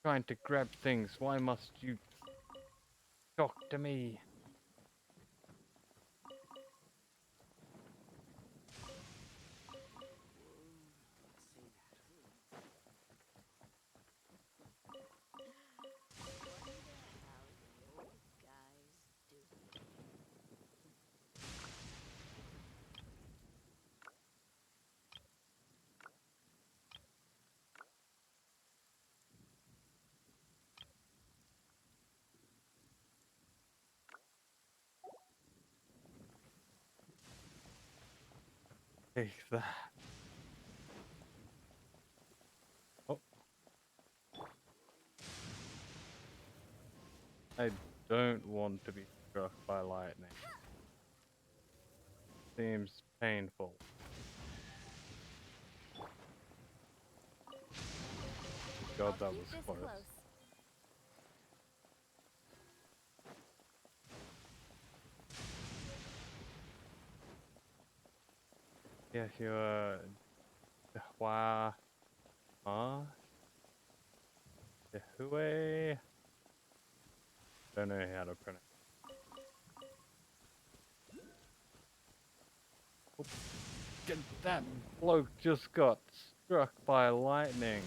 Trying to grab things. Why must you talk to me? Take that. Oh. I don't want to be struck by lightning. Seems painful. God, that was close. Yeah, you're Hua Hui. Don't know how to pronounce. Oh, that bloke just got struck by lightning.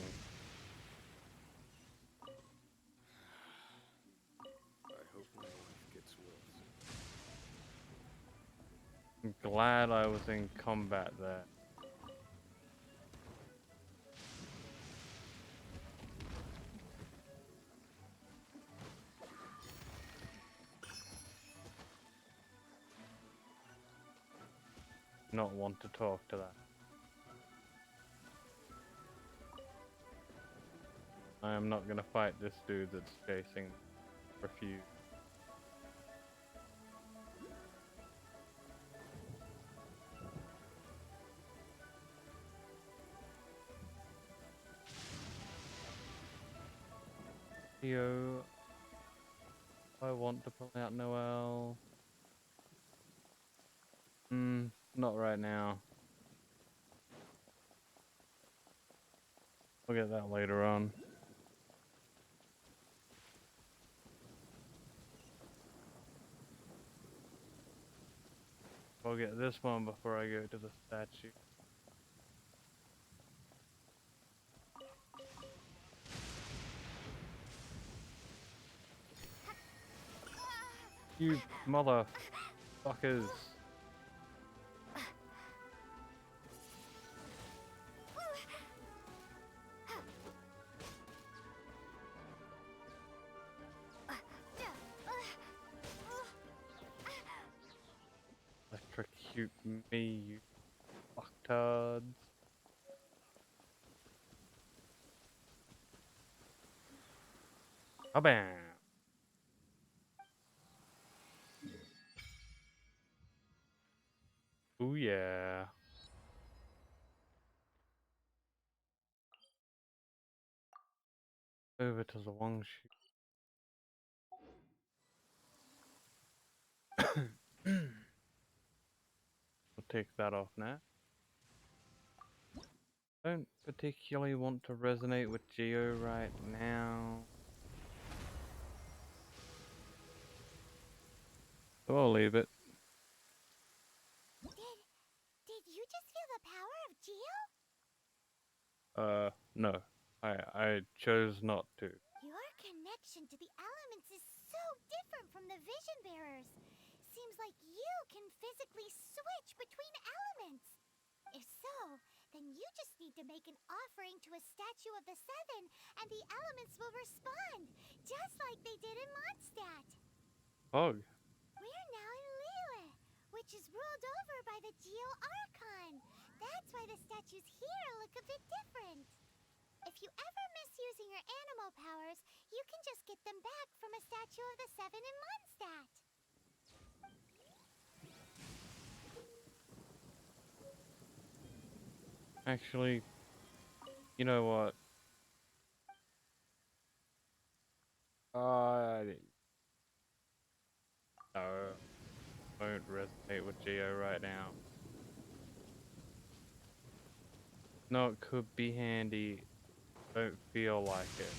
I hope my life gets worse. I'm glad I was in combat there. Not want to talk to that. I am not gonna fight this dude that's chasing. Refuse. Theo, I want to pull out Noel. Not right now. We'll get that later on. I'll get this one before I go to the statue. You motherfuckers. Electrocute me, you fucktards. Bam! Ooh yeah. Over to the Wang We'll take that off now. Don't particularly want to resonate with Geo right now. So I'll leave it. Did you just feel the power of Geo? No. I chose not to. Your connection to the elements is so different from the vision bearers. Seems like you can physically switch between elements. If so, then you just need to make an offering to a statue of the Seven, and the elements will respond, just like they did in Mondstadt. Hog. We're now in Liyue, which is ruled over by the Geo Archon. That's why the statues here look a bit different. If you ever miss using your animal powers, you can just get them back from a statue of the Seven in Mondstadt. Actually, you know what? No, won't resonate with Geo right now. No, it could be handy. Don't feel like it.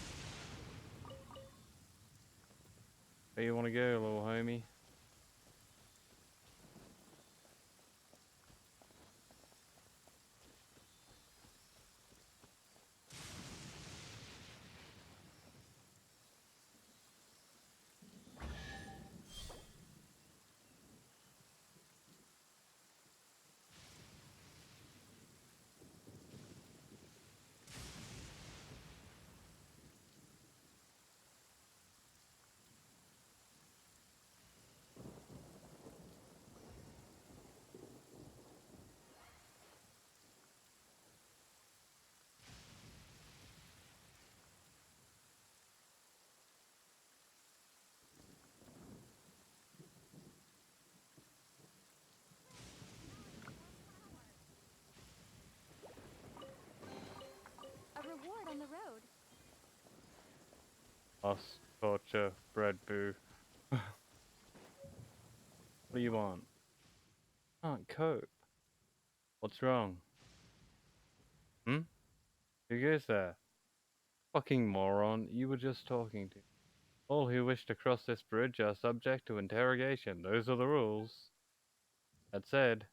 Where you want to go, little homie? A reward on the road. Us, torture, bread boo. What do you want? Can't cope. What's wrong? Hmm? Who goes there? Fucking moron, you were just talking to. All who wish to cross this bridge are subject to interrogation. Those are the rules. That said,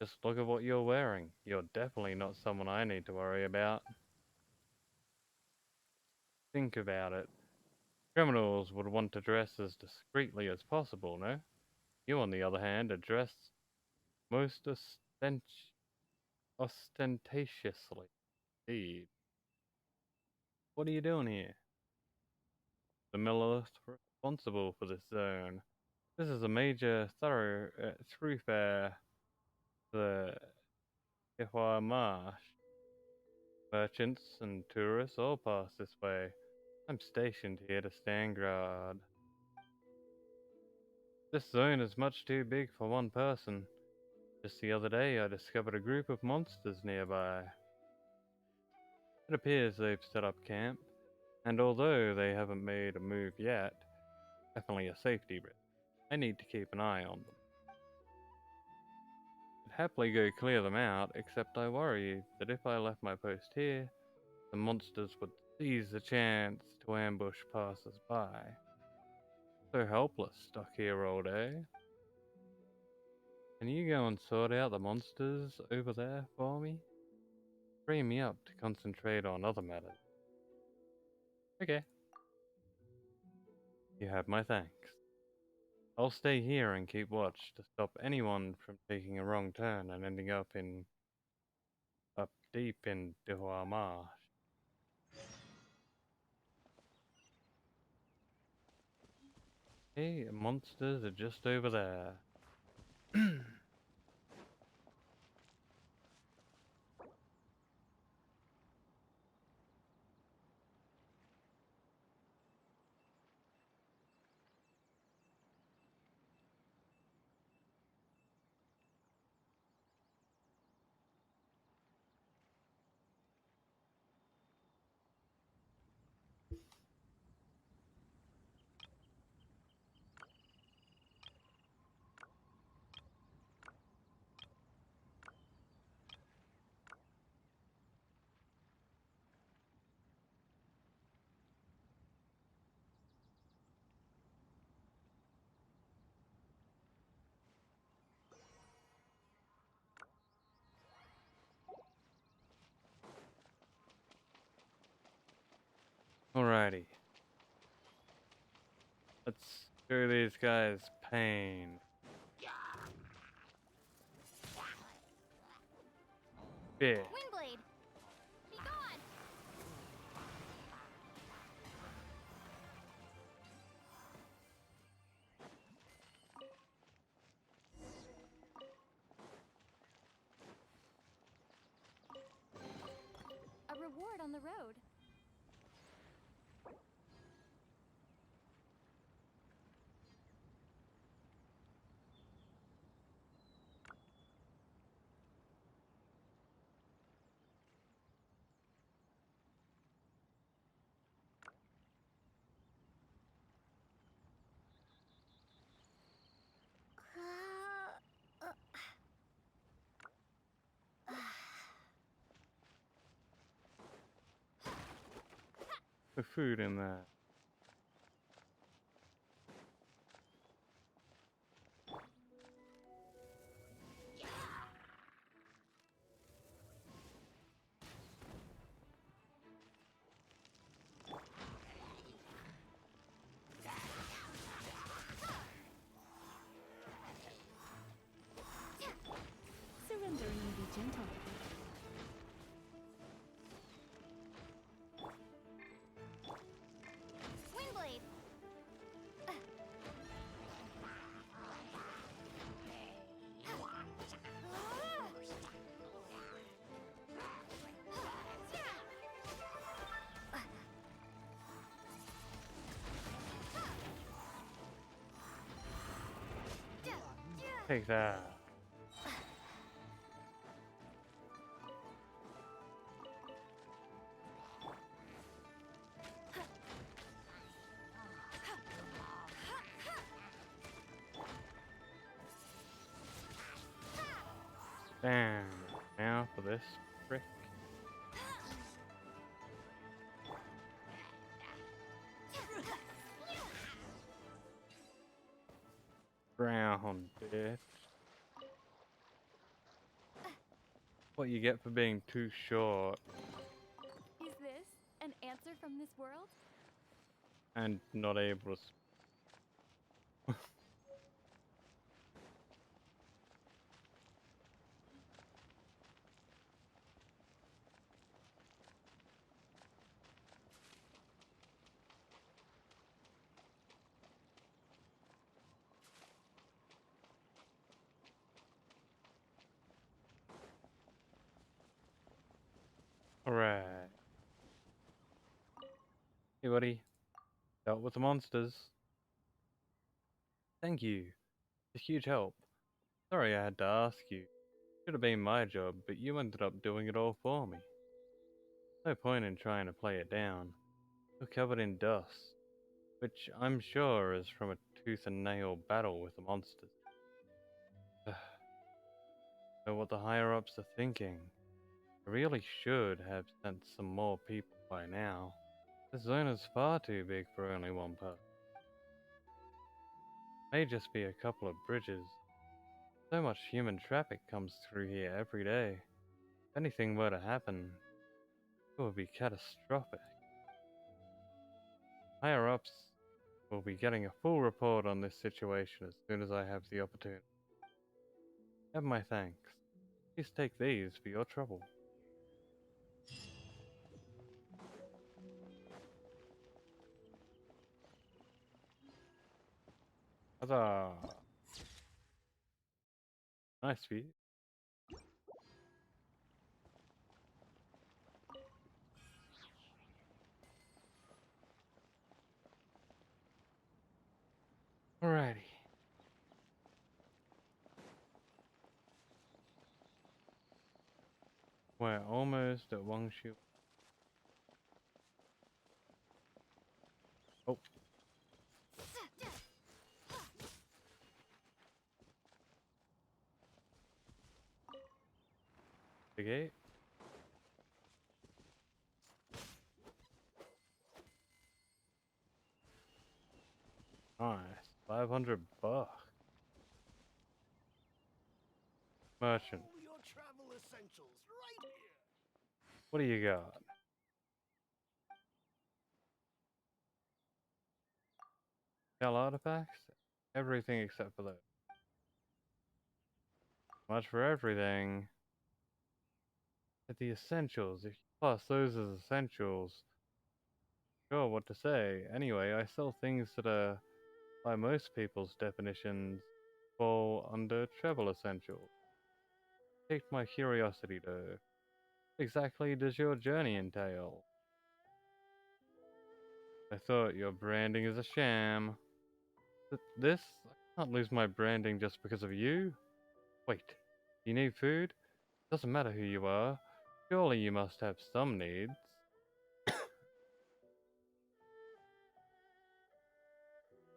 just look at what you're wearing. You're definitely not someone I need to worry about. Think about it. Criminals would want to dress as discreetly as possible, no? You, on the other hand, are dressed most ostentatiously. Indeed. What are you doing here? The Millers responsible for this zone. This is a major thoroughfare for the Ihwa Marsh. Merchants and tourists all pass this way. I'm stationed here to stand guard. This zone is much too big for one person. Just the other day, I discovered a group of monsters nearby. It appears they've set up camp, and although they haven't made a move yet, definitely a safety risk. I need to keep an eye on them. I'd happily go clear them out, except I worry that if I left my post here, the monsters would seize the chance to ambush passers-by. So helpless, stuck here all day. Can you go and sort out the monsters over there for me? Free me up to concentrate on other matters. Okay. You have my thanks. I'll stay here and keep watch to stop anyone from taking a wrong turn and ending up deep in Dihua Marsh. Hey, monsters are just over there. Alrighty. Let's show these guys pain. Fear. Windblade! Be gone! A reward on the road. no food in there. Surrender and be gentle. Windblade! Take that. Damn. Now for this trick. Ground, bitch. What you get for being too short Is this an answer from this world? and not able to. Alright. Hey, buddy. Dealt with the monsters. Thank you. It's a huge help. Sorry I had to ask you. Should have been my job, but you ended up doing it all for me. No point in trying to play it down. You're covered in dust, which I'm sure is from a tooth and nail battle with the monsters. Know what the higher ups are thinking. I really should have sent some more people by now. This zone is far too big for only one person. May just be a couple of bridges. So much human traffic comes through here every day. If anything were to happen, it would be catastrophic. Higher ups will be getting a full report on this situation as soon as I have the opportunity. Have my thanks. Please take these for your trouble. Huzzah! Nice view. Alrighty. We're almost at Wangshu. Oh. The gate. Nice. 500 bucks. Merchant. All your travel essentials right here. What do you got? Sell artifacts? Everything except for those. Much for everything. But the essentials. If you class those as essentials, sure, what to say. Anyway, I sell things that are, by most people's definitions, fall under travel essentials. Piqued my curiosity though. What exactly does your journey entail? I thought your branding is a sham. This? I can't lose my branding just because of you? Wait, you need food? Doesn't matter who you are. Surely you must have some needs.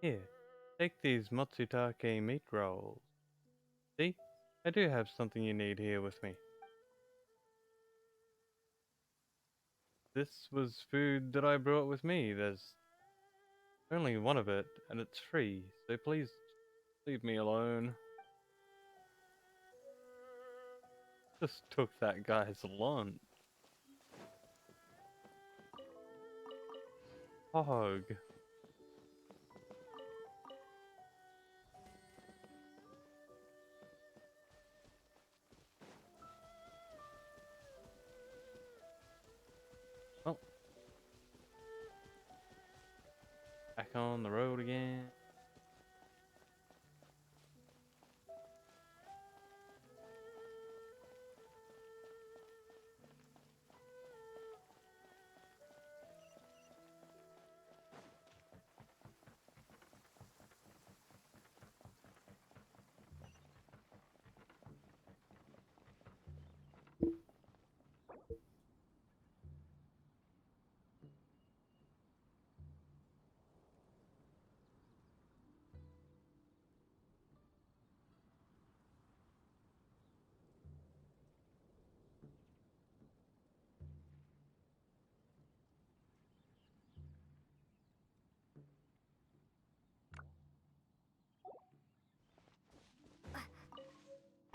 Here, take these Matsutake meat rolls. See? I do have something you need here with me. this was food that I brought with me. There's only one of it, and it's free, so please leave me alone. Just took that guy's lunch. Hog. Oh. Back on the road again.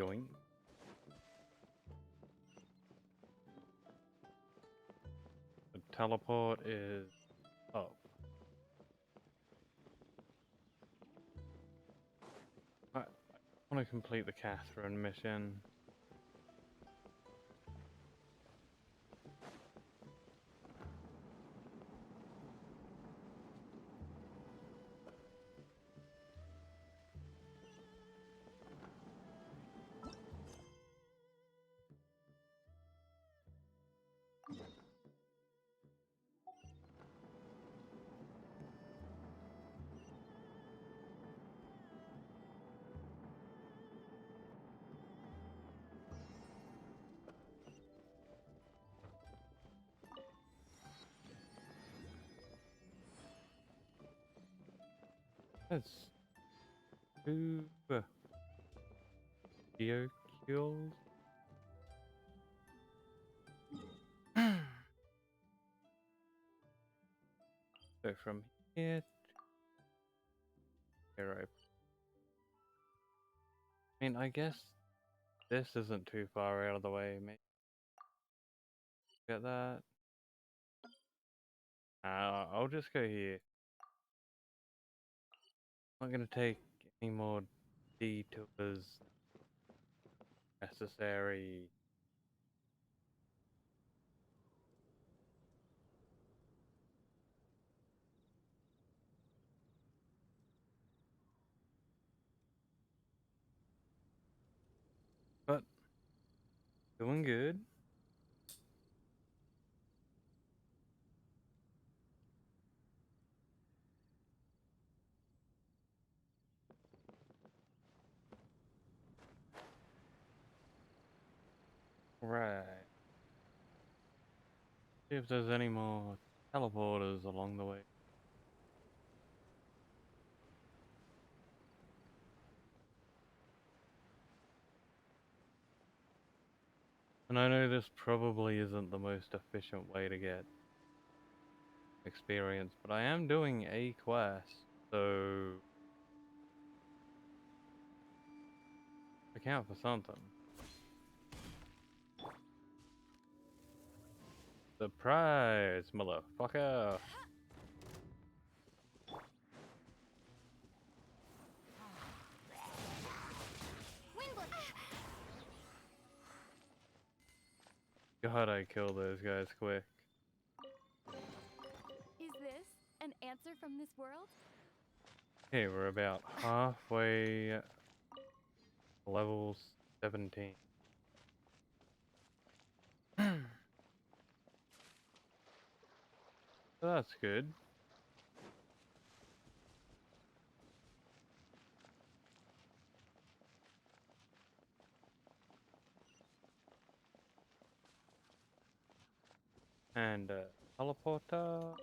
Yoink. The teleport is up. I want to complete the Catherine mission. That's two geo kills. So from here, here I mean, I guess this isn't too far out of the way. Maybe get that. I'll just go here. I'm not gonna take any more detours necessary. But doing good. Right. See if there's any more teleporters along the way. And I know this probably isn't the most efficient way to get experience, but I am doing a quest, so account for something. Surprise, motherfucker! God, I kill those guys quick. Is this an answer from this world? Okay, we're about halfway level 17. So that's good. And teleporter.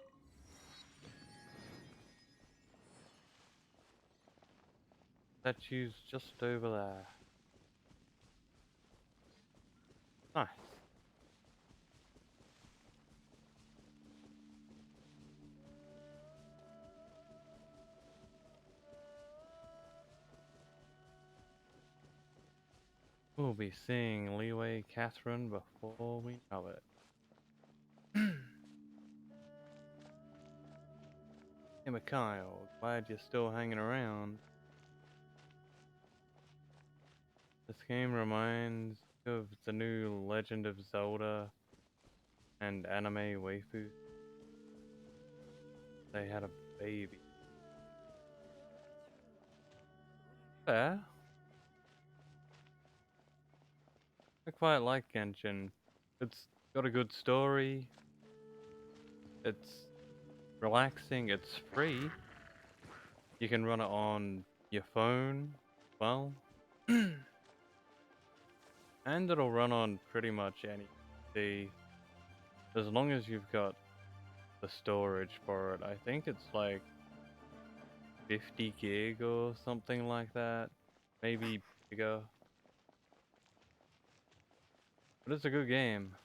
Statue's just over there. Nice. We'll be seeing Leeway Catherine before we know it. Hey Mikhail, glad you're still hanging around. This game reminds me of the new Legend of Zelda and anime waifu. They had a baby. Fair. I quite like Genshin. It's got a good story. It's relaxing. It's free. You can run it on your phone. Well, and it'll run on pretty much any PC as long as you've got the storage for it. I think it's like 50 gig or something like that, maybe bigger. But it's a good game.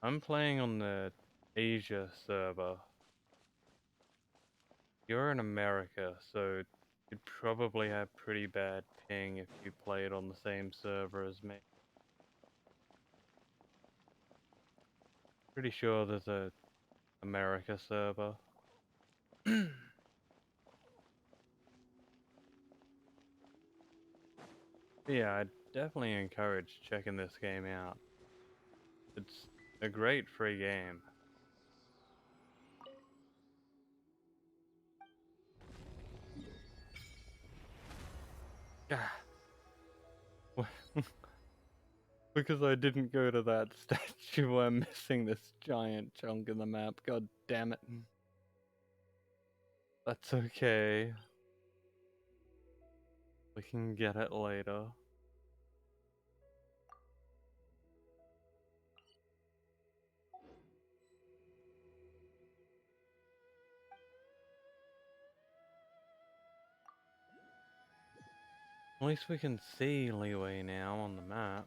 I'm playing on the Asia server. You're in America, so you'd probably have pretty bad ping if you played on the same server as me. Pretty sure there's a America server. Yeah, I'd definitely encourage checking this game out. It's a great free game. Because I didn't go to that statue, I'm missing this giant chunk in the map. God damn it. That's okay. We can get it later. At least we can see Leeway now on the map.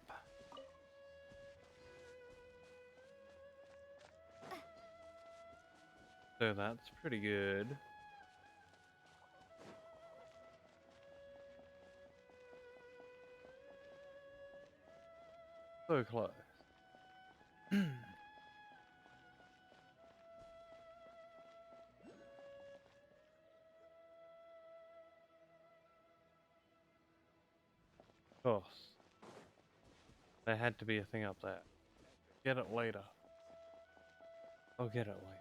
So that's pretty good. So close. Of course. There had to be a thing up there. Get it later. I'll get it later.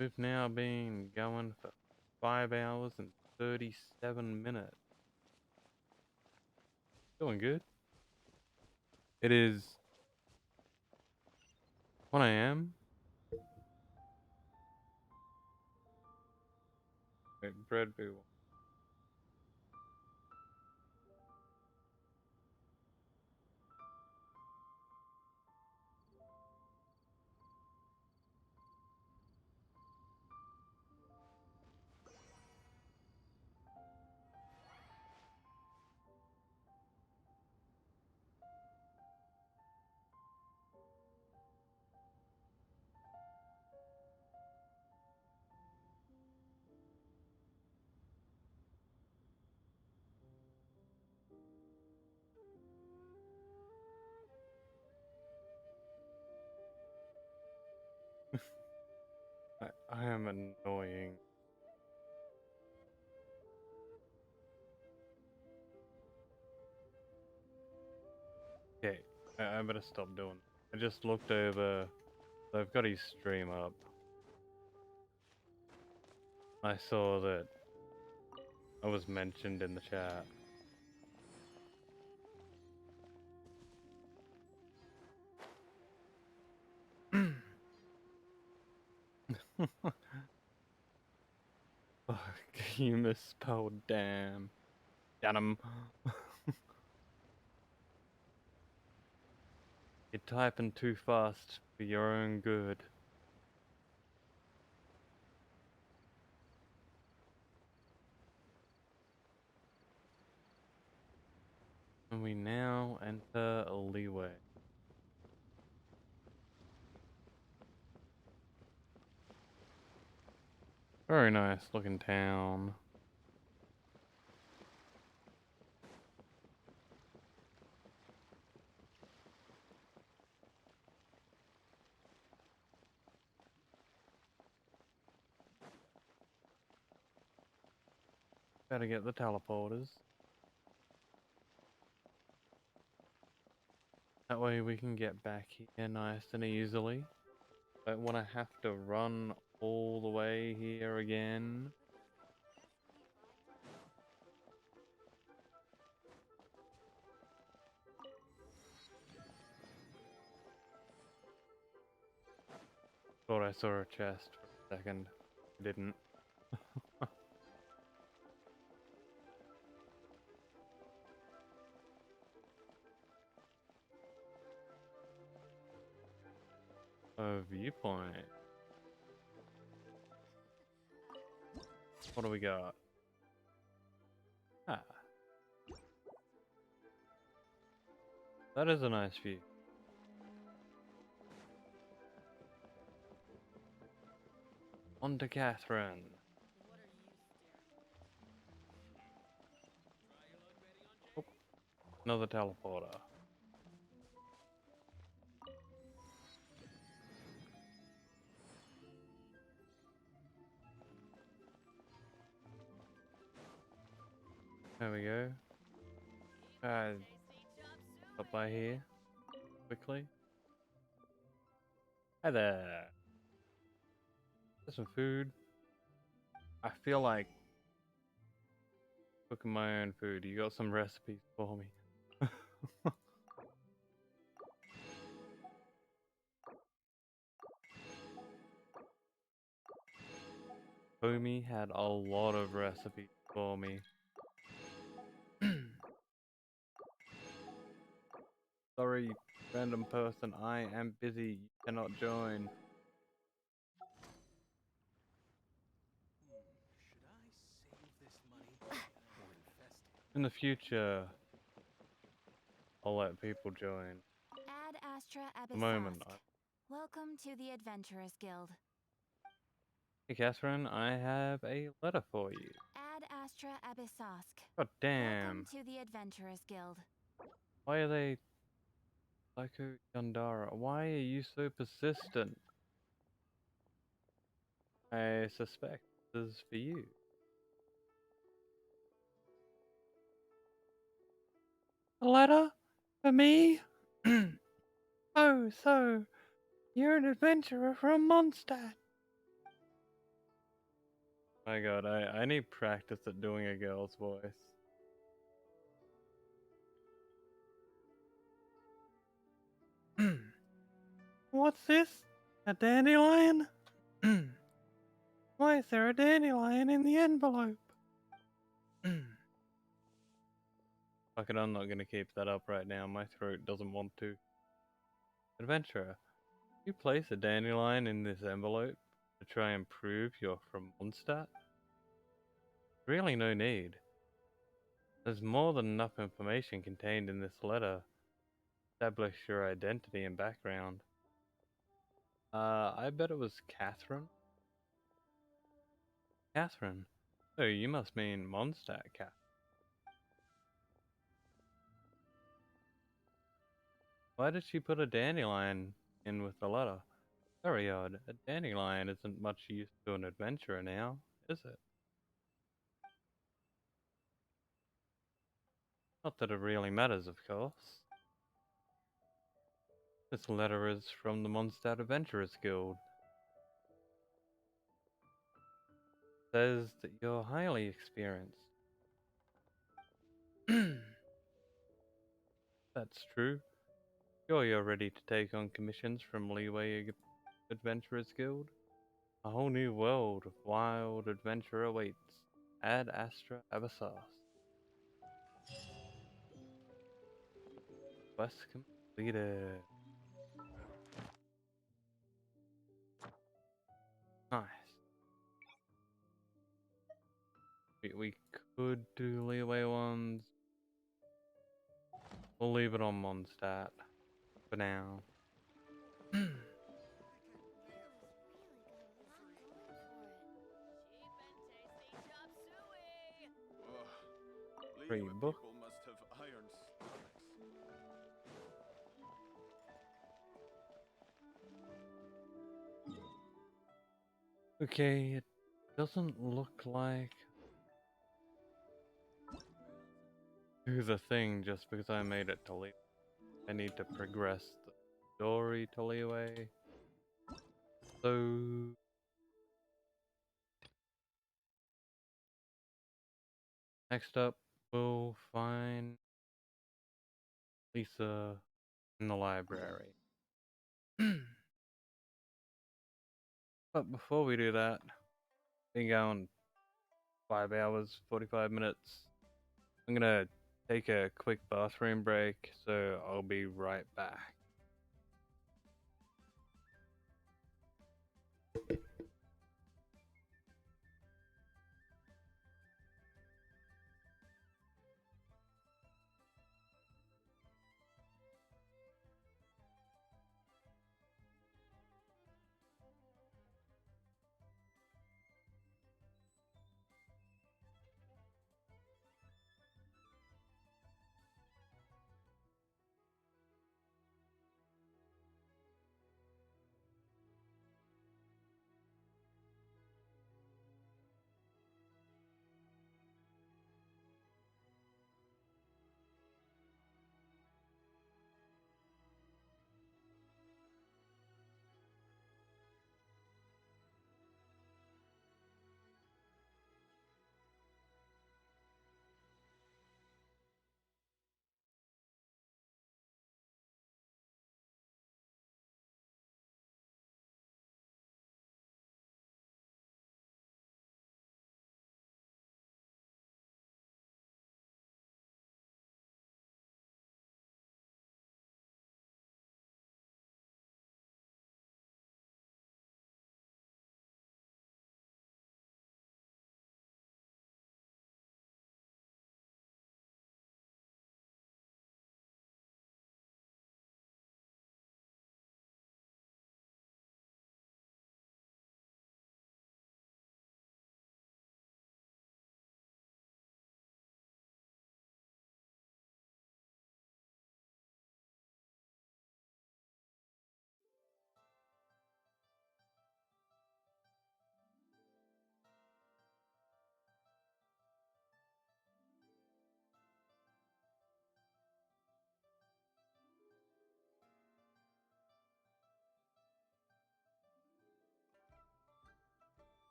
We've now been going for 5 hours and 37 minutes. Doing good. It is 1 a.m. Wait, bread boo. I am annoying. Okay, I better stop doing that. I just looked over. I've got his stream up. I saw that I was mentioned in the chat. Fuck, you misspelled damn. Damn. You're typing too fast for your own good. And we now enter a leeway. Very nice looking town. Gotta get the teleporters. That way we can get back here nice and easily. Don't want to have to run all the way here again. Thought I saw a chest for a second. Didn't. A viewpoint. What do we got? Ah. That is a nice view. On to Catherine. Oh, another teleporter. There we go. Up by here. Quickly. Hi there. There's some food. I feel like cooking my own food. You got some recipes for me? Homie had a lot of recipes for me. Sorry, random person, I am busy. You cannot join. In the future, I'll let people join. Ad Astra At the moment, Welcome to the Adventurers Guild. Hey Catherine, I have a letter for you. Ad Astra Abyssosk. God damn. Welcome to the Adventurers Guild. Why are they... Psycho Yandara, why are you so persistent? I suspect this is for you. A letter? For me? Oh, so... You're an adventurer from Mondstadt. My god, I need practice at doing a girl's voice. What's this? A dandelion? Why is there a dandelion in the envelope? Fuck it, I'm not gonna keep that up right now. My throat doesn't want to. Adventurer, you place a dandelion in this envelope to try and prove you're from Mondstadt? Really no need. There's more than enough information contained in this letter to establish your identity and background. I bet it was Catherine. Catherine? Oh, you must mean Mondstadt, Catherine. Why did she put a dandelion in with the letter? Very odd. A dandelion isn't much use to an adventurer now, is it? Not that it really matters, of course. This letter is from the Mondstadt Adventurers Guild. It says that you're highly experienced. That's true. Sure, you're ready to take on commissions from Leeway Adventurers Guild. A whole new world of wild adventure awaits. Ad Astra Abyssos. Quest completed. Nice. We could do Leeway ones. We'll leave it on Mondstadt for now. Free book. People must have iron stomachs. Okay, it doesn't look like do the thing just because I made it to Leeway. I need to progress the story to Leeway. So next up, we'll find Lisa in the library. But before we do that, been going 5 hours, 45 minutes. I'm gonna take a quick bathroom break, so I'll be right back.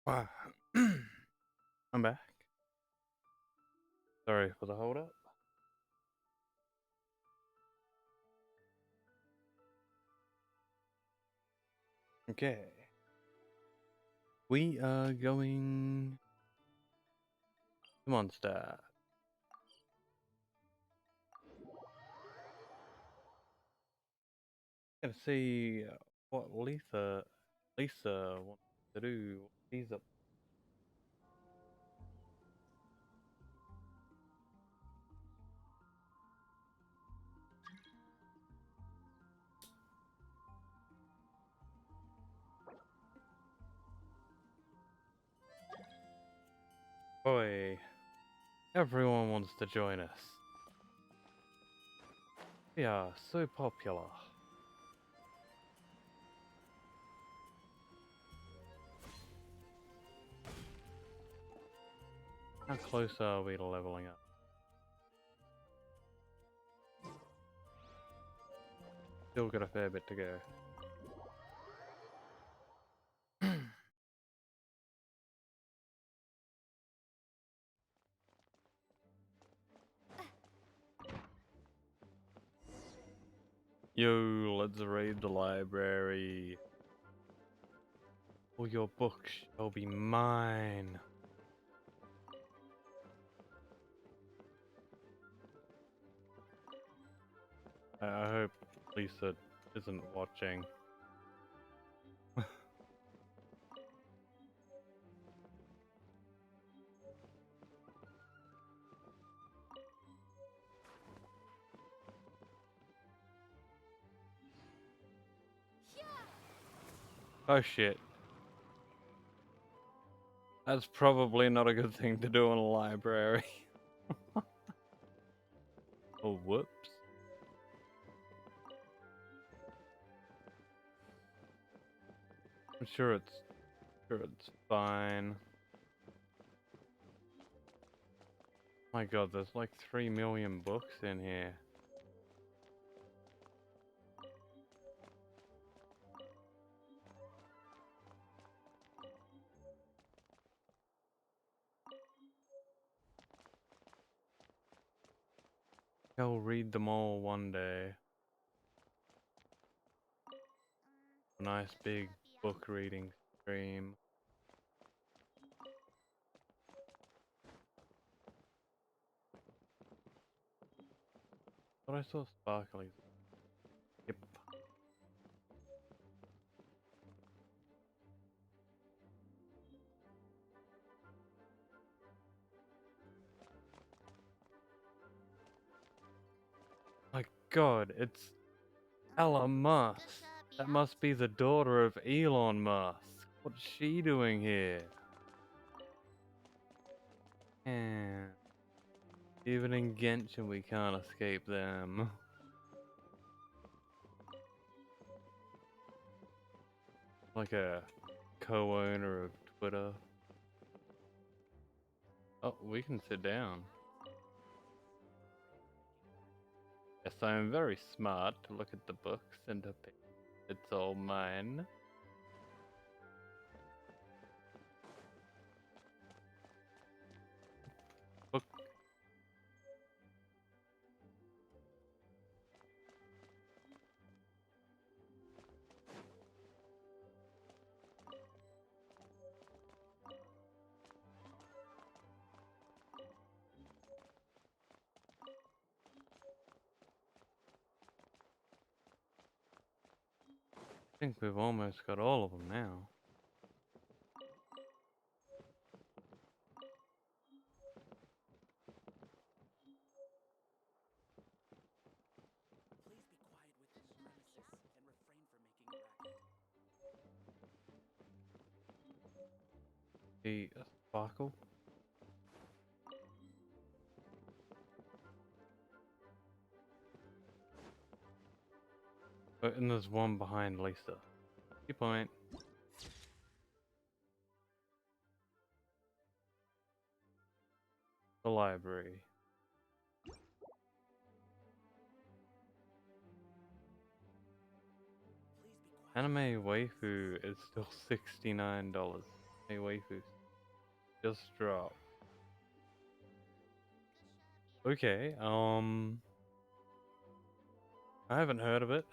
Wow. I'm back. Sorry for the hold up. Okay. We are going to Mondstadt. Gonna see what Lisa wants to do. She's up. Boy, everyone wants to join us. We are so popular. How close are we to leveling up? Still got a fair bit to go. Yo, let's raid the library. All your books shall be mine. I hope Lisa isn't watching. Oh shit. That's probably not a good thing to do in a library. Oh, whoops. I'm sure it's fine. My god, there's like 3 million books in here. I'll read them all one day. A nice big book reading stream. Thought I saw sparklies. Yep. My god, it's Ella Musk. That must be the daughter of Elon Musk. What's she doing here? And even in Genshin we can't escape them. Like a co-owner of Twitter. Oh, we can sit down. Yes, I am very smart to look at the books and to pick. It's all mine. Book. I think we've almost got all of them now. The sparkle. Oh, and there's one behind Lisa. Good point. The library. Anime waifu is still $69. Hey waifu. Just dropped. Okay, I haven't heard of it,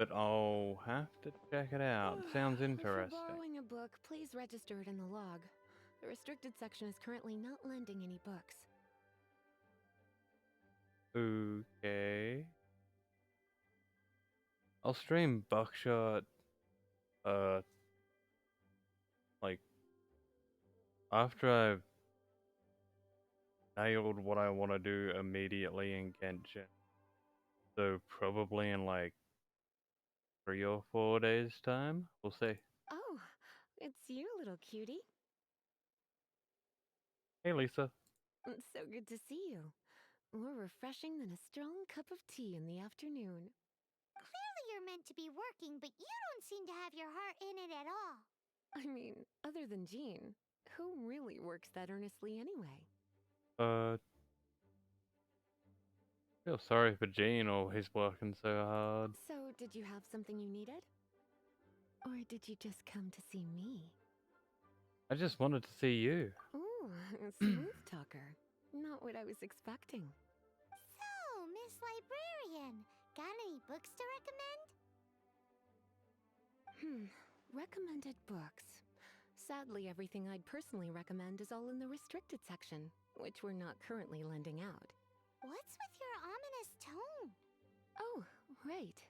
but I'll have to check it out. Sounds For interesting. borrowing a book, please register it in the log. The restricted section is currently not lending any books. Okay. I'll stream Buckshot, like, after I've nailed what I want to do immediately in Genshin. So probably in like 3 or 4 days' time. We'll see. Oh, it's you, little cutie. Hey, Lisa. It's so good to see you. More refreshing than a strong cup of tea in the afternoon. Clearly you're meant to be working, but you don't seem to have your heart in it at all. I mean, other than Jean, who really works that earnestly anyway? Feel sorry for Gene, always working so hard. So, did you have something you needed? Or did you just come to see me? I just wanted to see you. Ooh, smooth talker. Not what I was expecting. So, Miss Librarian, got any books to recommend? Recommended books. Sadly, everything I'd personally recommend is all in the restricted section, which we're not currently lending out. What's with your ominous tone? Oh, right.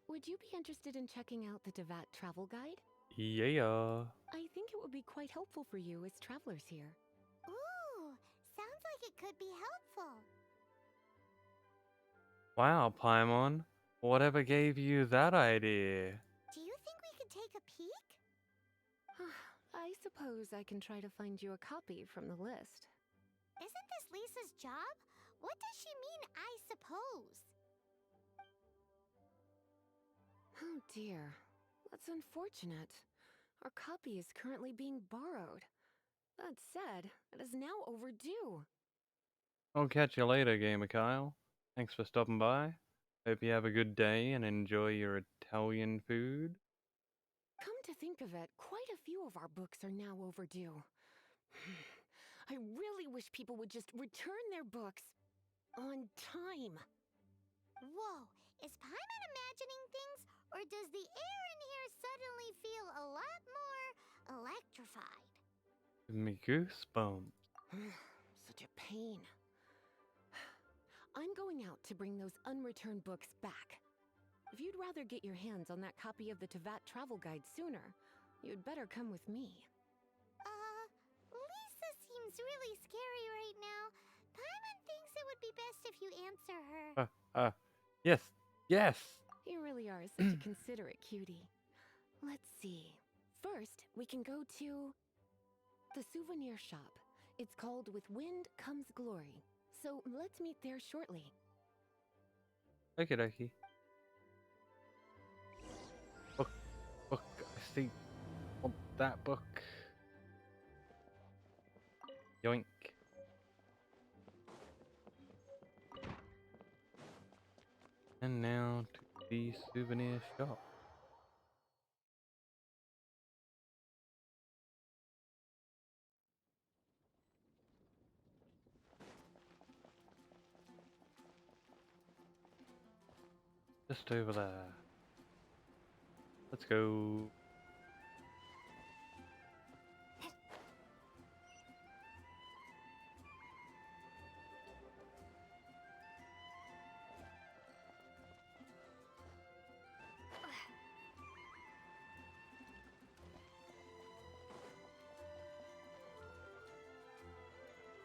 Would you be interested in checking out the Devat travel guide? Yeah. I think it would be quite helpful for you as travelers here. Ooh, sounds like it could be helpful. Wow, Paimon. Whatever gave you that idea? Do you think we could take a peek? I suppose I can try to find you a copy from the list. Isn't this Lisa's job? What does she mean, I suppose? Oh dear. That's unfortunate. Our copy is currently being borrowed. That said, it is now overdue. I'll catch you later, Gamer Kyle. Thanks for stopping by. Hope you have a good day and enjoy your Italian food. Come to think of it, quite a few of our books are now overdue. I really wish people would just return their books on time. Whoa, is Paimon imagining things, or does the air in here suddenly feel a lot more electrified? Give me goosebumps. Such a pain. I'm going out to bring those unreturned books back. If you'd rather get your hands on that copy of the Tevat travel guide sooner, you'd better come with me. Lisa seems really scary right now. Paimon thinks it would be best if you answer her. Yes. You really are such a considerate cutie. Let's see. First, we can go to the souvenir shop. It's called With Wind Comes Glory. So let's meet there shortly. Okie dokie. Book. I see. Want that book. Yoink. And now to the souvenir shop. Just over there. Let's go.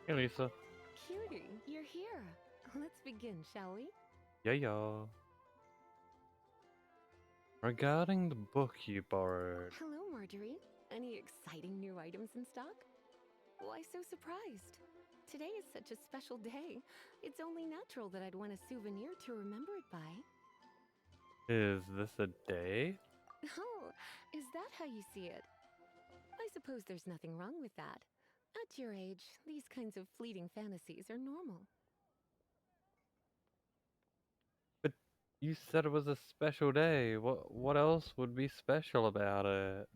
Hey, Lisa. Cutie, you're here. Let's begin, shall we? Yeah. Regarding the book you borrowed. Hello, Marjorie. Any exciting new items in stock? Why so surprised? Today is such a special day. It's only natural that I'd want a souvenir to remember it by. Is this a day? Oh, is that how you see it? I suppose there's nothing wrong with that. At your age, these kinds of fleeting fantasies are normal. But you said it was a special day. What else would be special about it?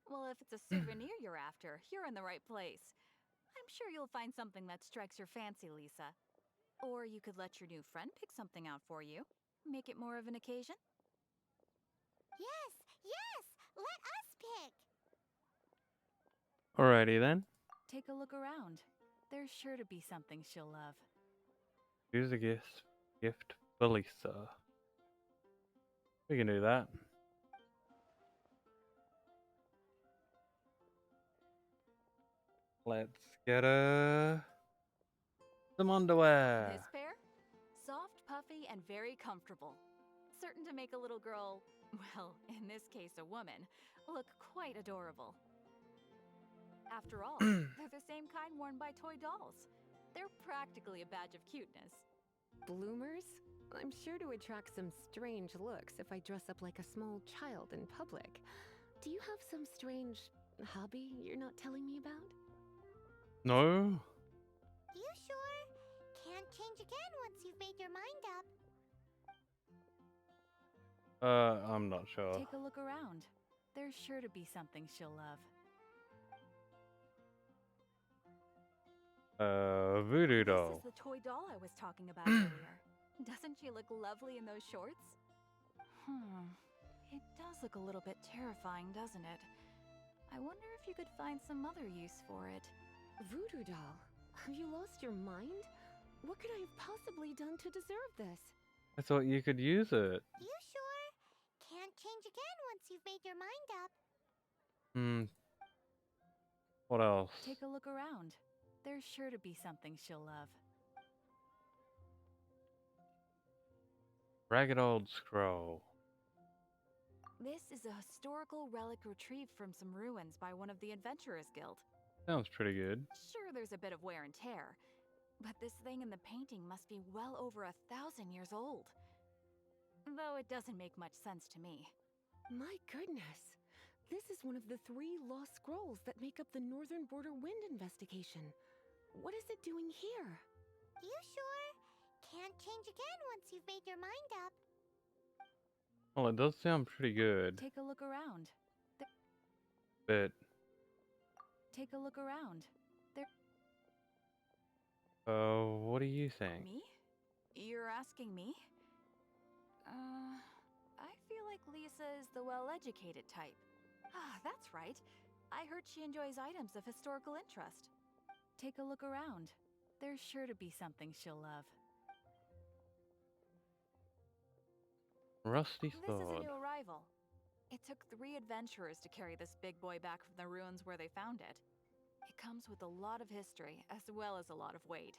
Well, if it's a souvenir you're after, you're in the right place. I'm sure you'll find something that strikes your fancy, Lisa. Or you could let your new friend pick something out for you. Make it more of an occasion? Yes, yes! Let us pick! Alrighty then. Take a look around. There's sure to be something she'll love. Choose a gift for Lisa. We can do that. Let's get her some underwear. This pair? Soft, puffy, and very comfortable. Certain to make a little girl, well, in this case a woman, look quite adorable. After all, they're the same kind worn by toy dolls. They're practically a badge of cuteness. Bloomers? I'm sure to attract some strange looks if I dress up like a small child in public. Do you have some strange hobby you're not telling me about? No? You sure? Can't change again once you've made your mind up. I'm not sure. Take a look around. There's sure to be something she'll love. Voodoo doll. This is the toy doll I was talking about earlier. Doesn't she look lovely in those shorts? It does look a little bit terrifying, doesn't it? I wonder if you could find some other use for it. Voodoo doll? Have you lost your mind? What could I have possibly done to deserve this? I thought you could use it. You sure? Can't change again once you've made your mind up. What else? Take a look around. There's sure to be something she'll love. Ragged old scroll. This is a historical relic retrieved from some ruins by one of the Adventurers Guild. Sounds pretty good. Sure, there's a bit of wear and tear, but this thing in the painting must be well over 1,000 years old. Though it doesn't make much sense to me. My goodness. This is one of the 3 lost scrolls that make up the Northern Border Wind investigation. What is it doing here? You sure? Can't change again once you've made your mind up. Well, it does sound pretty good. Take a look around. But Take a look around. There. What do you think? Me? You're asking me? I feel like Lisa is the well-educated type. Ah, that's right. I heard she enjoys items of historical interest. Take a look around. There's sure to be something she'll love. Rusty This is sword. a new arrival. It took 3 adventurers to carry this big boy back from the ruins where they found it. It comes with a lot of history, as well as a lot of weight.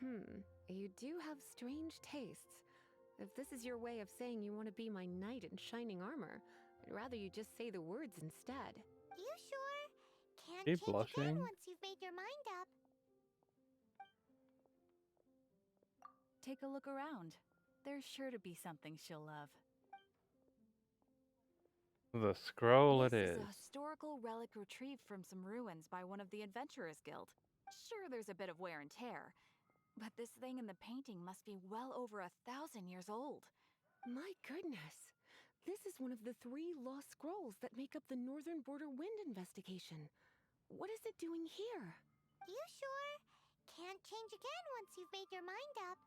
You do have strange tastes. If this is your way of saying you want to be my knight in shining armor, I'd rather you just say the words instead. You sure? Can't Keep change again blushing. once you've made your mind up. Take a look around. There's sure to be something she'll love. The scroll This it is is. a historical relic retrieved from some ruins by one of the Adventurers Guild. Sure, there's a bit of wear and tear, but this thing in the painting must be well over 1,000 years old. My goodness. This is one of the 3 lost scrolls that make up the Northern Border Wind investigation. What is it doing here? You sure? Can't change again once you've made your mind up.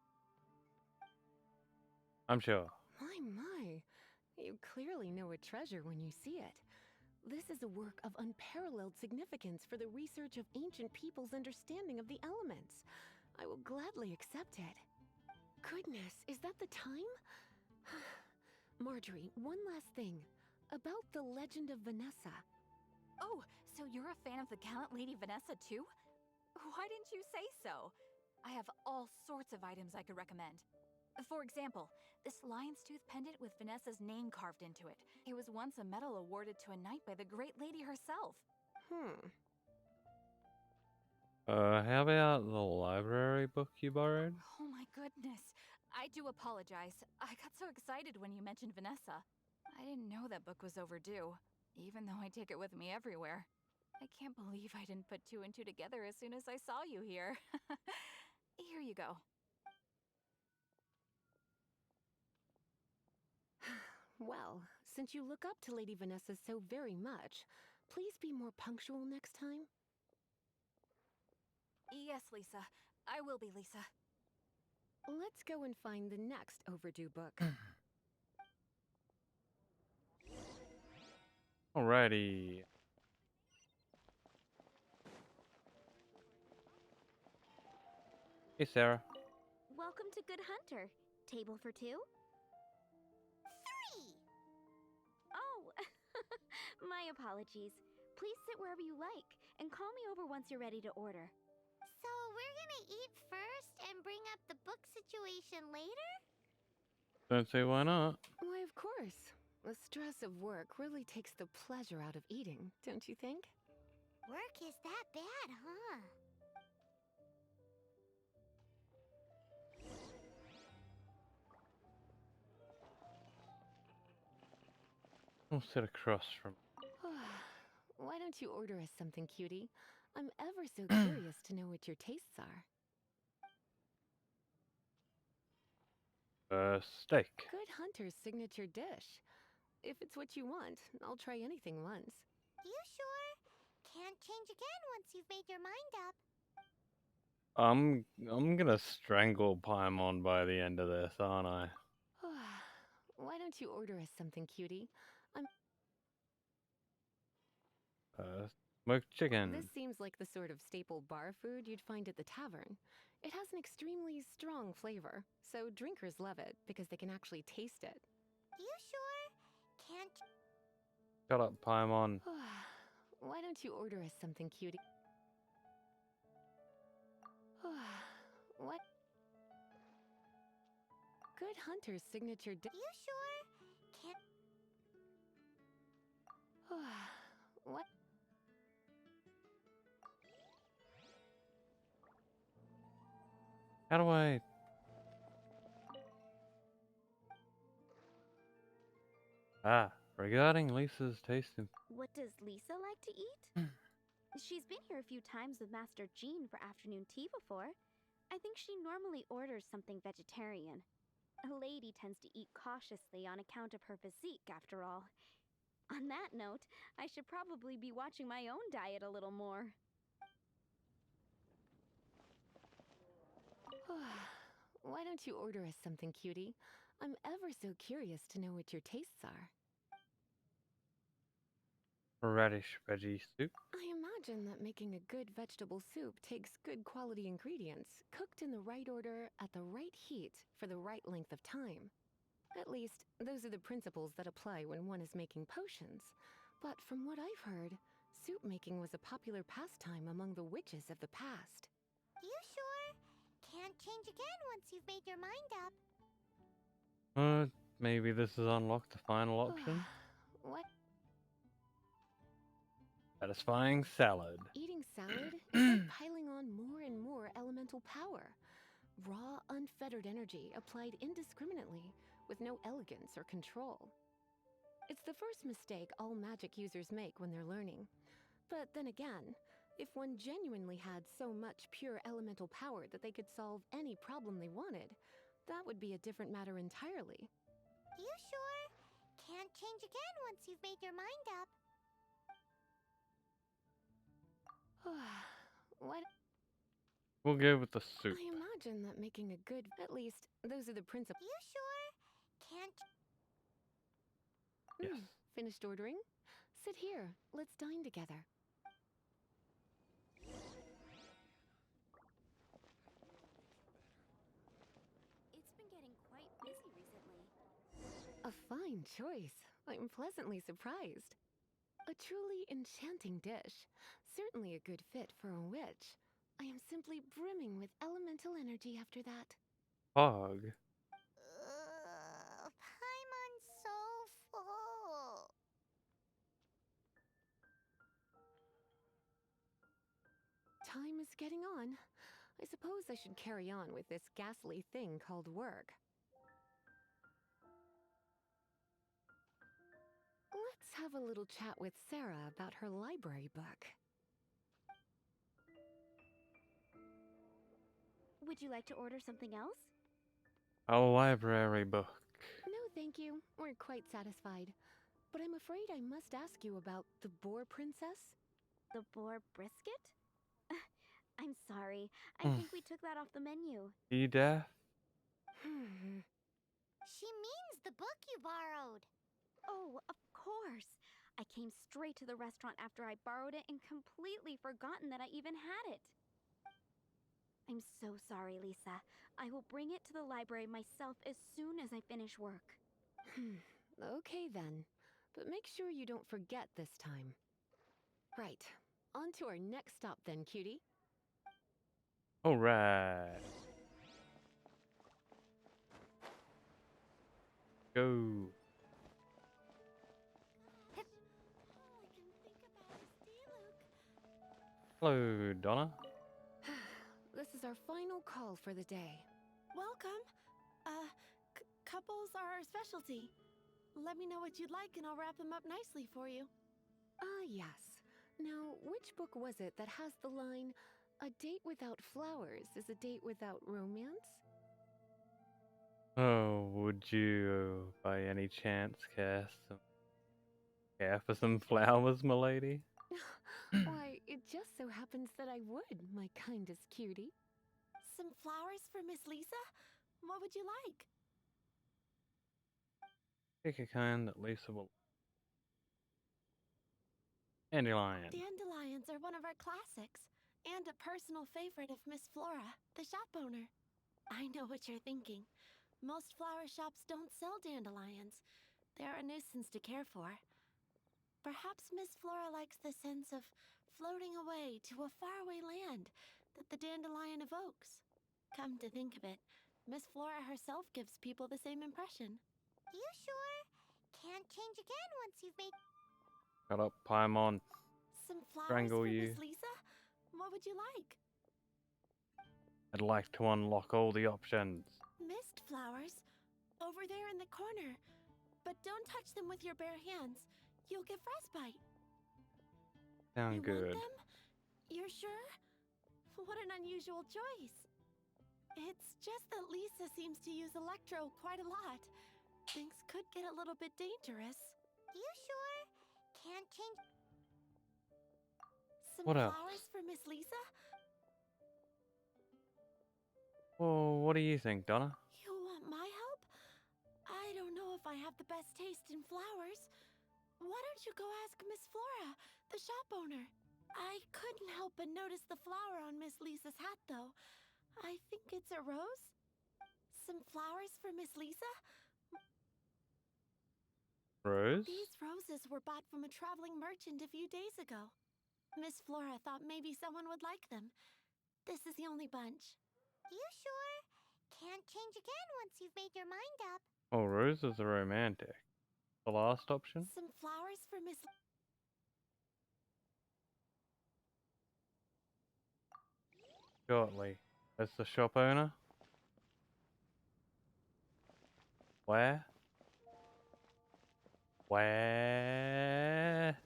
I'm sure. My. You clearly know a treasure when you see it. This is a work of unparalleled significance for the research of ancient people's understanding of the elements. I will gladly accept it. Goodness, is that the time? Marjorie, one last thing. About the legend of Vanessa. Oh, so you're a fan of the gallant Lady Vanessa too? Why didn't you say so? I have all sorts of items I could recommend. For example, this lion's tooth pendant with Vanessa's name carved into it. It was once a medal awarded to a knight by the great lady herself. How about the library book you borrowed? Oh my goodness. I do apologize. I got so excited when you mentioned Vanessa. I didn't know that book was overdue, even though I take it with me everywhere. I can't believe I didn't put 2 and 2 together as soon as I saw you here. Here you go. Well, since you look up to Lady Vanessa so very much, please be more punctual next time. Yes, Lisa. I will be, Lisa. Let's go and find the next overdue book. Alrighty. Hey, Sarah. Welcome to Good Hunter. Table for two? 3! Oh, my apologies. Please sit wherever you like and call me over once you're ready to order. So we're gonna eat first and bring up the book situation later? Don't say why not. Why, of course. The stress of work really takes the pleasure out of eating, don't you think? Work is that bad, huh? I'll sit across from. Why don't you order us something, cutie? I'm ever so curious to know what your tastes are. Steak. Good Hunter's signature dish. If it's what you want, I'll try anything once. You sure? Can't change again once you've made your mind up. I'm gonna strangle Paimon by the end of this, aren't I? Why don't you order us something, cutie? I'm. Smoked chicken. This seems like the sort of staple bar food you'd find at the tavern. It has an extremely strong flavor, so drinkers love it because they can actually taste it. You sure? Can't. Shut up, Paimon. Why don't you order us something, cutie? What? Good Hunter's signature dish. You sure? Can't. What? How do I? Regarding Lisa's taste in. What does Lisa like to eat? She's been here a few times with Master Jean for afternoon tea before. I think she normally orders something vegetarian. A lady tends to eat cautiously on account of her physique, after all. On that note, I should probably be watching my own diet a little more. Why don't you order us something, cutie? I'm ever so curious to know what your tastes are. Radish veggie soup. I imagine that making a good vegetable soup takes good quality ingredients, cooked in the right order, at the right heat, for the right length of time. At least, those are the principles that apply when one is making potions. But from what I've heard, soup making was a popular pastime among the witches of the past. You sure? Can't change again once you've made your mind up. Maybe this is unlocked the final option. What? Satisfying salad. Eating salad is like piling on more and more elemental power. Raw, unfettered energy applied indiscriminately, with no elegance or control. It's the first mistake all magic users make when they're learning. But then again, if one genuinely had so much pure elemental power that they could solve any problem they wanted, that would be a different matter entirely. You sure? Can't change again once you've made your mind up. What? We'll go with the soup. I imagine that making a good... At least, those are the principles. You sure? Can't... Yes. Finished ordering? Sit here. Let's dine together. It's been getting quite busy recently. A fine choice. I'm pleasantly surprised. A truly enchanting dish. Certainly a good fit for a witch. I am simply brimming with elemental energy after that. Hog. Paimon's so full. Time is getting on. I suppose I should carry on with this ghastly thing called work. Let's have a little chat with Sarah about her library book. Would you like to order something else? A library book. No, thank you. We're quite satisfied. But I'm afraid I must ask you about the Boar Princess. The boar brisket? I'm sorry. I think we took that off the menu. You deaf? She means the book you borrowed. Oh, of course. I came straight to the restaurant after I borrowed it and completely forgotten that I even had it. I'm so sorry, Lisa. I will bring it to the library myself as soon as I finish work. Okay then. But make sure you don't forget this time. Right. On to our next stop then, cutie. Alright. Go. Hello, Donna. This is our final call for the day. Welcome. Couples are our specialty. Let me know what you'd like and I'll wrap them up nicely for you. Ah, yes. Now, which book was it that has the line, "A date without flowers is a date without romance"? Oh, would you, by any chance, care for some flowers, milady? Why, it just so happens that I would, my kindest cutie. Some flowers for Miss Lisa? What would you like? Pick a kind that Lisa will. Dandelion. Dandelions are one of our classics, and a personal favorite of Miss Flora, the shop owner. I know what you're thinking. Most flower shops don't sell dandelions. They're a nuisance to care for. Perhaps Miss Flora likes the sense of floating away to a faraway land that the dandelion evokes. Come to think of it, Miss Flora herself gives people the same impression. You sure? Can't change again once you've made... Shut up, Paimon. Some flowers Strangle for you. Miss Lisa? What would you like? I'd like to unlock all the options. Mist flowers? Over there in the corner. But don't touch them with your bare hands. You'll get frostbite. Sound You good. want them? You're sure? What an unusual choice. It's just that Lisa seems to use electro quite a lot. Things could get a little bit dangerous. You sure? Can't change... Some What else? flowers for Miss Lisa? Well, what do you think, Donna? You want my help? I don't know if I have the best taste in flowers. Why don't you go ask Miss Flora, the shop owner? I couldn't help but notice the flower on Miss Lisa's hat, though. I think it's a rose? Some flowers for Miss Lisa? Rose? These roses were bought from a traveling merchant a few days ago. Miss Flora thought maybe someone would like them. This is the only bunch. You sure? Can't change again once you've made your mind up. Oh, roses are romantic. The last option? Some flowers for Miss... Shortly. As the shop owner? Where? Where?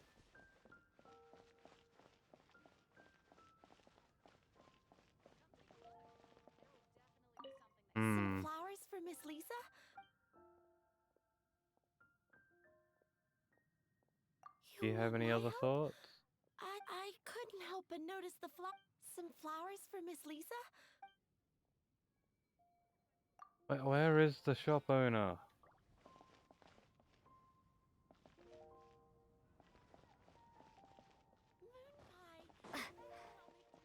Some flowers for Miss Lisa? Do you have any other thoughts? I couldn't help but notice the some flowers for Miss Lisa? Where is the shop owner?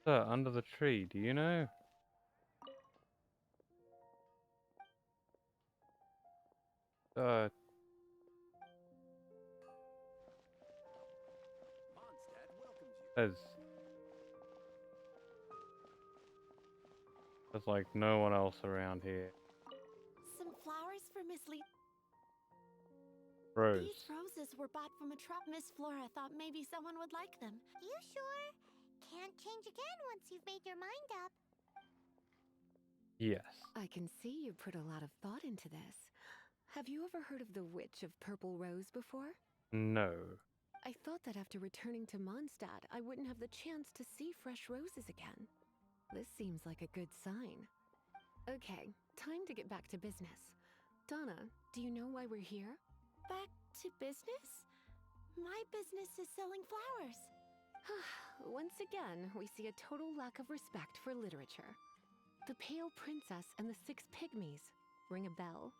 Sir, under the tree, do you know? There's like no one else around here. Some flowers for Miss Lisa? Rose. These roses were bought from a trap. Miss Flora thought maybe someone would like them. You sure? Can't change again once you've made your mind up. Yes. I can see you put a lot of thought into this. Have you ever heard of the Witch of Purple Rose before? No. I thought that after returning to Mondstadt, I wouldn't have the chance to see fresh roses again. This seems like a good sign. Okay, time to get back to business. Donna, do you know why we're here? Back to business? My business is selling flowers. Once again, we see a total lack of respect for literature. The Pale Princess and the Six Pygmies. Ring a bell?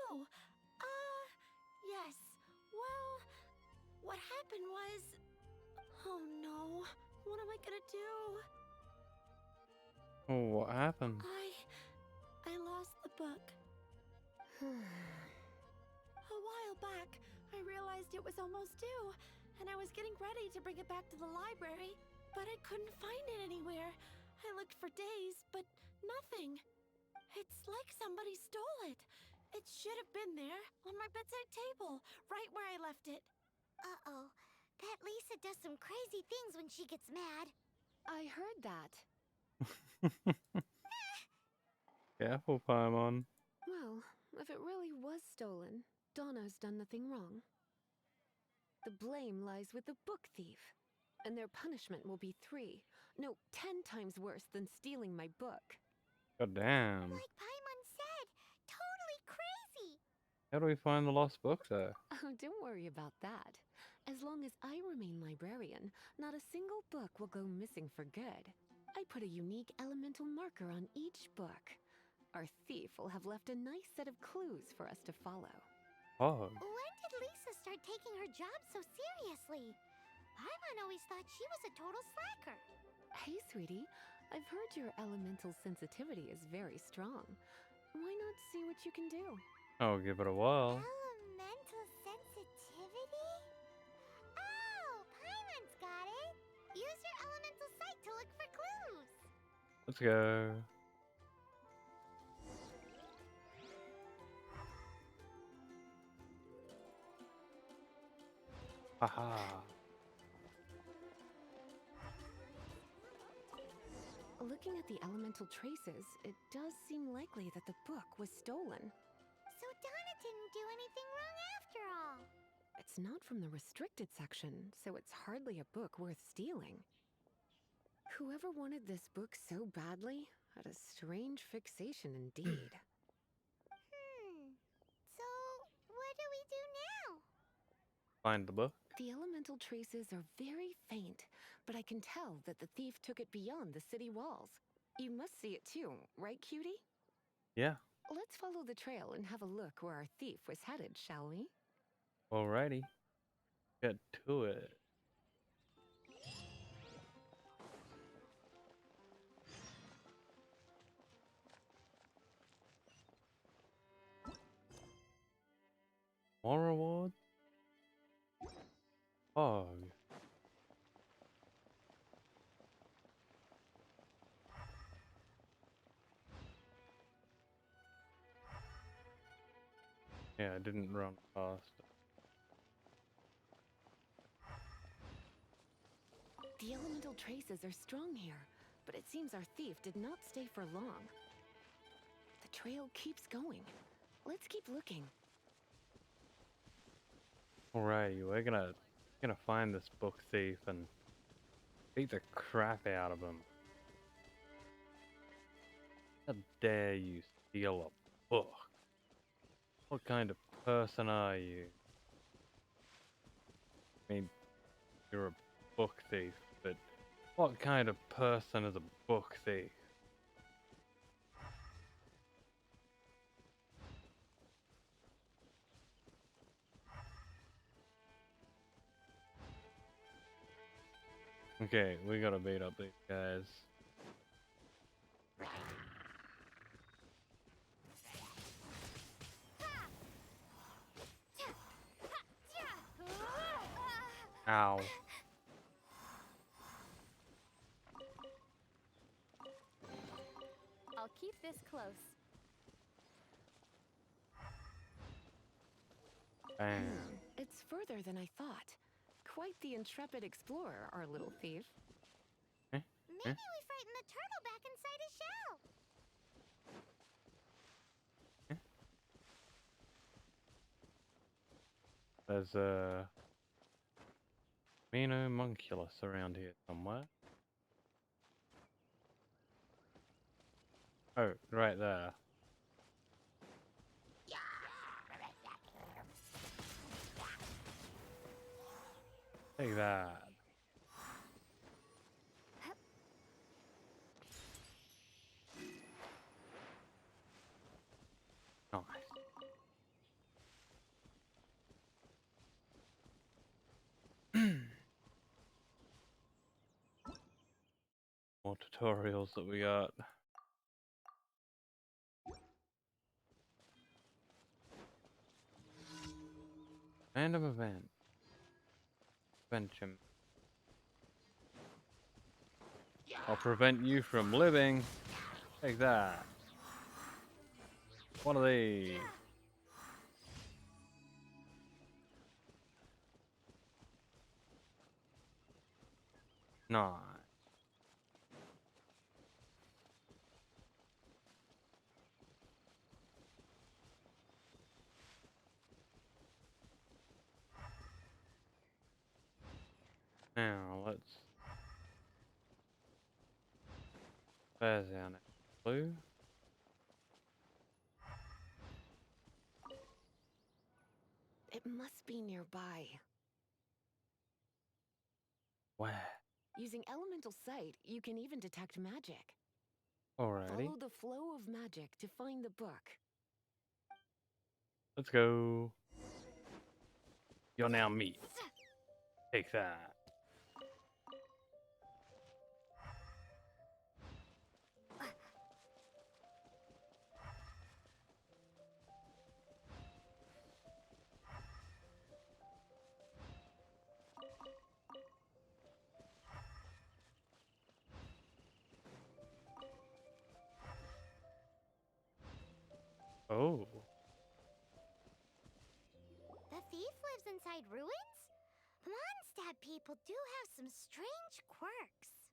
Oh, yes. Well, was... Oh no, what am I gonna do? Oh, what happened? I lost the book. A while back, I realized it was almost due, and I was getting ready to bring it back to the library, but I couldn't find it anywhere. I looked for days, but nothing. It's like somebody stole it. It should have been there, on my bedside table, right where I left it. Uh-oh. That Lisa does some crazy things when she gets mad. I heard that. Careful, Paimon. Well, if it really was stolen, Donna's done nothing wrong. The blame lies with the book thief, and their punishment will be 10 times worse than stealing my book. God damn. Like Paimon said, totally crazy. How do we find the lost book, though? Oh, don't worry about that. As long as I remain librarian, not a single book will go missing for good. I put a unique elemental marker on each book. Our thief will have left a nice set of clues for us to follow. Oh. When did Lisa start taking her job so seriously? Paimon always thought she was a total slacker. Hey, sweetie, I've heard your elemental sensitivity is very strong. Why not see what you can do? I'll give it a whirl. Elemental sensitivity? Oh, Paimon's got it. Use your elemental sight to look for clues. Let's go. Haha. Looking at the elemental traces, it does seem likely that the book was stolen. So Donna didn't do anything wrong after all. It's not from the restricted section, so it's hardly a book worth stealing. Whoever wanted this book so badly had a strange fixation indeed. So, what do we do now? Find the book. The elemental traces are very faint, but I can tell that the thief took it beyond the city walls. You must see it too, right, cutie? Yeah. Let's follow the trail and have a look where our thief was headed, shall we? Alrighty. Get to it. More rewards? Fog. Yeah, I didn't run fast. The elemental traces are strong here, but it seems our thief did not stay for long. The trail keeps going. Let's keep looking. Alrighty, we're gonna find this book thief and beat the crap out of him. How dare you steal a book? What kind of person are you? I mean, you're a book thief, but what kind of person is a book thief? Okay, we gotta beat up these guys. Ow. I'll keep this close. Bam. It's further than I thought. Quite the intrepid explorer, our little thief. Maybe we frightened the turtle back inside his shell. There's a Minomunculus around here somewhere. Oh, right there. Take that. Nice. more tutorials that we got. Random event. Prevention. I'll prevent you from living. Take that. One of these. Nice. Now let's bear down it. Blue. It must be nearby. Where? Using elemental sight, you can even detect magic. Alrighty. Follow the flow of magic to find the book. Let's go. You're now meat. Take that. Oh. The thief lives inside ruins? Mondstadt people do have some strange quirks.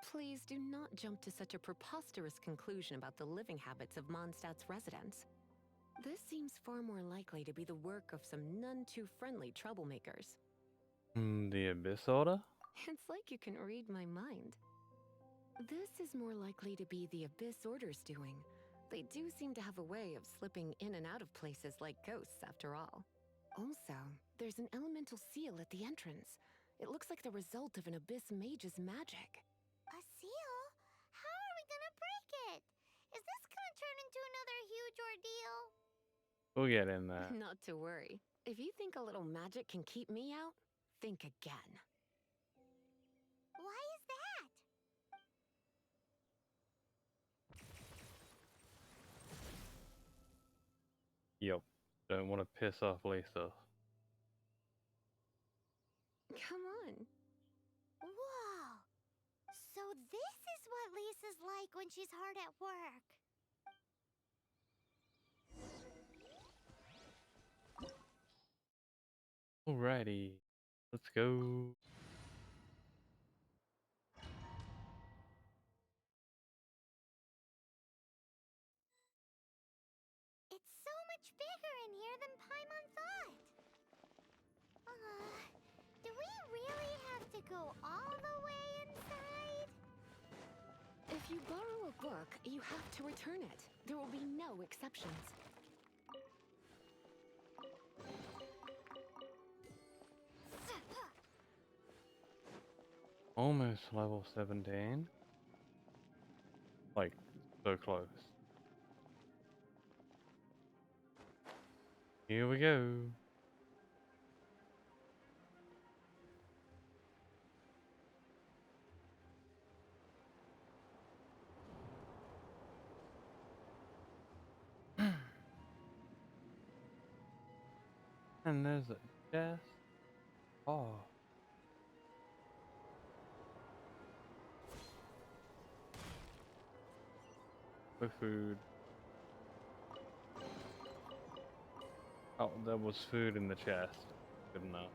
Please do not jump to such a preposterous conclusion about the living habits of Mondstadt's residents. This seems far more likely to be the work of some none too friendly troublemakers. The Abyss Order? It's like you can read my mind. This is more likely to be the Abyss Order's doing. They do seem to have a way of slipping in and out of places like ghosts, after all. Also, there's an elemental seal at the entrance. It looks like the result of an Abyss mage's magic. A seal? How are we gonna break it? Is this gonna turn into another huge ordeal? We'll get in there. Not to worry. If you think a little magic can keep me out, think again. Why is that? Yep. Don't want to piss off Lisa. Come on. Whoa! So this is what Lisa's like when she's hard at work. Alrighty. Let's go. It's so much bigger in here than Paimon thought. Do we really have to go all the way inside? If you borrow a book, you have to return it. There will be no exceptions. Almost level 17. Like, so close. Here we go. And there's a chest. Oh. With food. Oh, there was food in the chest. Good enough.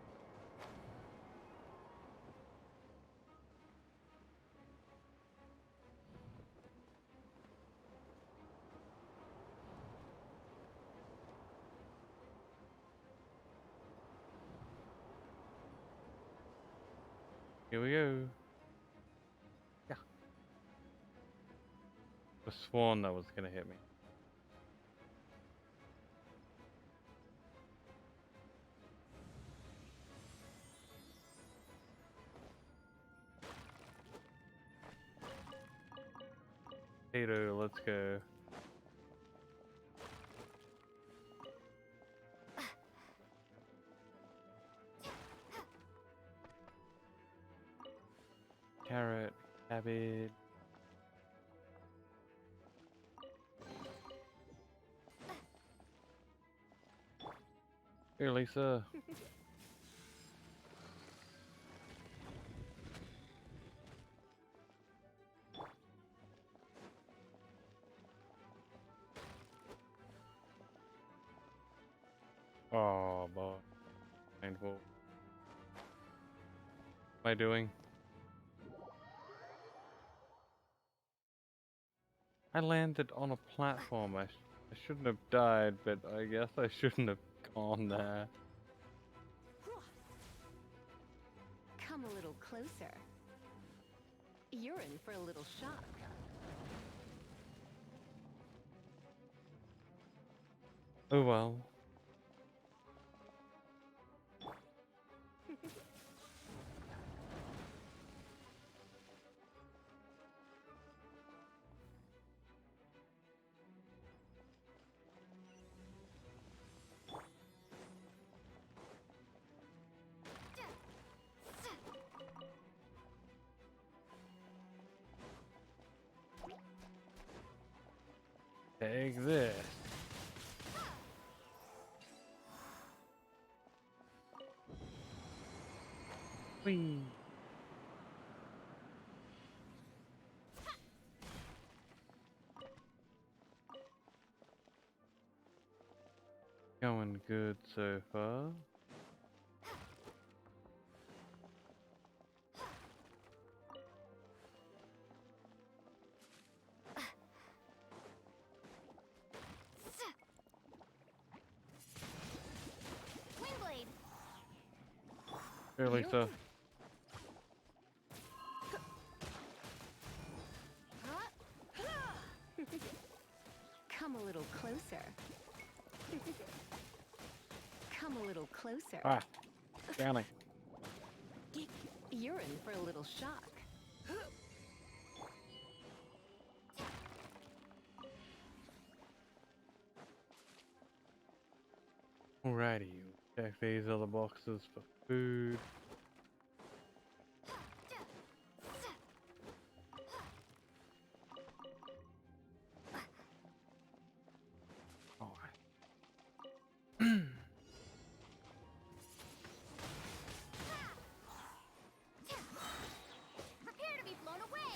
Here we go. Yeah. I sworn that was gonna hit me. Potato, let's go. Carrot, cabbage. Here, Lisa. Oh, boy. Painful. What am I doing? I landed on a platform. I shouldn't have died, but I guess I shouldn't have gone there. Come a little closer. You're in for a little shock. Oh well. Take this. Whee. Going good so far. Windblade. Here, Lisa. Come a little closer. Come a little closer. Ah, Danny. You're in for a little shock. Alrighty, check these other boxes for food. Prepare to be blown away.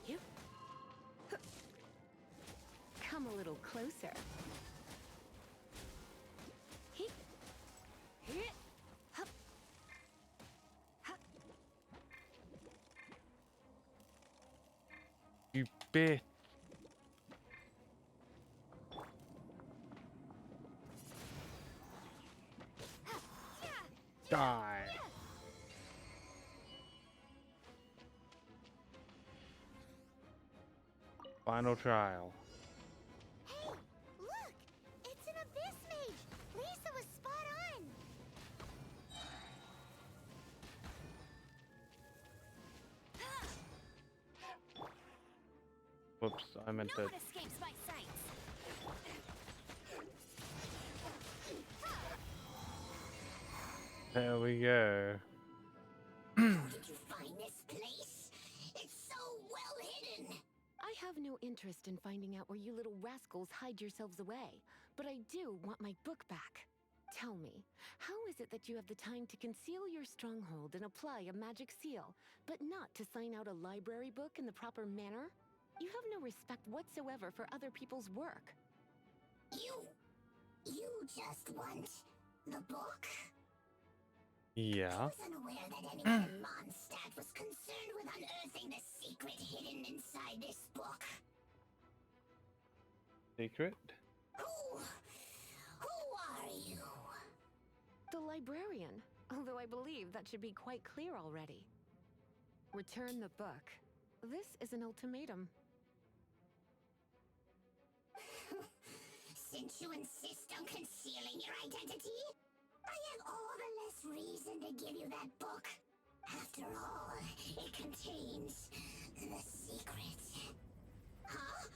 You. Come a little closer. You bitch. Die. Final trial. Hey, look! It's an abyss mage! Lisa was spot on! Whoops, I meant No to. one escapes my sights. There we go. How did you find this place? It's so well hidden. I have no interest in finding out where you little rascals hide yourselves away, but I do want my book back. Tell me, how is it that you have the time to conceal your stronghold and apply a magic seal, but not to sign out a library book in the proper manner? You have no respect whatsoever for other people's work. You just want the book? Yeah. I was unaware that anyone in Mondstadt was concerned with unearthing the secret hidden inside this book. Secret? Who are you? The librarian, although I believe that should be quite clear already. Return the book. This is an ultimatum. Since you insist on concealing your identity, I have all the less reason to give you that book. After all, it contains the secret. Huh?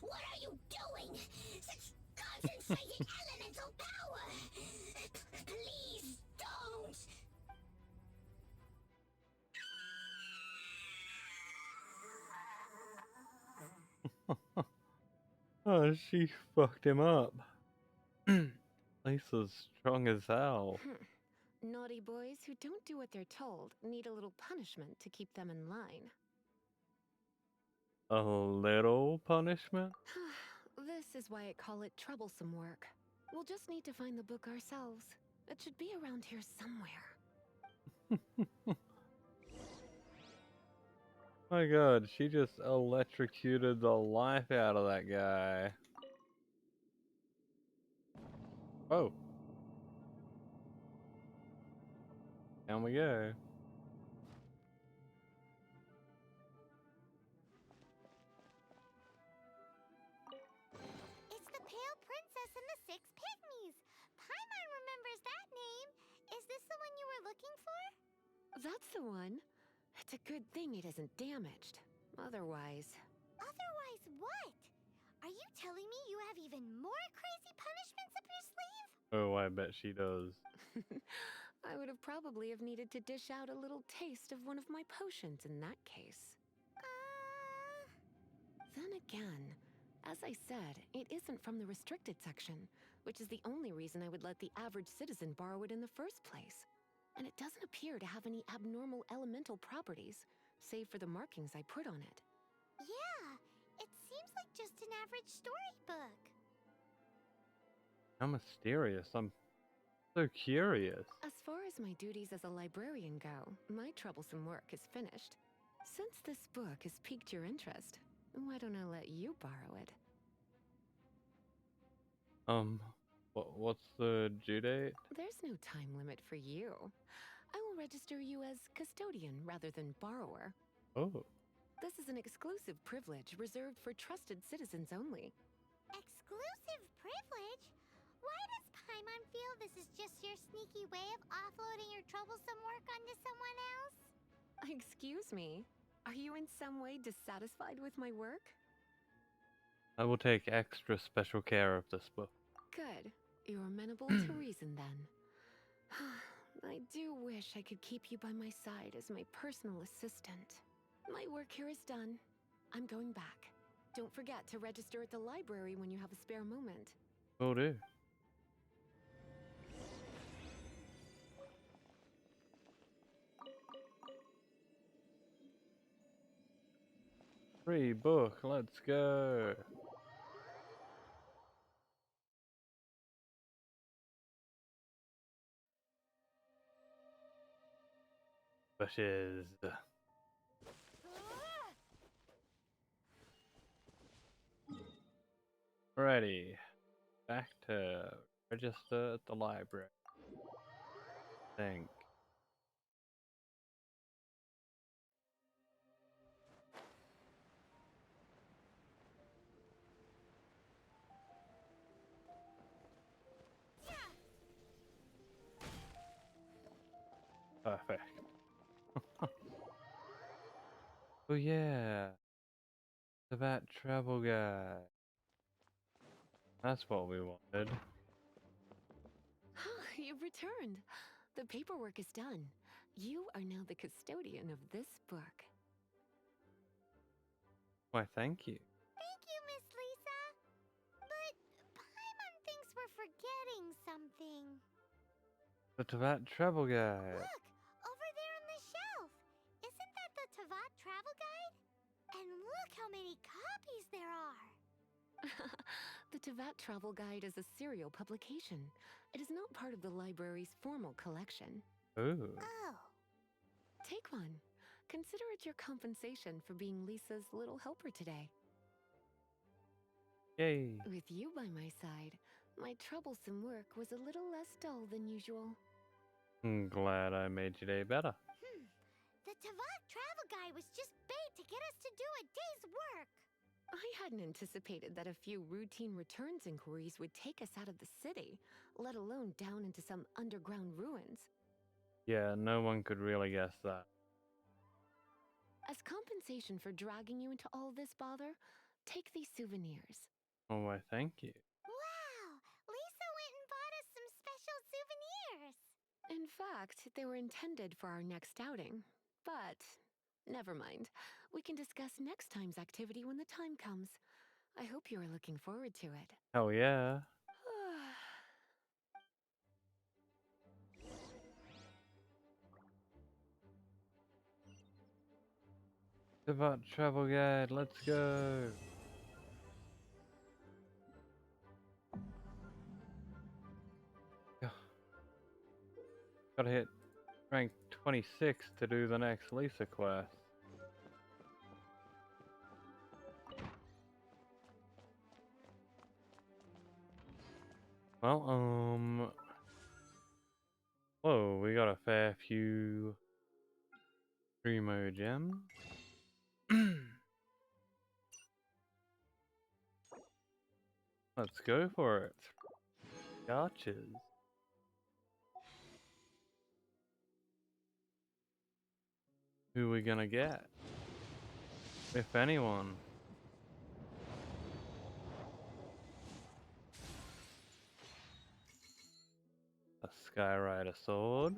What are you doing? Such concentrated elemental power! Please don't! Oh, she fucked him up. Lisa's strong as hell. Naughty boys who don't do what they're told need a little punishment to keep them in line. A little punishment? This is why I call it troublesome work. We'll just need to find the book ourselves. It should be around here somewhere. My god, she just electrocuted the life out of that guy. Oh. Down we go. It's the Pale Princess and the Six Pygmies. Paimon remembers that name. Is this the one you were looking for? That's the one. It's a good thing it isn't damaged. Otherwise... Otherwise what? Are you telling me you have even more crazy punishments up your sleeve? Oh, I bet she does. I would have probably have needed to dish out a little taste of one of my potions in that case. Then again, as I said, it isn't from the restricted section, which is the only reason I would let the average citizen borrow it in the first place. And it doesn't appear to have any abnormal elemental properties, save for the markings I put on it. Yeah, it seems like just an average storybook. How mysterious. I'm so curious. As far as my duties as a librarian go, my troublesome work is finished. Since this book has piqued your interest, why don't I let you borrow it? What's the due date? There's no time limit for you. I will register you as custodian rather than borrower. Oh. This is an exclusive privilege reserved for trusted citizens only. Exclusive privilege? Why does Paimon feel this is just your sneaky way of offloading your troublesome work onto someone else? Excuse me, are you in some way dissatisfied with my work? I will take extra special care of this book. Good. You're amenable to reason then. I do wish I could keep you by my side as my personal assistant. My work here is done. I'm going back. Don't forget to register at the library when you have a spare moment. Will do. Free book, let's go. Bushes. Alrighty. Back to register at the library. Think. Perfect. Oh yeah. That travel guide. That's what we wanted. You've returned. The paperwork is done. You are now the custodian of this book. Why, thank you. Thank you, Miss Lisa. But Paimon thinks we're forgetting something. The Tavat travel guide. Look, over there on the shelf. Isn't that the Tavat travel guide? And look how many copies there are. The Tavat Travel Guide is a serial publication. It is not part of the library's formal collection. Ooh. Oh. Take one. Consider it your compensation for being Lisa's little helper today. Yay. With you by my side, my troublesome work was a little less dull than usual. I'm glad I made your day better. The Tavat travel guide was just bait to get us to do a day's work. I hadn't anticipated that a few routine returns inquiries would take us out of the city, let alone down into some underground ruins. Yeah, no one could really guess that. As compensation for dragging you into all this bother, take these souvenirs. Oh, why, thank you. Wow! Lisa went and bought us some special souvenirs. In fact, they were intended for our next outing. But never mind. We can discuss next time's activity when the time comes. I hope you are looking forward to it. Hell yeah. About travel guide, let's go. Yeah. Gotta hit rank 26 to do the next Lisa quest. Well, whoa, we got a fair few Primo gems. Let's go for it. Gotchas. Who we gonna get? If anyone. A Skyrider sword.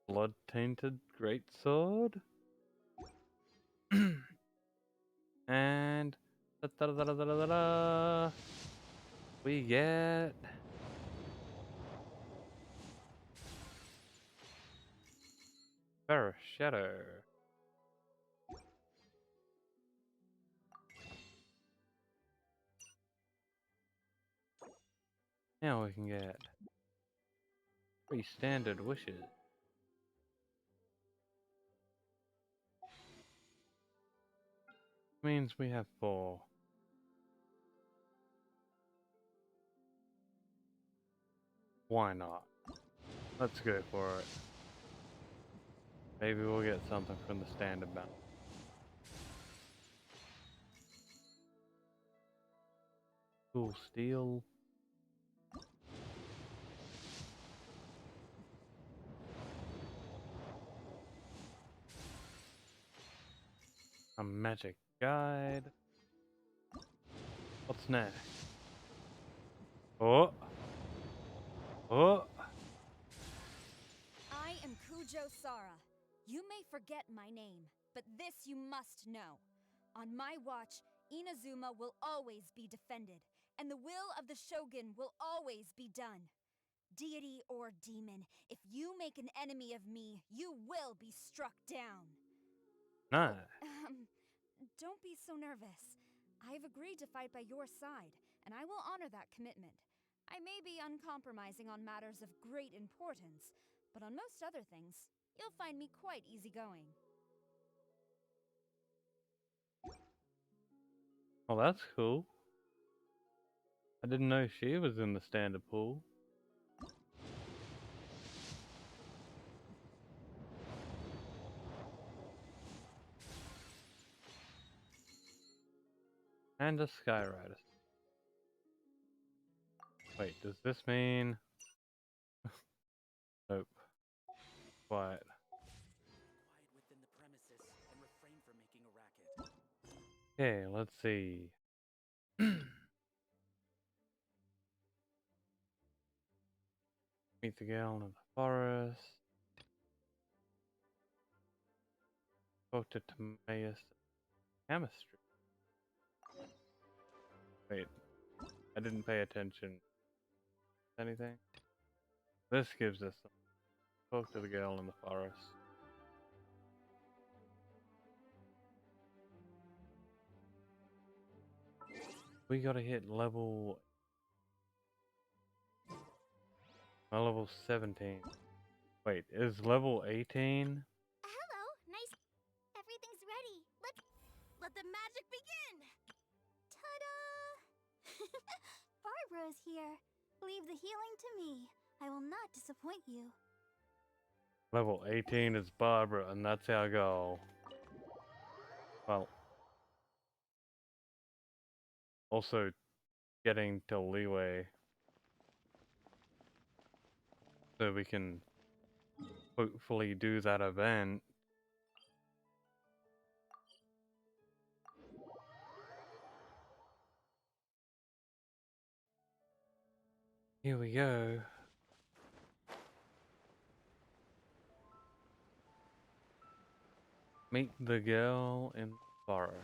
Blood tainted greatsword. And we get Ferris Shadow. Now we can get 3 standard wishes. Means we have 4. Why not? Let's go for it. Maybe we'll get something from the standard mount. Cool steel. A magic guide. What's next? Oh! Oh! I am Kujo Sara. You may forget my name, but this you must know. On my watch, Inazuma will always be defended, and the will of the Shogun will always be done. Deity or demon, if you make an enemy of me, you will be struck down. Nice. Don't be so nervous. I have agreed to fight by your side, and I will honor that commitment. I may be uncompromising on matters of great importance, but on most other things, you'll find me quite easygoing. Oh, that's cool. I didn't know she was in the standard pool. And a Skyrider. Wait, does this mean... Nope. Quiet. Within the premises and refrain from making a racket. Okay, let's see. Meet the girl in the forest. Go to Timaeus chemistry. Wait, I didn't pay attention. Anything? This gives us some. Talk to the girl in the forest. We gotta hit level 17. Wait, is level 18? Hello, nice. Everything's ready. Let the magic begin. Ta-da! Barbara's here. Leave the healing to me. I will not disappoint you. Level 18 is Barbara, and that's our goal. Well, also getting to leeway so we can hopefully do that event. Here we go. Meet the girl in the forest.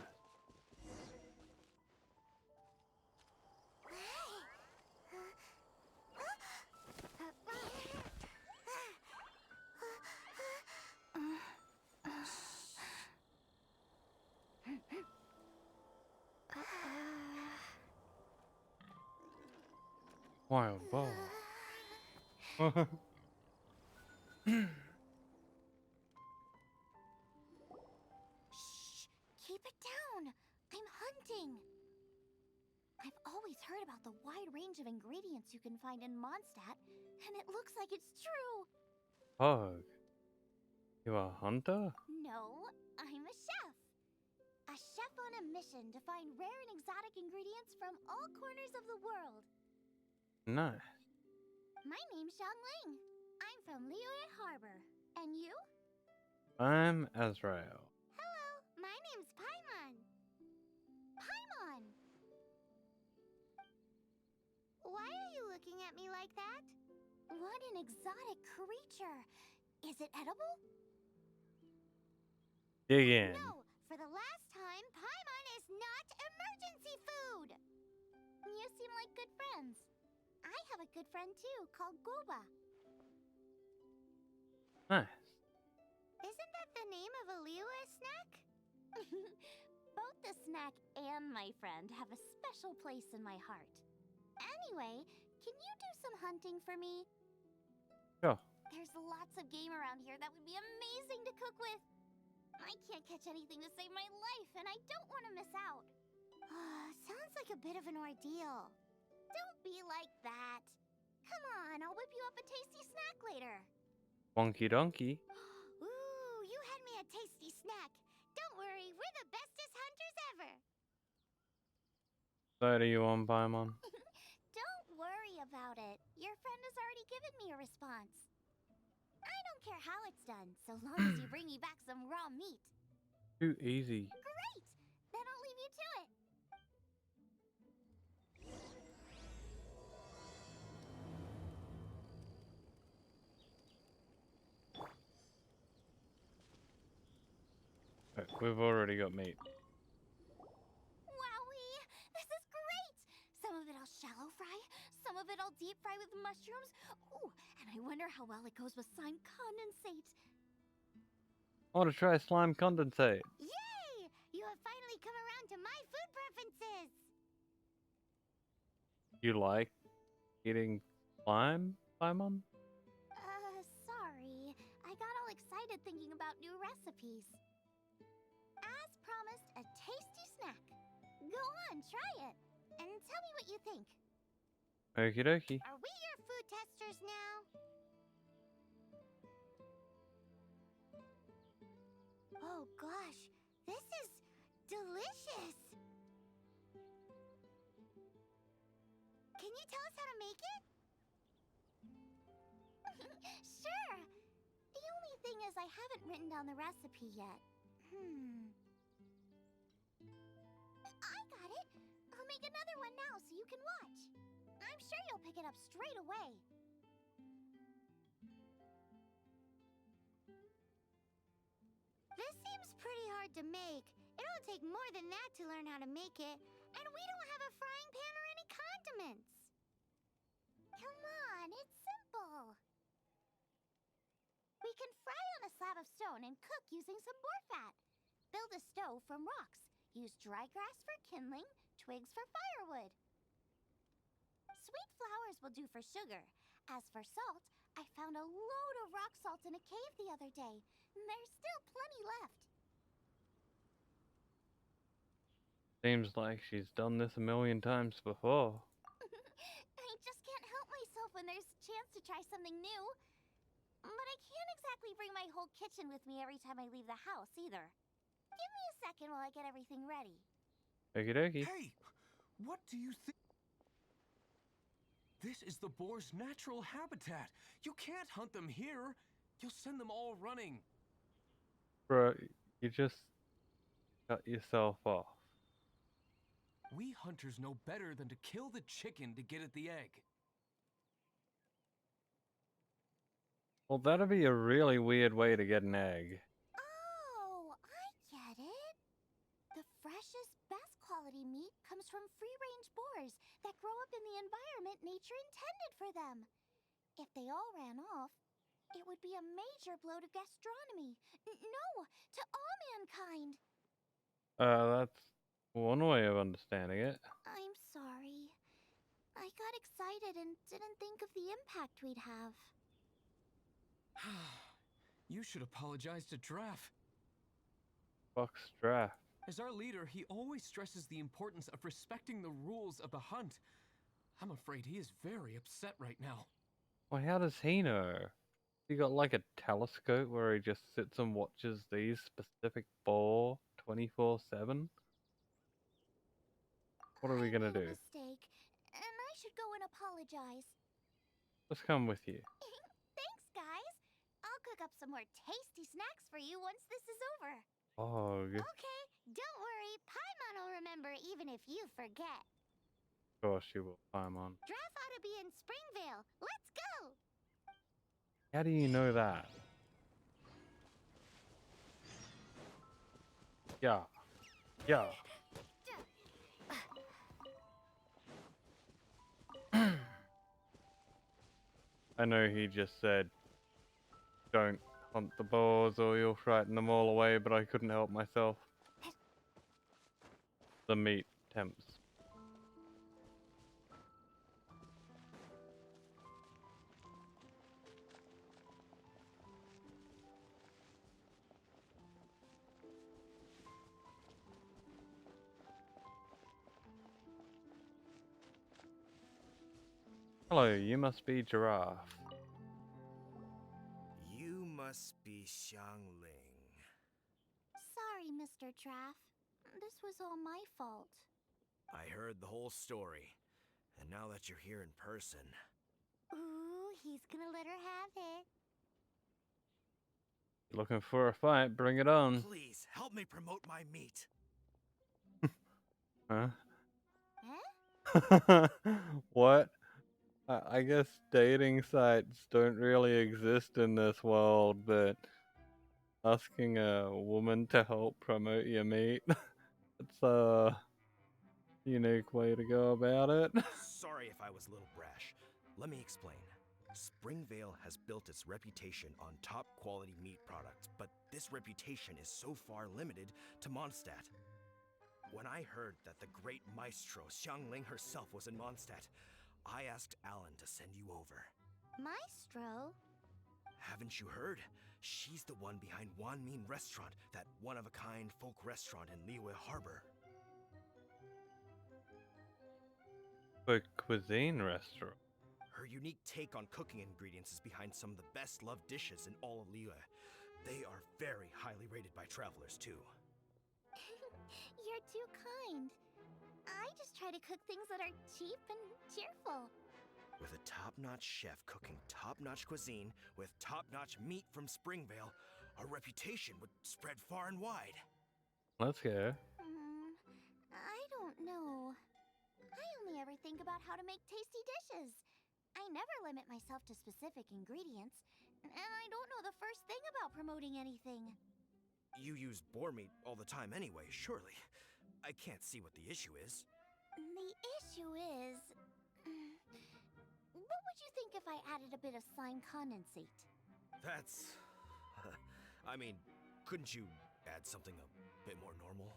Wild boar. Shh! Keep it down! I'm hunting! I've always heard about the wide range of ingredients you can find in Mondstadt, and it looks like it's true! Pug, you a hunter? No, I'm a chef! A chef on a mission to find rare and exotic ingredients from all corners of the world. Nice. My name's Xiangling. I'm from Liyue Harbor. And you? I'm Azrael. Hello, my name's Paimon. Paimon! Why are you looking at me like that? What an exotic creature! Is it edible? Dig in. No, for the last time, Paimon is not emergency food! You seem like good friends. I have a good friend too, called Goba. Nice. Isn't that the name of a Liyue snack? Both the snack and my friend have a special place in my heart. Anyway, can you do some hunting for me? Sure. There's lots of game around here that would be amazing to cook with. I can't catch anything to save my life, and I don't want to miss out. Sounds like a bit of an ordeal. Don't be like that. Come on, I'll whip you up a tasty snack later. Wonky donkey. Ooh, you had me a tasty snack. Don't worry, we're the bestest hunters ever. Side are you on, Paimon? Don't worry about it. Your friend has already given me a response. I don't care how it's done, so long as you bring me back some raw meat. Too easy. Great! Then I'll leave you to it. Right, we've already got meat. Wowee! This is great! Some of it I'll shallow fry, some of it I'll deep fry with mushrooms. Ooh, and I wonder how well it goes with slime condensate. I want to try slime condensate. Yay! You have finally come around to my food preferences! You like eating slime, Paimon? Sorry. I got all excited thinking about new recipes. As promised, a tasty snack. Go on, try it. And tell me what you think. Okie dokie. Are we your food testers now? Oh gosh, this is delicious! Can you tell us how to make it? Sure! The only thing is I haven't written down the recipe yet. I got it! I'll make another one now so you can watch. I'm sure you'll pick it up straight away. This seems pretty hard to make. It'll take more than that to learn how to make it. And we don't have a frying pan or any condiments. Come on, it's simple. We can fry on a slab of stone and cook using some boar fat. Build a stove from rocks. Use dry grass for kindling, twigs for firewood. Sweet flowers will do for sugar. As for salt, I found a load of rock salt in a cave the other day. There's still plenty left. Seems like she's done this a million times before. I just can't help myself when there's a chance to try something new. But I can't exactly bring my whole kitchen with me every time I leave the house, either. Give me a second while I get everything ready. Okie dokie. Hey! What do you think? This is the boar's natural habitat. You can't hunt them here. You'll send them all running. Bro, you just cut yourself off. We hunters know better than to kill the chicken to get at the egg. Well, that'd be a really weird way to get an egg. Oh, I quality meat comes from free-range boars that grow up in the environment nature intended for them. If they all ran off, it would be a major blow to gastronomy. No, to all mankind. That's one way of understanding it. I'm sorry. I got excited and didn't think of the impact we'd have. You should apologize to Draff. Fuck's Draff. As our leader, he always stresses the importance of respecting the rules of the hunt. I'm afraid he is very upset right now. Well, how does he know? He got like a telescope where he just sits and watches these specific boar 24/7? What are we gonna do? Mistake, and I should go and apologize. Let's come with you. Thanks, guys. I'll cook up some more tasty snacks for you once this is over. Oh, Okay, don't worry. Paimon will remember even if you forget. of course you will, Paimon. Draff ought to be in Springvale. Let's go! How do you know that? Yeah. Yeah. I know he just said, don't hunt the boars or you'll frighten them all away, but I couldn't help myself. The meat tempts. Hello, you must be Giraffe. You must be Xiangling. Sorry, Mr. Draff. This was all my fault. I heard the whole story, and now that you're here in person... Ooh, he's gonna let her have it. Looking for a fight? Bring it on. Please, help me promote my meat. Huh? Huh? What? I guess dating sites don't really exist in this world, but asking a woman to help promote your meat, it's a unique way to go about it. Sorry if I was a little brash. Let me explain. Springvale has built its reputation on top quality meat products, but this reputation is so far limited to Mondstadt. When I heard that the great maestro Xiangling herself was in Mondstadt, I asked Alan to send you over. Maestro? Haven't you heard? She's the one behind Wanmin Restaurant, that one-of-a-kind folk restaurant in Liyue Harbor. A cuisine restaurant. Her unique take on cooking ingredients is behind some of the best-loved dishes in all of Liyue. They are very highly rated by travelers, too. You're too kind. I just try to cook things that are cheap and cheerful. With a top-notch chef cooking top-notch cuisine with top-notch meat from Springvale, our reputation would spread far and wide. Let's go. I don't know. I only ever think about how to make tasty dishes. I never limit myself to specific ingredients, and I don't know the first thing about promoting anything. You use boar meat all the time anyway, surely. I can't see what the issue is. The issue is... what would you think if I added a bit of slime condensate? That's... I mean, couldn't you add something a bit more normal?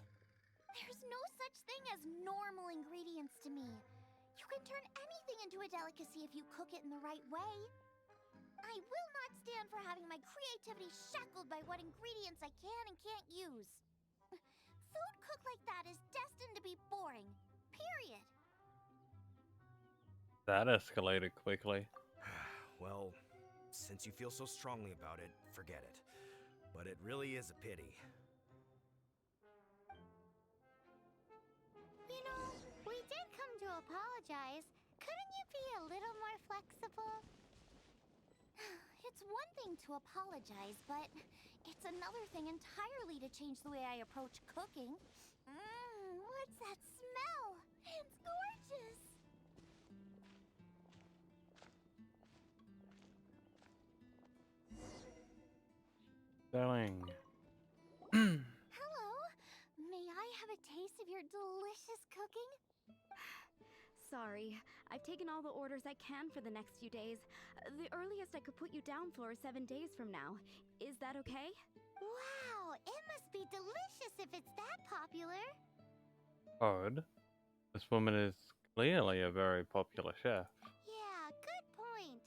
There's no such thing as normal ingredients to me. You can turn anything into a delicacy if you cook it in the right way. I will not stand for having my creativity shackled by what ingredients I can and can't use. Food cooked like that is destined to be boring. Period. That escalated quickly. Well, since you feel so strongly about it, forget it. But it really is a pity. You know, we did come to apologize. Couldn't you be a little more flexible? It's one thing to apologize, but it's another thing entirely to change the way I approach cooking. What's that smell? It's gorgeous! Selling. Hello, may I have a taste of your delicious cooking? Sorry, I've taken all the orders I can for the next few days. The earliest I could put you down for is 7 days from now. Is that okay? Wow, it must be delicious if it's that popular. Odd. This woman is clearly a very popular chef. Yeah, good point.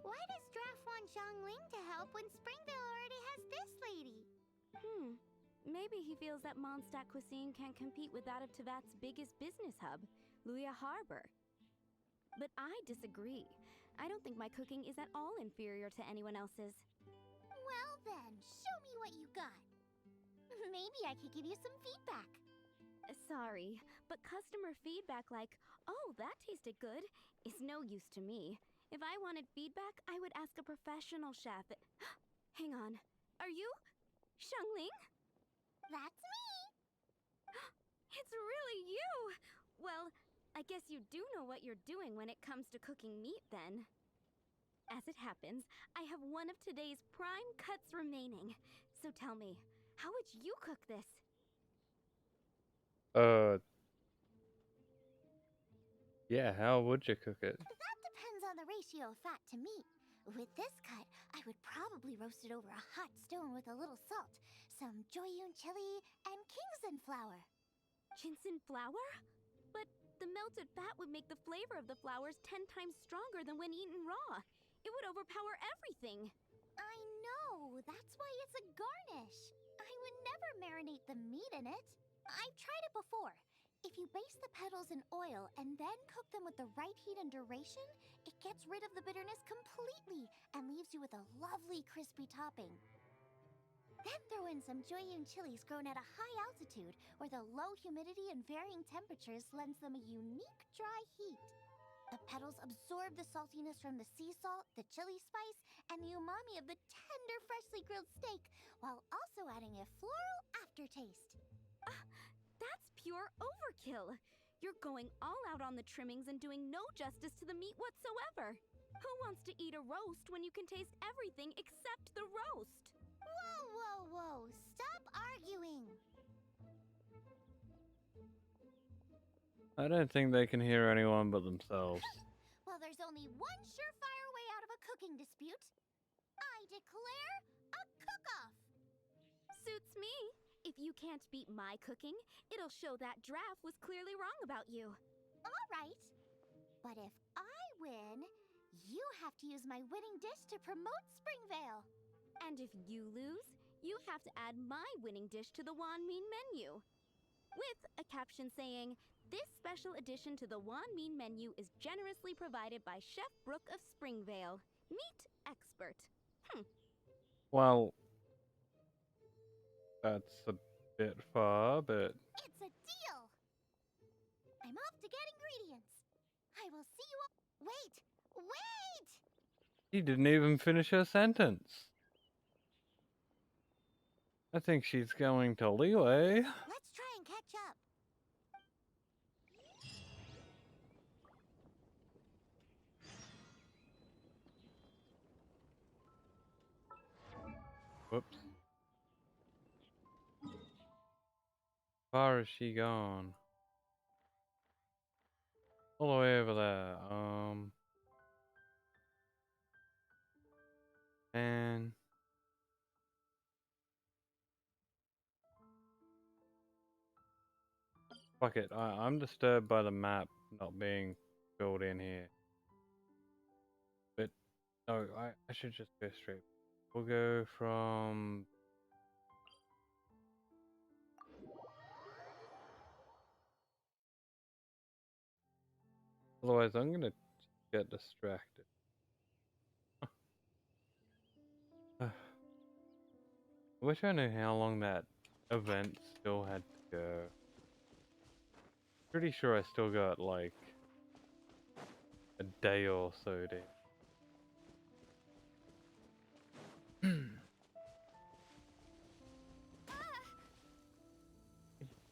Why does Draft want Zhongling to help when Springville already has this lady? Maybe he feels that Mondstadt cuisine can't compete with that of Tevat's biggest business hub, Luya Harbor. But I disagree. I don't think my cooking is at all inferior to anyone else's. Well then, show me what you got. Maybe I could give you some feedback. Sorry, but customer feedback like, "Oh, that tasted good," is no use to me. If I wanted feedback, I would ask a professional chef. Hang on. Are you Zhongling? That's me! It's really you! Well, I guess you do know what you're doing when it comes to cooking meat, then. As it happens, I have one of today's prime cuts remaining. So tell me, how would you cook this? Yeah, how would you cook it? That depends on the ratio of fat to meat. With this cut, I would probably roast it over a hot stone with a little salt, some Joyun chili, and Kingston flour. Ginseng flour? But the melted fat would make the flavor of the flowers 10 times stronger than when eaten raw. It would overpower everything. I know, that's why it's a garnish. I would never marinate the meat in it. I've tried it before. If you baste the petals in oil and then cook them with the right heat and duration, it gets rid of the bitterness completely and leaves you with a lovely crispy topping. Then throw in some Joyun chilies grown at a high altitude where the low humidity and varying temperatures lends them a unique dry heat. The petals absorb the saltiness from the sea salt, the chili spice, and the umami of the tender, freshly grilled steak, while also adding a floral aftertaste. That's pure overkill. You're going all out on the trimmings and doing no justice to the meat whatsoever. Who wants to eat a roast when you can taste everything except the roast? Whoa, whoa, whoa! Stop arguing! I don't think they can hear anyone but themselves. Well, there's only one surefire way out of a cooking dispute. I declare a cook-off! Suits me. If you can't beat my cooking, it'll show that Draft was clearly wrong about you. All right. But if I win, you have to use my winning dish to promote Springvale. And if you lose, you have to add my winning dish to the Wan Min menu. With a caption saying, "This special addition to the Wan Min menu is generously provided by Chef Brooke of Springvale, meat expert." Well, that's a bit far, but It's a deal! I'm off to get ingredients. I will see you all. Wait! Wait! she didn't even finish her sentence. I think she's going to Leeway. Let's try and catch up. Whoops. Far has she gone? All the way over there. And fuck it. I'm disturbed by the map not being filled in here. But no, I should just go straight. We'll go from. Otherwise, I'm gonna get distracted. I wish I knew how long that event still had to go. Pretty sure I still got like a day or so to.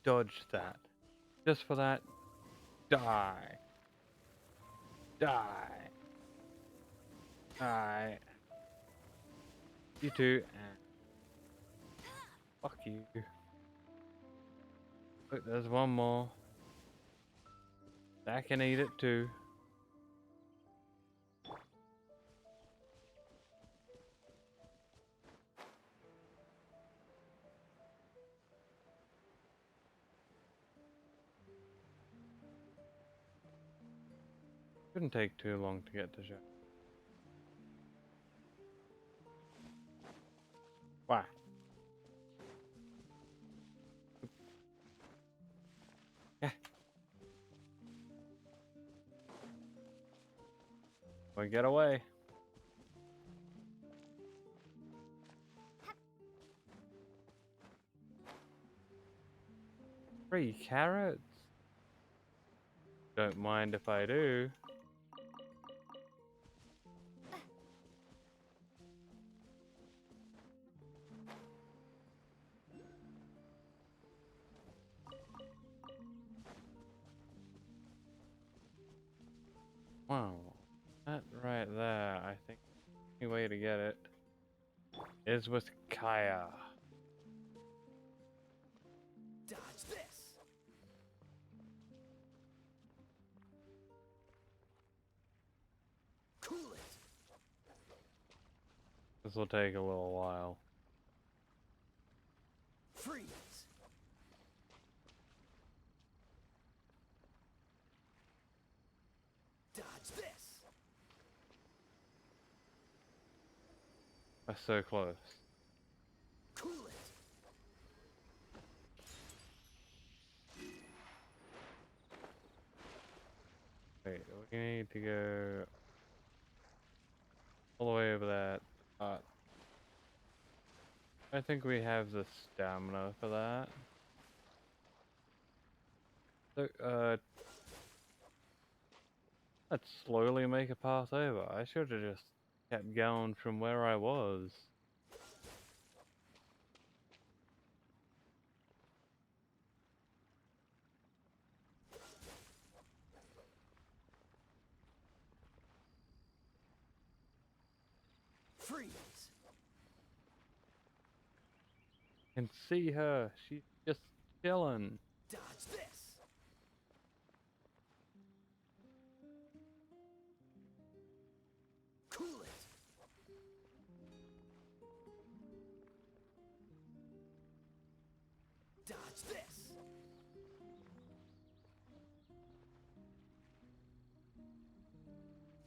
Dodge that. Just for that. Die. Die. Die. You too. Fuck you. Look, there's one more. I can eat it too. Shouldn't take too long to get to shop. Why? Yeah. We get away. Free carrots. Don't mind if I do. Wow. That right there, I think the only way to get it is with Kaya. Dodge this. Cool it. This will take a little while. Freeze. Dodge this. That's so close. Cool it. Wait, we need to go all the way over that. I think we have the stamina for that. So, let's slowly make a path over. I should have just kept going from where I was. Freeze. Can see her. She's just chilling. Dodge this. Cool it. Dodge this.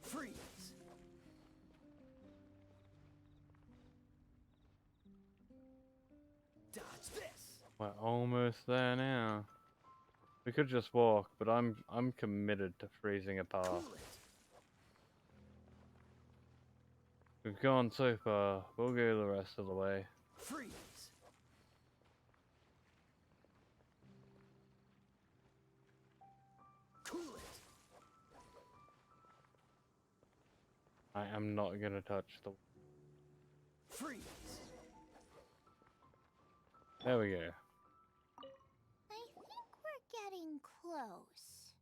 Freeze. Dodge this. We're almost there now. We could just walk, but I'm committed to freezing a path. Cool it. We've gone so far. We'll go the rest of the way. Freeze. Cool it. I am not gonna touch the. Freeze. There we go. I think we're getting close.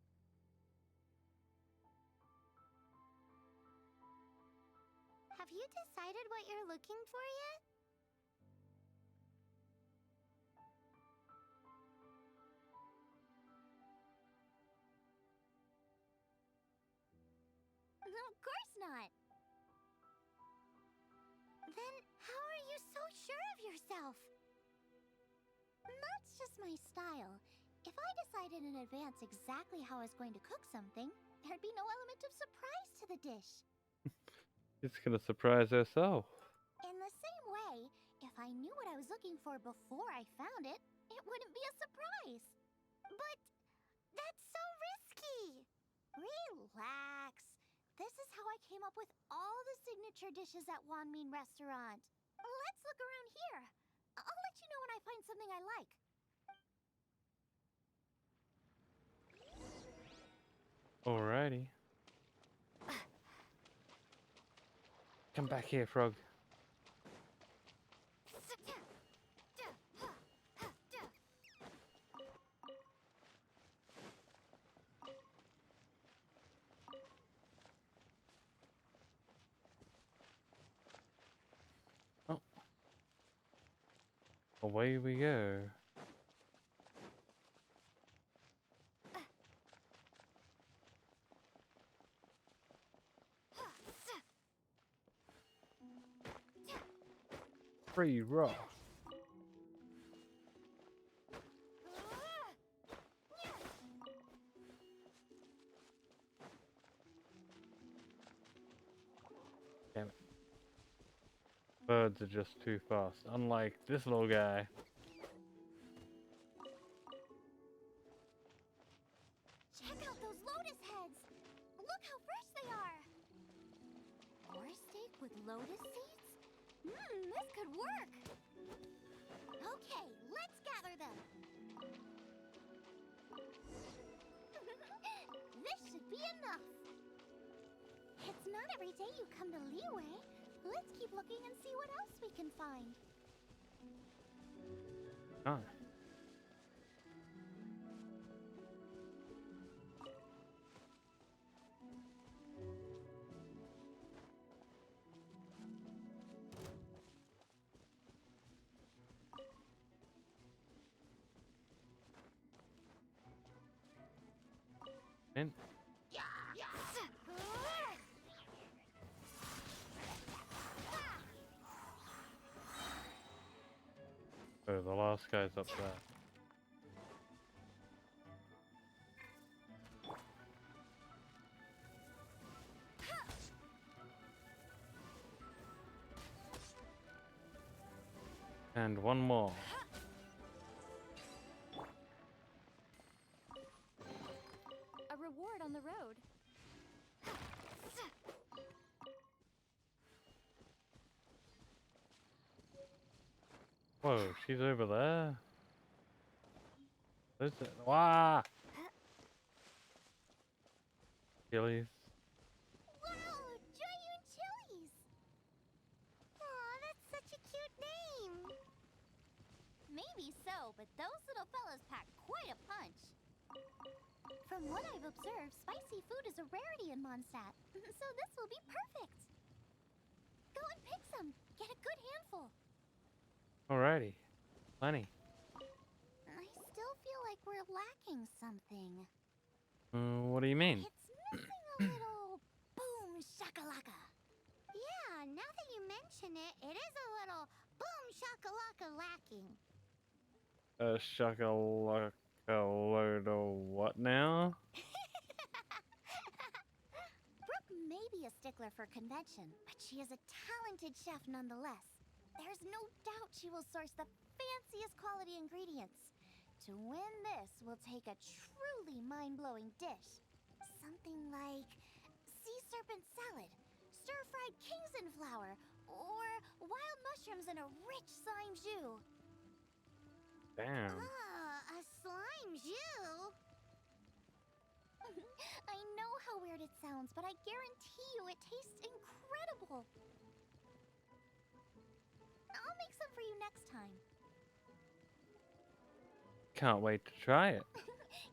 Have you decided what you're looking for yet? Of course not. Then how are you so sure of yourself? That's just my style. If I decided in advance exactly how I was going to cook something, there'd be no element of surprise to the dish. She's gonna surprise herself. In the same way, if I knew what I was looking for before I found it, it wouldn't be a surprise. But that's so risky. Relax. This is how I came up with all the signature dishes at Wanmin Restaurant. Let's look around here. I'll let you know when I find something I like. Alrighty. Come back here, frog. Oh. Away we go. Free roll. Damn it. Birds are just too fast, unlike this little guy. Check out those lotus heads! Look how fresh they are! Horse steak with lotus seeds? This could work! Okay, let's gather them! This should be enough! It's not every day you come to Liyue. Let's keep looking and see what else we can find. Oh. And oh, the last guy's up there. And one more. A reward on the road. Whoa, she's over there. Is it? Wah! Achilles. Wow, Joyun Chilies! Aw, that's such a cute name! Maybe so, but those little fellas pack quite a punch. From what I've observed, spicy food is a rarity in Mondstadt, so this will be perfect. Go and pick some. Get a good handful. Alrighty. Plenty. I still feel like we're lacking something. What do you mean? It's missing a little boom shakalaka. Yeah, now that you mention it, it is a little boom shakalaka lacking. Shakalaka load of what now? Brooke may be a stickler for convention, but she is a talented chef nonetheless. There's no doubt she will source the fanciest quality ingredients. To win this, we'll take a truly mind-blowing dish. Something like sea serpent salad, stir-fried Kingston flour, or wild mushrooms in a rich slime jus. Damn. Ah, a slime jus? I know how weird it sounds, but I guarantee you it tastes incredible. I'll make some for you next time. Can't wait to try it.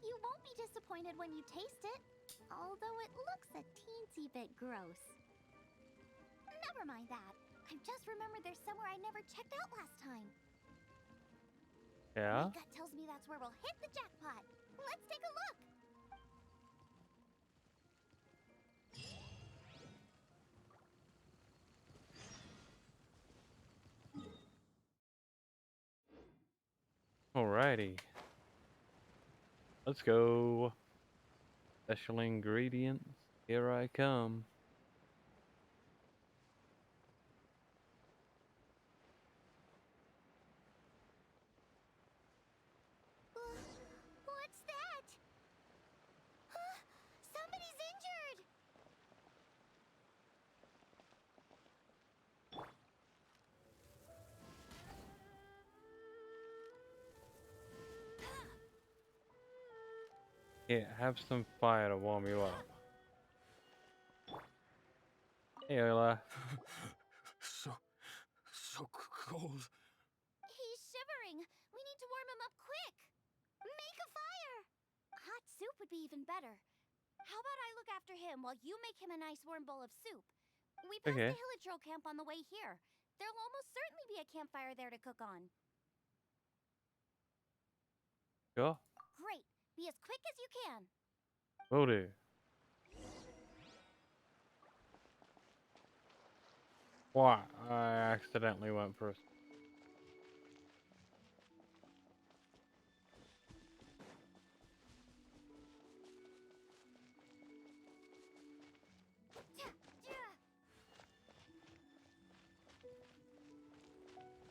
You won't be disappointed when you taste it, although it looks a teensy bit gross. Never mind that. I've just remembered there's somewhere I never checked out last time. Yeah? My gut tells me that's where we'll hit the jackpot. Let's take a look. Alrighty. Let's go. Special ingredients. Here I come. What's that? Somebody's injured! Yeah, have some fire to warm you up. Hey, Ola. So cold. He's shivering. We need to warm him up quick. Make a fire. Hot soup would be even better. How about I look after him while you make him a nice warm bowl of soup? We passed Okay. the Hillage camp on the way here. There'll almost certainly be a campfire there to cook on. Sure. Great. Be as quick as you can. Will do. What? I accidentally went for a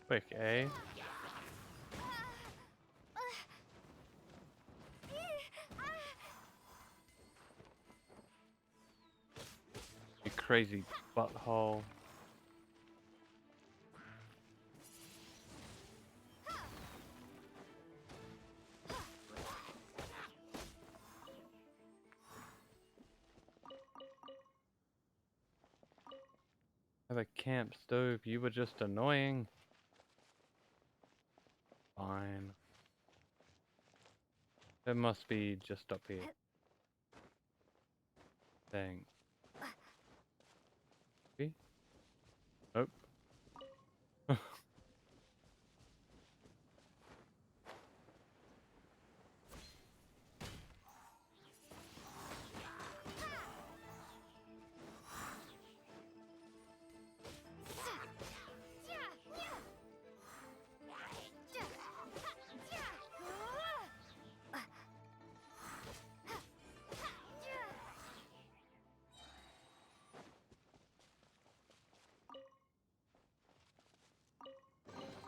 Quick, eh? You crazy butthole. Have a camp stove, you were just annoying. Fine. It must be just up here. Dang. See? Nope.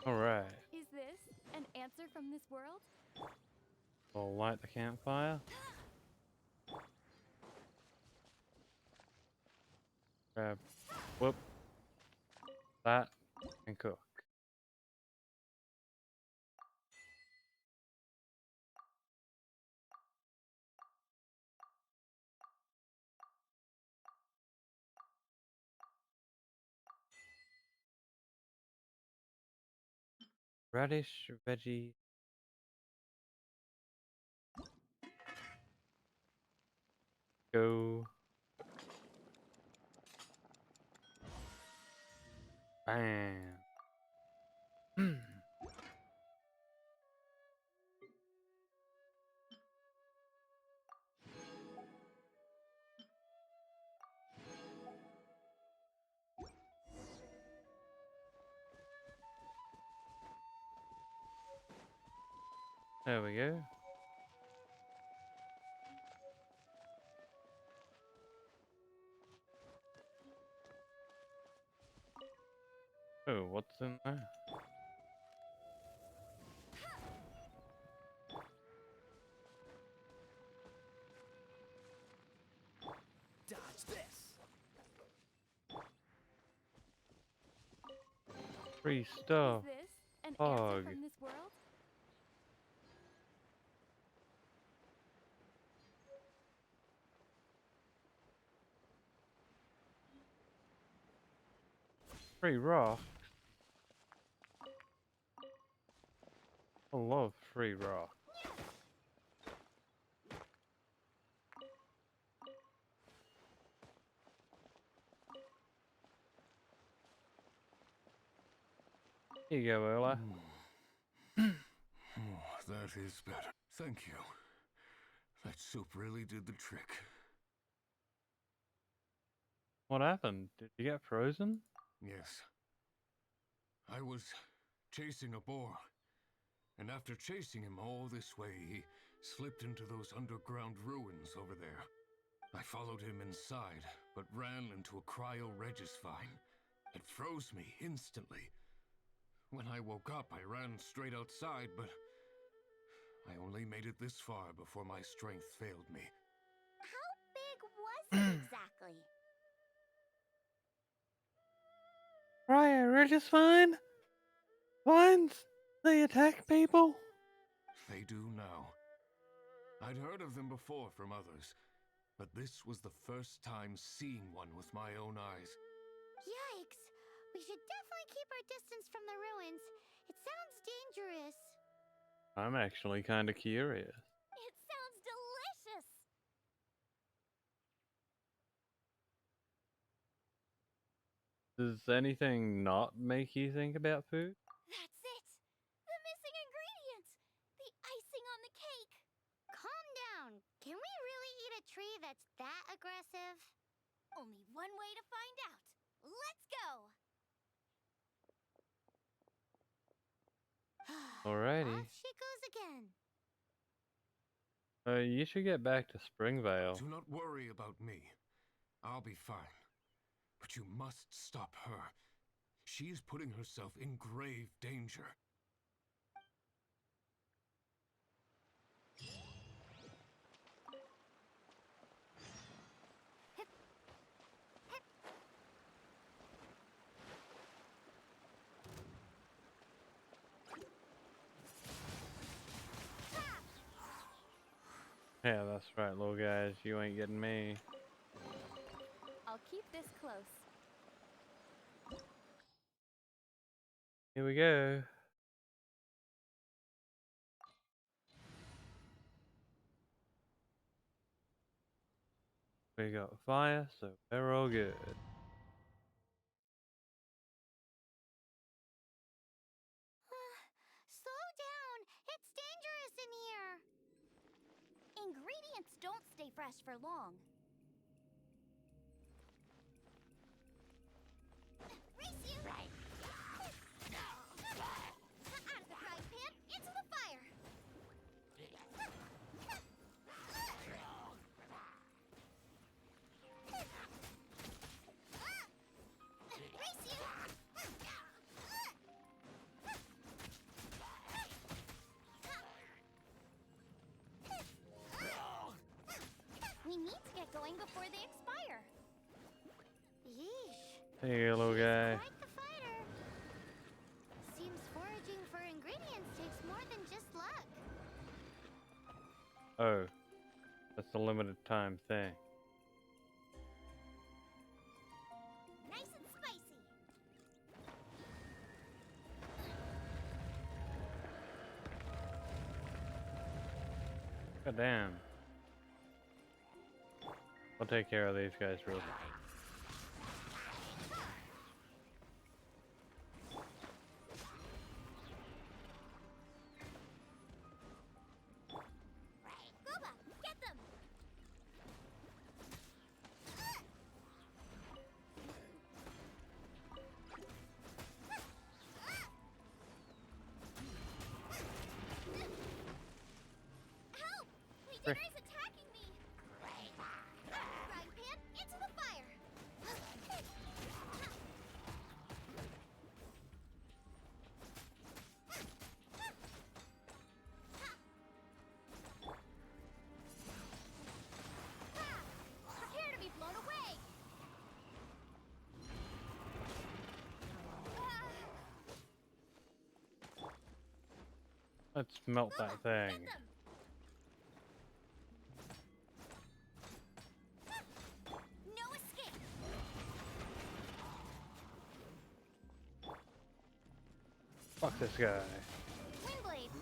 Alright. Is this an answer from this world? We'll light the campfire. Grab, whoop, that, and cook. Radish, veggie. Go. Bam. There we go. Oh, what's in there? Dodge this. Free stuff. Is this an Hog. answer from this world? Free rock. I love free rock. Here you go, Ola. That is better. Thank you. That soup really did the trick. What happened? Did you get frozen? Yes. I was chasing a boar. And after chasing him all this way, he slipped into those underground ruins over there. I followed him inside, but ran into a cryo-regis vine. It froze me instantly. When I woke up, I ran straight outside, but I only made it this far before my strength failed me. How big was it exactly? Right, we're just fine. Vines? They attack people? They do now. I'd heard of them before from others, but this was the first time seeing one with my own eyes. Yikes! We should definitely keep our distance from the ruins. It sounds dangerous. I'm actually kind of curious. It sounds delicious! Does anything not make you think about food? That's it! The missing ingredient! The icing on the cake! Calm down. Can we really eat a tree that's that aggressive? Only one way to find out. Let's go! Alrighty. Off she goes again. You should get back to Springvale. Do not worry about me. I'll be fine. But you must stop her. she is putting herself in grave danger. Yeah, that's right, little guys. You ain't getting me. I'll keep this close. Here we go. We got fire, so we're all good. Slow down. It's dangerous in here. Ingredients don't stay fresh for long. Race you! Right. Out of the frying pan, into the fire! Race you! We need to get going before they expire. Yeesh. Hey, little guy. Quite the fighter. Seems foraging for ingredients takes more than just luck. Oh, that's a limited time thing. Nice and spicy. God damn. I'll take care of these guys real quick. Boba, get them! Help! Leader is attacking me! Frying pan, into the fire! Prepare to be blown away! Let's melt that thing. No escape! Fuck this guy. Windblade!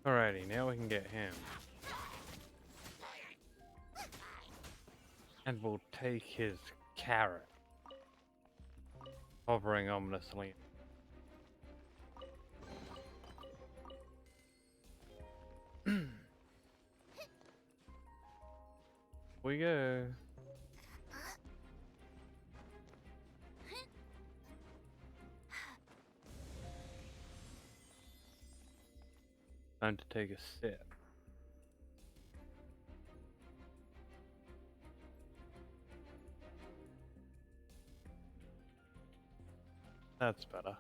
Alrighty, now we can get him. And we'll take his carrot. Hovering ominously. We go. Time to take a sip. That's better.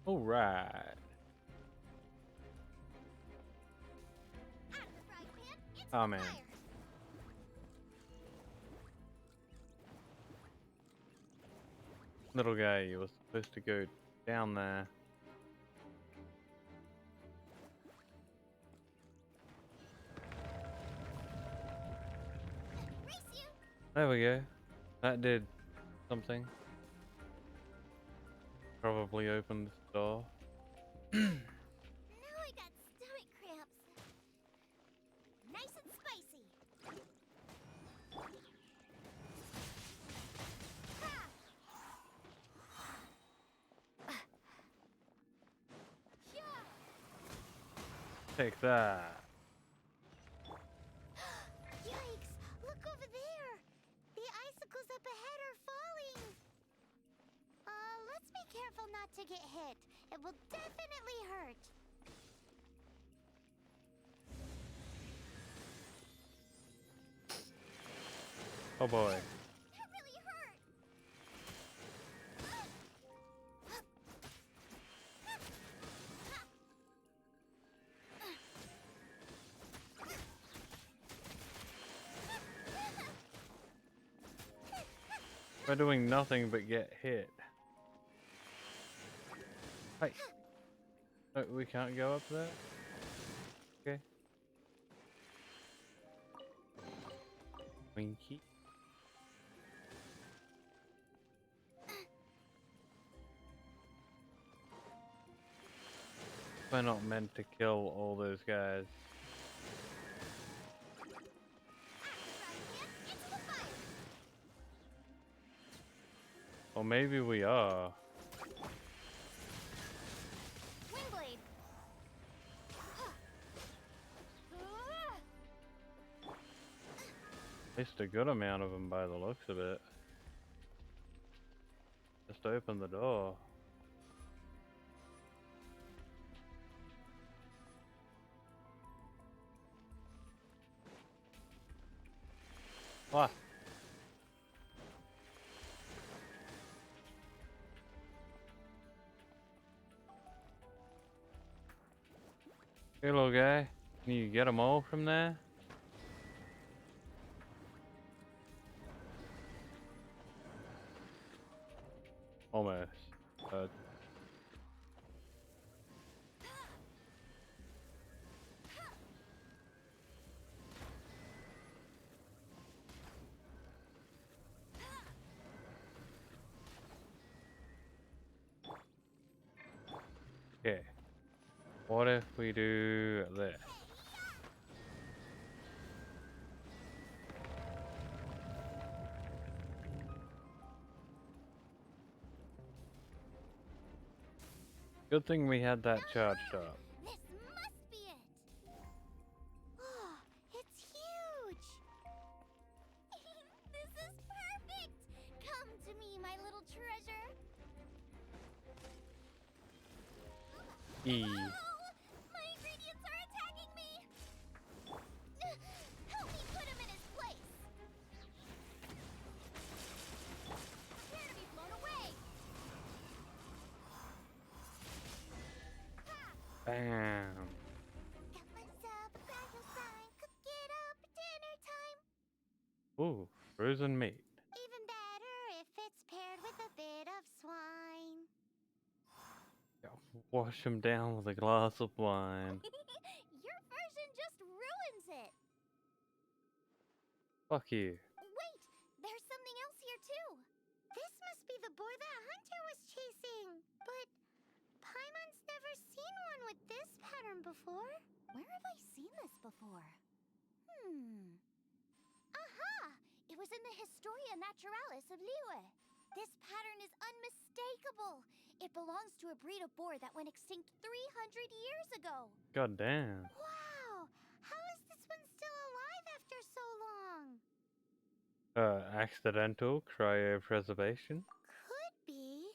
All right. Out of the frying pan, into Oh the man. fire! Little guy, you were supposed to go down there. Race you! There we go. That did something. Probably opened the door. Now I got stomach cramps. Nice and spicy. Take that. Yikes! Look over there! The icicles up ahead are falling! careful not to get hit. It will definitely hurt. Oh boy. That really hurt. We're doing nothing but get hit. Hey. Oh, we can't go up there? Okay. Winky. We're not meant to kill all those guys. Or maybe we are. Wingblade. At least a good amount of them by the looks of it. Just open the door. What? Hey little guy, can you get them all from there? Almost. Okay. What if we do this? Good thing we had that charged up. This must be it. Oh, it's huge. This is perfect. Come to me, my little treasure. E. Oh, my ingredients are attacking me. Help me put him in his place. Prepare to be blown away. Bam. Got myself a crackle sign. Cook it up at dinner time. Ooh, frozen meat. Even better if it's paired with a bit of swine. Wash him down with a glass of wine. Your version just ruins it. Fuck you. Wait, there's something else here too. This must be the boar that Hunter was chasing. But Paimon's never seen one with this pattern before. Where have I seen this before? Aha! It was in the Historia Naturalis of Liyue. This pattern is unmistakable. It belongs to a breed of boar that went extinct 300 years ago. God damn. Wow! How is this one still alive after so long? Accidental cryopreservation? Could be.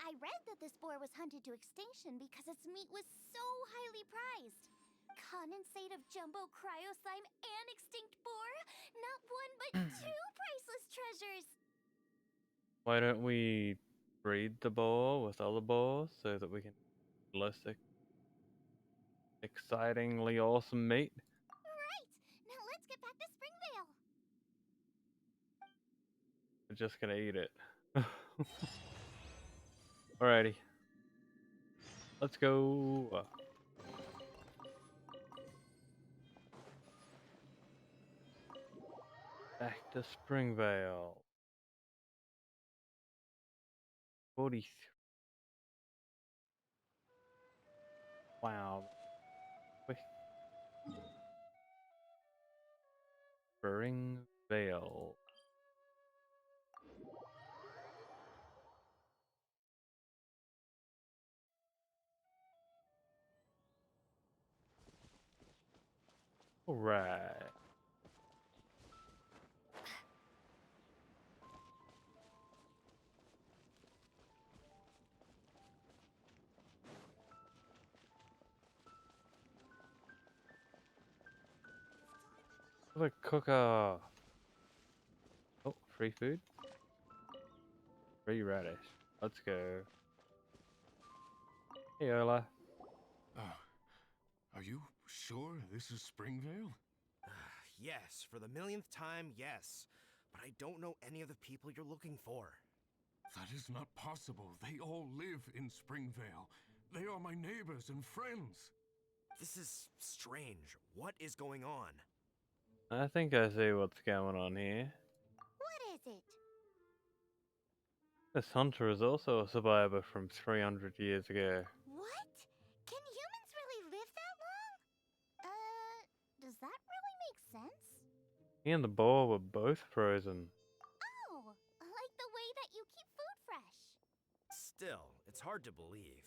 I read that this boar was hunted to extinction because its meat was so highly prized. Condensate of jumbo cryo slime and extinct boar? Not one but two priceless treasures! Why don't we breed the boar with other boars so that we can less excitingly awesome meat? Right! Now let's get back to Springvale! We're just gonna eat it. Alrighty. Let's go. Back to Springvale. 43. Wow. Springvale. Alright. The cooker. Oh, free food. Free radish. Let's go. Hey, Ola. Are you sure this is Springvale? Yes, for the millionth time, yes. But I don't know any of the people you're looking for. That is not possible. They all live in Springvale. They are my neighbors and friends. This is strange. What is going on? I think I see what's going on here. What is it? This hunter is also a survivor from 300 years ago. What? Can humans really live that long? Does that really make sense? He and the boar were both frozen. Oh, like the way that you keep food fresh. Still, it's hard to believe.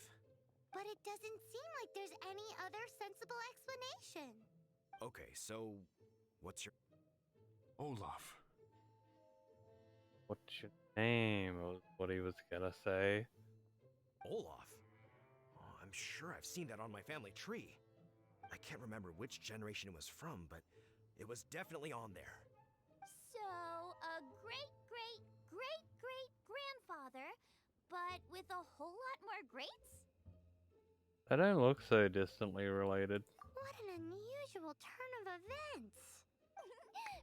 But it doesn't seem like there's any other sensible explanation. Okay, so what's your... Olaf. What's your name? Was what he was gonna say. Olaf? Oh, I'm sure I've seen that on my family tree. I can't remember which generation it was from, but it was definitely on there. So, a great-great-great-great-grandfather, but with a whole lot more greats? They don't look so distantly related. What an unusual turn of events!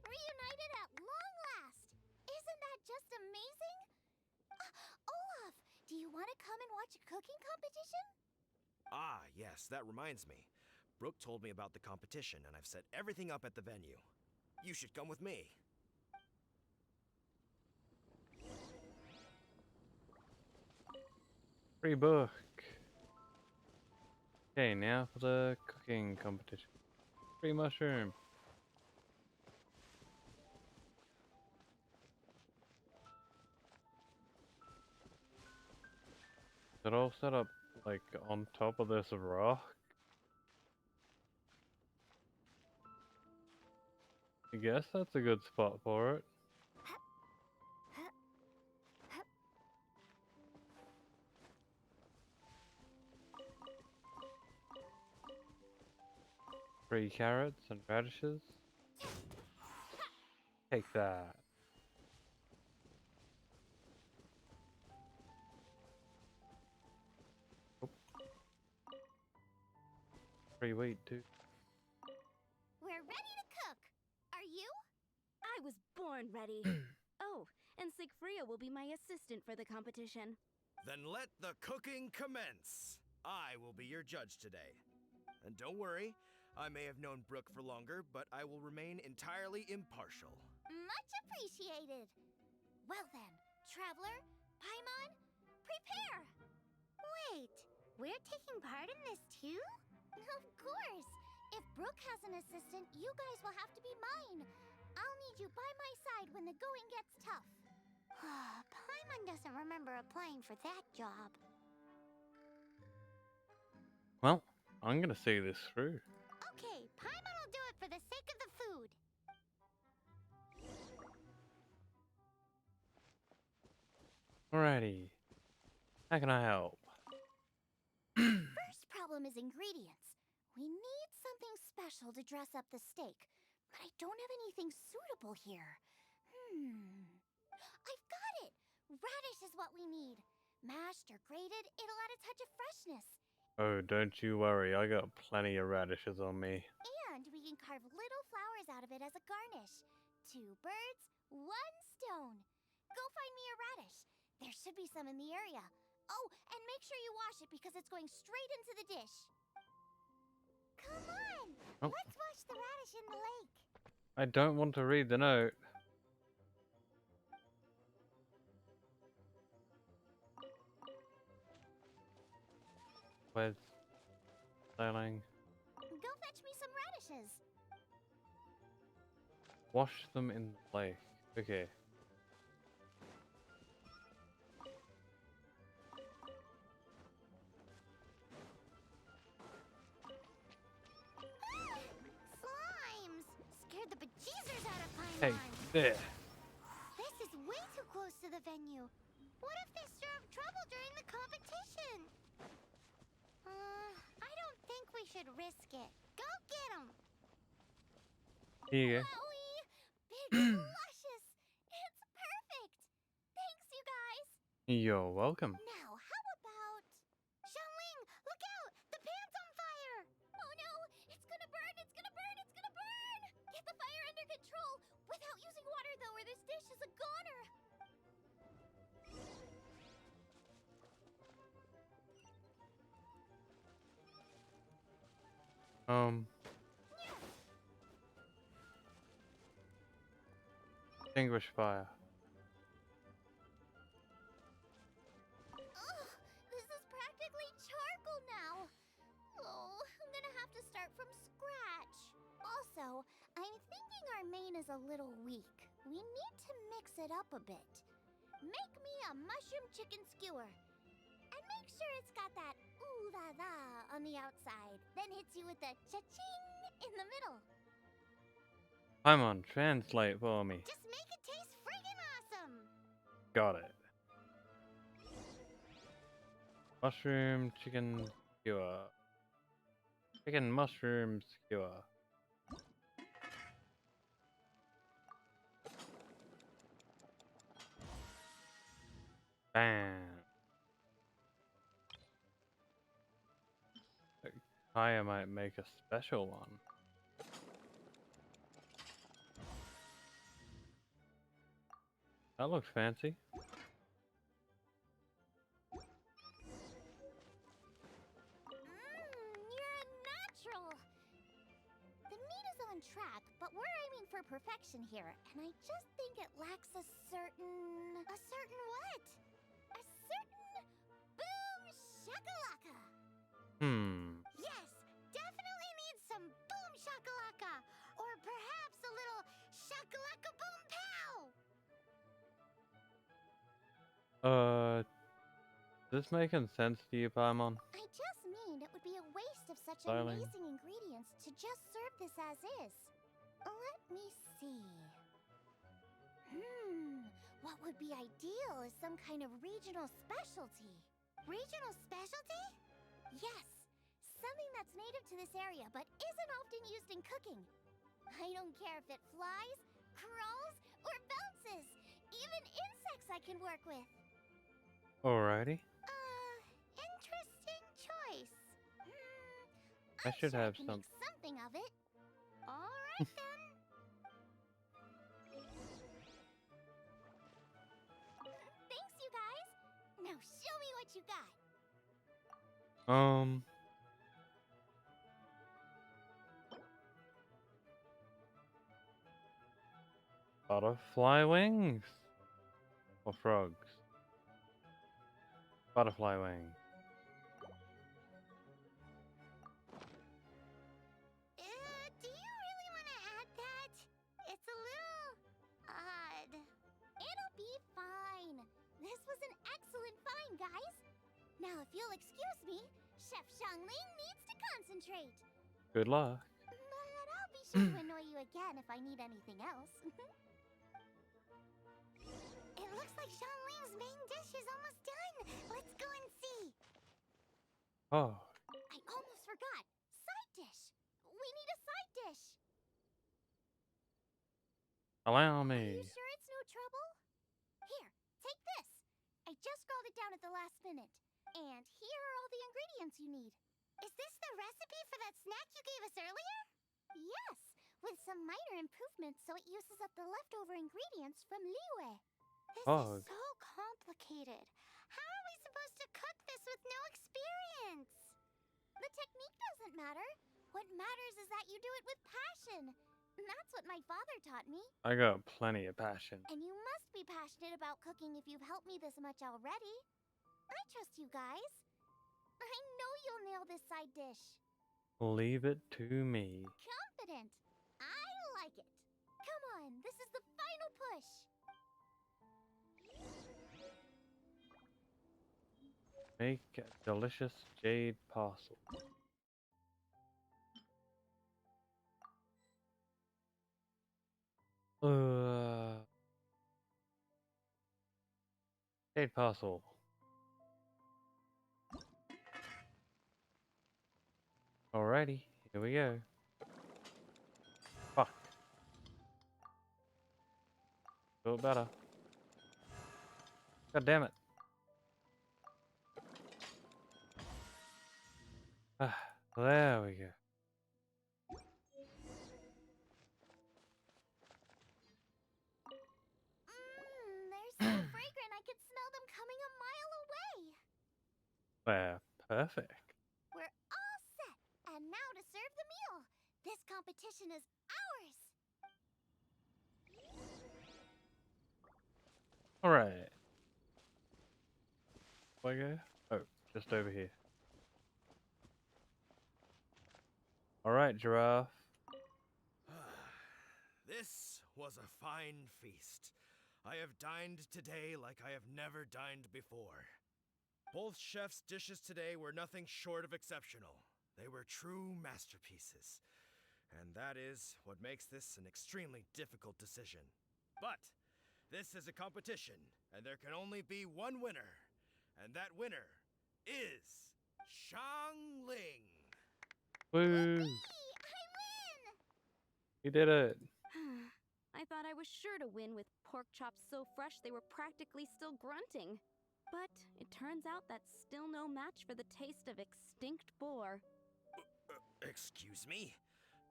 Reunited at long last! Isn't that just amazing? Olaf, do you want to come and watch a cooking competition? Ah, yes, that reminds me. Brooke told me about the competition, and I've set everything up at the venue. You should come with me. Free book. Okay, now for the cooking competition. Free mushroom. Is it all set up like on top of this rock? I guess that's a good spot for it. Free carrots and radishes. Take that. Oh. Free wheat too. We're ready to cook. Are you? I was born ready. Oh, and Sigfria will be my assistant for the competition. Then let the cooking commence. I will be your judge today. And don't worry, I may have known Brooke for longer, but I will remain entirely impartial. Much appreciated. Well then, Traveler, Paimon, prepare! Wait, we're taking part in this too? Of course! If Brooke has an assistant, you guys will have to be mine. I'll need you by my side when the going gets tough. Paimon doesn't remember applying for that job. Well, I'm gonna see this through. Okay, Paimon will do it for the sake of the food. Alrighty. How can I help? First problem is ingredients. We need something special to dress up the steak, but I don't have anything suitable here. I've got it! Radish is what we need. Mashed or grated, it'll add a touch of freshness. Oh, don't you worry, I got plenty of radishes on me. And we can carve little flowers out of it as a garnish. 2 birds, 1 stone. Go find me a radish. There should be some in the area. Oh, and make sure you wash it because it's going straight into the dish. Come on! Oh. Let's wash the radish in the lake. I don't want to read the note. Where's sailing? Go fetch me some radishes. Wash them in the lake. Okay. Slimes! Scared the bejesus out of Paimon. Hey, there. This is way too close to the venue. What if they stir up trouble during the competition? I don't think we should risk it. Go get them! Here you go. Wowie! luscious! It's perfect! Thanks, you guys! You're welcome. Now, how about... Xiangling, look out! The pan's on fire! Oh no! It's gonna burn! It's gonna burn! It's gonna burn! Get the fire under control! Without using water, though, or this dish is a goner! Extinguish fire. Ugh, this is practically charcoal now. Oh, I'm gonna have to start from scratch. Also, I'm thinking our main is a little weak. We need to mix it up a bit. Make me a mushroom chicken skewer. And make sure it's got that ooh la la on the outside. Then hits you with a cha-ching in the middle. Paimon, translate for me. Just make it taste friggin' awesome! Got it. Mushroom chicken skewer. Chicken mushroom skewer. Bam. Kaya might make a special one. That looks fancy. You're a natural. The meat is on track, but we're aiming for perfection here, and I just think it lacks a certain... A certain what? A certain boom shakalaka. Yes, definitely needs some boom shakalaka, or perhaps a little shakalaka boom pow. Is this making sense to you, Paimon? I just mean it would be a waste of such Styling. amazing ingredients to just serve this as is. Let me see. What would be ideal is some kind of regional specialty. Regional specialty? Yes, something that's native to this area but isn't often used in cooking. I don't care if it flies, crawls, or bounces. Even insects I can work with. Alrighty. Interesting choice. I should sure have can some. make something of it. All right then. Thanks, you guys. Now show me what you got. Butterfly wings? Or frogs? Butterfly wing. Do you really want to add that? It's a little odd. It'll be fine. This was an excellent find, guys. Now, if you'll excuse me, Chef Xiangling needs to concentrate. Good luck. But I'll be sure to annoy you again if I need anything else. It looks like Xiangling's main dish is almost done. Let's go and see. Oh, I almost forgot. Side dish. We need a side dish. allow Are me. you sure it's no trouble? Here, take this. I just scrolled it down at the last minute. And here are all the ingredients you need. Is this the recipe for that snack you gave us earlier? Yes, with some minor improvements so it uses up the leftover ingredients from Liyue. This Ugh. is so complicated. How are we supposed to cook this with no experience? The technique doesn't matter. What matters is that you do it with passion. That's what my father taught me. I got plenty of passion. And you must be passionate about cooking if you've helped me this much already. I trust you guys. I know you'll nail this side dish. Leave it to me. Confident. I like it. Come on, this is the final push. Make a delicious jade parcel. Jade parcel. Alrighty, here we go. Fuck. Do it better. God damn it. There we go. They're so fragrant I could smell them coming a mile away. Well, perfect. We're all set, and now to serve the meal. This competition is ours. Alright. Where I go? Oh, just over here. Alright, giraffe. This was a fine feast. I have dined today like I have never dined before. Both chefs' dishes today were nothing short of exceptional. They were true masterpieces. And that is what makes this an extremely difficult decision. But this is a competition, and there can only be one winner. And that winner is Shang Ling. Woo! I win! You did it. I thought I was sure to win with pork chops so fresh they were practically still grunting. But it turns out that's still no match for the taste of extinct boar. Excuse me?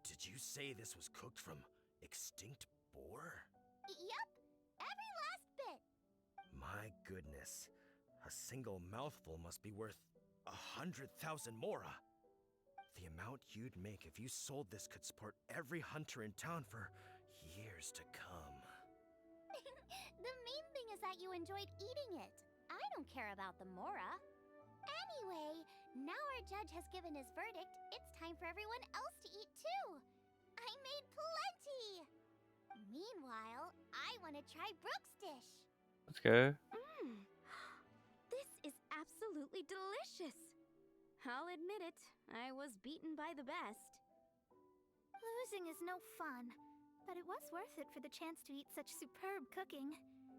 Did you say this was cooked from extinct boar? Yep, every last bit. My goodness. A single mouthful must be worth 100,000 mora. The amount you'd make if you sold this could support every hunter in town for years to come. The main thing is that you enjoyed eating it. I don't care about the mora. Anyway, now our judge has given his verdict. It's time for everyone else to eat too. I made plenty. Meanwhile, I want to try Brooke's dish. Let's go. This is absolutely delicious. I'll admit it, I was beaten by the best. Losing is no fun, but it was worth it for the chance to eat such superb cooking.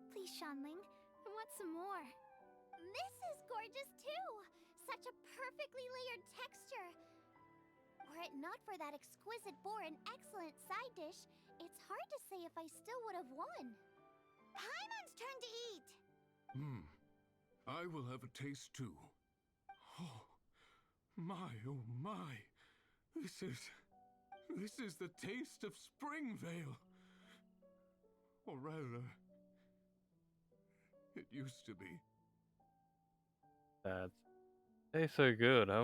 Please, Shanling, I want some more. This is gorgeous too! Such a perfectly layered texture. Were it not for that exquisite boar and excellent side dish, it's hard to say if I still would have won. Paimon's turn to eat! I will have a taste too. Oh my. This is the taste of Springvale. Or rather, it used to be. That tastes so good. I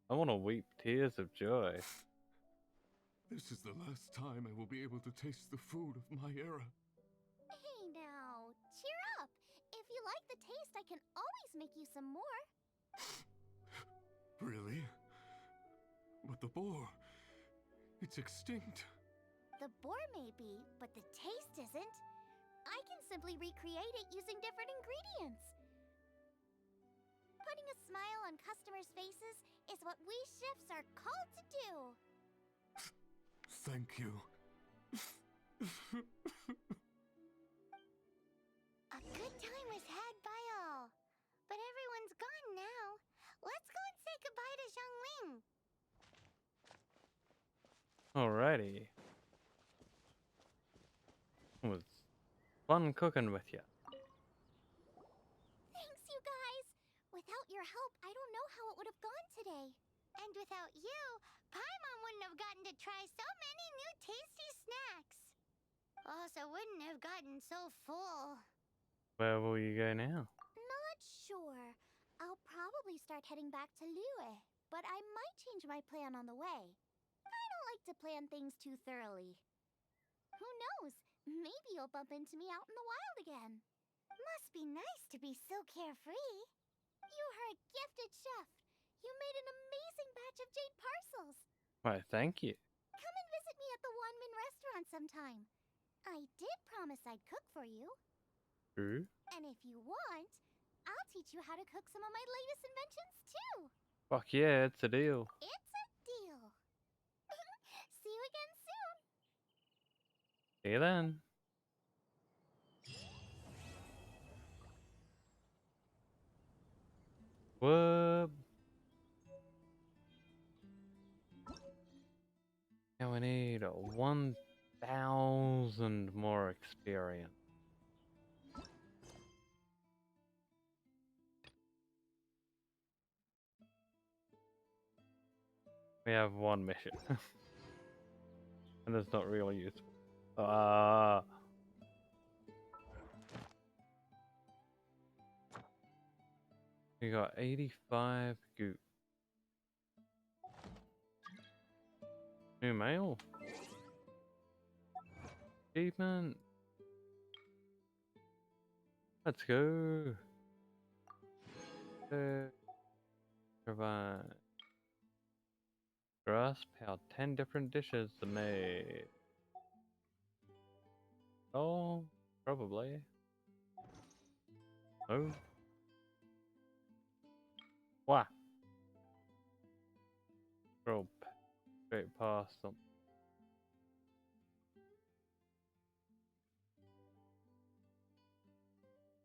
wanna weep tears of joy. This is the last time I will be able to taste the food of my era. Hey now, cheer up! If you like the taste, I can always make you some more. Really? But the boar, it's extinct. The boar may be, but the taste isn't. I can simply recreate it using different ingredients. Putting a smile on customers' faces is what we chefs are called to do. Thank you. A good time was had by all. But everyone's gone now. Let's go and say goodbye to Zhongling. Alrighty. It was fun cooking with you. Thanks, you guys. Without your help, I don't know how it would have gone today. And without you, Paimon wouldn't have gotten to try so many new tasty snacks. Also wouldn't have gotten so full. Where will you go now? Not sure. I'll probably start heading back to Lue, but I might change my plan on the way. I don't like to plan things too thoroughly. Who knows? Maybe you'll bump into me out in the wild again. Must be nice to be so carefree. You are a gifted chef. You made an amazing batch of jade parcels. Why, thank you. Come and visit me at the Wanmin restaurant sometime. I did promise I'd cook for you. True. And if you want, I'll teach you how to cook some of my latest inventions too. Fuck yeah, it's a deal. It's a deal. See you again soon. See you then. Whoop. Now we need 1,000 more experience. We have one mission. And it's not really useful. We got 85 goop. New mail? Achievement. Let's go. Provide. Grasp how 10 different dishes are made. Oh, probably. Oh. Wah. Scroll straight past them.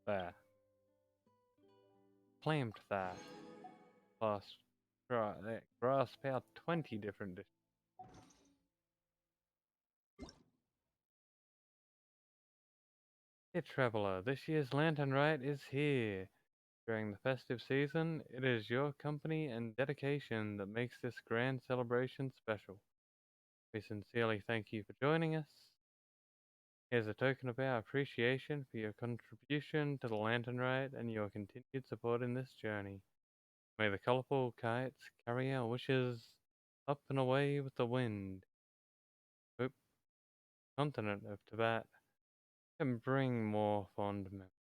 There. Claimed that. Plus, grasp out 20 different dishes. Hey traveler, this year's Lantern Rite is here. During the festive season, it is your company and dedication that makes this grand celebration special. We sincerely thank you for joining us. Here's a token of our appreciation for your contribution to the Lantern Rite and your continued support in this journey. May the colorful kites carry our wishes up and away with the wind. Hope the continent of Tibet can bring more fond memories.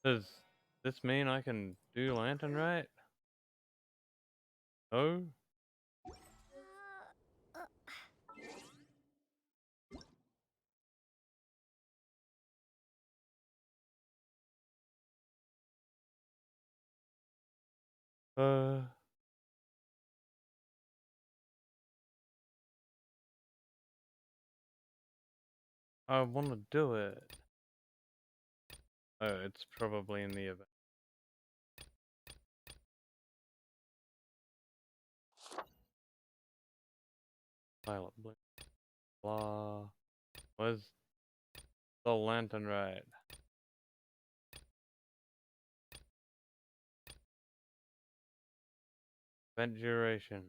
Does this mean I can do Lantern Rite? Oh? I want to do it. Oh, it's probably in the event. Violet blue. Blah. Where's the Lantern Rite? Event duration.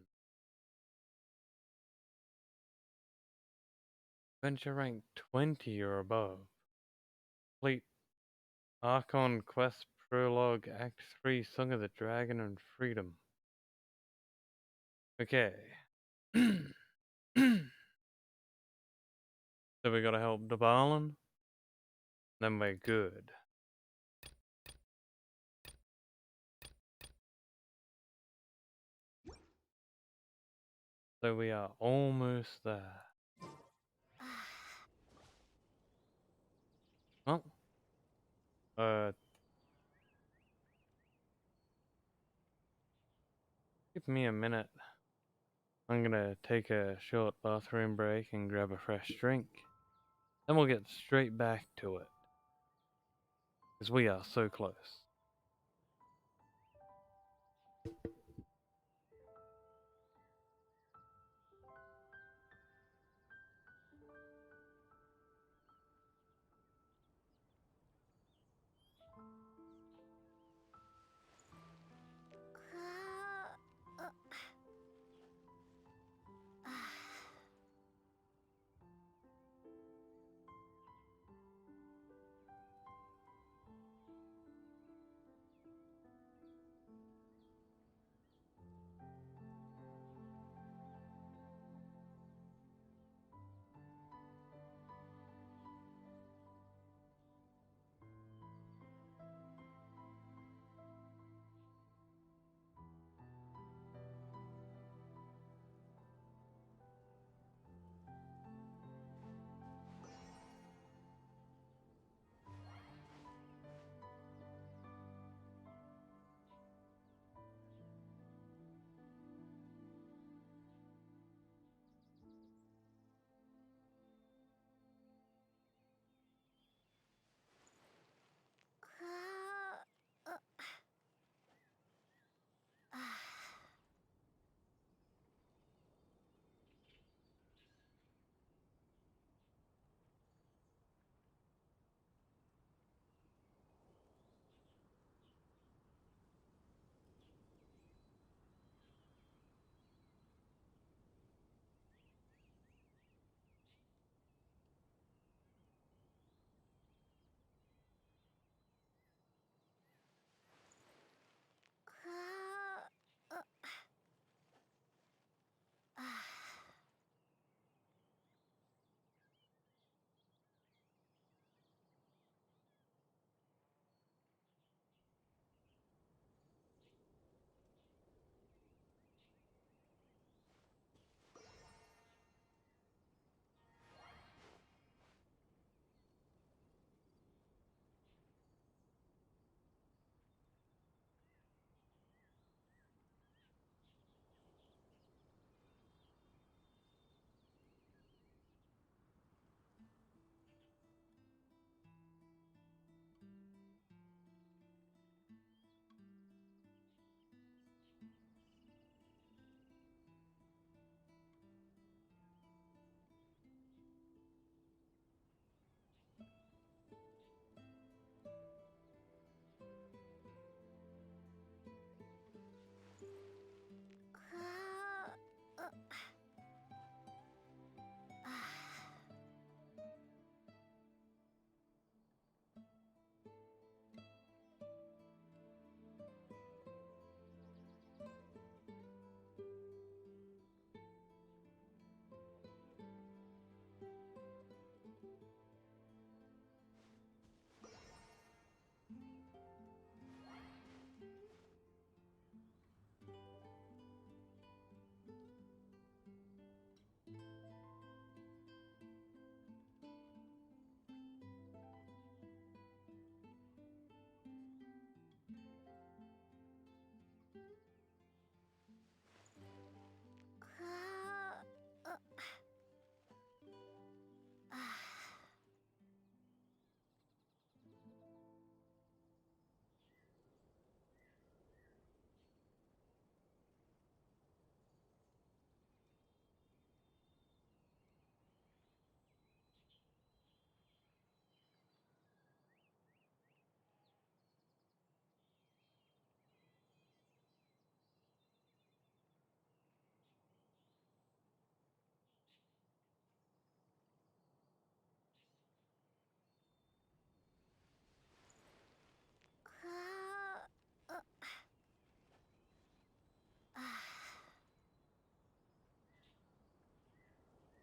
Adventure rank 20 or above. Complete Archon Quest Prologue Act 3 Song of the Dragon and Freedom. Okay. So we gotta help Dabalin. Then we're good. So we are almost there. Oh. Give me a minute. I'm gonna take a short bathroom break and grab a fresh drink. Then we'll get straight back to it. Because we are so close.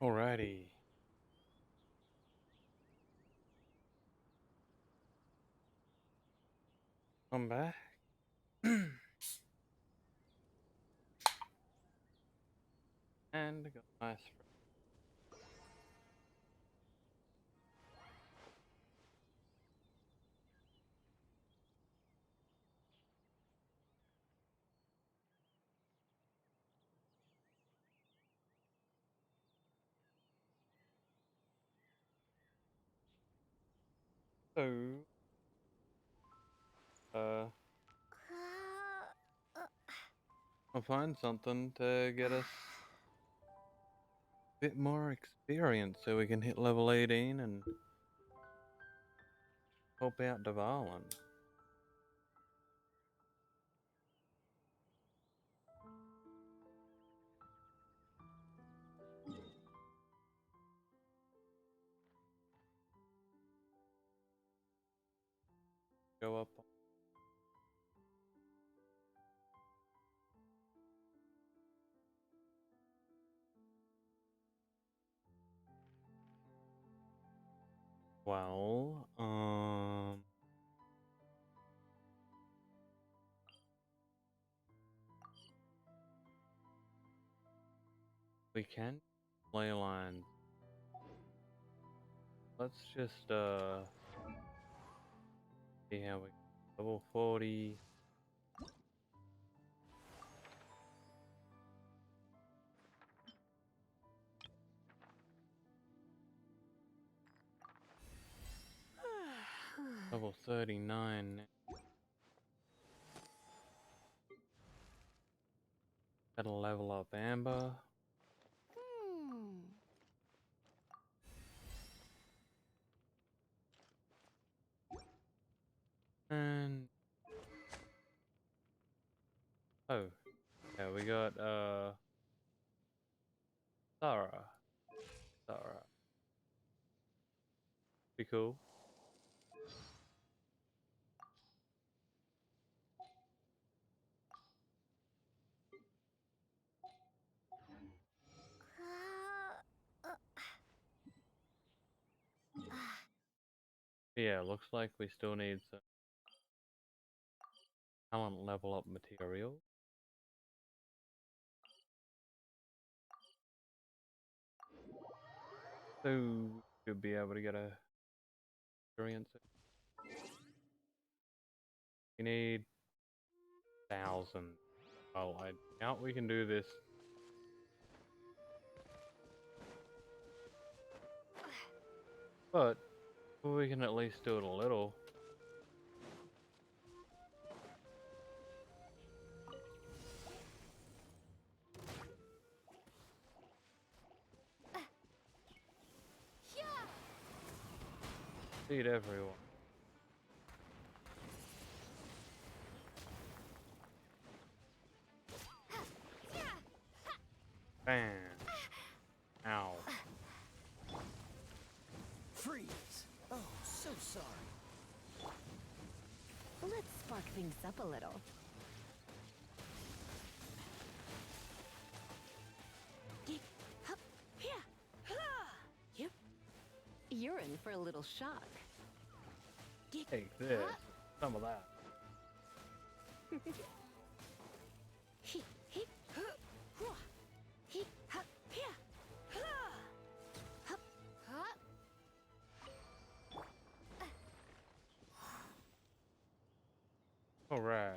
Alrighty. I'm back. And got nice. So, I'll find something to get us a bit more experience so we can hit level 18 and help out Dvalin. Go up. Well, we can play lines. Let's just see how we level 40. Level 39. Gotta level up Amber. And oh, yeah, we got Sarah. Be cool. Yeah, looks like we still need some talent level up material. So should be able to get a experience. We need 1,000. Oh, I doubt we can do this. But we can at least do it a little. Feed everyone. Bam. Ow. Freeze! Oh, so sorry. Let's spark things up a little. Yep. You're in for a little shock. Take this. Some of that. All right.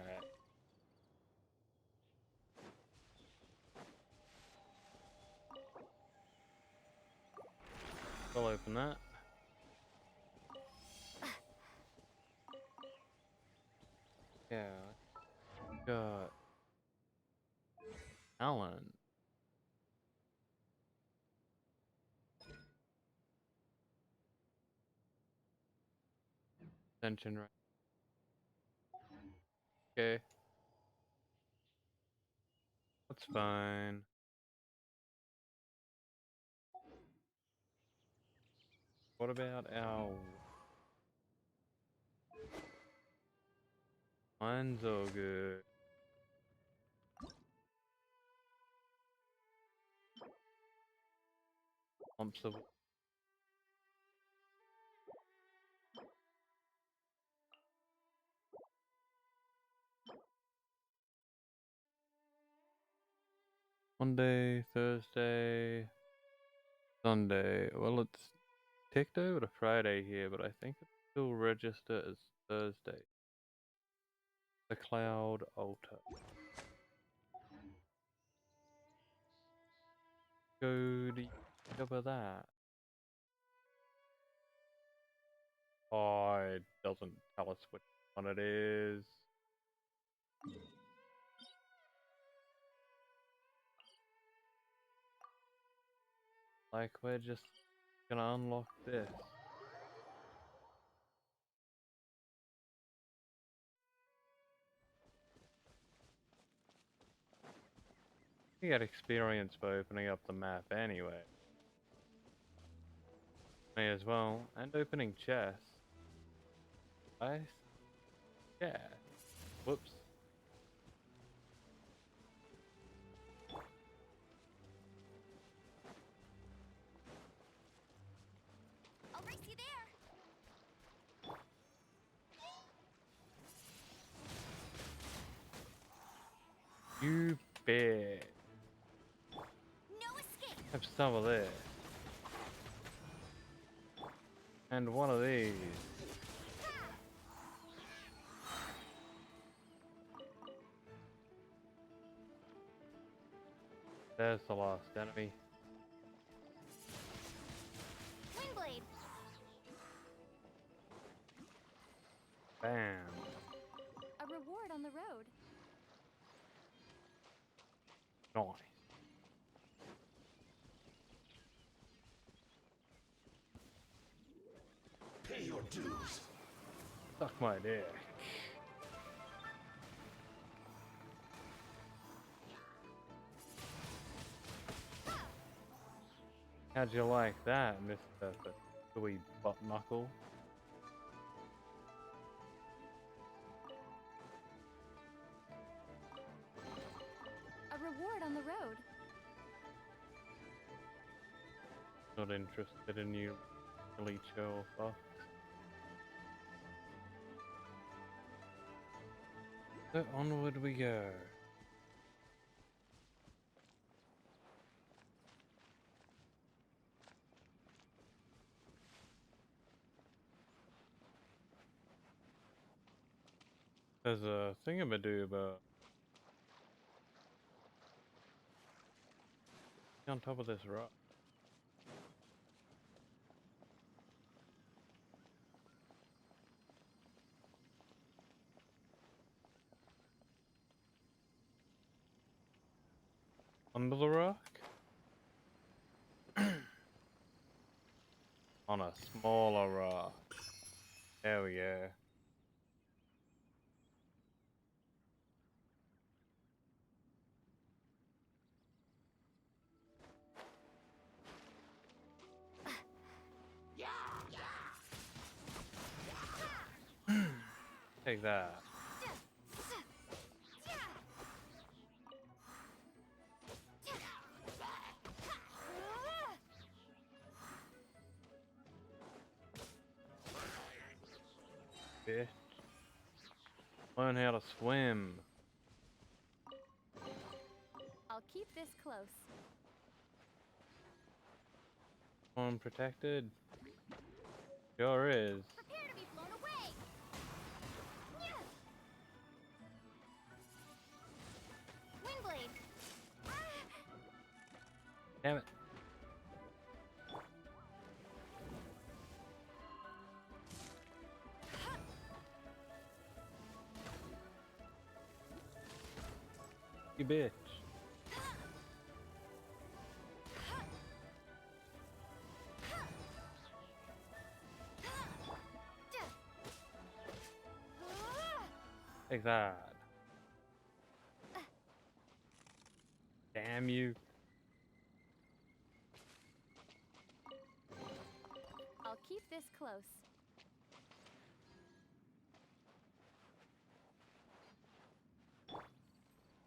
We'll open that. Yeah. Got Alan. Tension right. Okay. That's fine. What about our mine's all good. Lumps of Monday, Thursday, Sunday. Well, it's ticked over to Friday here, but I think it's still registered as Thursday. The Cloud Altar. Go discover that. Oh, it doesn't tell us which one it is. Like, we're just gonna unlock this. You get experience by opening up the map anyway. May as well. And opening chests. Nice. Yeah. Whoops. I'll race you there. You bitch. No escape. Have some of this. And one of these. There's the last enemy. Windblade. Bam. A reward on the road. Nice. Pay your dues. Suck my dick. How'd you like that, Mr. Wee Butt Knuckle? A reward on the road. Not interested in you, really chill fuck. So onward we go. There's a thingamadoob on top of this rock. Under the rock? On a smaller rock. There we go. Take that. Bitch. Learn how to swim. I'll keep this close. Unprotected. Sure is. Prepare to be blown away. Windblade. Damn it. You bitch. Take that. Damn you. I'll keep this close.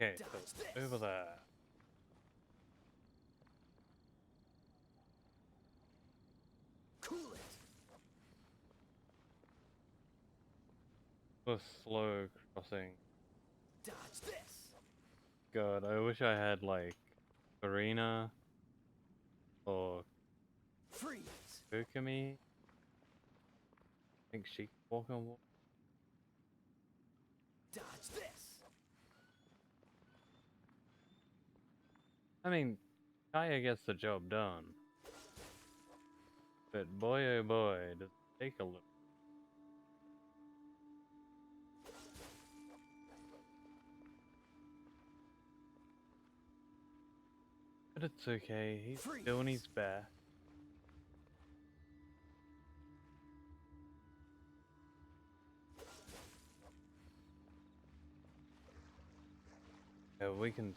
Okay, so over there. For slow crossing. Dodge this. God, I wish I had like Arena or Freeze. Kokumi. I think she can walk on water. Dodge this. I mean, Kaya gets the job done. But boy oh boy, does it take a look. But it's okay, he's doing his best. Yeah, we can...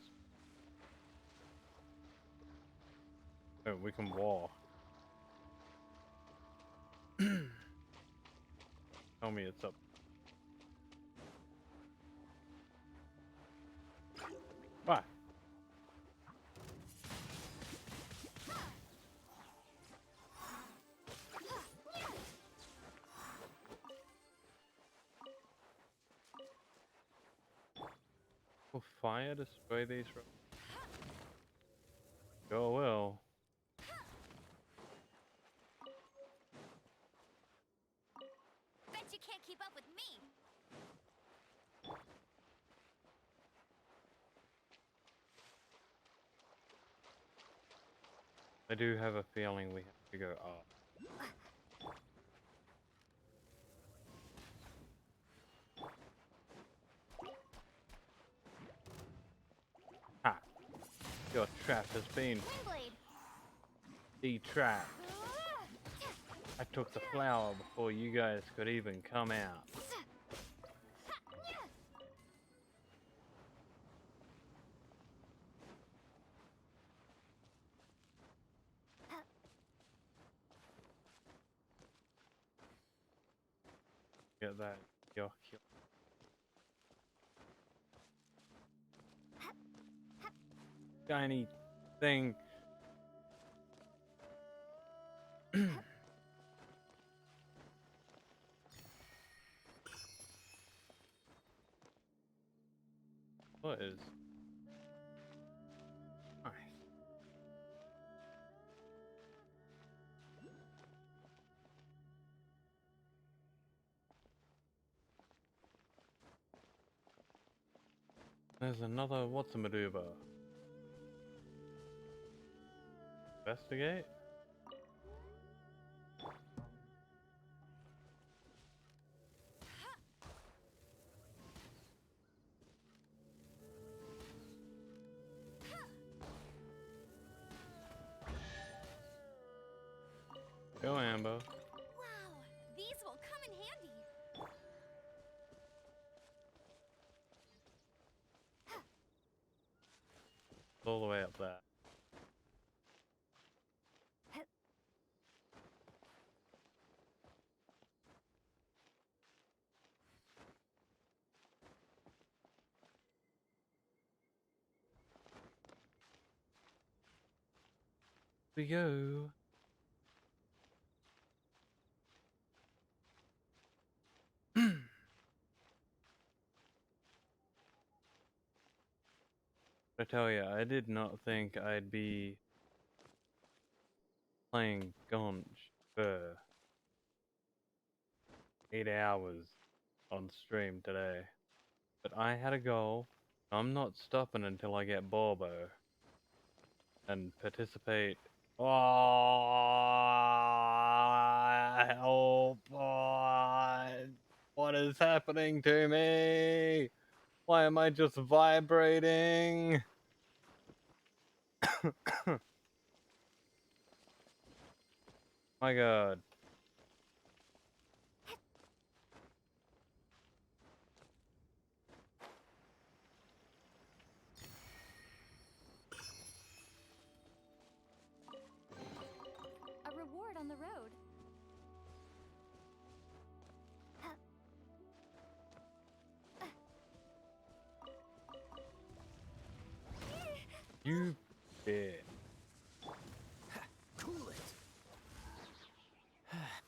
Oh, we can walk. Tell me it's up. What? Will fire destroy these roads? Go well. Bet you can't keep up with me. I do have a feeling we have to go up. Ha! Your trap has been de-trapped. I took the flower before you guys could even come out. Get that. Your shiny thing. What is? Nice. There's another what's-a-maduba. Investigate? Go, Amber. Wow, these will come in handy. It's all the way up there. We go. I tell you, I did not think I'd be playing Gonch for 8 hours on stream today. But I had a goal. I'm not stopping until I get Borbo and participate. Oh, help! What is happening to me? Why am I just vibrating? My God. A reward on the road. You bitch. Cool it.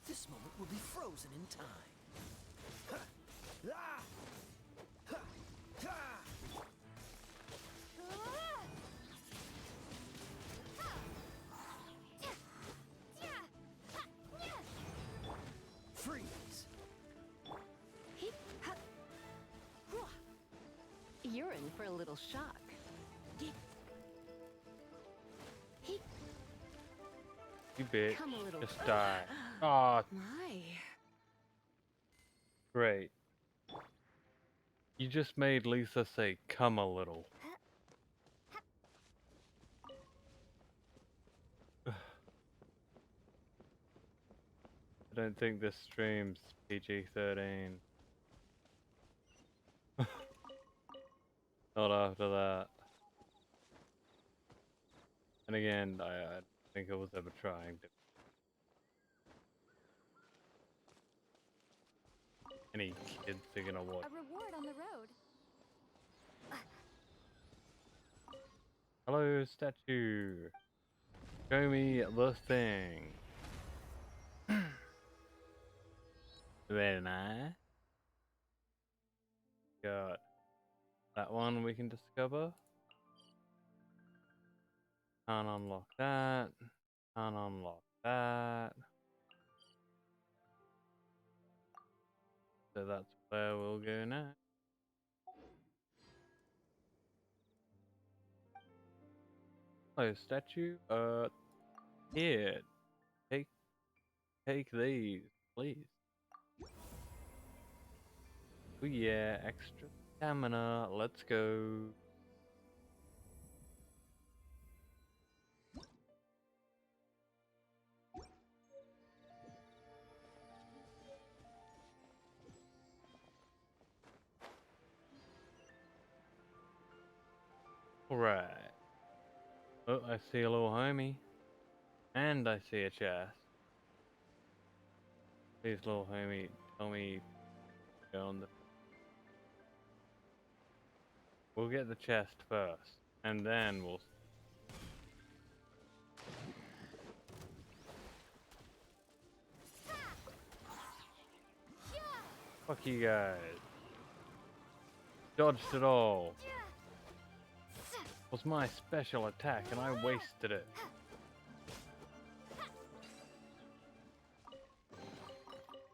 This moment will be frozen in time. Freeze! You're in for a little shock. You bitch. Come a little Just closer. die. Aw, My. great. You just made Lisa say come a little. I don't think this stream's PG-13. Not after that. And again, I think I was ever trying to. Any kids are gonna watch. A reward on the road. Hello, statue. Show me the thing. Very nice. Got that one we can discover. Can't unlock that. Can't unlock that. So that's where we'll go next. Hello, statue. Here. Take these, please. Oh yeah, extra stamina. Let's go. Alright. Oh, I see a little homie. And I see a chest. Please, little homie, tell me go on the... We'll get the chest first. And then we'll... Fuck you guys. Dodged it all. Was my special attack and I wasted it.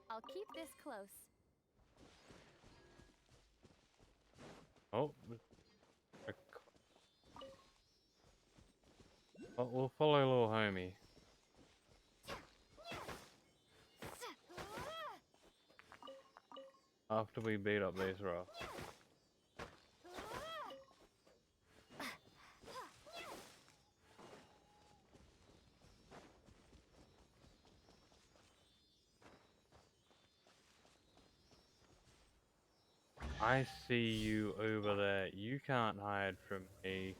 I'll keep this close. Oh. Oh, we'll follow little homie. After we beat up these rocks. I see you over there. You can't hide from me.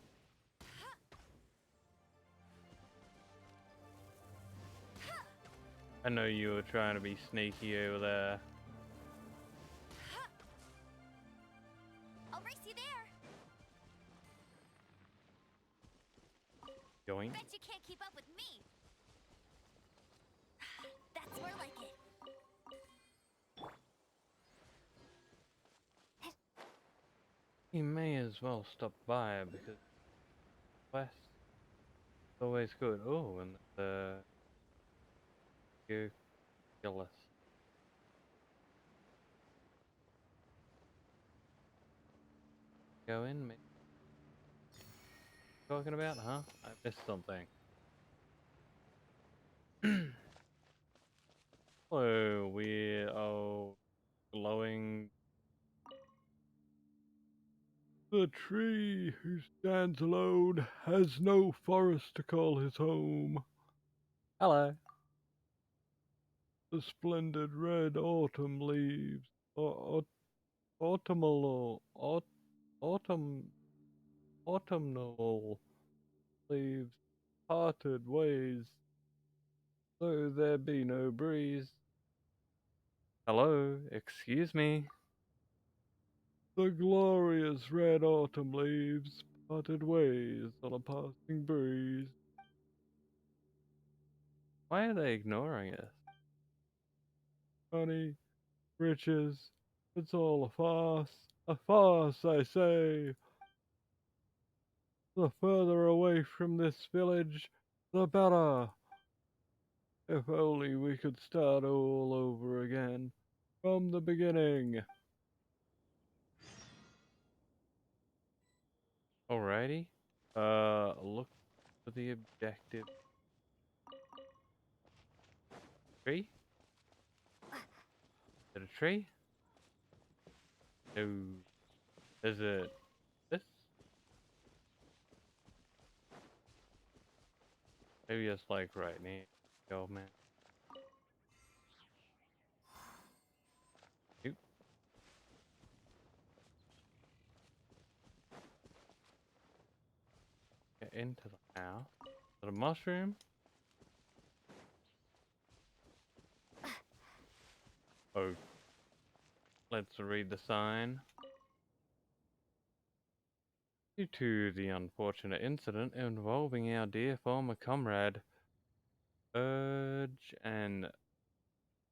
I know you were trying to be sneaky over there. I'll race you there. Going. Bet you can't keep up with me. That's more like it. You may as well stop by because quest is always good. Oh, and the you kill us. Go in, mate. Talking about, huh? I missed something. Hello, we are glowing. The tree who stands alone has no forest to call his home. Hello. The splendid red autumn leaves, autumnal, autumnal leaves, parted ways, though there be no breeze. Hello, excuse me. The glorious red autumn leaves, parted ways on a passing breeze. Why are they ignoring us? Money, riches, It's all a farce. A farce, I say. The further away from this village, the better. If only we could start all over again, from the beginning. Alrighty. Look for the objective. Tree? Is it a tree? No. Is it this? Maybe it's like right near the old man. Nope. Get into the house. Is it a mushroom? Oh. Let's read the sign. Due to the unfortunate incident involving our dear former comrade, Urge and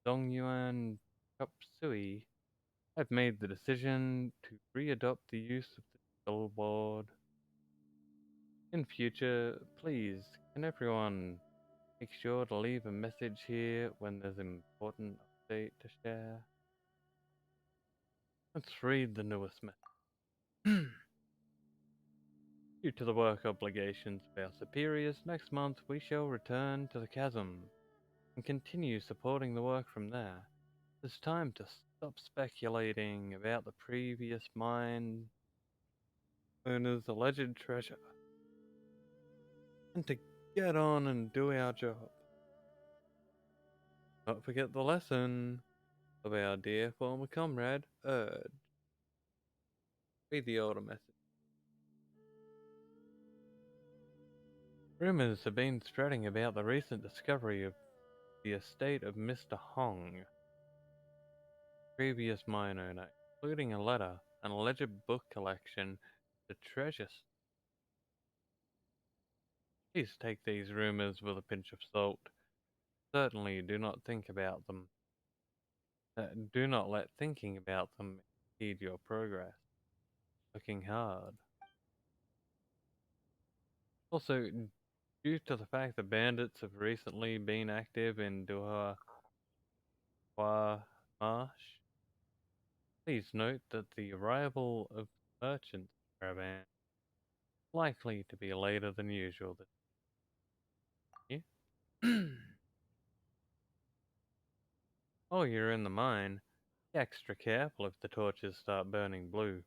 Dongyuan Chopsui, I've made the decision to readopt the use of the billboard. In future, please, can everyone make sure to leave a message here when there's an important update to share? Let's read the newest message. Due to the work obligations of our superiors, next month we shall return to the chasm and continue supporting the work from there. It's time to stop speculating about the previous mine owner's alleged treasure and to get on and do our job. Not forget the lesson of our dear former comrade, Urge. Read the older message. Rumors have been spreading about the recent discovery of the estate of Mr. Hong, previous mine owner, including a letter, an alleged book collection, the treasure. Please take these rumors with a pinch of salt. Certainly do not think about them. Do not let thinking about them impede your progress. Looking hard. Also, due to the fact that bandits have recently been active in Dua Marsh, please note that the arrival of merchants caravan is likely to be later than usual this year. While you're in the mine, be extra careful if the torches start burning blue.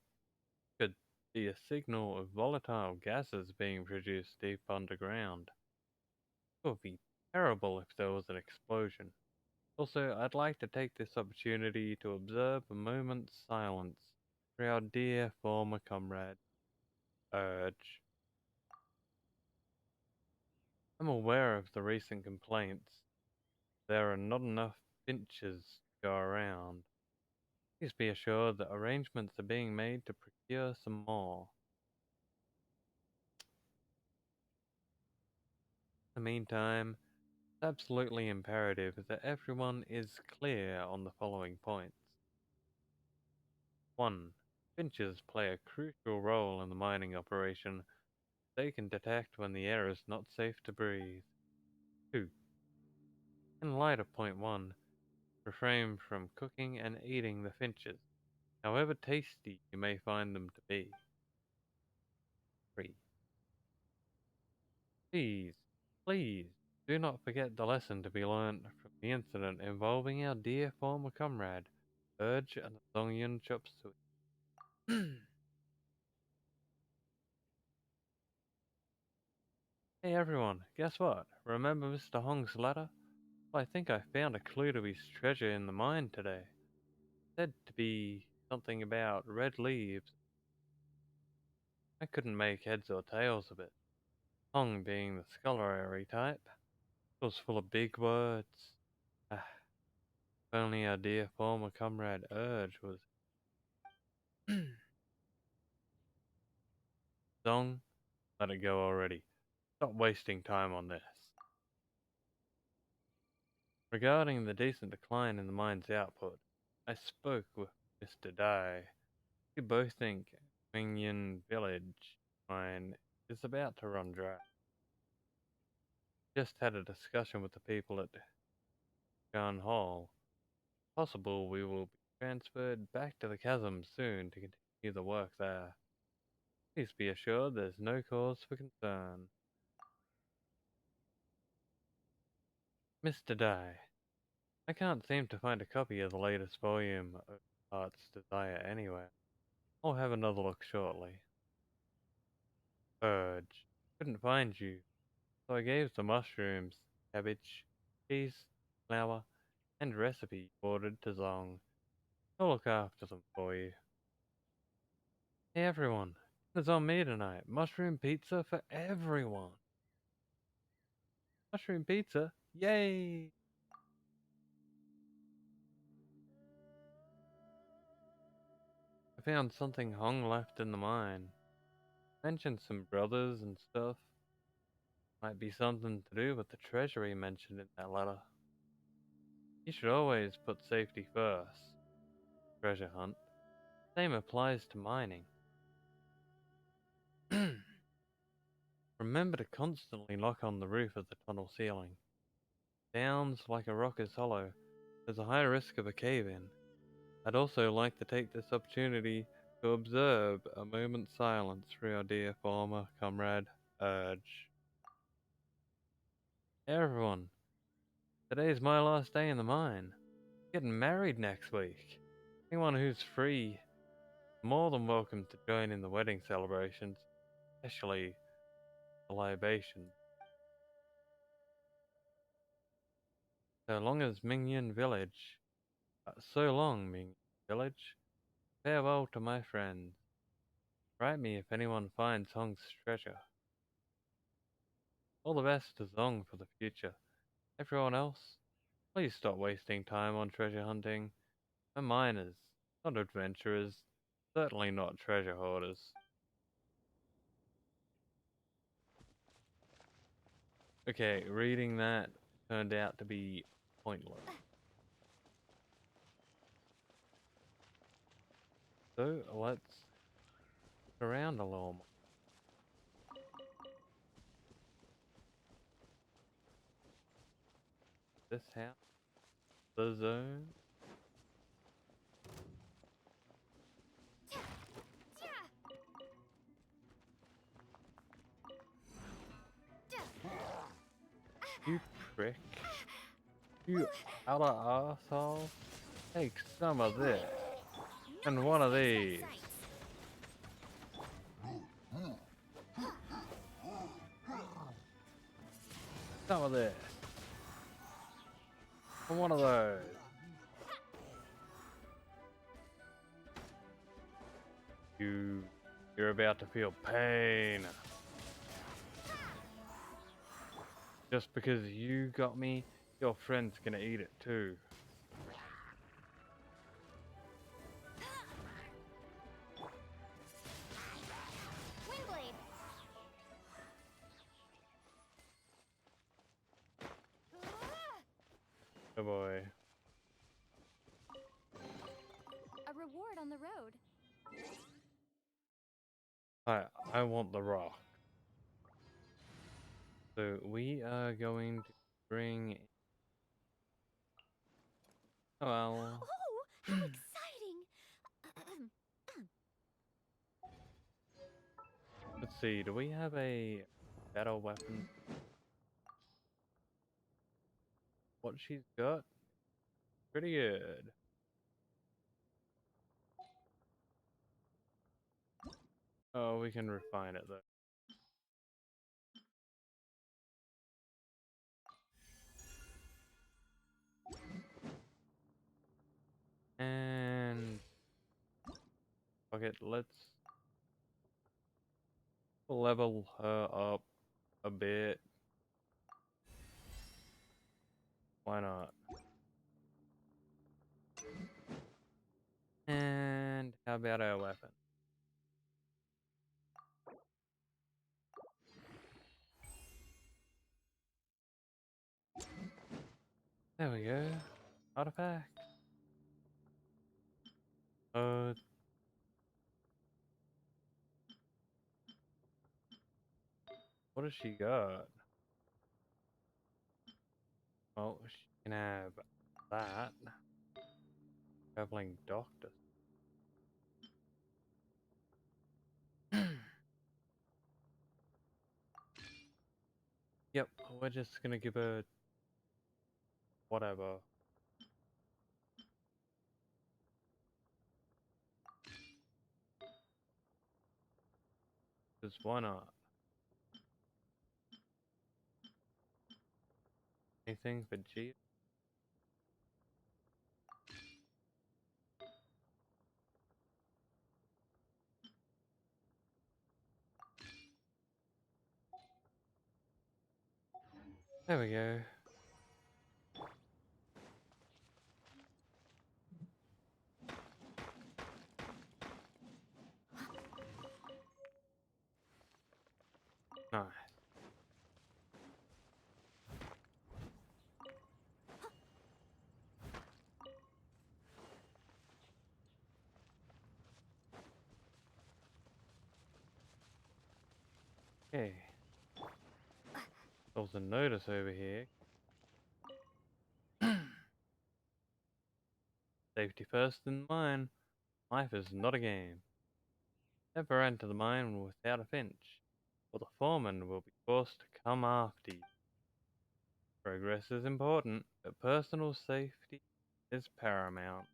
Could be a signal of volatile gases being produced deep underground. It would be terrible if there was an explosion. Also, I'd like to take this opportunity to observe a moment's silence for our dear former comrade, Urge. I'm aware of the recent complaints. There are not enough finches to go around. Please be assured that arrangements are being made to procure some more. In the meantime, it's absolutely imperative that everyone is clear on the following points. 1. Finches play a crucial role in the mining operation. They can detect when the air is not safe to breathe. 2. In light of point 1, refrain from cooking and eating the finches, however tasty you may find them to be. 3. Please, do not forget the lesson to be learnt from the incident involving our dear former comrade, Urge and Zongyun Chopsui. Hey everyone, guess what? Remember Mr. Hong's letter? Well, I think I found a clue to his treasure in the mine today. Said to be something about red leaves. I couldn't make heads or tails of it. Hong being the scholarly type, it was full of big words. Ah, if only our dear former comrade Urge was. Zong, let it go already. Stop wasting time on this. Regarding the decent decline in the mine's output, I spoke with Mr. Dai. We both think Mingyan Village mine is about to run dry. Just had a discussion with the people at Gun Hall. Possible we will be transferred back to the chasm soon to continue the work there. Please be assured there's no cause for concern. Mr. Dai, I can't seem to find a copy of the latest volume of Heart's Desire anywhere. I'll have another look shortly. Urge. Couldn't find you, so I gave the mushrooms, cabbage, cheese, flour, and recipe you ordered to Zong. I'll look after them for you. Hey everyone, it's on me tonight. Mushroom pizza for everyone. Mushroom pizza? Yay! I found something hung left in the mine. Mentioned some brothers and stuff. Might be something to do with the treasury mentioned in that letter. You should always put safety first. Treasure hunt. Same applies to mining. Remember to constantly lock on the roof of the tunnel ceiling. Sounds like a rock is hollow. There's a high risk of a cave-in. I'd also like to take this opportunity to observe a moment's silence for your dear former comrade, Urge. Hey everyone, today's my last day in the mine. Getting married next week. Anyone who's free is more than welcome to join in the wedding celebrations, especially the libation. So long as Mingyan Village. So long, Mingyan Village. Farewell to my friends. Write me if anyone finds Hong's treasure. All the best to Zong for the future. Everyone else, please stop wasting time on treasure hunting. We're miners, not adventurers, certainly not treasure hoarders. Okay, reading that turned out to be pointless. So let's look around a little more. This house, the zone. You prick. You other arsehole. Take some of this. And one of these. Some of this. And one of those. You're about to feel pain. Just because you got me, your friend's gonna eat it too. Windblade. Oh boy. A reward on the road. I want the rock. So we are going to bring. Oh well. Oh, how exciting! Let's see. Do we have a better weapon? What she's got? Pretty good. Oh, we can refine it though. And okay, let's level her up a bit. Why not? And how about our weapon? There we go. Artifact. What does she got? Well, she can have that. Traveling doctor. Yep, we're just gonna give her whatever. Because why not? Anything for G? There we go. Nice. Okay. There's a notice over here. Safety first in the mine. Life is not a game. Never enter the mine without a finch, or the foreman will be forced to come after you. Progress is important, but personal safety is paramount.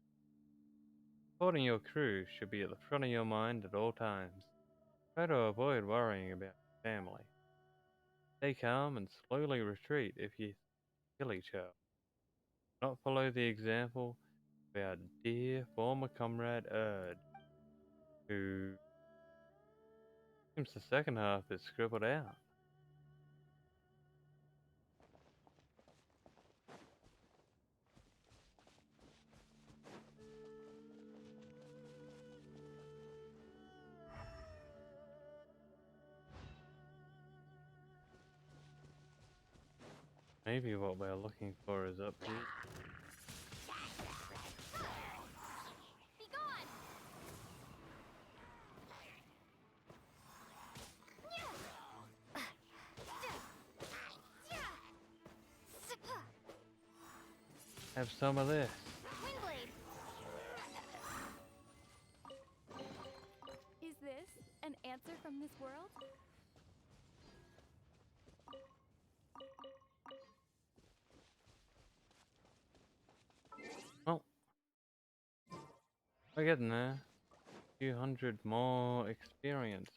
Supporting your crew should be at the front of your mind at all times. Try to avoid worrying about your family. Stay calm and slowly retreat if you kill each other. Not follow the example of our dear former comrade Erd, who seems the second half is scribbled out. Maybe what we're looking for is up here. Be gone! Have some of this. Windblade! Is this an answer from this world? Well, we're getting there. A few hundred more experience.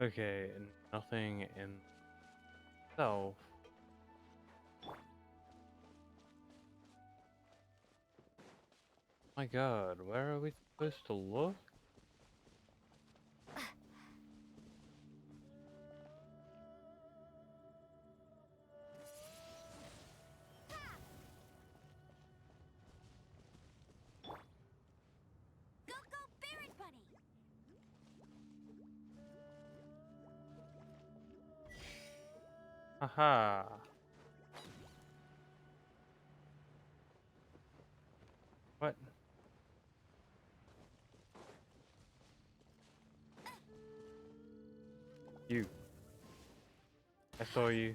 Okay, nothing in itself. My god, where are we supposed to look? Go, go, Barret Bunny! Haha. What? You. I saw you.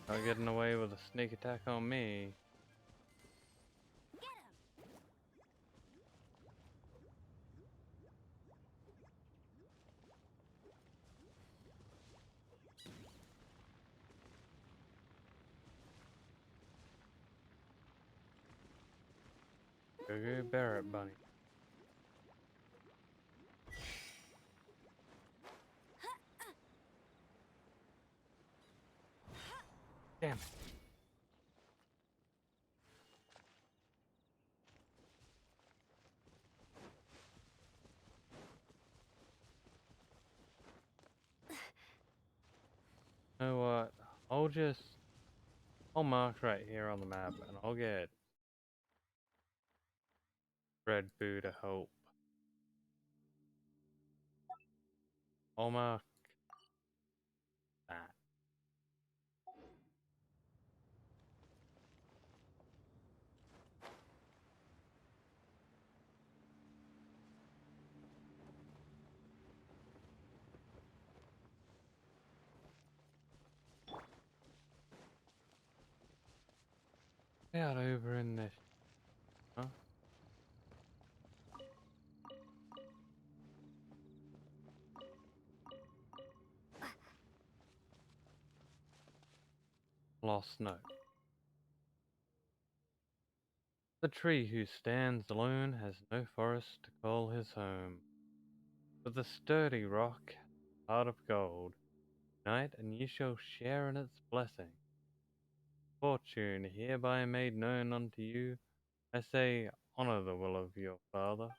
Not getting away with a sneak attack on me. Go go Barret Bunny. Damn it. I'll mark right here on the map, and I'll get Red Buddha Hope. I'll mark that. Out over in this, huh? Lost note. The tree who stands alone has no forest to call his home, but the sturdy rock, heart of gold, unite and ye shall share in its blessing. Fortune hereby made known unto you, I say, honor the will of your father.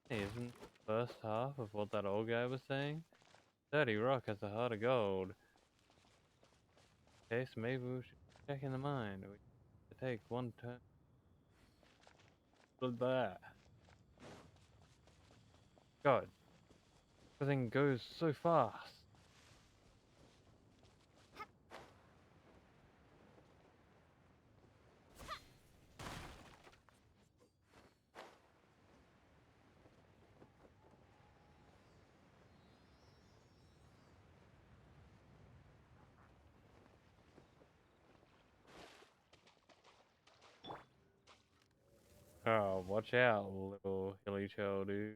Hey, isn't the first half of what that old guy was saying? Sturdy rock has a heart of gold. Okay, so maybe we should check in the mine. We should take one turn. Look at that. God, everything goes so fast. Oh, watch out, little hilly child, dude.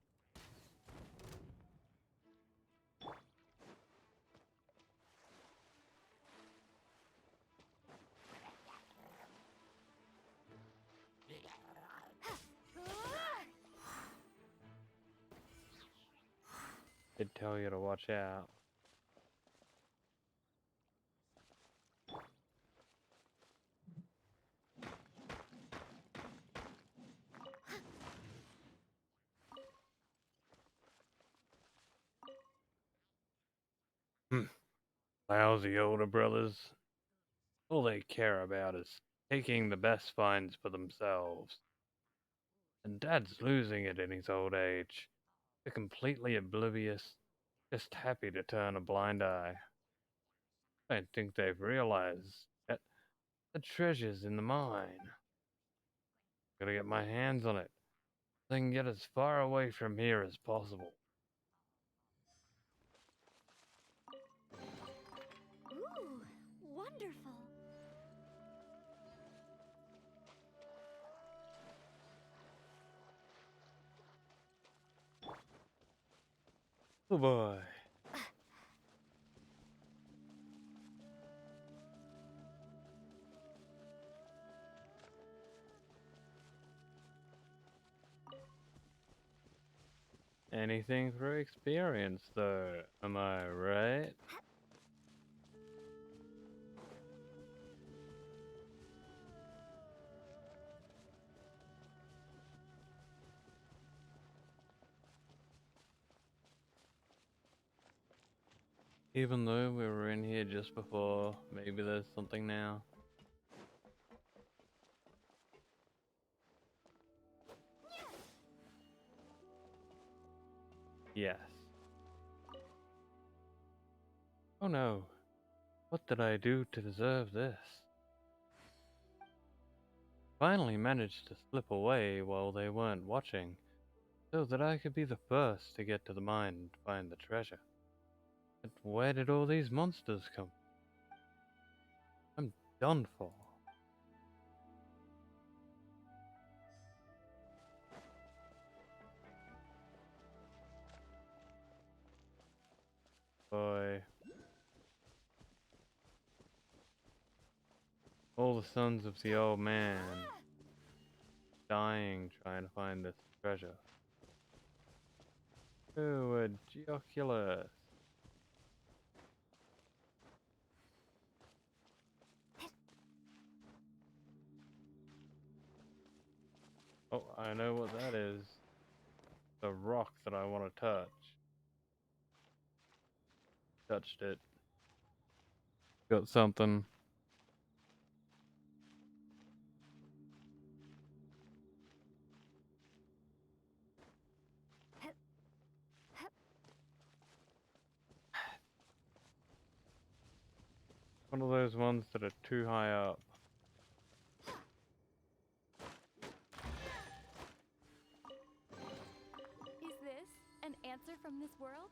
Did tell you to watch out. Lousy older brothers. All they care about is taking the best finds for themselves. And Dad's losing it in his old age. They're completely oblivious, just happy to turn a blind eye. I don't think they've realized yet the treasure's in the mine. Gotta get my hands on it, so I can get as far away from here as possible. Ooh, wonderful. Oh boy. Anything for experience, though, am I right? Even though we were in here just before, maybe there's something now. Yes. Oh no. What did I do to deserve this? Finally managed to slip away while they weren't watching, so that I could be the first to get to the mine and find the treasure. But where did all these monsters come from? I'm done for. Boy. All the sons of the old man dying trying to find this treasure. Oh, a Geoculus. Oh, I know what that is. The rock that I want to touch. Touched it. got something. One of those ones that are too high up. Is this an answer from this world?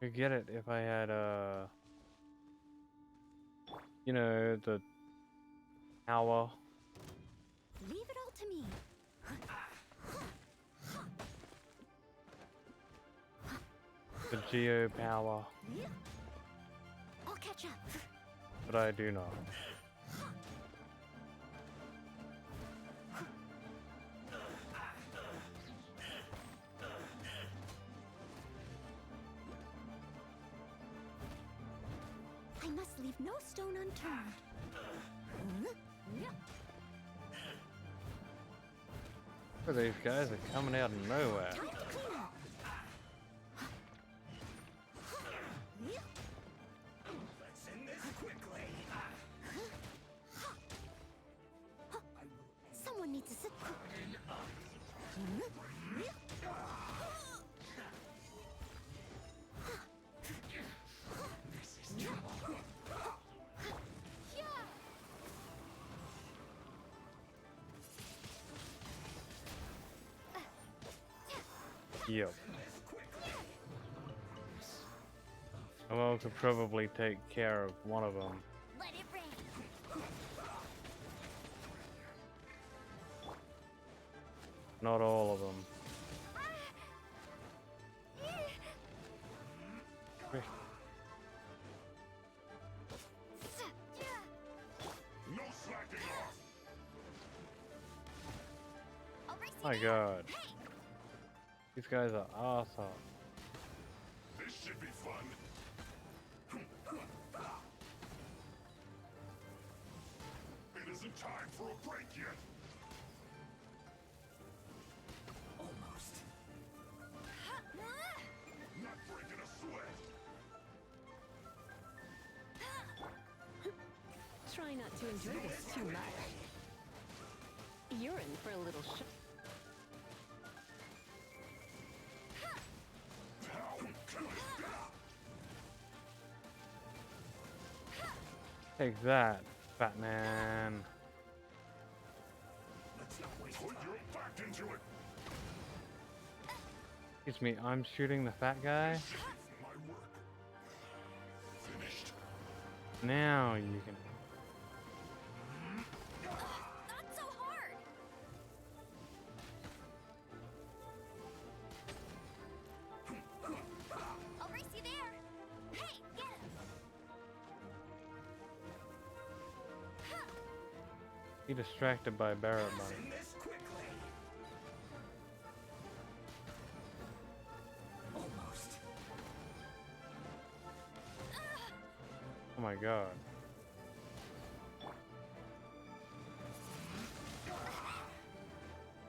I could get it if I had you know, the power. Leave it all to me. The geo power. I'll catch up. But I do not. I must leave no stone unturned. These guys are coming out of nowhere. Time to clean up. Let's end this quickly. Someone needs to sit. Yep. Well, could probably take care of one of them. Let it rain. Not all of them. No slacking off. My God. These guys are awesome. This should be fun. It isn't time for a break yet. Almost. Not breaking a sweat. Try not to enjoy this too much. You're in for a little shock. Take that, fat man. Let's not waste Put your back into it. Excuse me, I'm shooting the fat guy? My work. Finished. Now you can... Not so hard. I'll race you there. Hey, get him. Be distracted by Barrett Bunny. End this quickly. Almost. Oh my God.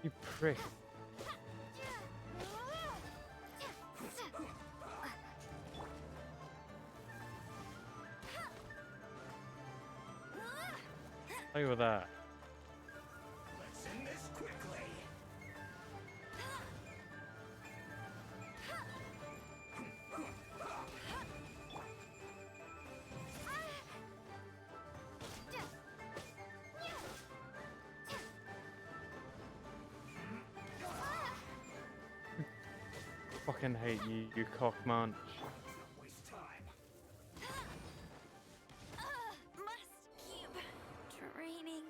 You prick. Play with that. Let's end this quickly. Fucking hate you, you cock munch. Waste time. Must keep training.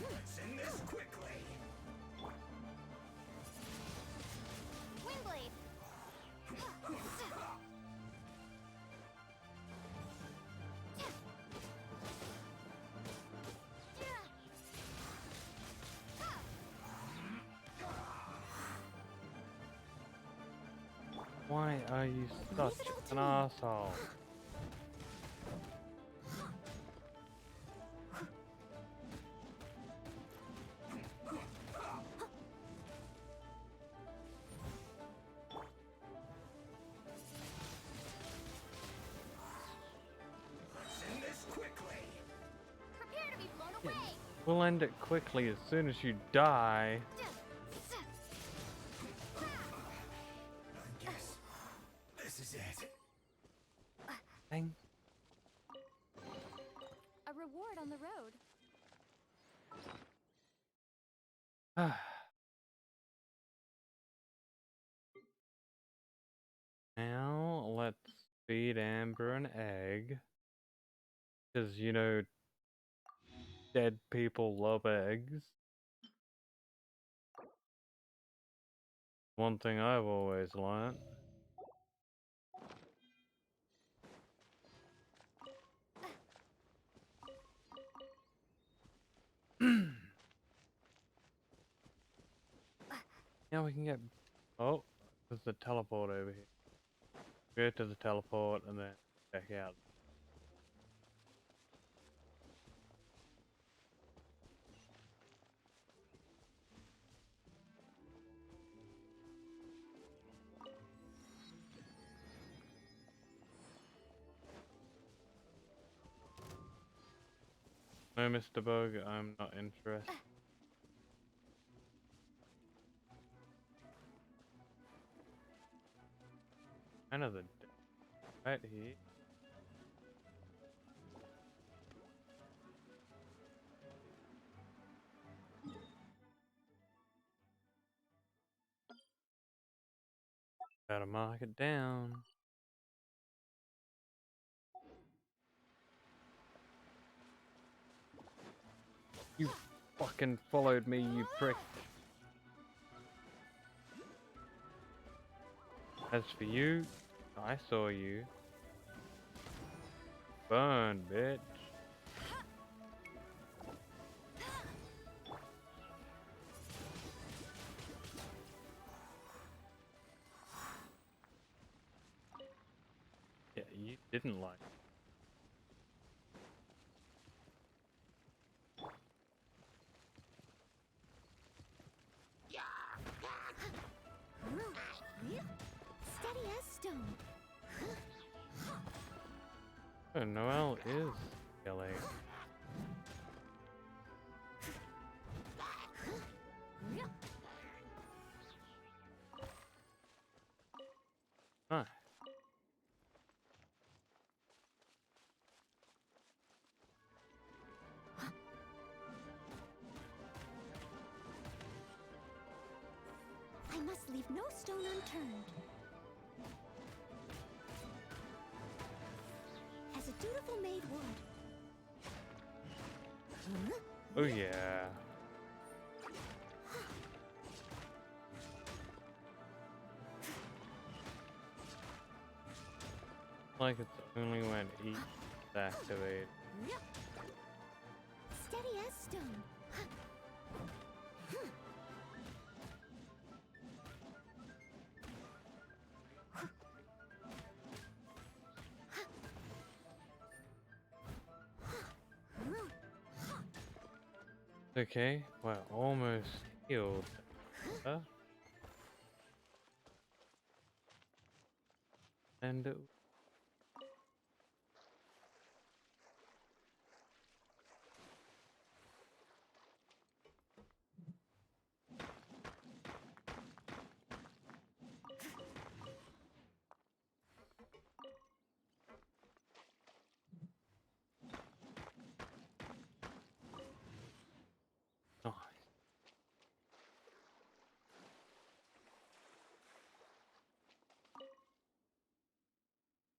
Let's end this quickly. Windblade. Why are you such an asshole? We'll end it quickly as soon as you die. I guess this is it. Dang. A reward on the road. Now let's feed Amber an egg. Because, you know, dead people love eggs. One thing I've always learned. Now we can get... Oh, there's the teleport over here. Go to the teleport and then check out. No, Mr. Bug, I'm not interested. Another right here. Gotta mark it down. You fucking followed me, you prick. As for you, I saw you. Burn, bitch. Yeah, you didn't like it. Steady as stone. Oh, Noelle is yelling. Nice. I must leave no stone unturned. As a dutiful maid would. Oh yeah. Like it's only when each is activated. Steady as stone. Okay, we're almost healed. Huh? And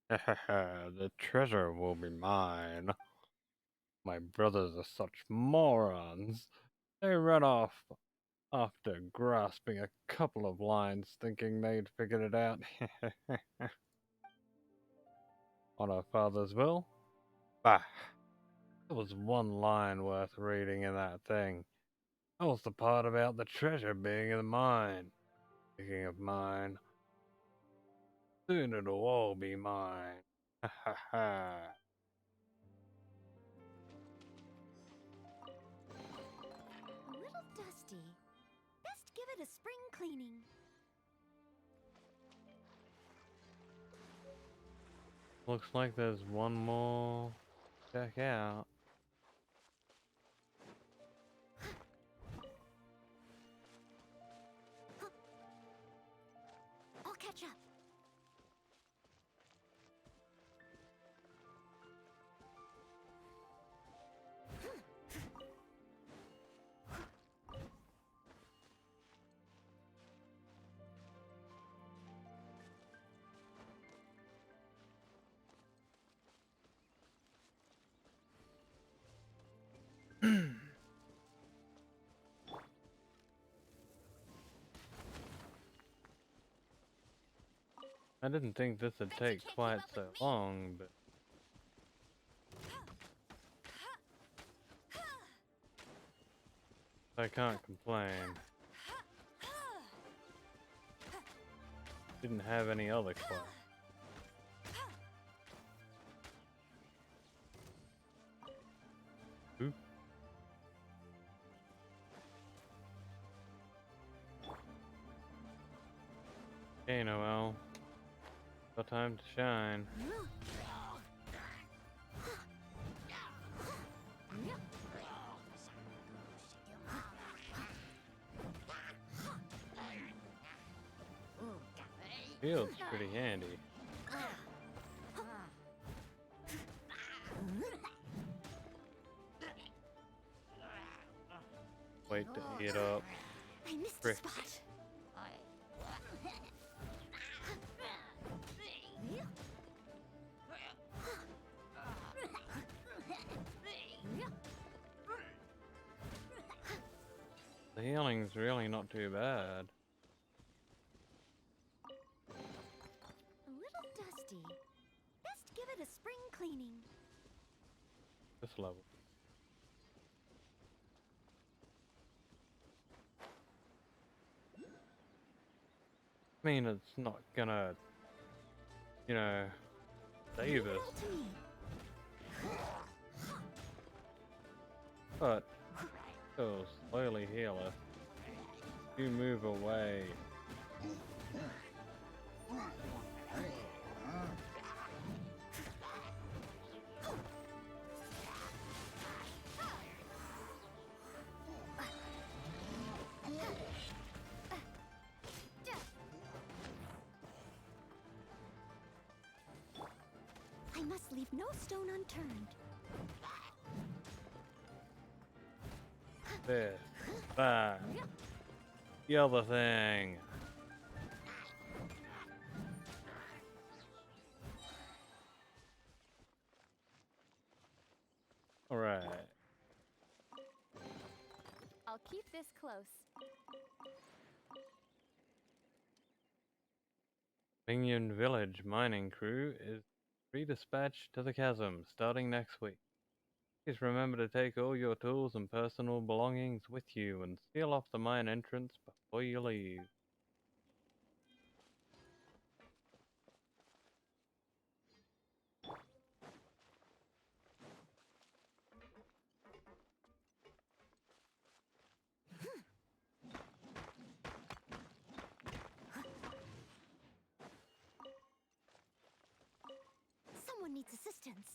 nice. The treasure will be mine. My brothers are such morons. They run off after grasping a couple of lines thinking they'd figured it out. On our father's will? Bah! There was one line worth reading in that thing. That was the part about the treasure being in the mine. Speaking of mine, soon it'll all be mine. Ha ha ha. A little dusty. Best give it a spring cleaning. Looks like there's one more to check out. I didn't think this would take quite so long, but I can't complain. Didn't have any other quests. Ooh. Okay, Noel. Got time to shine. Feels pretty handy. Wait to heat up. I missed Frick. a spot. The healing's really not too bad. A little dusty. Best give it a spring cleaning. This level. I mean, it's not gonna, you know, save us. But it'll slowly heal us. You move away. I must leave no stone unturned. This, that, the other thing. Alright. I'll keep this close. Minion Village mining crew is redispatched to the chasm starting next week. Please remember to take all your tools and personal belongings with you and seal off the mine entrance before you leave. Someone needs assistance.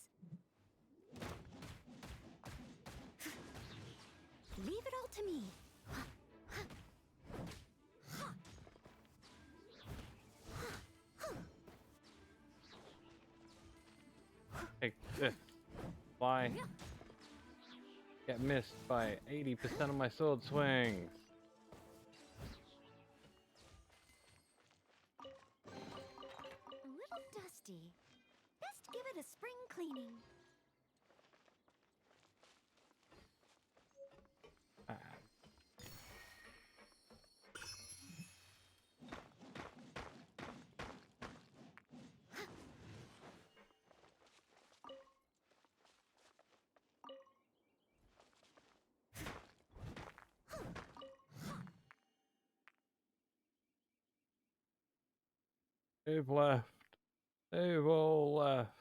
Leave it all to me. Take this. Fly. Get missed by 80% of my sword swings. A little dusty. Best give it a spring cleaning. They've left. They've all left.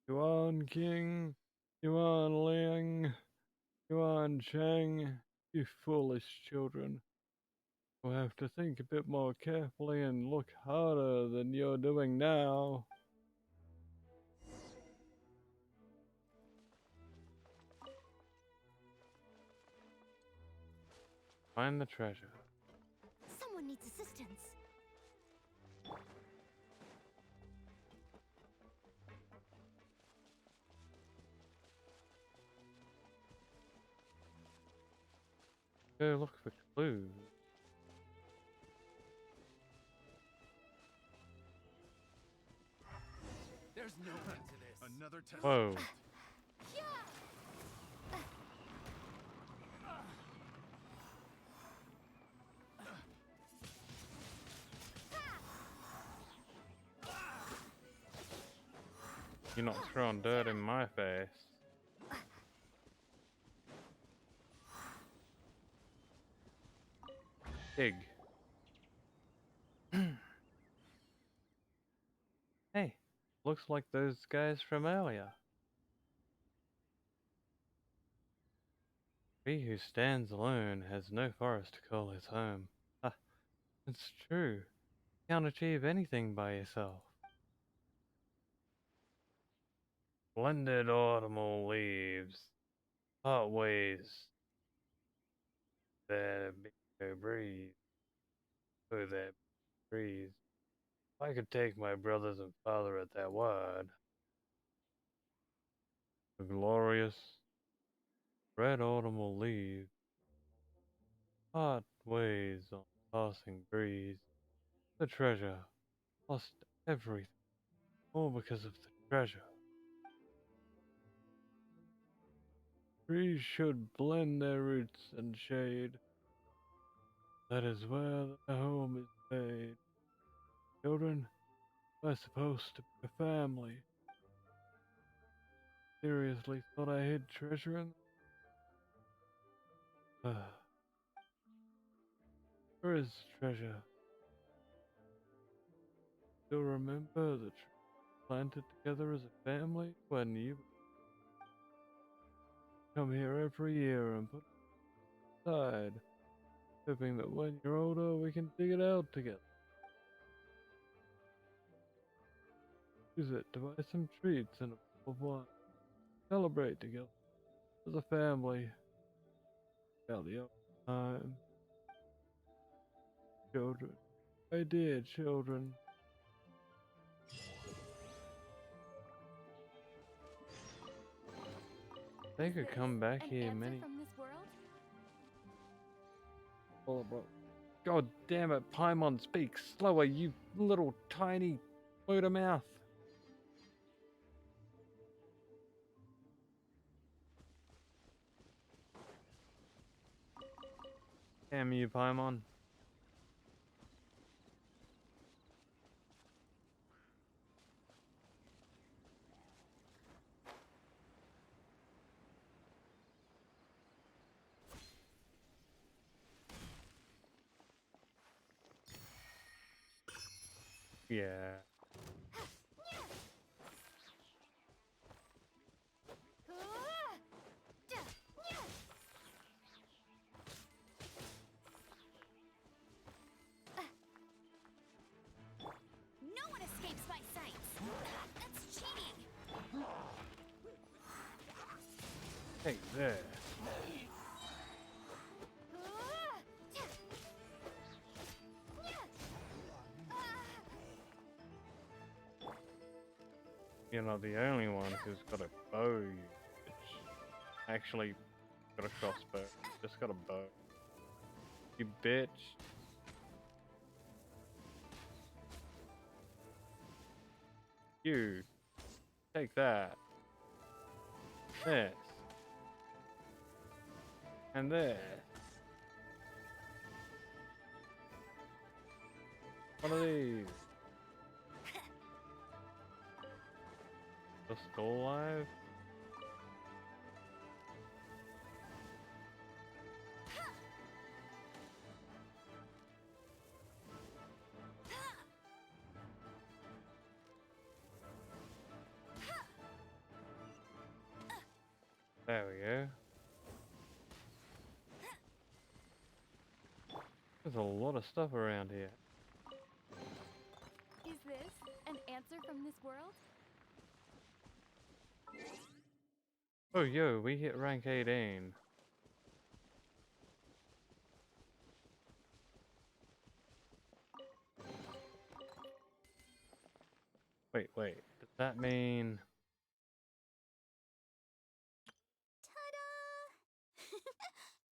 Yuan King, Yuan Ling, Yuan Cheng, you foolish children. You'll have to think a bit more carefully and look harder than you're doing now. Find the treasure. Someone needs assistance. Go look for clues. There's no end to this. Another test. Whoa. You're not throwing dirt in my face. Pig. Hey, looks like those guys from earlier. He who stands alone has no forest to call his home. Ah, it's true. You can't achieve anything by yourself. Splendid autumnal leaves, part ways, there be no breeze. Oh, there breeze. If I could take my brothers and father at their word. The glorious red autumnal leaves, part ways on passing breeze. The treasure, lost everything, all because of the treasure. Trees should blend their roots and shade. That is where their home is made. Children are supposed to be a family. Seriously thought I hid treasure in them? Where is treasure? Still remember the trees planted together as a family when you come here every year and put it aside, hoping that when you're older we can dig it out together. Use it to buy some treats and a bottle of wine. Celebrate together as a family. About the old time. Children. My dear children. They could come back here many. From this world? God damn it, Paimon, speak slower, you little tiny motor mouth. Damn you, Paimon. Yeah. No one escapes my sights! That's cheating! Hey there. You're not the only one who's got a bow, you bitch. Actually, got a crossbow. Just got a bow. You bitch. You. Take that. This. And this. One of these. The still alive? There we go. There's a lot of stuff around here. Is this an answer from this world? Oh, yo, we hit rank 18. Wait. Does that mean... Ta-da!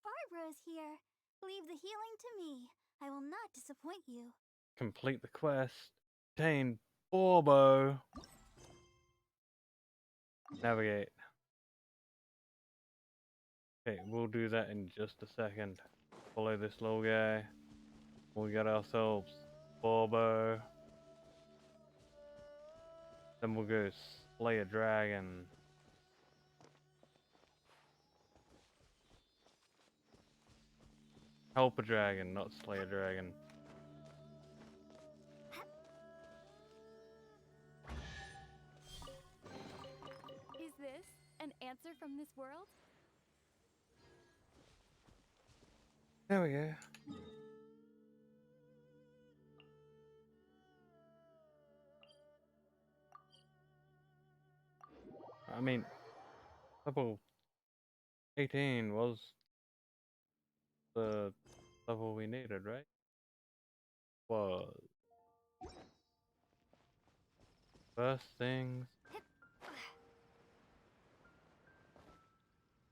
Barbara's here. Leave the healing to me. I will not disappoint you. complete the quest? Obtain Borbo. Navigate. Okay, we'll do that in just a second. Follow this little guy. We got ourselves Borbo. Then we'll go slay a dragon. Help a dragon, not slay a dragon. Is this an answer from this world? There we go. I mean, level 18 was the level we needed, right? Was. First things.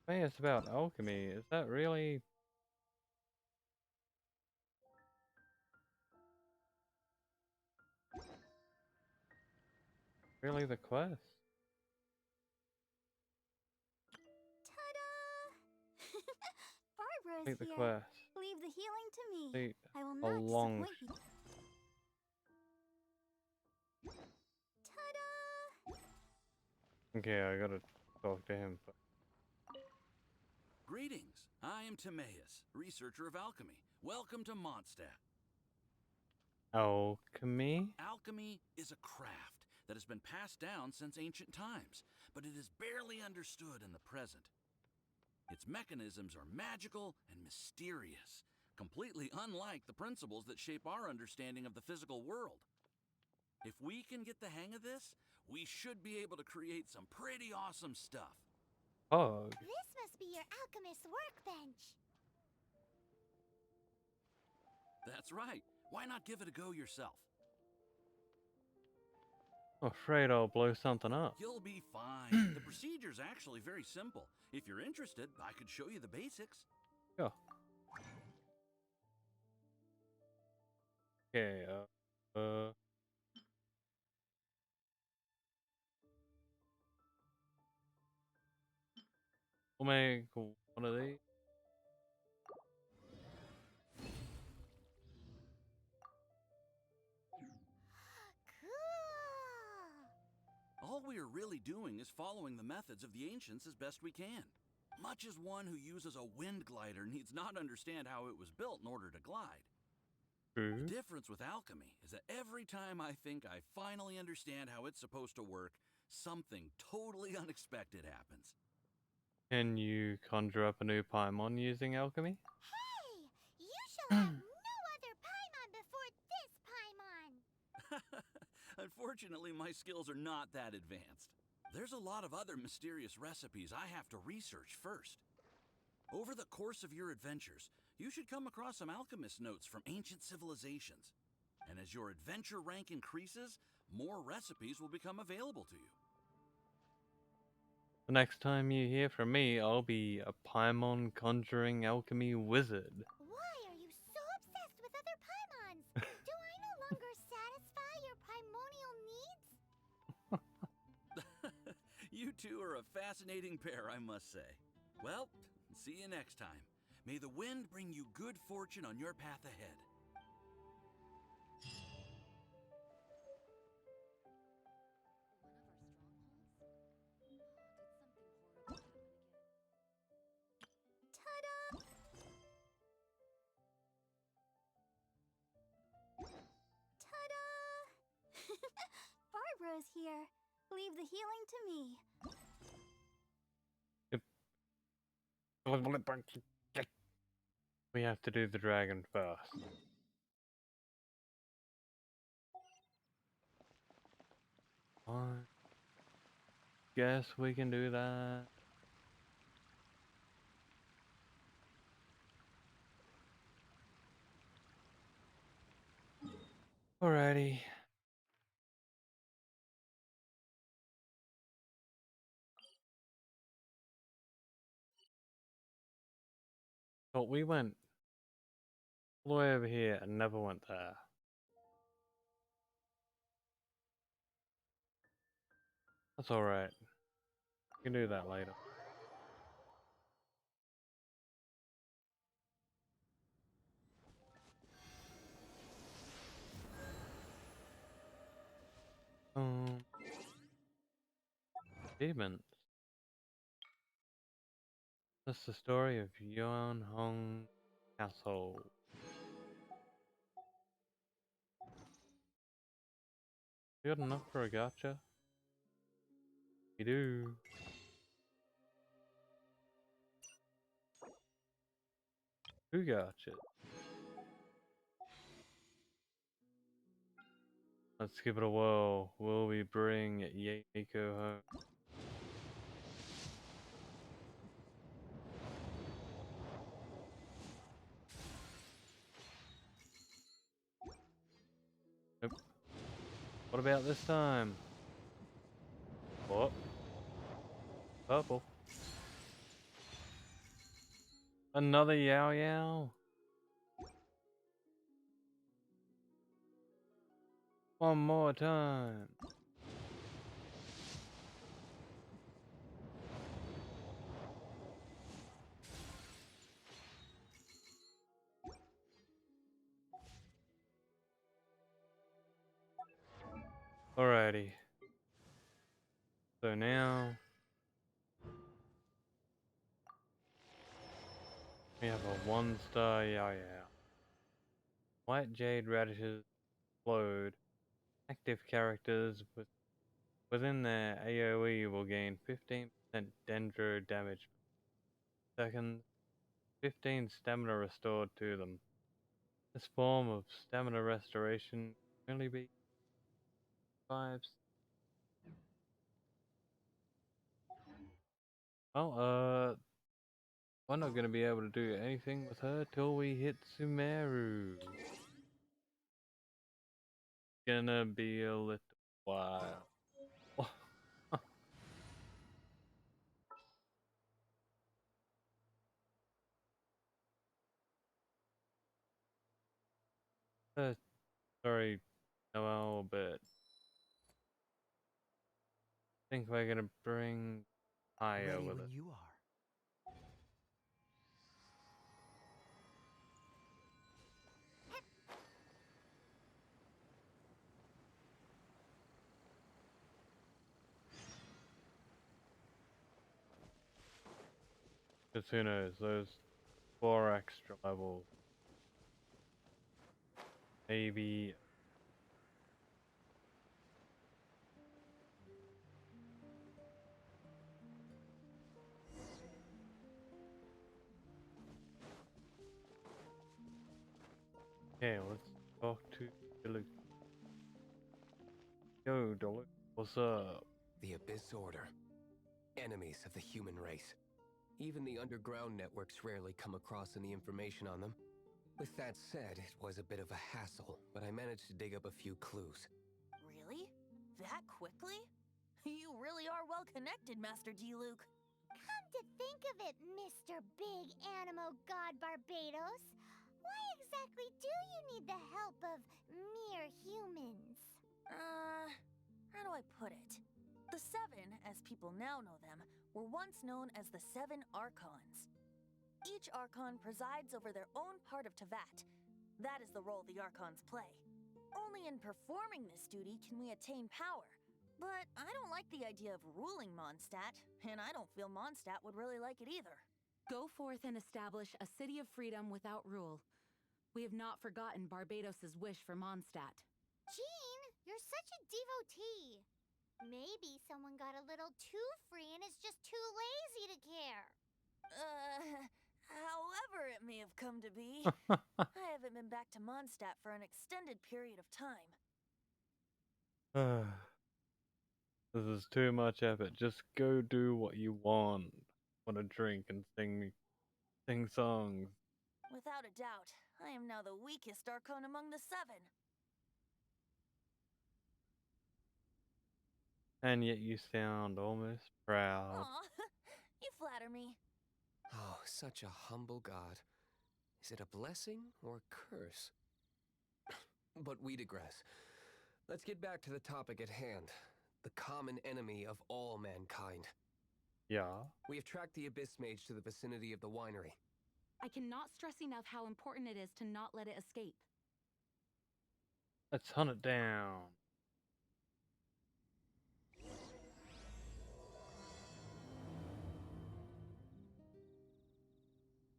Hey, it's about alchemy. Is that really the quest? Ta-da! Barbara's Take the here. quest. Leave the healing to me. See, I will a not long disappoint you. Ta-da! Okay, I gotta talk to him. Greetings. I am Timaeus, researcher of alchemy. Welcome to Mondstadt. Alchemy? Alchemy is a craft that has been passed down since ancient times, but it is barely understood in the present. Its mechanisms are magical and mysterious, completely unlike the principles that shape our understanding of the physical world. If we can get the hang of this, we should be able to create some pretty awesome stuff. Oh. This must be your alchemist's workbench. That's right. Why not give it a go yourself? I'm afraid I'll blow something up. You'll be fine. The procedure's actually very simple. If you're interested, I could show you the basics. Sure. Okay, we'll make one of these. All we are really doing is following the methods of the ancients as best we can. Much as one who uses a wind glider needs not understand how it was built in order to glide. True. The difference with alchemy is that every time I think I finally understand how it's supposed to work, something totally unexpected happens. Can you conjure up a new Paimon using alchemy? Hey! You shall have no other Paimon before this Paimon! Unfortunately, my skills are not that advanced. There's a lot of other mysterious recipes I have to research first. Over the course of your adventures, you should come across some alchemist notes from ancient civilizations. And as your adventure rank increases, more recipes will become available to you. The next time you hear from me, I'll be a Paimon conjuring alchemy wizard. Why are you so obsessed with other Paimons? Do I no longer satisfy your primordial needs? You two are a fascinating pair, I must say. Well, see you next time. May the wind bring you good fortune on your path ahead. Ta-da! Ta-da! Barbara's here. Leave the healing to me. We have to do the dragon first. Fine. Guess we can do that. Alrighty. But we went all the way over here and never went there. That's alright. We can do that later. Achievements. That's the story of Yuan Hong household. You got enough for a gacha? We do. Who gotcha? Let's give it a whirl. Will we bring Yeiko home? Nope. What about this time? What? Purple. Another Yao Yao? One more time. Alrighty. So now we have a 1-star Yao Yao. White Jade radishes explode. Active characters within their AoE will gain 15% dendro damage per second, 15 stamina restored to them. This form of stamina restoration can only be 5. Well, we're not gonna be able to do anything with her till we hit Sumeru. Gonna be a little while. Sorry, Noel, but I think we're gonna bring Aya Ready with when us. you are. Because who knows, those 4 extra levels. Maybe. Okay, let's talk to Deluxe. Yo, Deluxe, what's up? The Abyss Order. Enemies of the human race. Even the underground networks rarely come across any information on them. With that said, it was a bit of a hassle, but I managed to dig up a few clues. Really? That quickly? You really are well connected, Master D-Luke. Come to think of it, Mr. Big Animo God Barbados, why exactly do you need the help of mere humans? How do I put it? The Seven, as people now know them, were once known as the Seven Archons. Each Archon presides over their own part of Teyvat. That is the role the Archons play. Only in performing this duty can we attain power. But I don't like the idea of ruling Mondstadt, and I don't feel Mondstadt would really like it either. Go forth and establish a city of freedom without rule. We have not forgotten Barbados's wish for Mondstadt. Jean, you're such a devotee. Maybe someone got a little too free and is just too lazy to care. However it may have come to be, I haven't been back to Mondstadt for an extended period of time. This is too much effort. Just go do what you want. Want to drink and sing songs. Without a doubt, I am now the weakest Archon among the Seven. And yet you sound almost proud. Aw, you flatter me. Oh, such a humble god. Is it a blessing or a curse? But we digress. Let's get back to the topic at hand. The common enemy of all mankind. Yeah. We have tracked the Abyss Mage to the vicinity of the winery. I cannot stress enough how important it is to not let it escape. Let's hunt it down.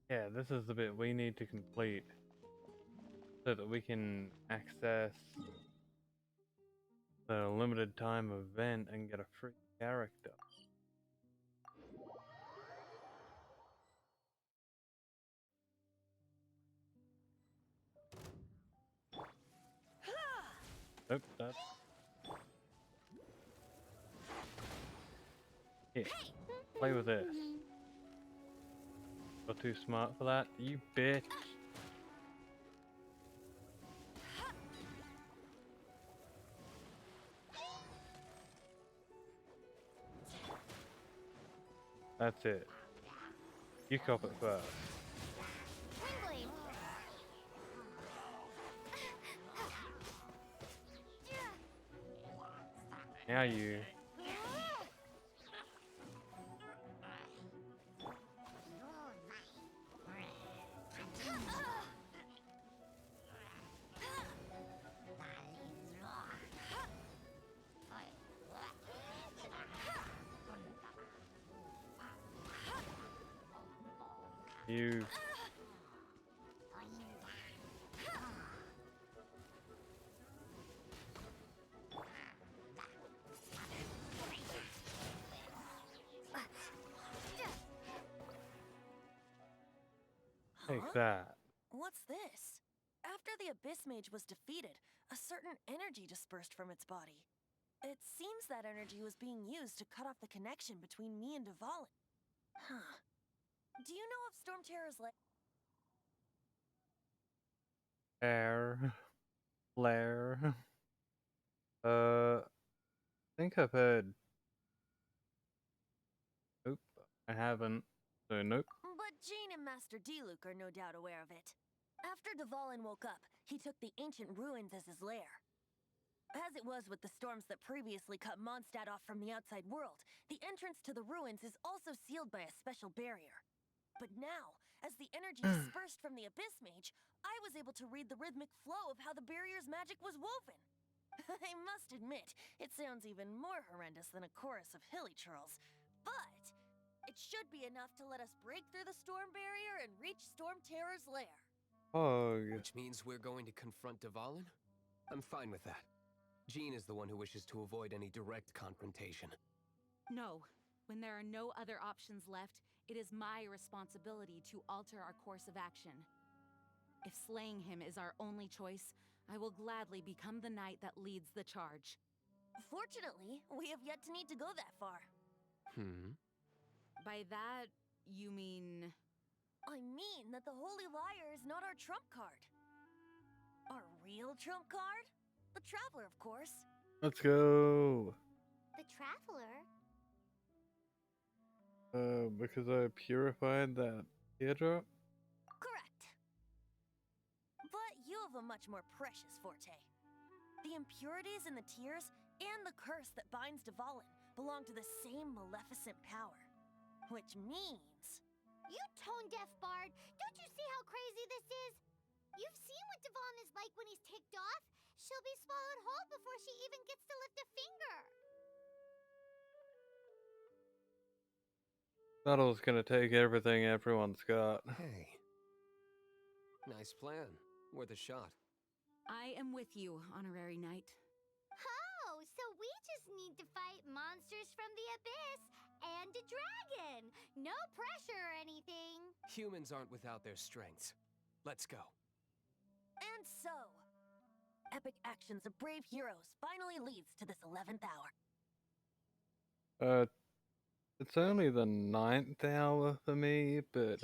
Yeah, this is the bit we need to complete so that we can access the limited time event and get a free character. Nope, that's... Here, play with this. You're too smart for that, you bitch. That's it. You cop it first. Now you. You. Take that. What's this? After the Abyss Mage was defeated, a certain energy dispersed from its body. It seems that energy was being used to cut off the connection between me and Dvalin. Huh. Do you know of Storm Terror's Air. Flare. I think I've heard. Nope, I haven't. So nope. But Jean and Master Diluc are no doubt aware of it. After Dvalin woke up, he took the ancient ruins as his lair. As it was with the storms that previously cut Mondstadt off from the outside world, the entrance to the ruins is also sealed by a special barrier. But now, as the energy dispersed from the Abyss Mage, I was able to read the rhythmic flow of how the barrier's magic was woven. I must admit, it sounds even more horrendous than a chorus of hilly churls. But it should be enough to let us break through the storm barrier and reach Storm Terror's lair. Oh. Which means we're going to confront Dvalin? I'm fine with that. Jean is the one who wishes to avoid any direct confrontation. No. When there are no other options left, it is my responsibility to alter our course of action. If slaying him is our only choice, I will gladly become the knight that leads the charge. Fortunately, we have yet to need to go that far. By that, you mean... I mean that the Holy Liar is not our trump card. Our real trump card? The Traveler, of course. Let's go. The Traveler? Because I purified that teardrop? Correct. But you have a much more precious forte. The impurities in the tears and the curse that binds Dvalin belong to the same maleficent power. Which means... You tone-deaf bard! Don't you see how crazy this is? You've seen what Dvalin is like when he's ticked off. She'll be swallowed whole before she even gets to lift a finger. Battle's gonna take everything everyone's got. Hey. Nice plan. Worth a shot. I am with you, Honorary Knight. Oh, so we just need to fight monsters from the abyss and a dragon. No pressure or anything. Humans aren't without their strengths. Let's go. And so, epic actions of brave heroes finally leads to this 11th hour. It's only the 9th hour for me, but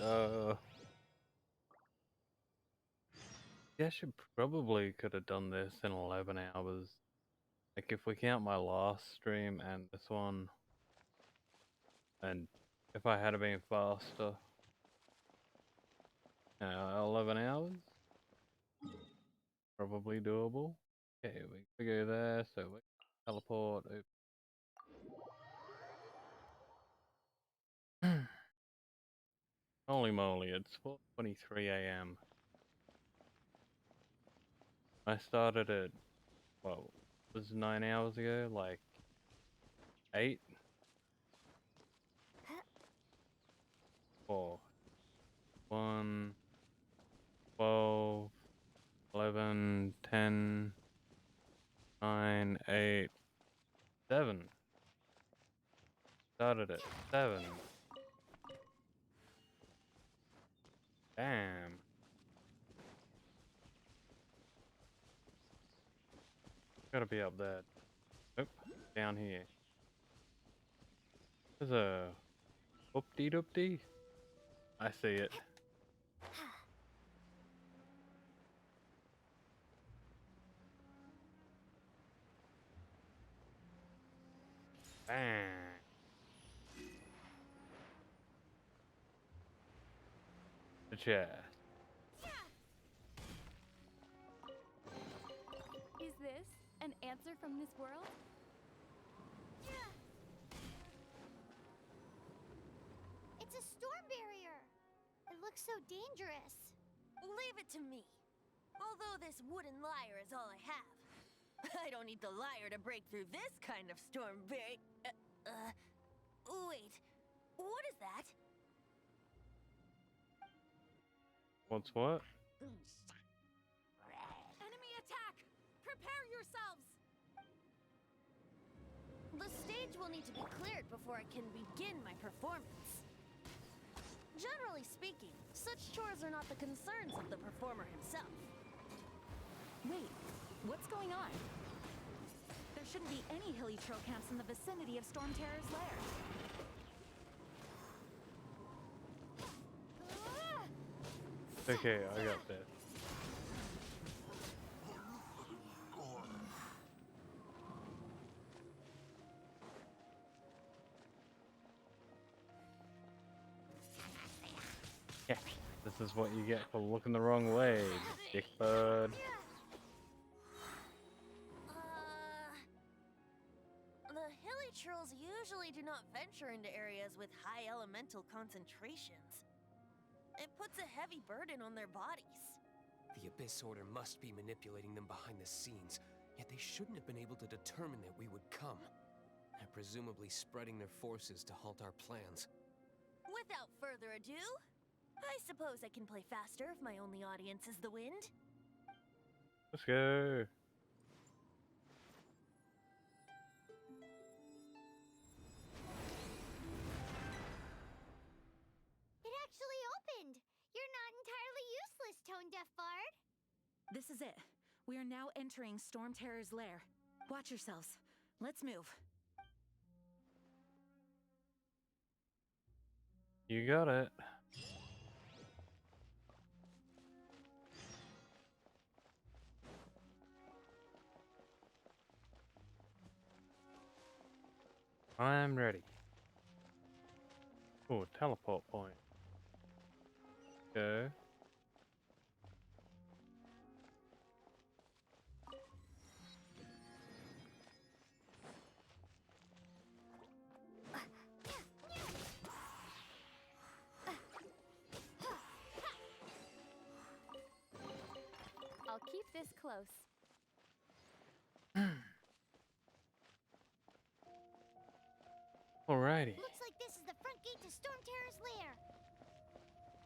yeah, I probably could have done this in 11 hours. Like if we count my last stream and this one, and if I had been faster, 11 hours, probably doable. Okay, we go there, so we teleport. Holy moly, it's 4:23 AM. I started at, well, it was 9 hours ago, like 8? 4. 1, 12, 11, 10, 9, 8, 7. Started at 7. Damn. Gotta be up there. Nope. Down here. There's a whoop-dee-doop-dee. I see it. Bang. The chest. Is this an answer from this world? It's a storm barrier. It looks so dangerous. Leave it to me. Although this wooden lyre is all I have. I don't need the lyre to break through this kind of storm barrier. Wait. What is that? What's what? Enemy attack! Prepare yourselves! The stage will need to be cleared before I can begin my performance. Generally speaking, such chores are not the concerns of the performer himself. Wait, what's going on? There shouldn't be any hilly trail camps in the vicinity of Storm Terror's lair. Okay, I got this. Yeah, this is what you get for looking the wrong way, dickbird. The hilly trolls usually do not venture into areas with high elemental concentrations. It puts a heavy burden on their bodies. The Abyss Order must be manipulating them behind the scenes, yet they shouldn't have been able to determine that we would come. They're presumably spreading their forces to halt our plans. Without further ado, I suppose I can play faster if my only audience is the wind. Let's go. It actually opened. You're not entirely useless, Tone Deaf Bard. This is it. We are now entering Storm Terror's lair. Watch yourselves. Let's move. You got it. I'm ready. Oh, teleport point. Okay. I'll keep this close. Alrighty. Looks like this is the front gate to Storm Terror's lair.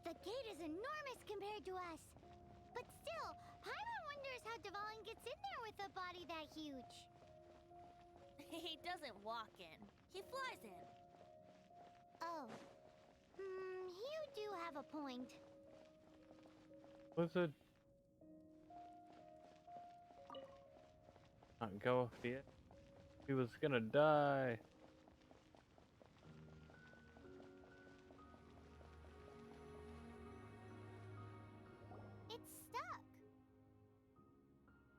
The gate is enormous compared to us. But still, Paimon wonders how Dvalin gets in there with a body that huge. He doesn't walk in. He flies in. Oh. You do have a point. Wizard. Can't go off here. He was gonna die. It's stuck.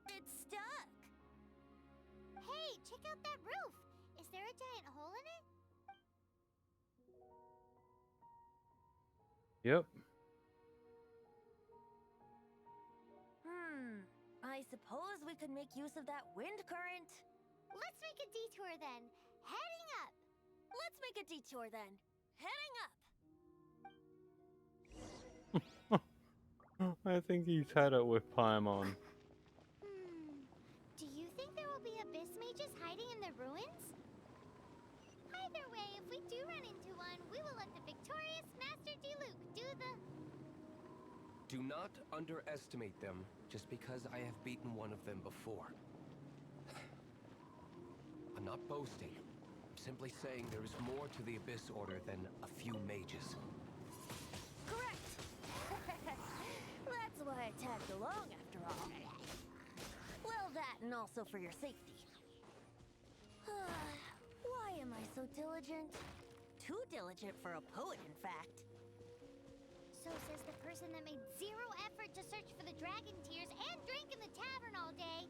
It's stuck. Hey, check out that roof. Is there a giant hole in it? Yep. I suppose we could make use of that wind current. Let's make a detour then. Heading up. Let's make a detour then. Heading up. I think he's had it with Paimon. Do you think there will be abyss mages hiding in the ruins? Either way, if we do run into one, we will let the victorious Master Diluc do the Do not underestimate them just because I have beaten one of them before. I'm not boasting. I'm simply saying there is more to the Abyss Order than a few mages. Correct! That's why I tagged along after all. Well, that and also for your safety. Why am I so diligent? Too diligent for a poet, in fact. So says the person that made zero effort to search for the dragon tears and drink in the tavern all day.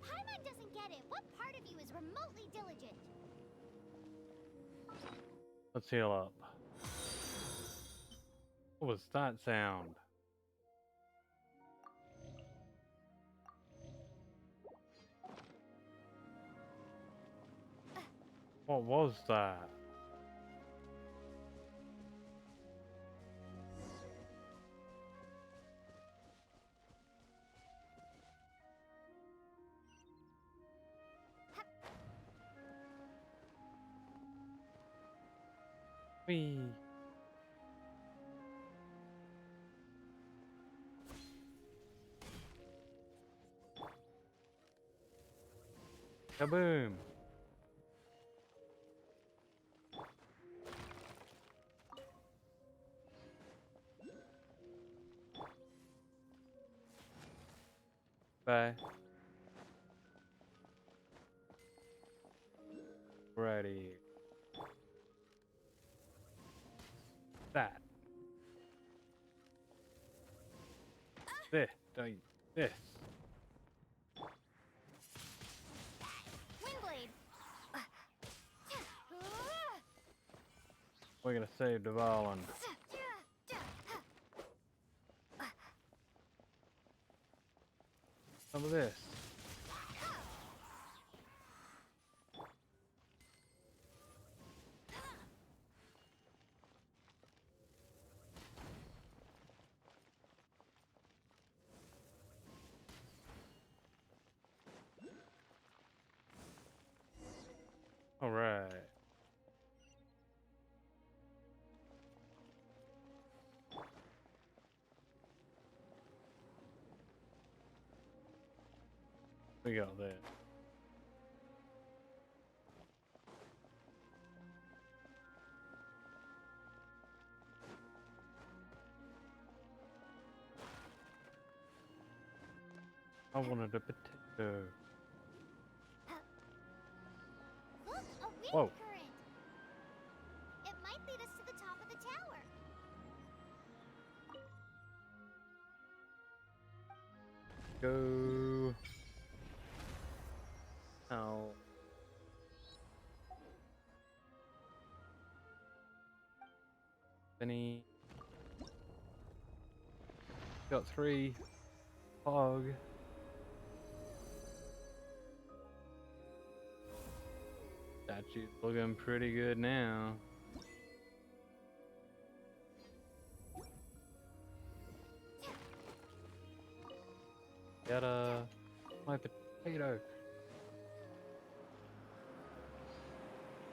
Paimon doesn't get it. What part of you is remotely diligent? Let's heal up. What was that sound? What was that? Whee! Kaboom! Bye. Ready. That. This. This. Windblade. We're gonna save Dvalin. Some of this. All right. We got this. I wanted a potato. Look, a wind Whoa. current. It might lead us to the top of the tower. Go. Oh. Benny. Got 3. Fog. Statue's looking pretty good now. Got my potato.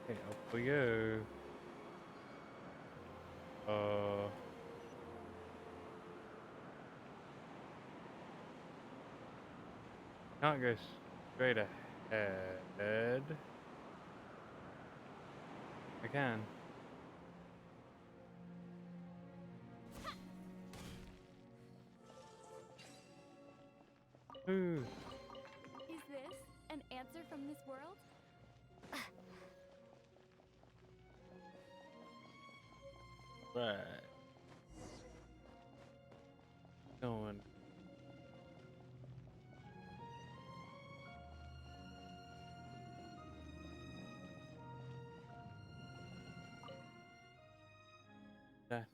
Okay, up we go. Can't go straight ahead. I can. Ooh. Is this an answer from this world? Right. Going. Statue.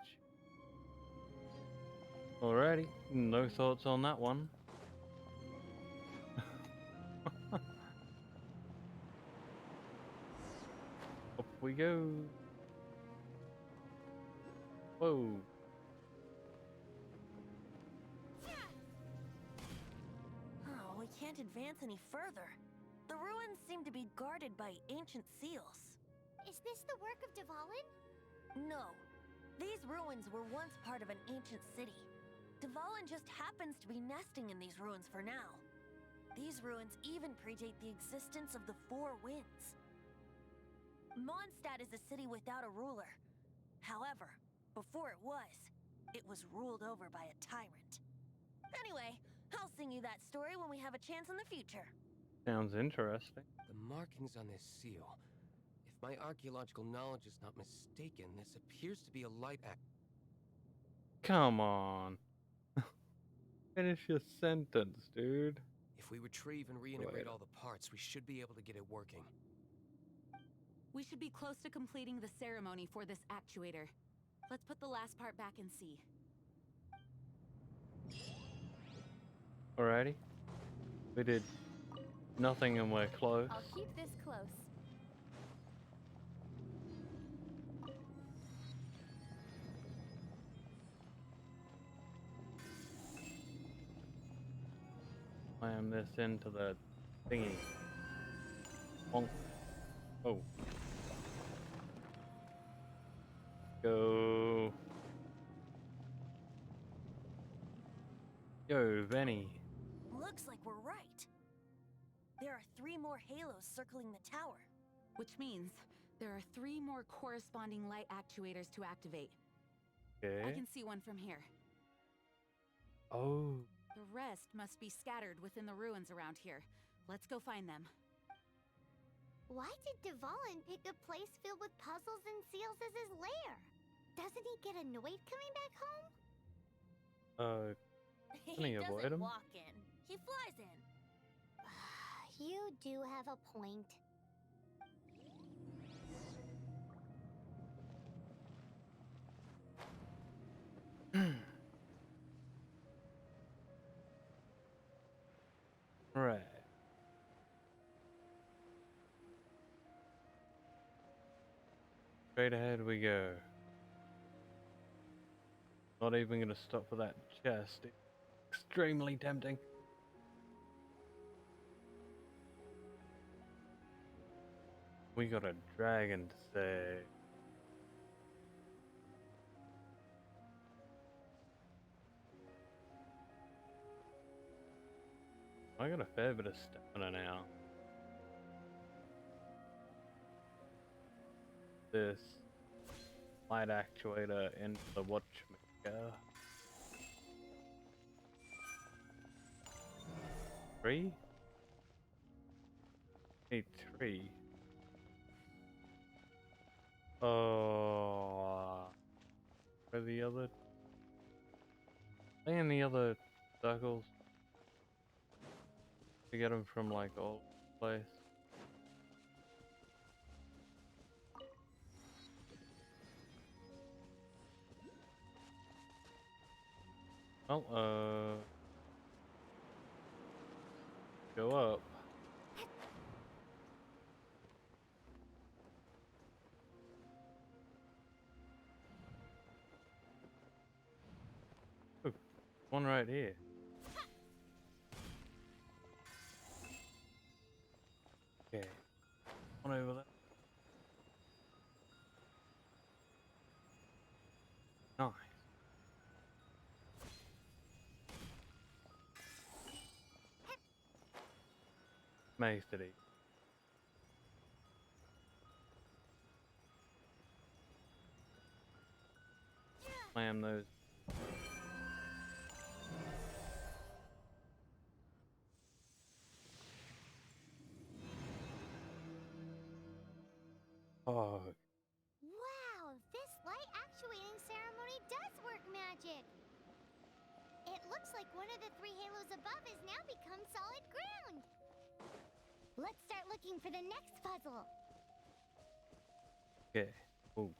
Alrighty, no thoughts on that one. Up we go. Whoa. Oh, we can't advance any further. The ruins seem to be guarded by ancient seals. Is this the work of Dvalin? No. These ruins were once part of an ancient city. Dvalin just happens to be nesting in these ruins for now. These ruins even predate the existence of the Four Winds. Mondstadt is a city without a ruler. However, before it was ruled over by a tyrant. Anyway, I'll sing you that story when we have a chance in the future. Sounds interesting. The markings on this seal. If my archaeological knowledge is not mistaken, this appears to be a light act. Come on. Finish your sentence, dude. If we retrieve and reintegrate all the parts, we should be able to get it working. We should be close to completing the ceremony for this actuator. Let's put the last part back and see. Alrighty. We did nothing and we're close. I'll keep this close. Slam this into the thingy. Bonk. Oh. Go. Yo, Venny. Looks like we're right. There are 3 more halos circling the tower. Which means there are 3 more corresponding light actuators to activate. Okay. I can see one from here. Oh. The rest must be scattered within the ruins around here. Let's go find them. Why did Dvalin pick a place filled with puzzles and seals as his lair? Doesn't he get annoyed coming back home? Can he avoid him? Walk in. He flies in. You do have a point. Right. Straight ahead we go. Not even gonna stop for that chest. It's extremely tempting. We got a dragon to save. I got a fair bit of stamina now. This light actuator into the watchmaker. 3? Need 3. Oh, where are the other? They in the other circles to get them from like all place. Well, go up. Oh, one right here. Okay, one over there. Nice. Makes it easy. Slam those. Oh. Wow, this light actuating ceremony does work magic. It looks like one of the 3 halos above has now become solid ground. Let's start looking for the next puzzle. Okay. Oh,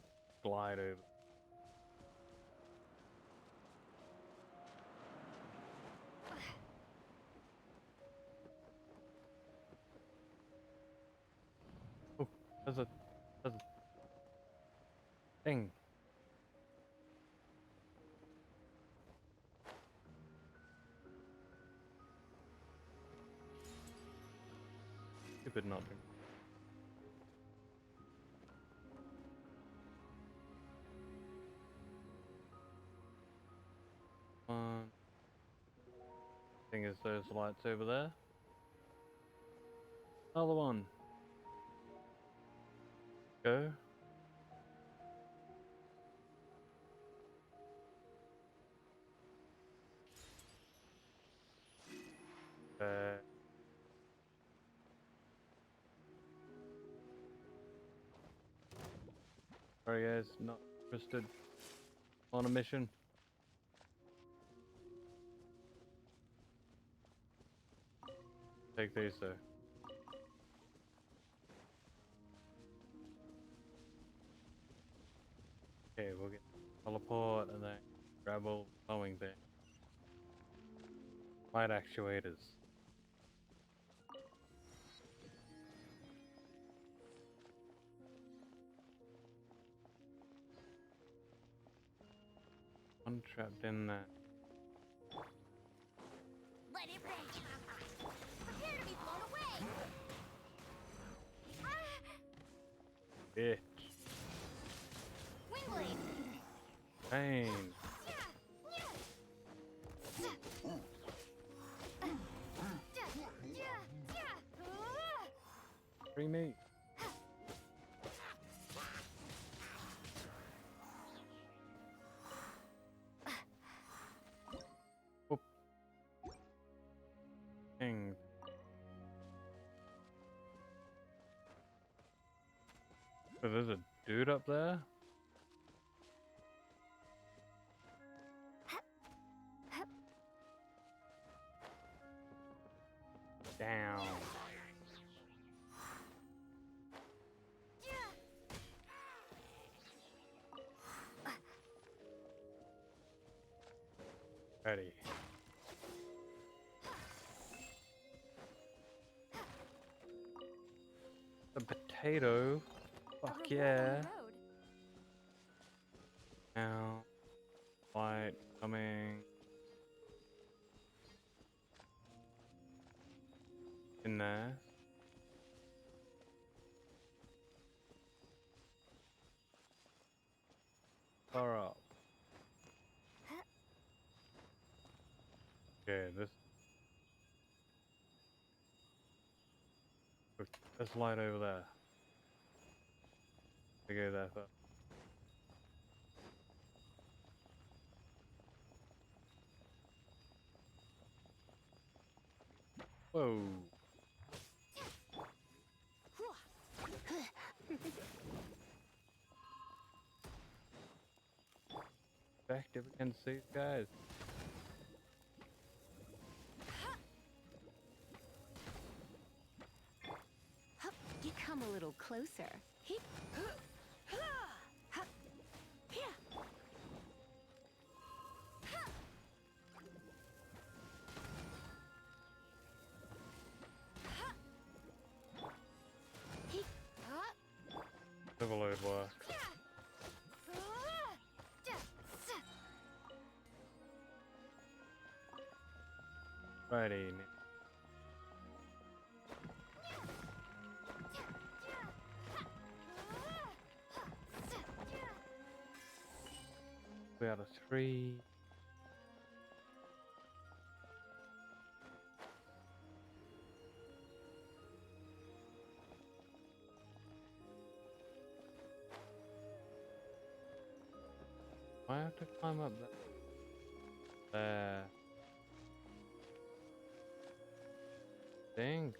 glide over. Oh, there's a thing. Stupid nothing. Thing is those lights over there. Another one. Go. Sorry guys, not interested on a mission. Take these though. Okay, we'll get teleport and then grab all the glowing thing. Light actuators. One trapped in there. Let it rain. Prepare to be blown away. Bitch. Wingblade. Pain. Free me. Whoop. Dang. So there's a dude up there? Down. Ready. The potato. Fuck yeah. Now, light coming in there. Power up. Okay, this light over there. We go there first. Whoa. Effective against these guys. You come a little closer. Overload work. Righty. We out of 3. I have to climb up there. Dang.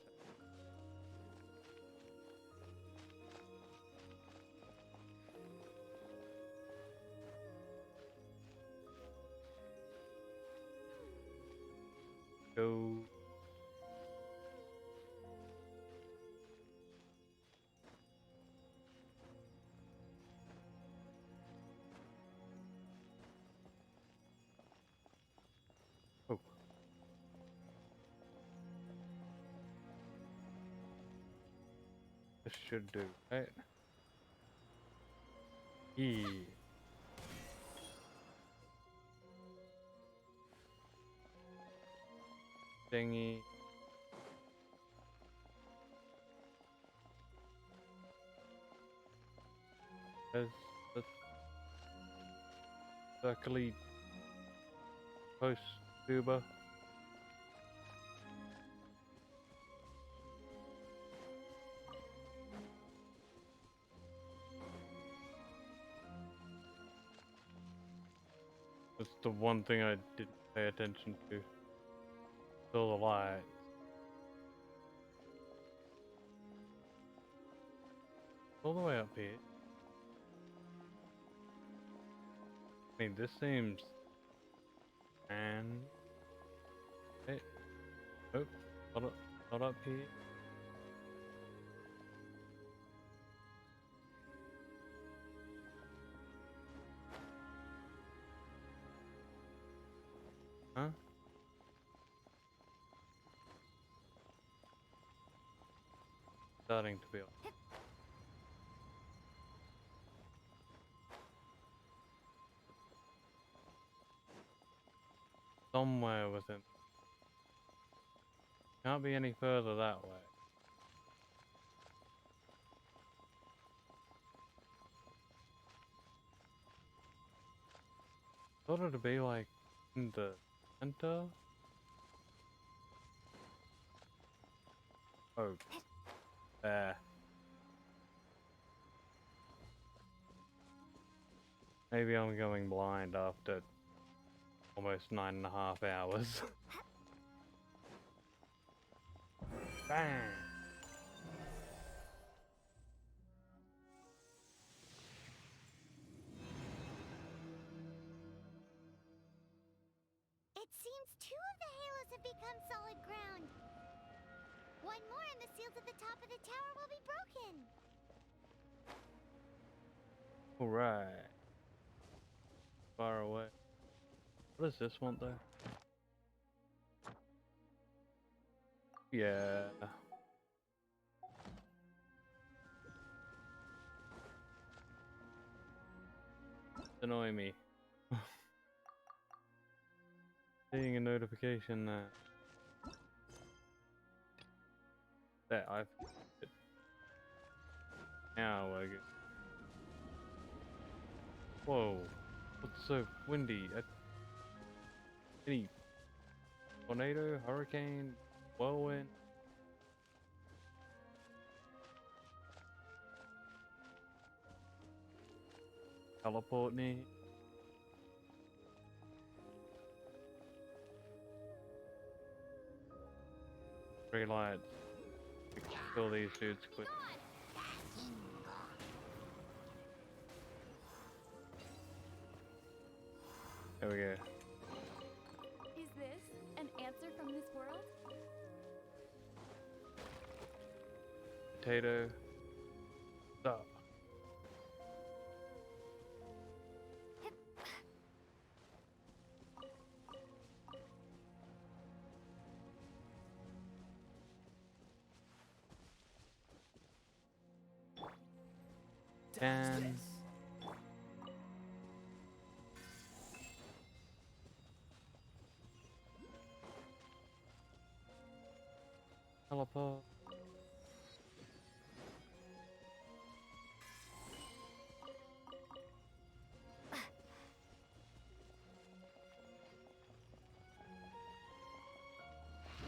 Go. Oh. This should do, right? E. Thingy. There's the circly post tuber. the one thing I didn't pay attention to. Still the lights. All the way up here. I mean, this seems... And... Hey. Oh, not up here. Huh? Starting to be... Somewhere within. Can't be any further that way. Thought it'd be like in the center. Oh, there. Maybe I'm going blind after almost 9.5 hours. Bang! It seems 2 of the halos have become solid ground. One more and the seals at the top of the tower will be broken. Alright. Far away. What does this want though? Yeah. Annoy me. Seeing a notification that I've now we're good. Whoa, what's so windy? Any tornado, hurricane, whirlwind? Teleport me? Three lights. We can kill these dudes quick. There we go. Is this an answer from this world? Potato. Stop. And teleport.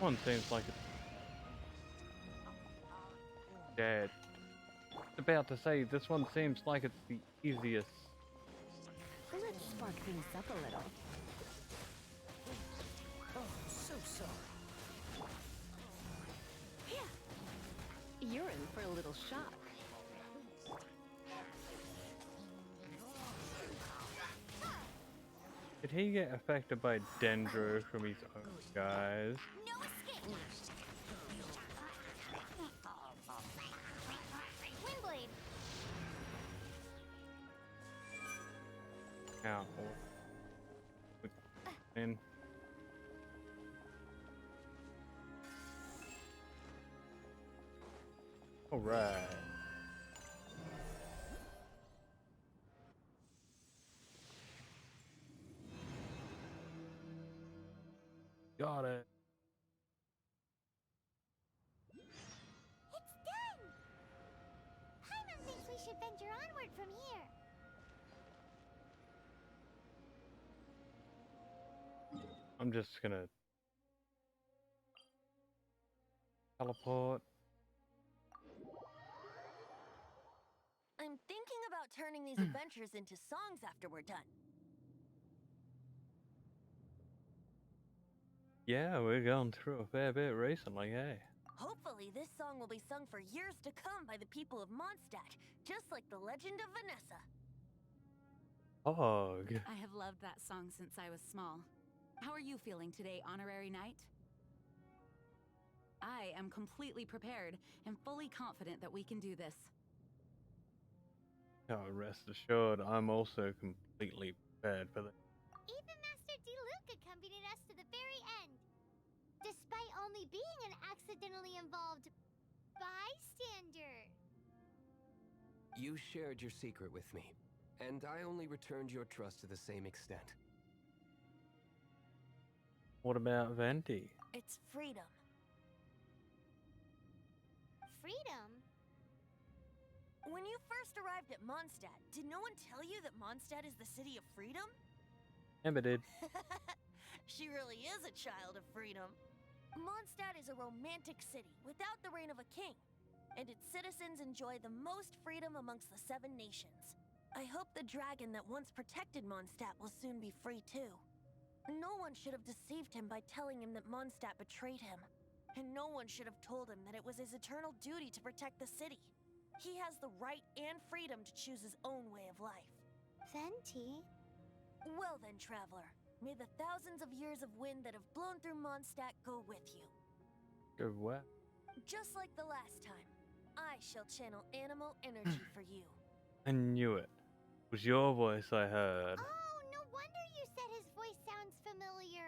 One seems like it's dead. About to say, this one seems like it's the easiest. Let's spark things up a little. Oh, so sorry. You're in for a little shock. Did he get affected by Dendro from his own guys? No escape! Windblade! Ow. In. Alright. Got it. It's done! Paimon thinks we should venture onward from here. I'm just gonna teleport. I'm thinking about turning these adventures into songs after we're done. Yeah, we're going through a fair bit recently, hey. Hopefully, this song will be sung for years to come by the people of Mondstadt, just like the legend of Vanessa. Hog. I have loved that song since I was small. How are you feeling today, Honorary Knight? I am completely prepared and fully confident that we can do this. Oh, rest assured, I'm also completely prepared for this. Even Master Diluc accompanied us to the very end. Despite only being an accidentally involved bystander. You shared your secret with me, and I only returned your trust to the same extent. What about Venti? It's freedom. Freedom? When you first arrived at Mondstadt, did no one tell you that Mondstadt is the city of freedom? Never did. She really is a child of freedom. Mondstadt is a romantic city without the reign of a king, and its citizens enjoy the most freedom amongst the 7 nations. I hope the dragon that once protected Mondstadt will soon be free too. No one should have deceived him by telling him that Mondstadt betrayed him, and no one should have told him that it was his eternal duty to protect the city. He has the right and freedom to choose his own way of life. Venti? Well then, traveler, may the thousands of years of wind that have blown through Mondstadt go with you. Go where? Just like the last time, I shall channel animal energy for you. I knew it. It was your voice I heard. Oh, no wonder you said his voice sounds familiar.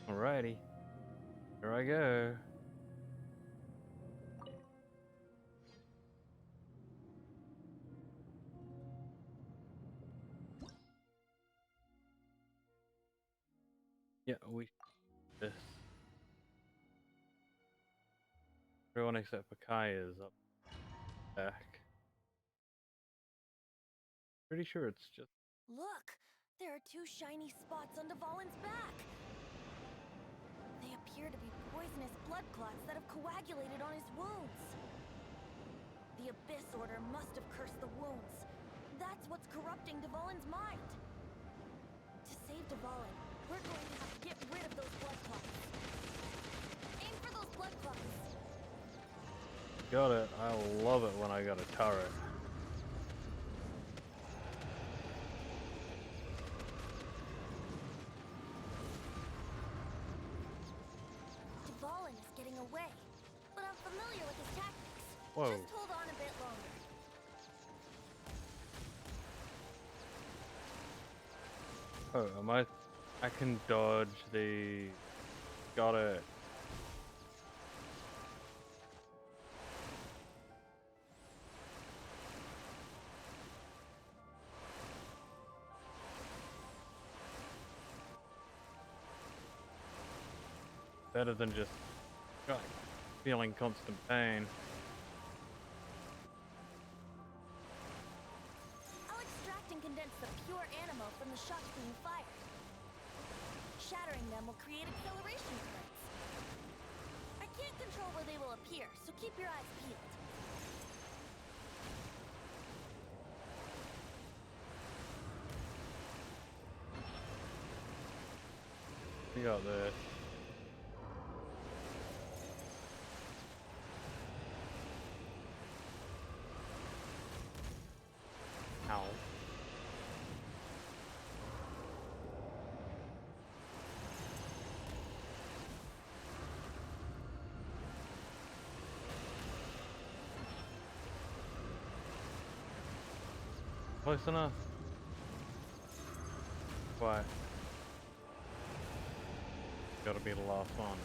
Alrighty. Here I go. Yeah, we this. Everyone except for Kai is up back. Pretty sure it's just Look! There are 2 shiny spots on Dvalin's back! They appear to be poisonous blood clots that have coagulated on his wounds. The Abyss Order must have cursed the wounds. That's what's corrupting Dvalin's mind. To save Dvalin, we're going to have to get rid of those blood clots. Aim for those blood clots. got it. I love it when I got a turret. Dvalin is getting away, but I'm familiar with his tactics. Whoa. Just hold on a bit longer. Oh, I can dodge the... Got it. Better than just feeling constant pain. I'll extract and condense the pure animo from the shots being fired. Shattering them will create acceleration currents. I can't control where they will appear, so keep your eyes peeled. We got this. Ow. Close enough. Quiet. Gotta be the last one.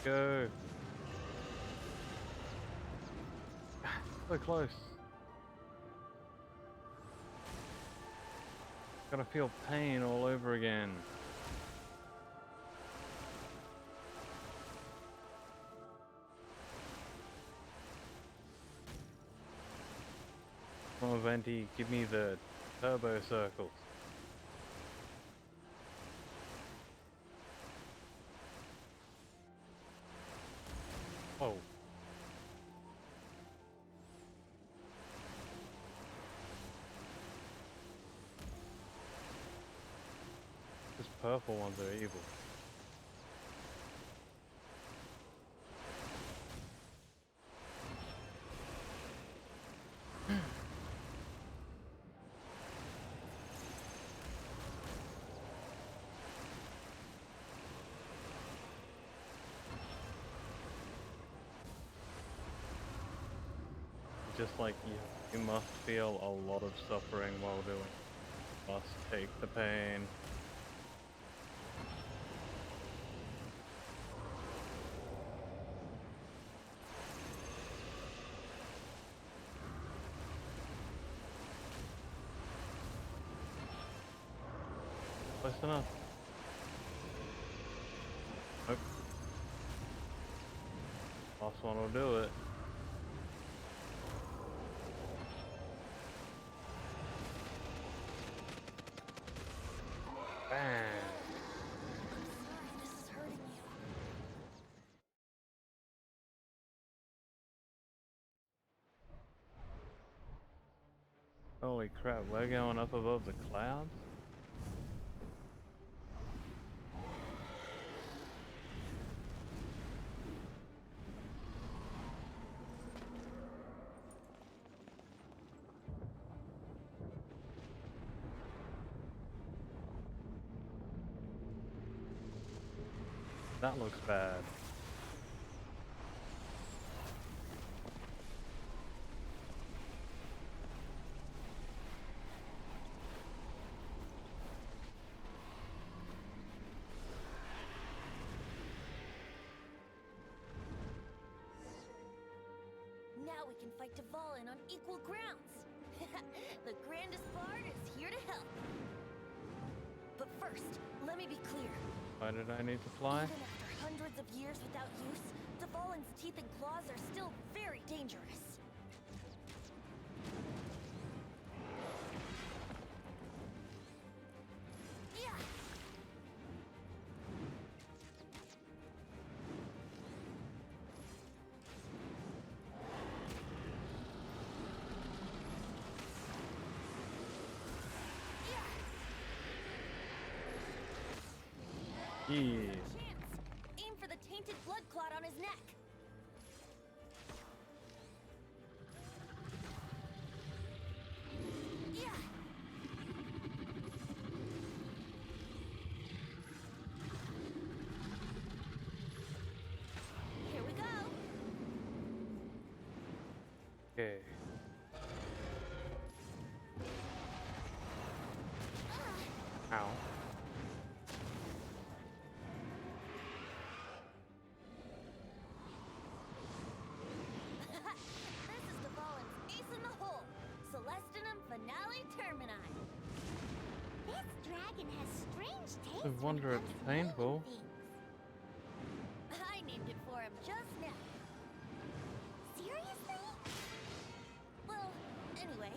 Go. So close. Gotta feel pain all over again. Come on, Venti, give me the turbo circles. purple ones are evil. Just like you must feel a lot of suffering while doing it. Must take the pain. Close enough. Nope. Last one will do it. Bam. This is hurting you. Holy crap, we're going up above the clouds? That looks bad. Now we can fight Dvalin on equal grounds. The grandest bard is here to help. But first, let me be clear. Why did I need to fly? Even after hundreds of years without use, Dvalin's teeth and claws are still very dangerous. Yeah. Yeah. Chance. Aim for the tainted blood clot on his neck. Yeah. Here we go. Okay. Ow. This is Dvalin's ace in the hole. Celestinum Finale Termini. This dragon has strange taste. I wonder it's painful. I named it for him just now. Seriously? Well, anyway,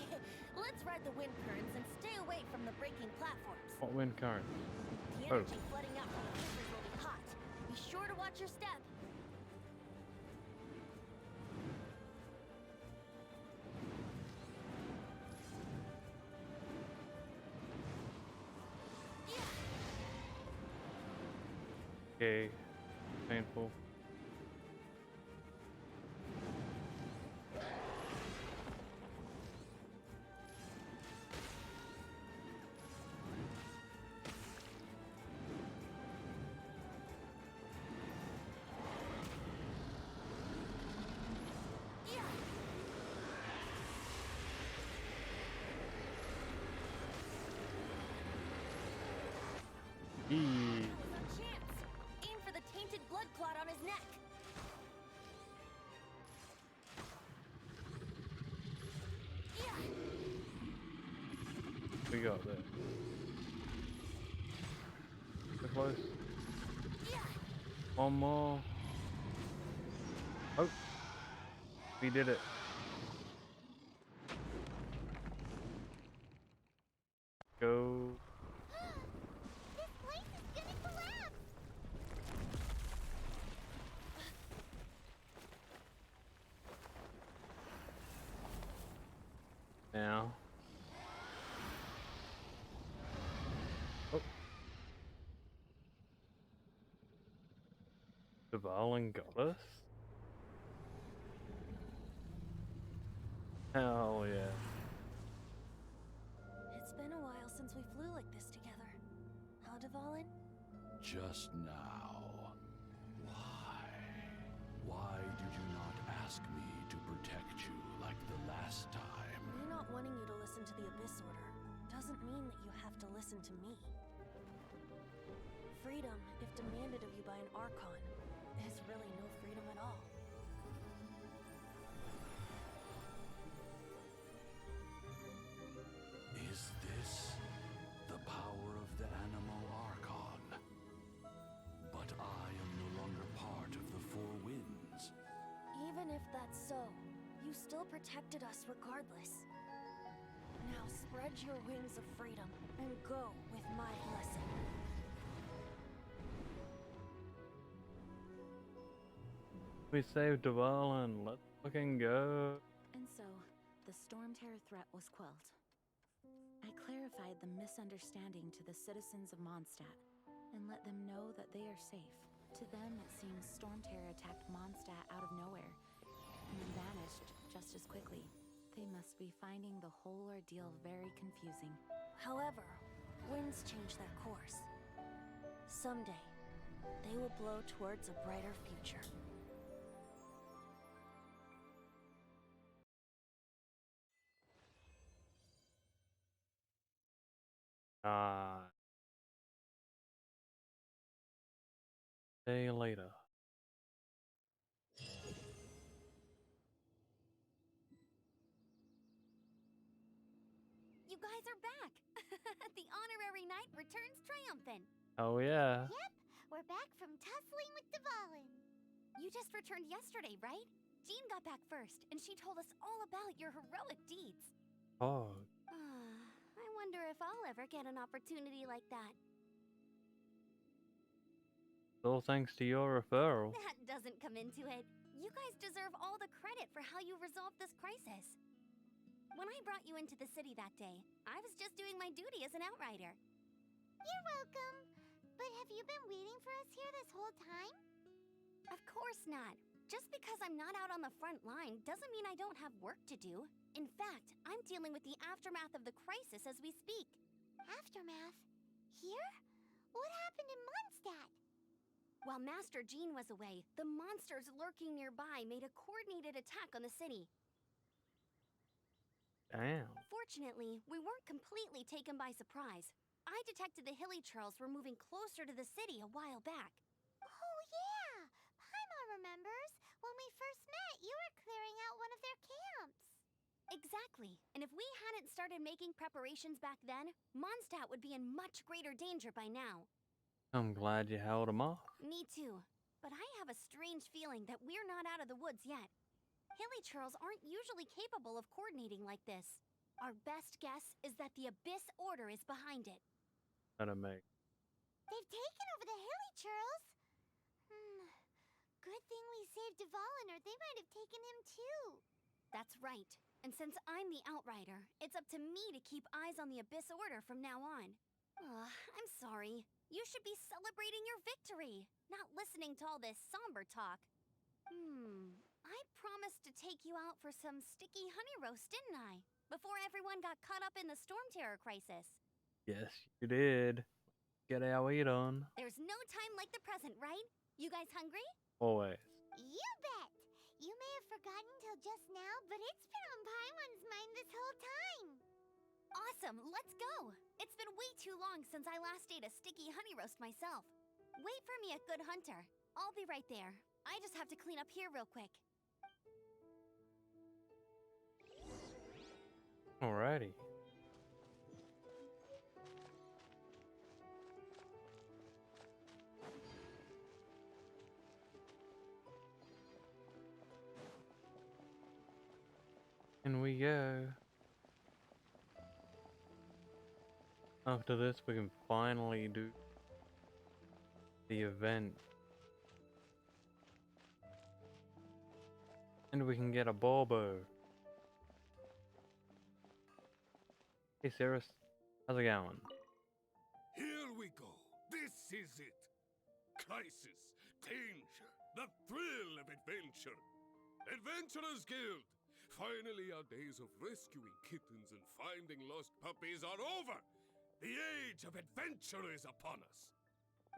let's ride the wind currents and stay away from the breaking platforms. What wind current? The Oh. energy flooding out from the fissures will be hot. Be sure to watch your step. Okay. Painful. Eee. Chance. Aim for the tainted blood clot on his neck. Yeah. We got there. So close. Yeah. One more. Oh. We did it. Go. This place is gonna collapse. Now. Oh. Dvalin got us? Hell yeah. It's been a while since we flew like this together. Huh, Dvalin? Just now. Why? Why did you not ask me to protect you like the last time? Me not wanting you to listen to the Abyss Order doesn't mean that you have to listen to me. Freedom, if demanded of you by an Archon, is really no freedom at all. Is this the power of the Animo Archon? But I am no longer part of the Four Winds. Even if that's so, you still protected us regardless. Now spread your wings of freedom and go with my blessing. We saved Dvalin, let's fucking go. And so, the Storm Terror threat was quelled. I clarified the misunderstanding to the citizens of Mondstadt, and let them know that they are safe. To them, it seems Storm Terror attacked Mondstadt out of nowhere, and then vanished just as quickly. They must be finding the whole ordeal very confusing. However, winds change their course. Someday, they will blow towards a brighter future. Day later. You guys are back! The honorary knight returns triumphant. Oh yeah. Yep, we're back from tussling with Dvalin. You just returned yesterday, right? Jean got back first, and she told us all about your heroic deeds. Oh. I wonder if I'll ever get an opportunity like that. All thanks to your referral. That doesn't come into it. You guys deserve all the credit for how you resolved this crisis. When I brought you into the city that day, I was just doing my duty as an outrider. You're welcome. But have you been waiting for us here this whole time? Of course not. Just because I'm not out on the front line doesn't mean I don't have work to do. In fact, I'm dealing with the aftermath of the crisis as we speak. Aftermath? Here? What happened in Mondstadt? While Master Jean was away, the monsters lurking nearby made a coordinated attack on the city. Damn. Fortunately, we weren't completely taken by surprise. I detected the Hilly Churls were moving closer to the city a while back. Oh yeah! Paimon remembers. When we first met, you were clearing out one of their camps. Exactly. And if we hadn't started making preparations back then, Mondstadt would be in much greater danger by now. I'm glad you held him off. Me too. But I have a strange feeling that we're not out of the woods yet. Hilly Churls aren't usually capable of coordinating like this. Our best guess is that the Abyss Order is behind it. Gotta make. They've taken over the Hilly Churls? Good thing we saved Dvalin, or they might have taken him too. That's right. And since I'm the outrider, it's up to me to keep eyes on the Abyss Order from now on. I'm sorry. You should be celebrating your victory, not listening to all this somber talk. I promised to take you out for some sticky honey roast, didn't I? Before everyone got caught up in the Storm Terror crisis. Yes, you did. Get our eat on. There's no time like the present, right? You guys hungry? Always. You bet! You may have forgotten till just now, but it's been on Paimon's mind this whole time. Awesome, let's go! It's been way too long since I last ate a sticky honey roast myself. Wait for me at Good Hunter. I'll be right there. I just have to clean up here real quick. Alrighty. In we go. After this, we can finally do the event. And we can get a Borbo. Hey Cirrus, how's it going? Here we go. This is it. crisis, danger, the thrill of adventure. Adventurers Guild! Finally, our days of rescuing kittens and finding lost puppies are over! The age of adventure is upon us!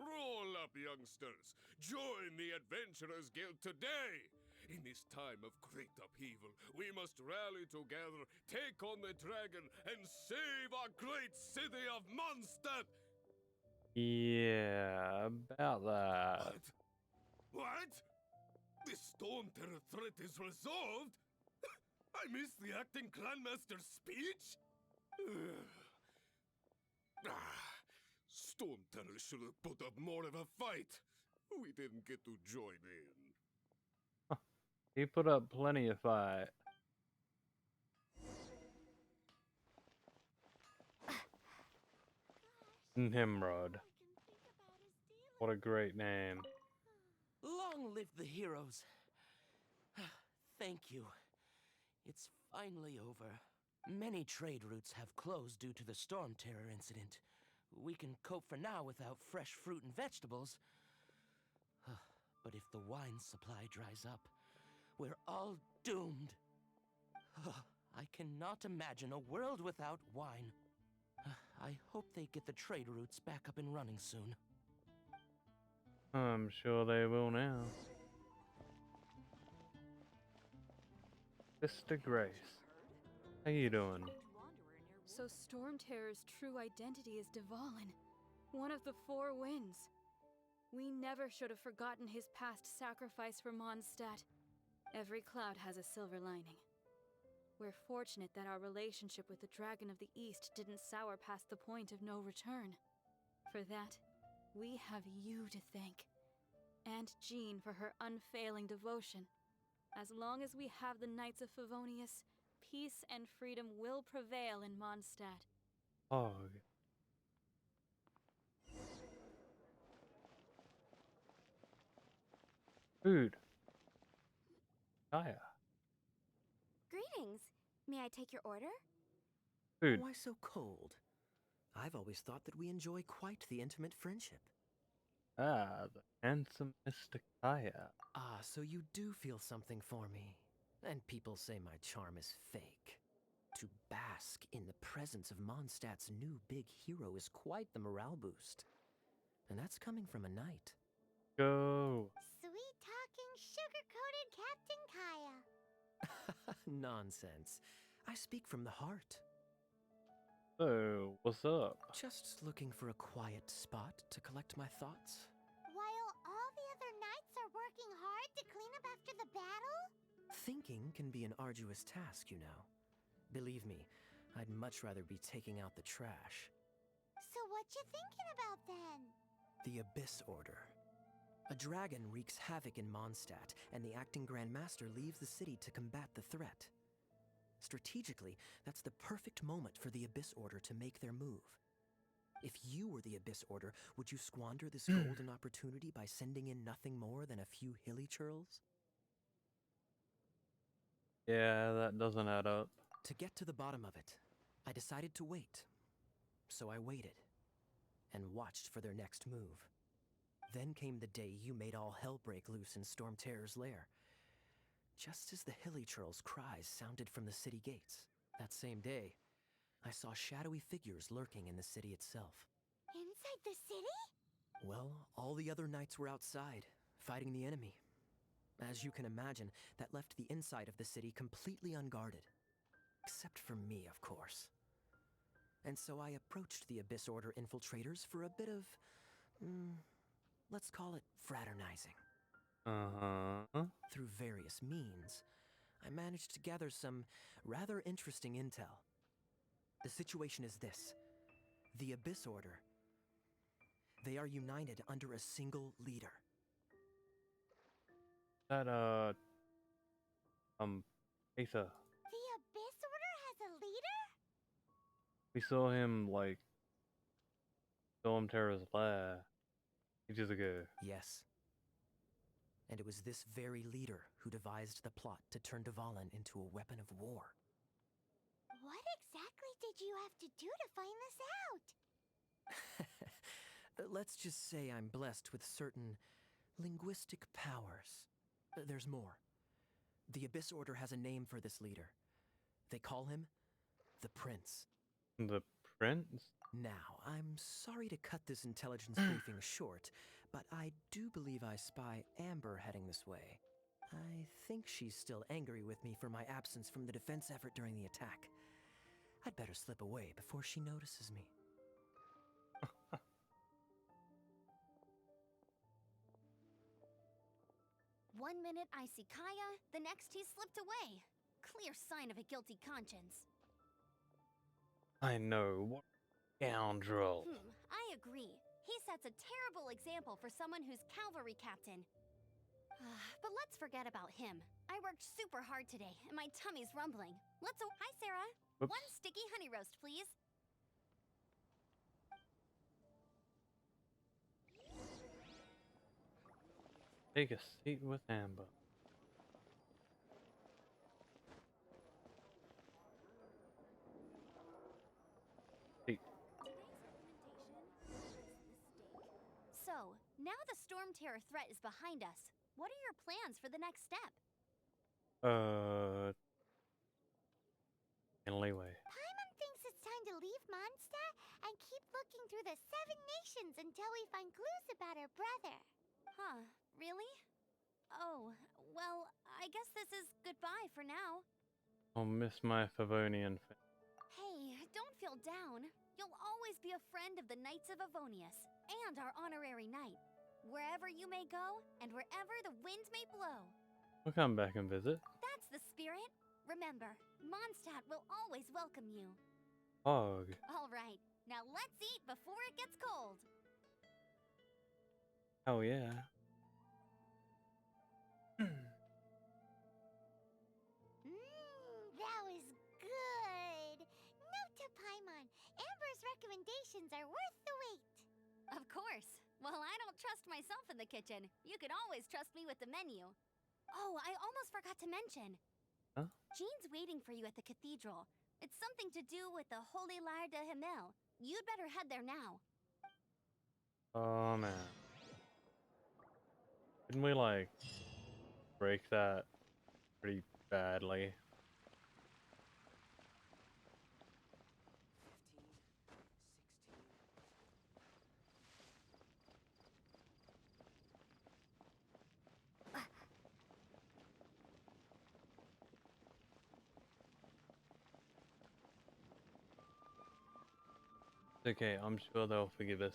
Roll up, youngsters! Join the Adventurers Guild today! In this time of great upheaval, we must rally together, take on the dragon, and save our great city of Mondstadt! Yeah, about that. What? The Storm Terror threat is resolved? I missed the acting Clanmaster's speech? Storm Terror should have put up more of a fight. We didn't get to join in. He put up plenty of fight. Nimrod. What a great name. Long live the heroes. Thank you. It's finally over. Many trade routes have closed due to the Storm Terror incident. We can cope for now without fresh fruit and vegetables. But if the wine supply dries up, we're all doomed. I cannot imagine a world without wine. I hope they get the trade routes back up and running soon. I'm sure they will now. Sister Grace, how you doing? So Storm Terror's true identity is Dvalin, one of the Four Winds. We never should have forgotten his past sacrifice for Mondstadt. Every cloud has a silver lining. We're fortunate that our relationship with the Dragon of the East didn't sour past the point of no return. For that, we have you to thank. And Jean for her unfailing devotion. As long as we have the Knights of Favonius, peace and freedom will prevail in Mondstadt. Hog. Food. Kaya. Greetings. May I take your order? Food. Why so cold? I've always thought that we enjoy quite the intimate friendship. Ah, the handsome Mr. Kaya. Ah, so you do feel something for me. And people say my charm is fake. To bask in the presence of Mondstadt's new big hero is quite the morale boost. And that's coming from a knight. Go. Sweet-talking, sugar-coated Captain Kaya. Nonsense. I speak from the heart. So, what's up? Just looking for a quiet spot to collect my thoughts. While all the other knights are working hard to clean up after the battle? Thinking can be an arduous task, you know. Believe me, I'd much rather be taking out the trash. So what you thinking about then? The Abyss Order. A dragon wreaks havoc in Mondstadt, and the acting Grand Master leaves the city to combat the threat. Strategically, that's the perfect moment for the Abyss Order to make their move. If you were the Abyss Order, would you squander this golden opportunity by sending in nothing more than a few hilly churls? Yeah, that doesn't add up. To get to the bottom of it, I decided to wait. So I waited, and watched for their next move. Then came the day you made all hell break loose in Storm Terror's lair. Just as the hilly churl's cries sounded from the city gates, that same day, I saw shadowy figures lurking in the city itself. Inside the city? Well, all the other knights were outside, fighting the enemy. As you can imagine, that left the inside of the city completely unguarded. Except for me, of course. And so I approached the Abyss Order infiltrators for a bit of, let's call it fraternizing. Uh-huh. Through various means, I managed to gather some rather interesting intel. The situation is this. The Abyss Order. They are united under a single leader. That, Asa. The Abyss Order has a leader? We saw him, like, Storm Terror's lair ages ago. Yes. And it was this very leader who devised the plot to turn Dvalin into a weapon of war. What exactly did you have to do to find this out? Let's just say I'm blessed with certain linguistic powers. There's more. The Abyss Order has a name for this leader. They call him the Prince. The Prince? Now, I'm sorry to cut this intelligence briefing short, but I do believe I spy Amber heading this way. I think she's still angry with me for my absence from the defense effort during the attack. I'd better slip away before she notices me. 1 minute I see Kaya, the next he slipped away. Clear sign of a guilty conscience. I know. What scoundrel. I agree. He sets a terrible example for someone who's cavalry captain. But let's forget about him. I worked super hard today, and my tummy's rumbling. Hi, Sarah. Oops. 1 sticky honey roast, please. Take a seat with Amber. Seat. So, now the Storm Terror threat is behind us. What are your plans for the next step? In leeway. Paimon thinks it's time to leave Mondstadt and keep looking through the 7 nations until we find clues about her brother. Huh, really? Oh, well, I guess this is goodbye for now. I'll miss my Favonian. Hey, don't feel down. You'll always be a friend of the Knights of Avonius, and our honorary knight. Wherever you may go, and wherever the wind may blow. We'll come back and visit. That's the spirit. Remember, Mondstadt will always welcome you. Hog. All right, now let's eat before it gets cold. Oh yeah. That was good. Note to Paimon, Amber's recommendations are worth the wait. Of course. Well, I don't trust myself in the kitchen. You can always trust me with the menu. Oh, I almost forgot to mention. Huh? Jean's waiting for you at the cathedral. It's something to do with the Holy Lyre de Himmel. You'd better head there now. Oh man. Didn't we like break that pretty badly? It's okay, I'm sure they'll forgive us.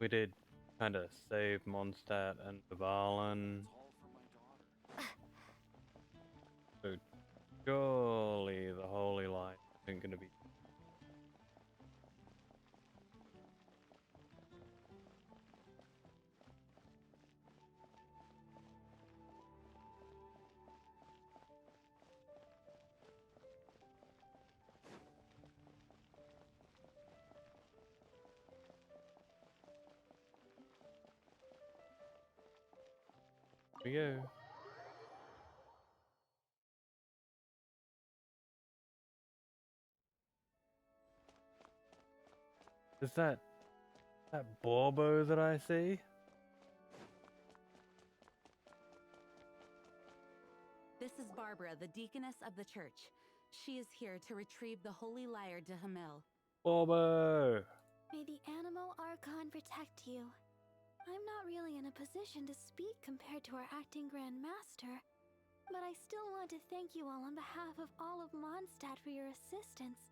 We did kind of save Mondstadt and Dvalin. So surely the Holy Light isn't going to be. Here we go. Is that Borbo that I see? This is Barbara, the deaconess of the church. She is here to retrieve the Holy Lyre de Himmel. Borbo! May the Animo Archon protect you. I'm not really in a position to speak compared to our acting Grand Master, but I still want to thank you all on behalf of all of Mondstadt for your assistance.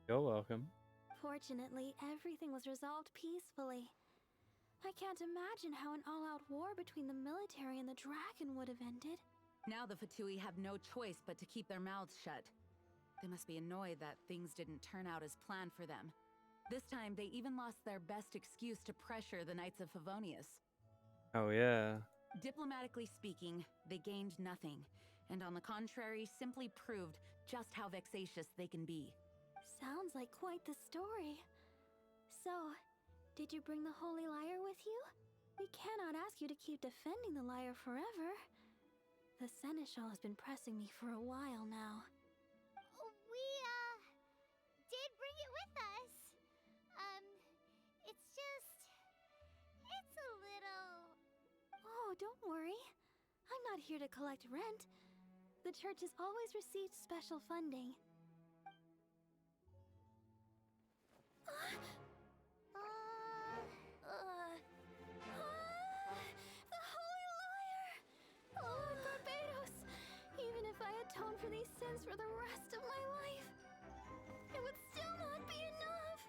You're welcome. Fortunately, everything was resolved peacefully. I can't imagine how an all-out war between the military and the dragon would have ended. Now the Fatui have no choice but to keep their mouths shut. They must be annoyed that things didn't turn out as planned for them. This time, they even lost their best excuse to pressure the Knights of Favonius. Oh yeah. Diplomatically speaking, they gained nothing, and on the contrary, simply proved just how vexatious they can be. Sounds like quite the story. So, did you bring the Holy Lyre with you? We cannot ask you to keep defending the lyre forever. The Seneschal has been pressing me for a while now. We, did bring it with us. Oh, don't worry. I'm not here to collect rent. The church has always received special funding. The Holy Liar! Lord Barbados! Even if I atone for these sins for the rest of my life, it would still not be enough.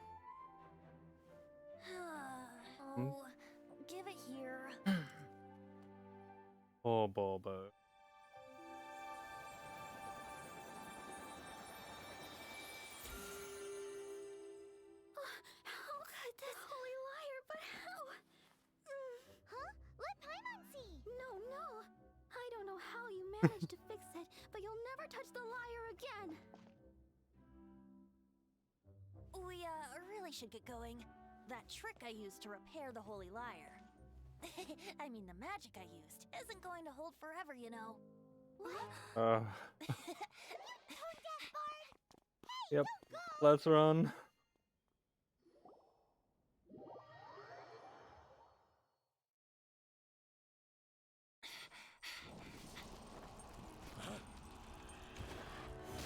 Oh, give it here. Poor Borbo. How could this Holy Liar, but how? Huh? Let Paimon see! No, no. I don't know how you managed to fix it, but you'll never touch the liar again. We, really should get going. That trick I used to repair the Holy Liar. I mean, the magic I used isn't going to hold forever, you know. What? Yep. Let's run.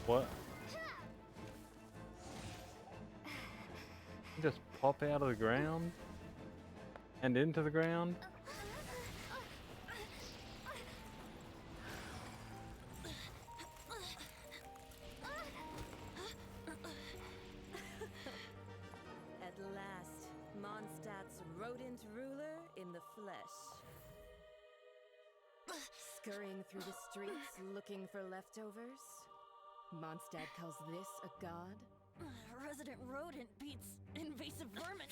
What? Just pop out of the ground? And into the ground? At last, Mondstadt's rodent ruler in the flesh. Scurrying through the streets looking for leftovers? Mondstadt calls this a god? Resident rodent beats invasive vermin.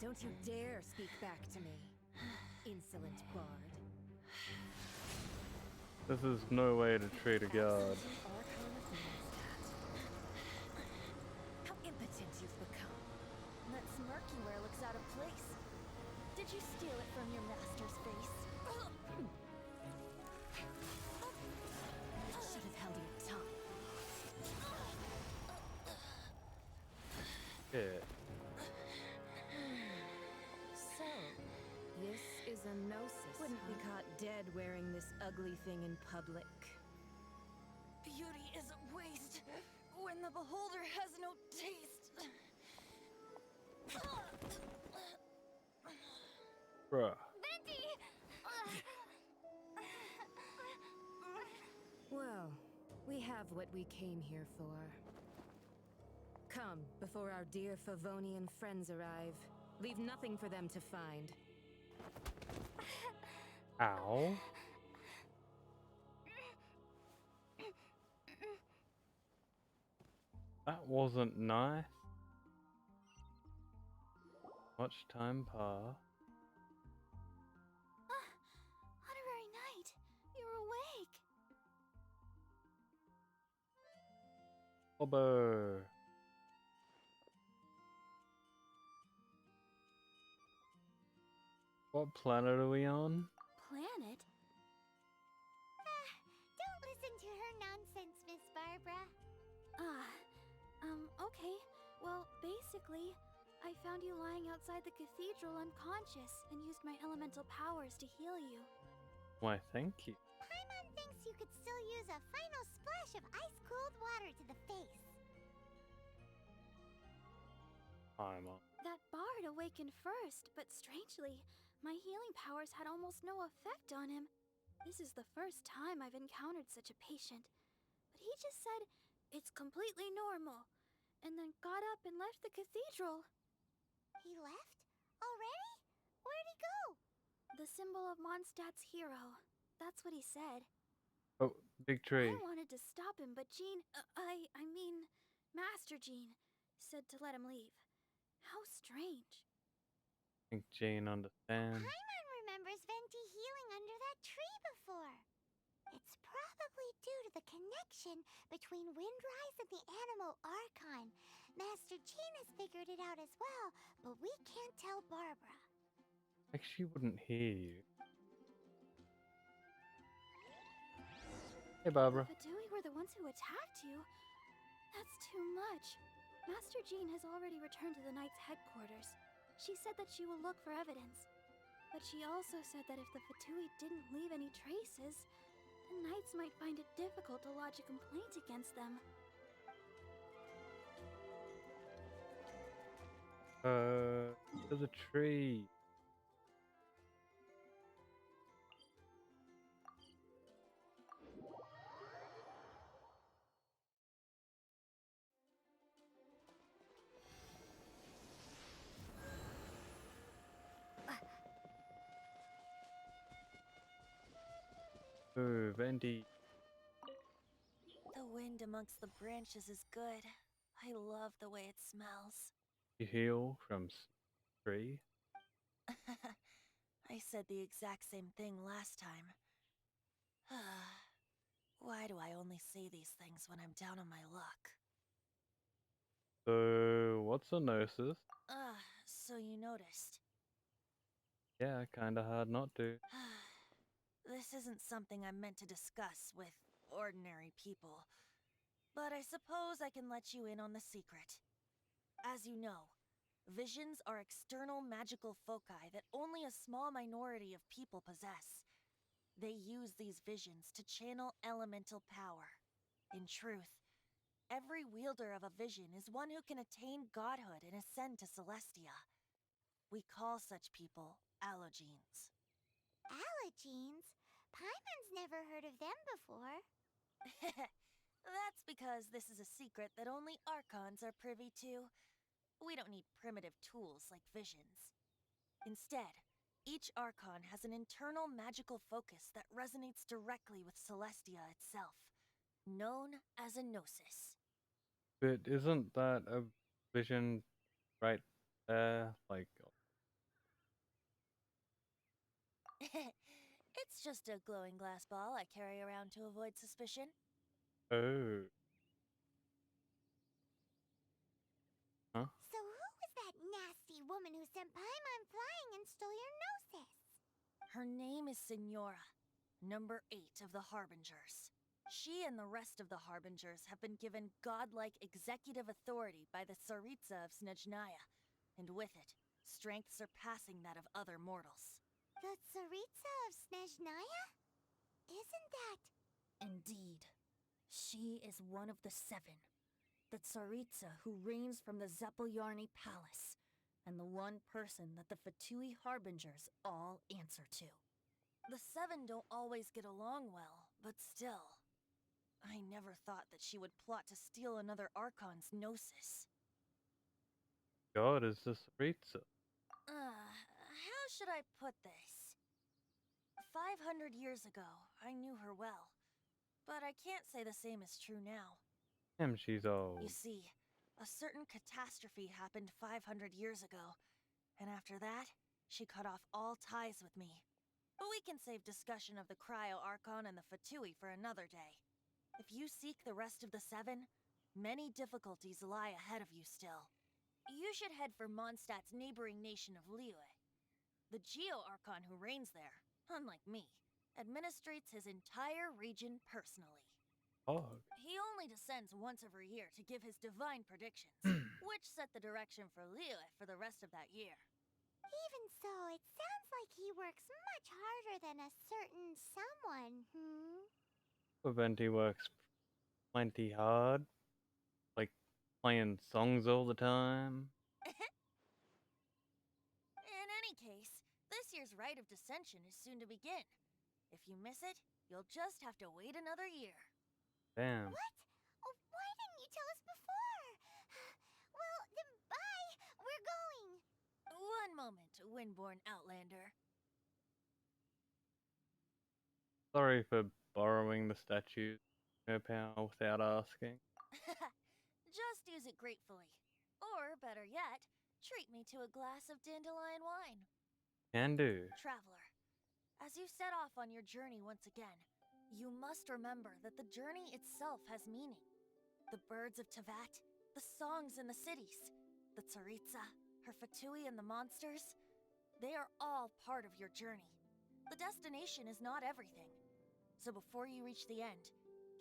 Don't you dare speak back to me, insolent bard. This is no way to treat a god. How impotent you've become. That smirky wear looks out of place. Did you steal it from your master's face? Should have held your tongue. Yeah. So, this is a gnosis. Wouldn't be caught dead wearing this ugly thing in public. Beauty is a waste when the beholder has no taste. Bruh. Venti! Well, we have what we came here for. Come, before our dear Favonian friends arrive. Leave nothing for them to find. Ow. That wasn't nice. Much time passed. Honorary Knight, you're awake. Borbo. What planet are we on? Planet? Don't listen to her nonsense, Miss Barbara. Okay. Well, basically, I found you lying outside the cathedral unconscious and used my elemental powers to heal you. Why, thank you. Paimon thinks you could still use a final splash of ice-cold water to the face. I'm on. That bard awakened first, but strangely, my healing powers had almost no effect on him. This is the first time I've encountered such a patient. But he just said, it's completely normal, and then got up and left the cathedral. He left? Already? Where'd he go? The symbol of Mondstadt's hero. That's what he said. Oh, big tree. I wanted to stop him, but Jean, I mean, Master Jean, said to let him leave. How strange. I think Jane understands. Paimon remembers Venti healing under that tree before. It's probably due to the connection between Windrise and the Animal Archon. Master Jean has figured it out as well, but we can't tell Barbara. Like she wouldn't hear you. Hey, Barbara. The Fatui were the ones who attacked you. That's too much. Master Jean has already returned to the Knight's headquarters. She said that she will look for evidence. But she also said that if the Fatui didn't leave any traces, the Knights might find it difficult to lodge a complaint against them. There's a tree. Oh, Venti. The wind amongst the branches is good. I love the way it smells. You heal from tree? I said the exact same thing last time. Why do I only say these things when I'm down on my luck? So, what's a gnosis? So you noticed. Yeah, kinda hard not to. This isn't something I'm meant to discuss with ordinary people, but I suppose I can let you in on the secret. As you know, visions are external magical foci that only a small minority of people possess. They use these visions to channel elemental power. In truth, every wielder of a vision is one who can attain godhood and ascend to Celestia. We call such people allogenes. Allogenes? Paimon's never heard of them before. That's because this is a secret that only Archons are privy to. We don't need primitive tools like visions. Instead, each Archon has an internal magical focus that resonates directly with Celestia itself, known as a gnosis. But isn't that a vision right there? Like, It's just a glowing glass ball I carry around to avoid suspicion. oh. Huh? So who was that nasty woman who sent Paimon flying and stole your gnosis? Her name is Signora, number 8 of the Harbingers. She and the rest of the Harbingers have been given godlike executive authority by the Tsaritsa of Snezhnaya, and with it, strength surpassing that of other mortals. The Tsaritsa of Snezhnaya? Isn't that... Indeed. She is one of the 7. The Tsaritsa who reigns from the Zeppeljorny Palace, and the one person that the Fatui Harbingers all answer to. The 7 don't always get along well, but still. I never thought that she would plot to steal another Archon's gnosis. God is this Ritza. How should I put this? 500 years ago, I knew her well, but I can't say the same is true now. Damn, she's old. You see, a certain catastrophe happened 500 years ago, and after that, she cut off all ties with me. But we can save discussion of the Cryo Archon and the Fatui for another day. If you seek the rest of the 7, many difficulties lie ahead of you still. You should head for Mondstadt's neighboring nation of Liyue. The Geo-Archon who reigns there, unlike me, administrates his entire region personally. Oh. He only descends once every year to give his divine predictions, which set the direction for Liyue for the rest of that year. Even so, it sounds like he works much harder than a certain someone, Venti works plenty hard. Like, playing songs all the time. In any case, this year's Rite of Dissension is soon to begin. If you miss it, you'll just have to wait another year. Damn. What? Oh, why didn't you tell us before? Well, then bye! We're going! One moment, Windborn Outlander. Sorry for borrowing the statue, her power without asking. Just use it gratefully. Or, better yet, treat me to a glass of dandelion wine. Can do. Traveler, as you set off on your journey once again, you must remember that the journey itself has meaning. The birds of Tevat, the songs in the cities, the Tsaritsa, her Fatui and the monsters, they are all part of your journey. The destination is not everything. So before you reach the end,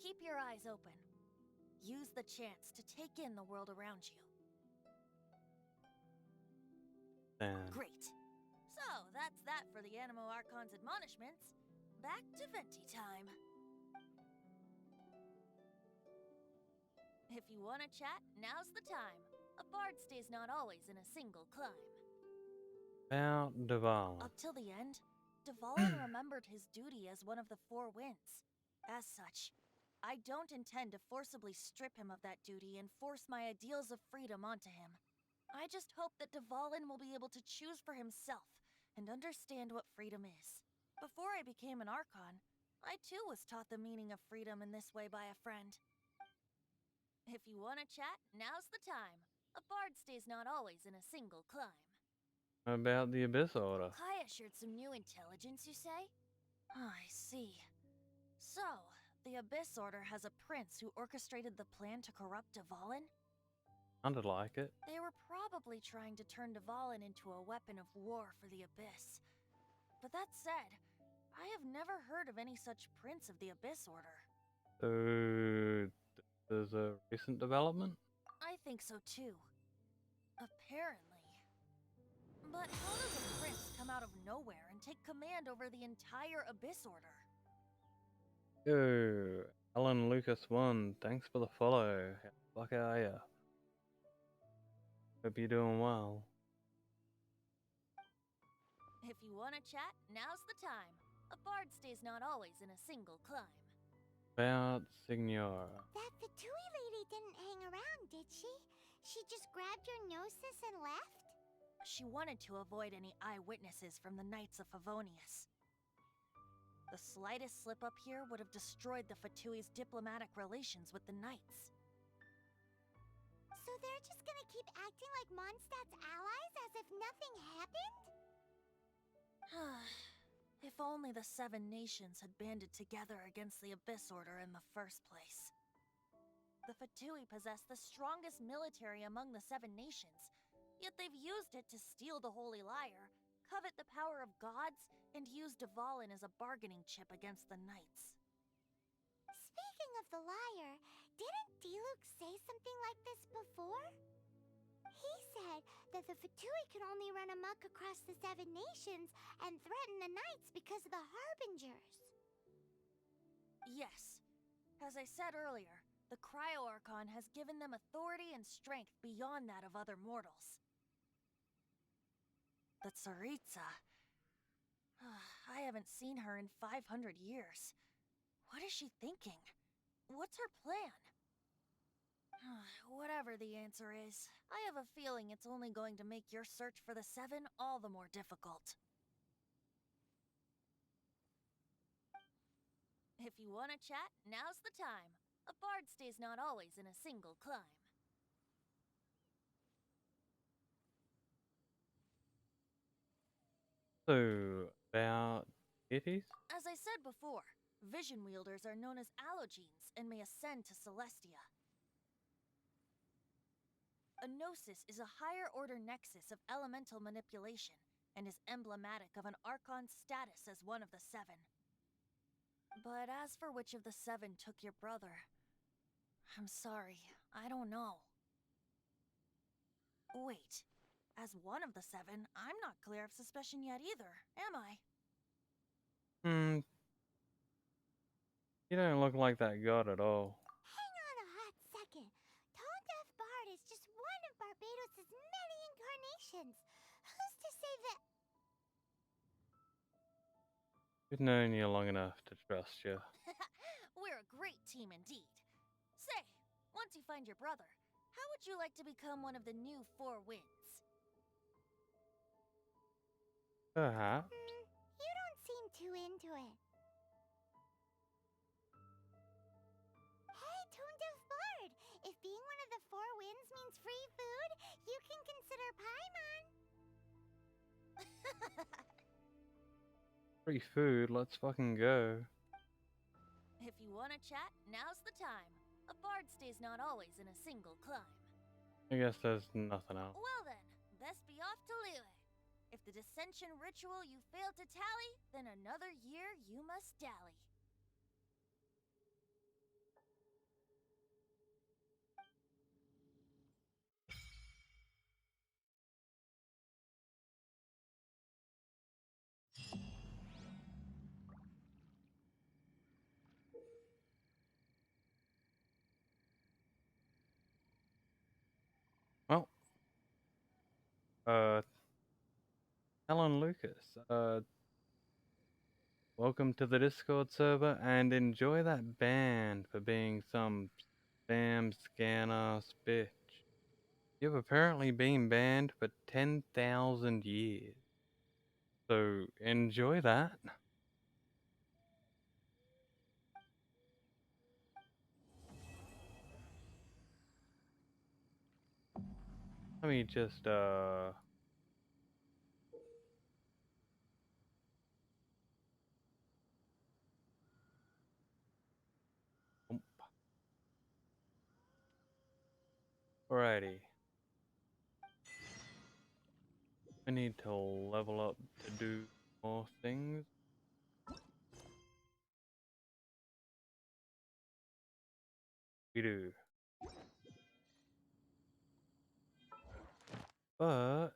keep your eyes open. Use the chance to take in the world around you. Damn. Great. So, that's that for the the Animo Archon's admonishments, back to Venti time. If you want to chat, now's the time. A bard stays not always in a single climb. About Duvall. Up till the end, Duvallin remembered his duty as one of the Four Winds. As such, I don't intend to forcibly strip him of that duty and force my ideals of freedom onto him. I just hope that Duvallin will be able to choose for himself and understand what freedom is. Before I became an Archon, I too was taught the meaning of freedom in this way by a friend. If you want to chat, now's the time. A bard stays not always in a single climb. About the Abyss Order. Kaya shared some new intelligence, you say? Oh, I see. So, the Abyss Order has a prince who orchestrated the plan to corrupt Duvallin? Sounded like it. They were probably trying to turn Duvallin into a weapon of war for the Abyss. But that said, I have never heard of any such prince of the Abyss Order. So, there's a recent development? I think so too. Apparently. But how does a prince come out of nowhere and take command over the entire Abyss Order? Yo, Alan Lucas 1, thanks for the follow. How the fuck are ya? Hope you're doing well. If you want to chat, now's the time. A bard stays not always in a single climb. About Signor. That Fatui lady didn't hang around, did she? She just grabbed your gnosis and left? She wanted to avoid any eyewitnesses from the Knights of Favonius. The slightest slip-up here would have destroyed the Fatui's diplomatic relations with the Knights. So they're just gonna keep acting like Mondstadt's allies as if nothing happened? If only the Seven Nations had banded together against the Abyss Order in the first place. The Fatui possess the strongest military among the Seven Nations, yet they've used it to steal the Holy Lyre, covet the power of gods, and use Duvallin as a bargaining chip against the Knights. Speaking of the lyre, didn't Diluc say something like this before? He said that the Fatui could only run amok across the Seven Nations and threaten the Knights because of the Harbingers. Yes. As I said earlier, the Cryo-Archon has given them authority and strength beyond that of other mortals. The Tsaritsa... I haven't seen her in 500 years. What is she thinking? What's her plan? Whatever the answer is, I have a feeling it's only going to make your search for the Seven all the more difficult. If you want to chat, now's the time. A bard stays not always in a single climb. So, about kitties? As I said before, vision wielders are known as allogenes and may ascend to Celestia. A gnosis is a higher order nexus of elemental manipulation and is emblematic of an Archon's status as one of the Seven. But as for which of the Seven took your brother, I'm sorry, I don't know. Wait, as one of the Seven, I'm not clear of suspicion yet either, am I? You don't look like that god at all. Hang on a hot second. Tone Deaf Bard is just one of Barbados' many incarnations. Who's to say that... We've known you long enough to trust you. We're a great team indeed. Say, once you find your brother, how would you like to become one of the new Four Winds? Perhaps. You don't seem too into it. Hey, Tone Deaf Bard! If being one of the Four Winds means free food, you can consider Paimon. Free food, let's fucking go. If you want to chat, now's the time. A bard stays not always in a single climb. I guess there's nothing else. Well then, best be off to Liyue. If the dissension ritual you failed to tally, then another year you must dally. Uh, Alan Lucas. Welcome to the Discord server and enjoy that ban for being some spam scanner bitch. You've apparently been banned for 10,000 years. So enjoy that. Let me just alrighty. We need to level up to do more things. We do. But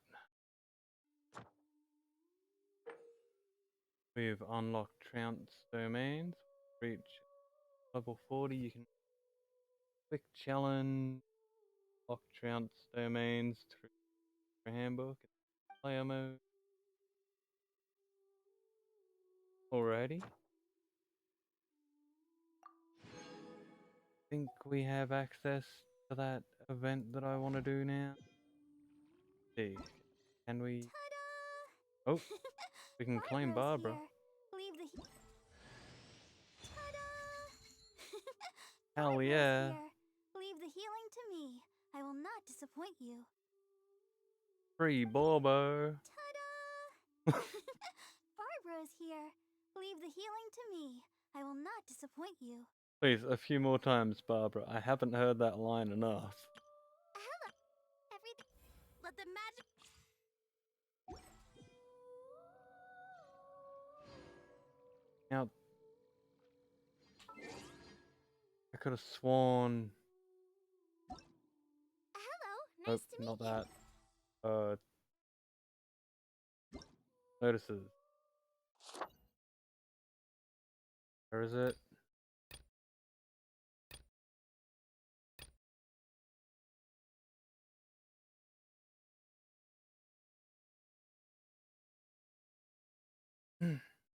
we've unlocked Trounce domains. Reach level 40, you can quick challenge, lock Trounce domains through the handbook, player mode. Alrighty. Think we have access to that event that I want to do now. Let's see, can we? Ta-da! Oh, we can claim Barbara. Here. Leave the Ta-da! Hell Barbara's yeah! here. Leave the healing to me. I will not disappoint you. Free Borbo. Ta-da! Barbara's here. Leave the healing to me. I will not disappoint you. Please, a few more times, Barbara. I haven't heard that line enough. Hello. Everything. Let the magic. Now, I could have sworn. Hello. Nope, Nice to meet not you. that. Notices. Where is it?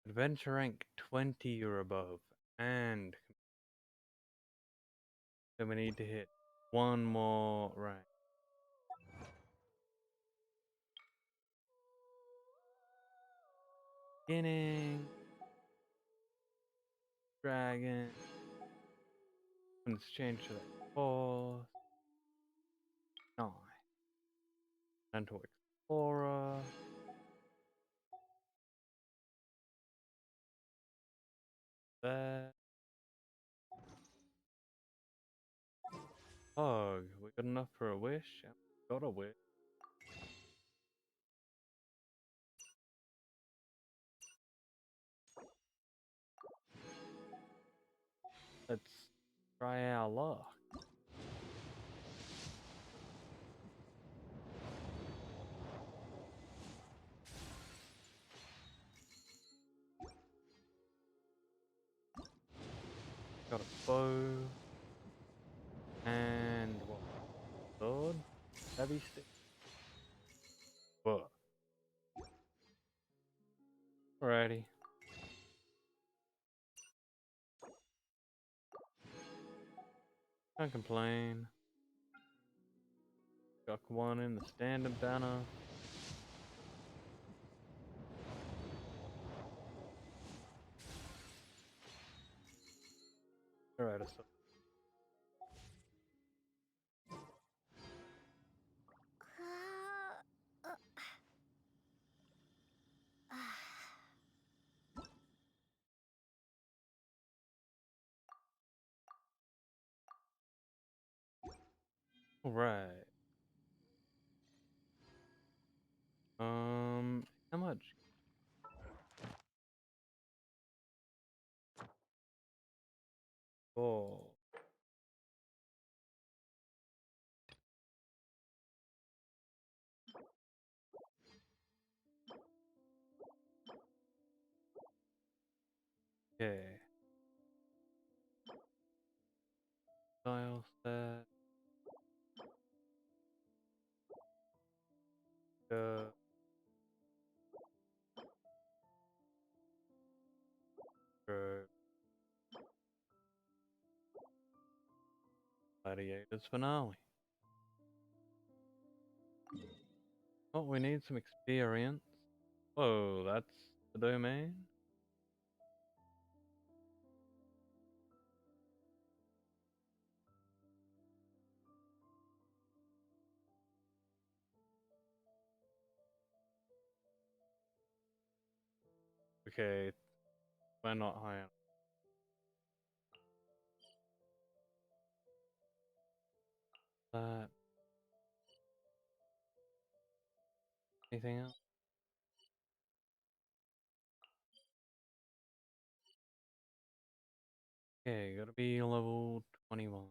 Adventure rank 20 or above. And then we need to hit one more rank. Beginning. Dragon. Let's change to that. 4. 9. Gentle Explorer. There. Pug. We got enough for a wish? Got a wish. Let's try our luck. Got a bow. And what? Sword? Heavy stick? What? Alrighty. Can't complain. Got one in the standard banner. Alright, so alright. How much? Oh. Okay. Style set. Uh, Grove. Gladiators finale. Oh, we need some experience. Whoa, that's the domain? Okay, we're not high enough. That. Anything else? Okay, gotta be level 21.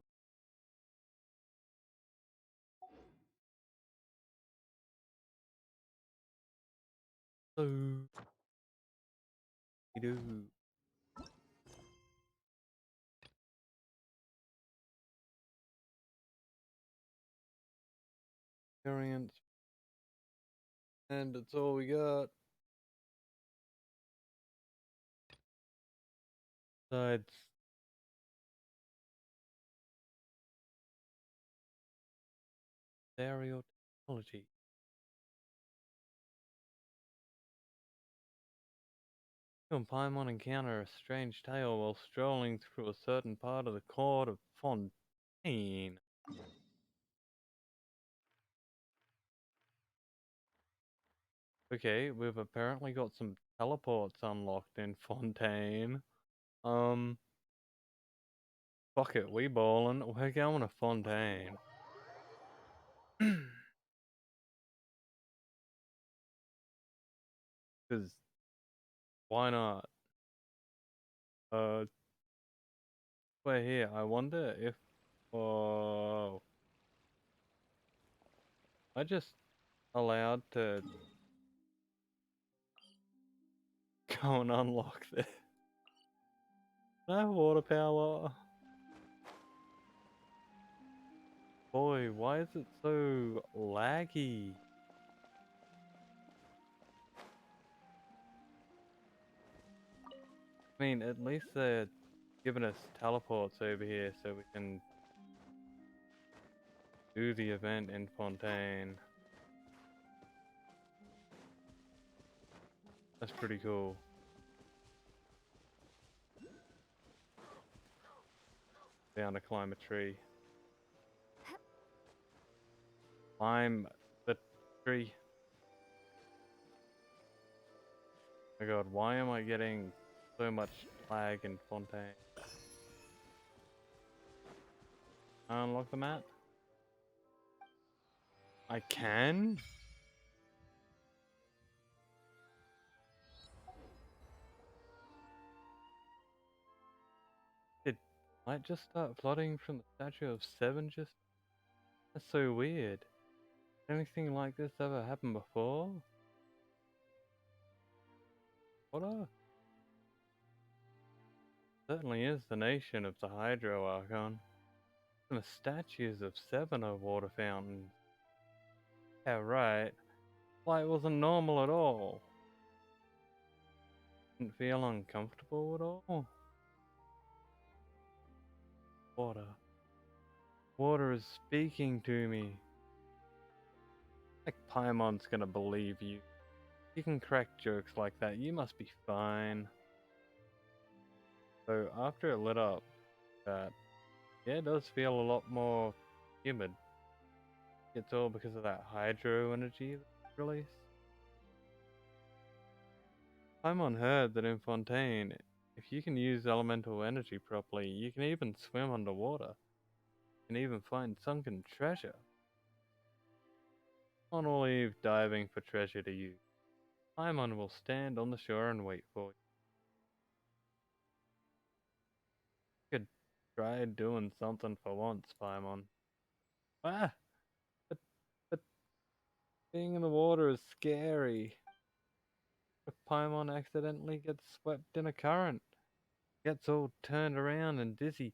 So, we do. Experience. And that's all we got. Besides stereo technology. You and Paimon encounter a strange tale while strolling through a certain part of the court of Fontaine. Okay, we've apparently got some teleports unlocked in Fontaine. Fuck it, we ballin'. We're going to Fontaine. Cause why not? We're here. I wonder if. Whoa. I just allowed to go and unlock this. No water power. Boy, why is it so laggy? I mean, at least they're giving us teleports over here so we can do the event in Fontaine. That's pretty cool. Down to climb a tree. Climb the tree. Oh my god, why am I getting so much lag in Fontaine? Unlock the map? I can? Did light just start flooding from the statue of Seven just? That's so weird. Anything like this ever happened before? What a... Certainly is the nation of the Hydro Archon. And the statues of Seven are water fountains. Yeah, right. Light wasn't normal at all. Didn't feel uncomfortable at all. Water. Water is speaking to me. Like Paimon's gonna believe you. You can crack jokes like that, you must be fine. So after it lit up, that yeah, it does feel a lot more humid. It's all because of that hydro energy release. Paimon heard that in Fontaine, if you can use elemental energy properly, you can even swim underwater. You can even find sunken treasure. On will leave diving for treasure to you. Paimon will stand on the shore and wait for you. You could try doing something for once, Paimon. Ah! But being in the water is scary. If Paimon accidentally gets swept in a current, gets all turned around and dizzy,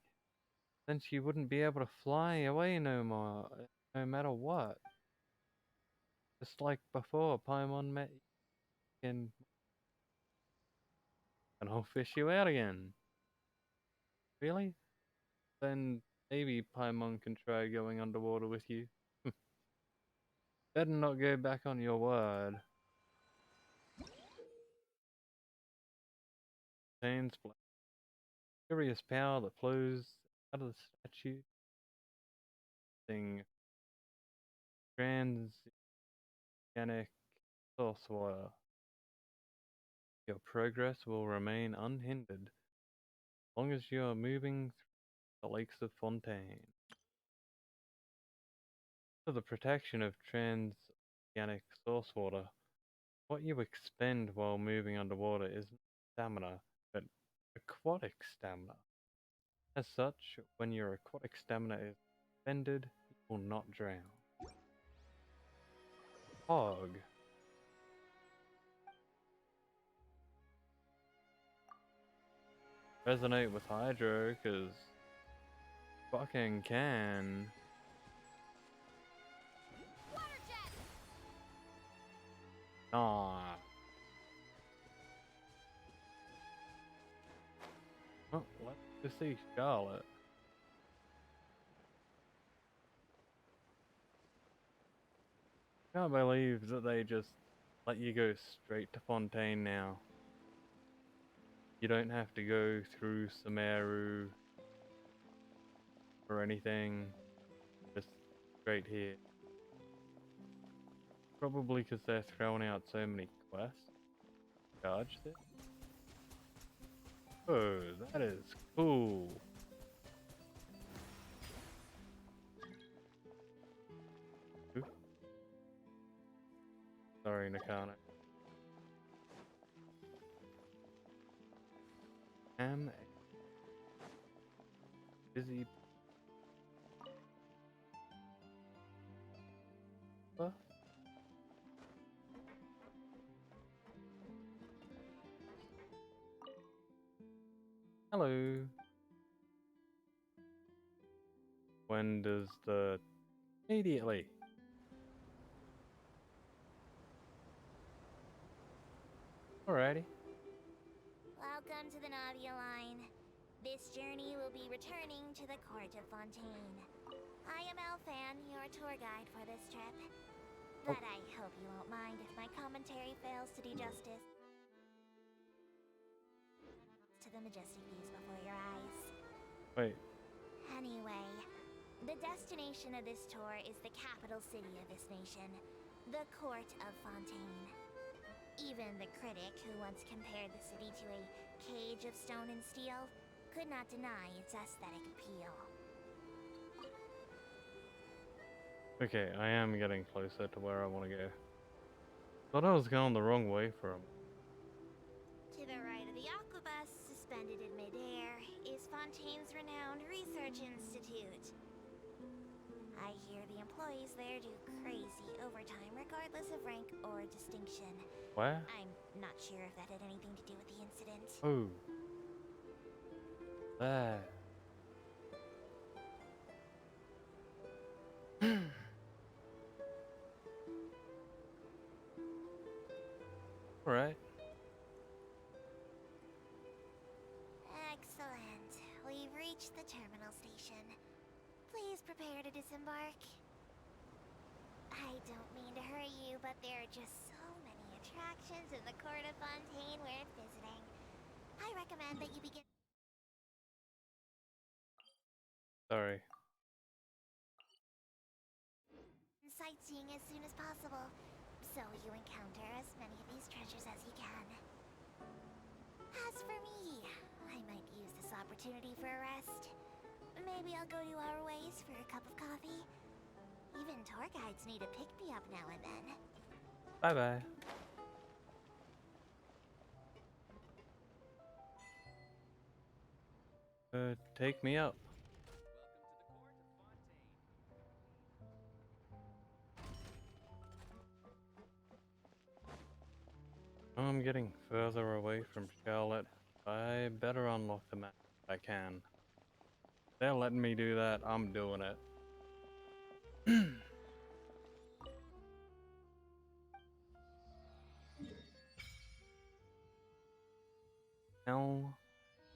then she wouldn't be able to fly away no more, no matter what. Just like before, Paimon met you and I'll fish you out again. Really? Then maybe Paimon can try going underwater with you. Better not go back on your word. Contains black curious power that flows out of the statue. Thing transoceanic source water. Your progress will remain unhindered as long as you are moving through the lakes of Fontaine. For the protection of transoceanic source water, what you expend while moving underwater is not stamina, but aquatic stamina. As such, when your aquatic stamina is expended, you will not drown. Hog. Resonate with Hydro, cause fucking can. Nah. Oh, let's go see Charlotte. Can't believe that they just let you go straight to Fontaine now. You don't have to go through Sumeru or anything. Just straight here. Probably because they're throwing out so many quests. Charge this. Oh, that is cool. Ooh. Sorry, Nakano. Am busy. What? Hello. When does the... Immediately. Alrighty. Welcome to the Navia line. This journey will be returning to the court of Fontaine. I am Elfan, your tour guide for this trip. But I hope you won't mind if my commentary fails to do justice to the majestic views before your eyes. Wait. Anyway, the destination of this tour is the capital city of this nation, the court of Fontaine. Even the critic who once compared the city to a cage of stone and steel could not deny its aesthetic appeal. Okay, I am getting closer to where I want to go. Thought I was going the wrong way for a moment. To the right of the aquabus, suspended in midair, is Fontaine's renowned research institute. I hear the employees there do crazy overtime regardless of rank or distinction. Where? I'm not sure if that had anything to do with the incident. Oh. There. Alright. Excellent. We've reached the terminal station. Please prepare to disembark. I don't mean to hurry you, but there are just so many attractions in the court of Fontaine worth visiting. I recommend that you begin Sorry. sightseeing as soon as possible, so you encounter as many of these treasures as you can. As for me, I might use this opportunity for a rest. Maybe I'll go to our ways for a cup of coffee. Even tour guides need a pick-me-up now and then. Bye-bye. Take me up. I'm getting further away from Charlotte. I better unlock the map if I can. They're letting me do that, I'm doing it. Now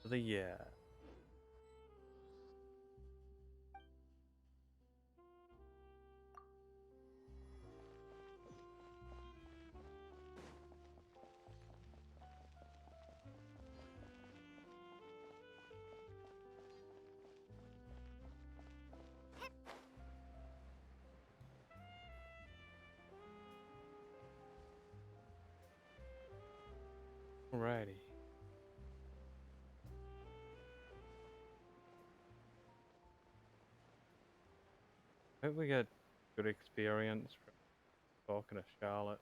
for the year. Alrighty. Hope we get good experience from talking to Charlotte.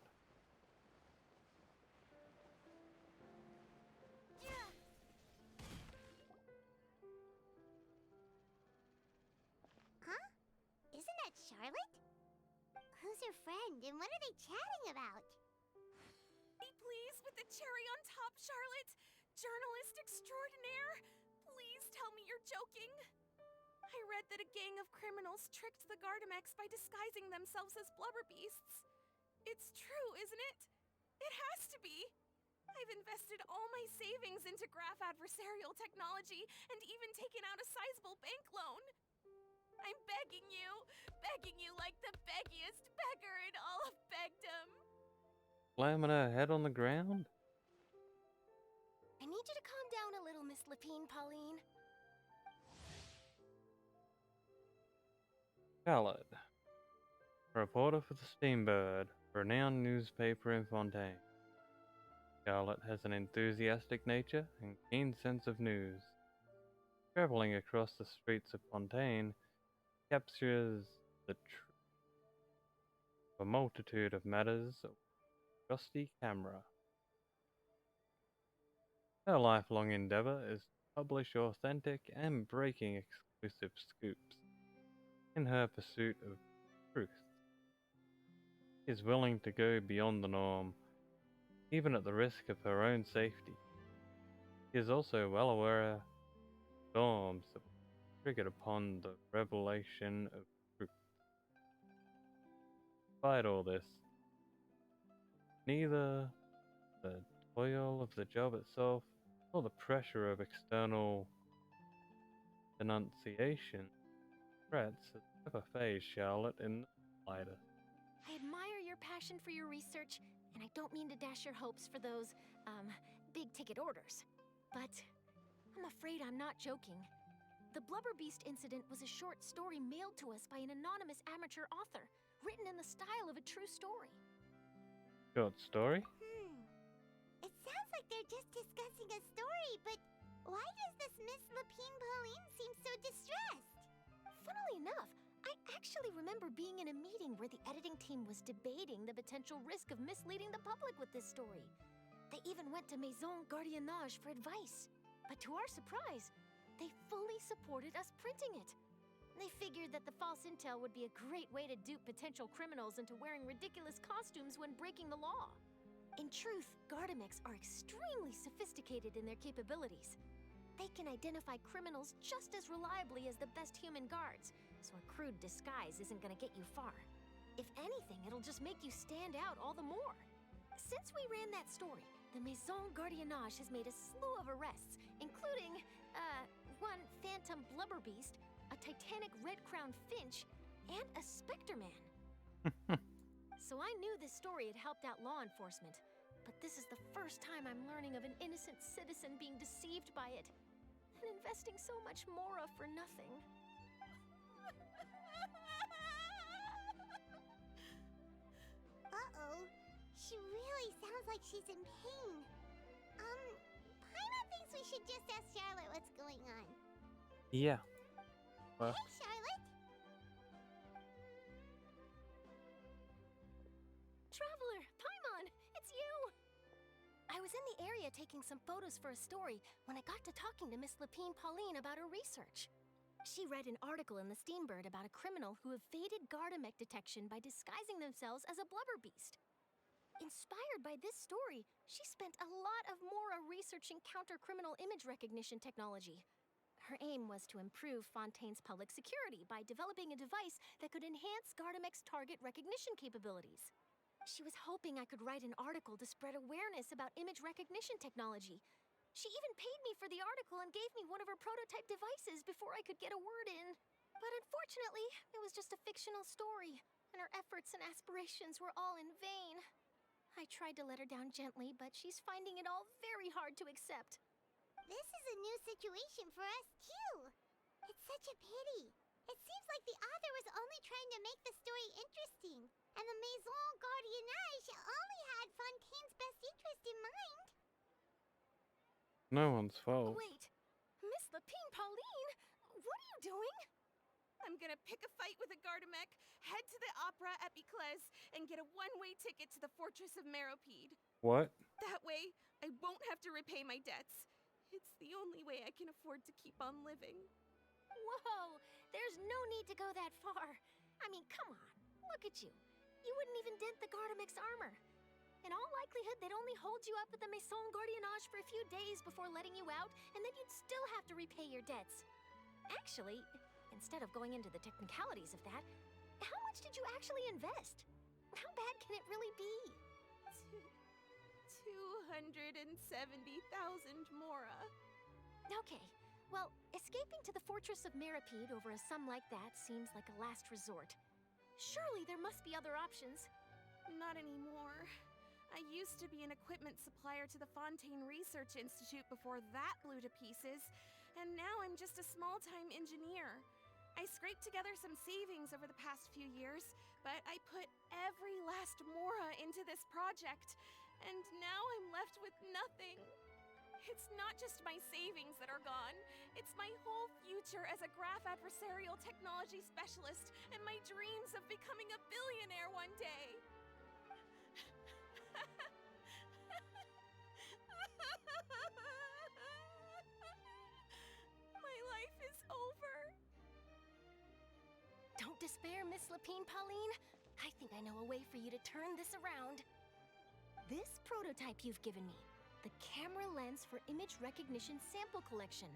Huh? Isn't that Charlotte? Who's her friend and what are they chatting about? Be pleased with the cherry on top, Charlotte! Journalist extraordinaire! Please tell me you're joking! I read that a gang of criminals tricked the Gardamex by disguising themselves as blubber beasts. It's true, isn't it? It has to be! I've invested all my savings into graph adversarial technology and even taken out a sizable bank loan. I'm begging you like the beggiest beggar in all of begdom. Slamming her head on the ground? I need you to calm down a little, Miss Lapine, Pauline. Charlotte, a reporter for the Steambird, a renowned newspaper in Fontaine. Charlotte has an enthusiastic nature and keen sense of news. Traveling across the streets of Fontaine captures the truth of a multitude of matters with a trusty camera. Her lifelong endeavor is to publish authentic and breaking exclusive scoops. In her pursuit of truth, she is willing to go beyond the norm, even at the risk of her own safety. She is also well aware of storms that will trigger upon the revelation of truth. Despite all this, neither the toil of the job itself nor the pressure of external denunciation threats has ever phased Charlotte in the slightest. I admire your passion for your research, and I don't mean to dash your hopes for those, big ticket orders. But I'm afraid I'm not joking. The Blubber Beast incident was a short story mailed to us by an anonymous amateur author, written in the style of a true story. Short story? It sounds like they're just discussing a story, but why does this Miss Lapine Pauline seem so distressed? Funnily enough, I actually remember being in a meeting where the editing team was debating the potential risk of misleading the public with this story. They even went to Maison Gardiennage for advice. But to our surprise, they fully supported us printing it. They figured that the false intel would be a great way to dupe potential criminals into wearing ridiculous costumes when breaking the law. In truth, Gardamex are extremely sophisticated in their capabilities. They can identify criminals just as reliably as the best human guards, so a crude disguise isn't gonna get you far. If anything, it'll just make you stand out all the more. Since we ran that story, the Maison Gardiennage has made a slew of arrests, including, one phantom blubber beast, a titanic red-crowned finch, and a specter man. So I knew this story had helped out law enforcement, but this is the first time I'm learning of an innocent citizen being deceived by it, and investing so much more of for nothing. Uh-oh. She really sounds like she's in pain. Paimon thinks we should just ask Charlotte what's going on. Yeah. Well, Hey, Charlotte! Traveler, Paimon, it's you! I was in the area taking some photos for a story when I got to talking to Miss Lapine Pauline about her research. She read an article in the Steambird about a criminal who evaded Gardamex detection by disguising themselves as a blubber beast. Inspired by this story, she spent a lot of Mora researching counter-criminal image recognition technology. Her aim was to improve Fontaine's public security by developing a device that could enhance Gardamex target recognition capabilities. She was hoping I could write an article to spread awareness about image recognition technology. She even paid me for the article and gave me one of her prototype devices before I could get a word in. But unfortunately, it was just a fictional story, and her efforts and aspirations were all in vain. I tried to let her down gently, but she's finding it all very hard to accept. This is a new situation for us, too. It's such a pity. It seems like the author was only trying to make the story interesting, and the Maison Gardiennage only had Fontaine's best interest in mind. No one's fault. Wait, Miss Lapine Pauline, what are you doing? I'm gonna pick a fight with a Gardamek, head to the opera at Biclès, and get a one-way ticket to the Fortress of Meropide. What? That way, I won't have to repay my debts. It's the only way I can afford to keep on living. Whoa! There's no need to go that far. I mean, come on. Look at you. You wouldn't even dent the Gardamek's armor. In all likelihood, they'd only hold you up at the Maison Gardiennage for a few days before letting you out, and then you'd still have to repay your debts. Actually, instead of going into the technicalities of that, how much did you actually invest? How bad can it really be? 270,000 mora. Okay, well, escaping to the Fortress of Meropide over a sum like that seems like a last resort. Surely there must be other options. Not anymore. I used to be an equipment supplier to the Fontaine Research Institute before that blew to pieces, and now I'm just a small-time engineer. I scraped together some savings over the past few years, but I put every last mora into this project, and now I'm left with nothing. It's not just my savings that are gone. It's my whole future as a graph adversarial technology specialist and my dreams of becoming a billionaire one day. My life is over. Don't despair, Miss Lapine Pauline. I think I know a way for you to turn this around. This prototype you've given me, the camera lens for image recognition sample collection.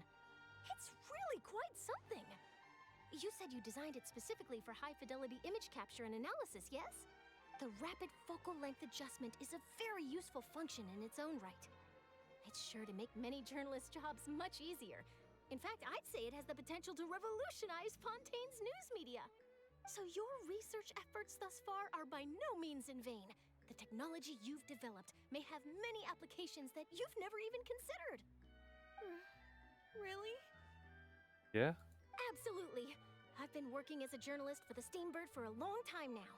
It's really quite something. You said you designed it specifically for high-fidelity image capture and analysis, yes? The rapid focal length adjustment is a very useful function in its own right. It's sure to make many journalists' jobs much easier. In fact, I'd say it has the potential to revolutionize Fontaine's news media. So your research efforts thus far are by no means in vain. The technology you've developed may have many applications that you've never even considered. Really? Yeah? Absolutely. I've been working as a journalist for the Steambird for a long time now.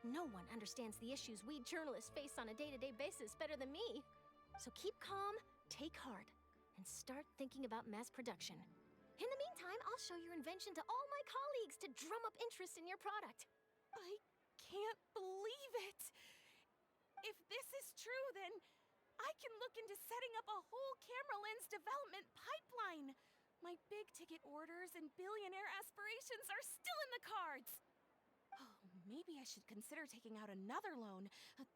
No one understands the issues we journalists face on a day-to-day basis better than me. So keep calm, take heart, and start thinking about mass production. In the meantime, I'll show your invention to all my colleagues to drum up interest in your product. I can't believe it! If this is true, then I can look into setting up a whole camera lens development pipeline. My big-ticket orders and billionaire aspirations are still in the cards. Oh, maybe I should consider taking out another loan.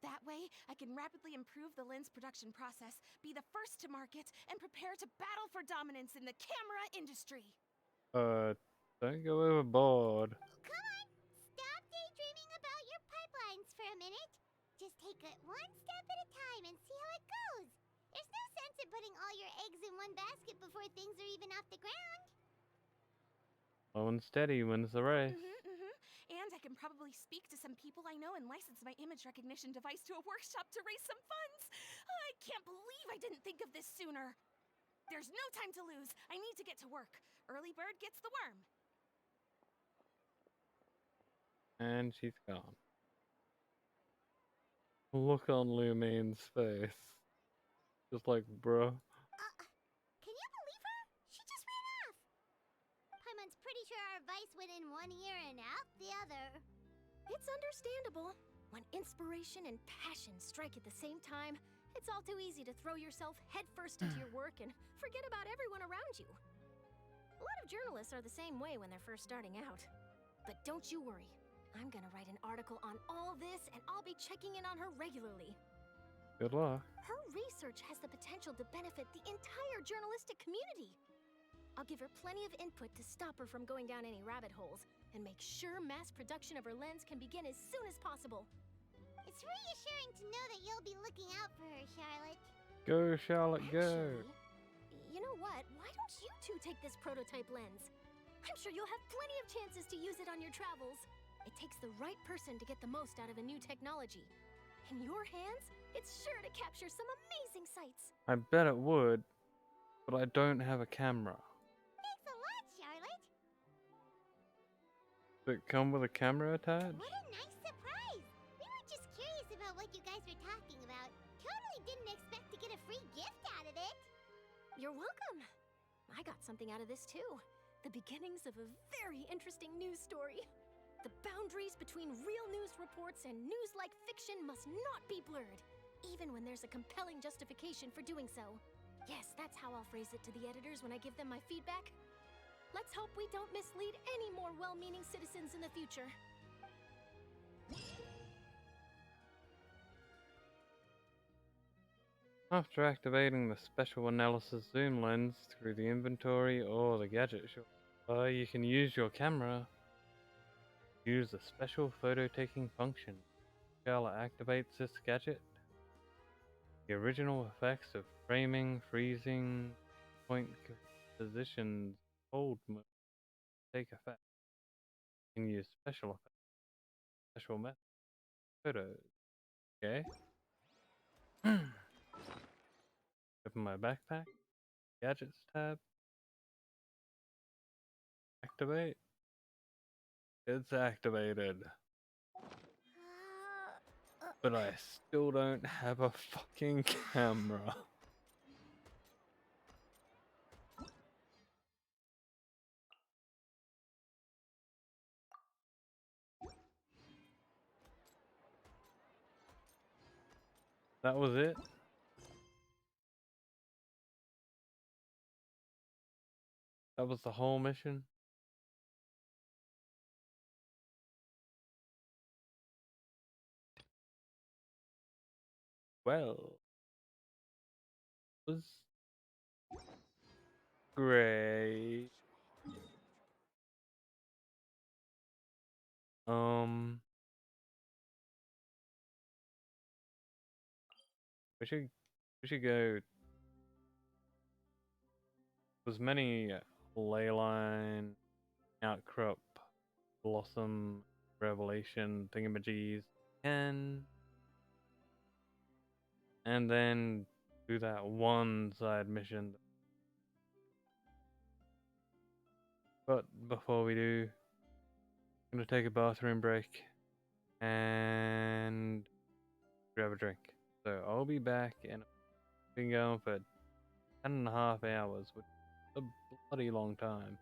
That way, I can rapidly improve the lens production process, be the first to market, and prepare to battle for dominance in the camera industry. Don't go overboard. Come on, stop daydreaming about your pipelines for a minute. Just take it one step at a time and see how it goes. There's no sense in putting all your eggs in one basket before things are even off the ground. Slow and steady wins the race. And I can probably speak to some people I know and license my image recognition device to a workshop to raise some funds. I can't believe I didn't think of this sooner. There's no time to lose. I need to get to work. Early bird gets the worm. And she's gone. Look on Lumine's face. Just like, bruh. Can you believe her? She just ran off. Paimon's pretty sure our advice went in one ear and out the other. It's understandable. When inspiration and passion strike at the same time, it's all too easy to throw yourself headfirst into your work and forget about everyone around you. A lot of journalists are the same way when they're first starting out. But don't you worry. I'm gonna write an article on all this, and I'll be checking in on her regularly. Good luck. Her research has the potential to benefit the entire journalistic community. I'll give her plenty of input to stop her from going down any rabbit holes, and make sure mass production of her lens can begin as soon as possible. It's reassuring to know that you'll be looking out for her, Charlotte. Go, Charlotte, go. Actually, know what? Why don't you two take this prototype lens? I'm sure you'll have plenty of chances to use it on your travels. It takes the right person to get the most out of a new technology. In your hands, it's sure to capture some amazing sights. I bet it would, but I don't have a camera. Thanks a lot, Charlotte. Does it come with a camera attached? What a nice surprise! We were just curious about what you guys were talking about. Totally didn't expect to get a free gift out of it. You're welcome. I got something out of this too. The beginnings of a very interesting news story. The boundaries between real news reports and news-like fiction must not be blurred, even when there's a compelling justification for doing so. Yes, that's how I'll phrase it to the editors when I give them my feedback. Let's hope we don't mislead any more well-meaning citizens in the future. After activating the special analysis zoom lens through the inventory or the gadget shop, you can use your camera. Use the special photo taking function. While it activates this gadget, the original effects of framing, freezing, point positions, hold mode take effect. You can use special effects, special method photos. Okay. Open my backpack. Gadgets tab. Activate. It's activated. But I still don't have a fucking camera. That was it? That was the whole mission? Well, it was great. We should go. There's many leyline, outcrop, blossom, revelation, thingamajigs, and then do that one side mission. But before we do, I'm gonna take a bathroom break and grab a drink. So I'll be back in. Been going for 10.5 hours, which is a bloody long time.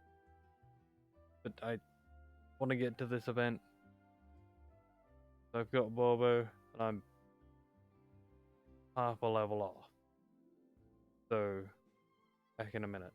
But I want to get to this event. So I've got Borbo, and I'm half a level off. So, back in a minute.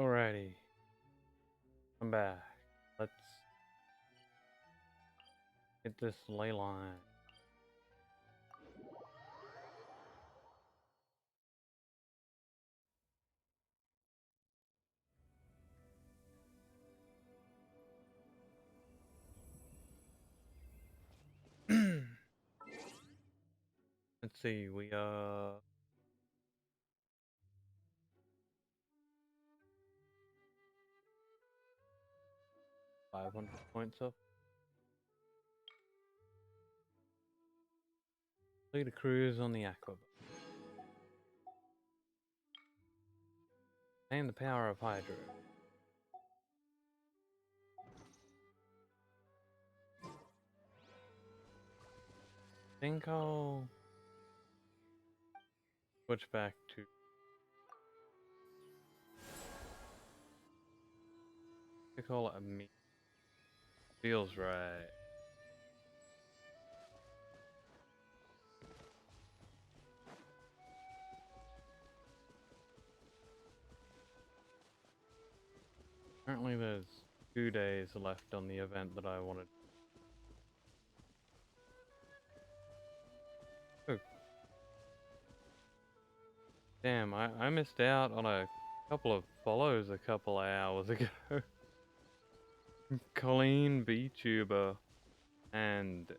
Alrighty. I'm back. Let's get this ley line. Let's see, we 500 points up. Lead a cruise on the Aqua. And the power of Hydro. Think I'll switch back to call it a me. Feels right. Apparently there's 2 days left on the event that I wanted. Oh. Damn, I missed out on a couple of follows a couple of hours ago. Colleen VTuber and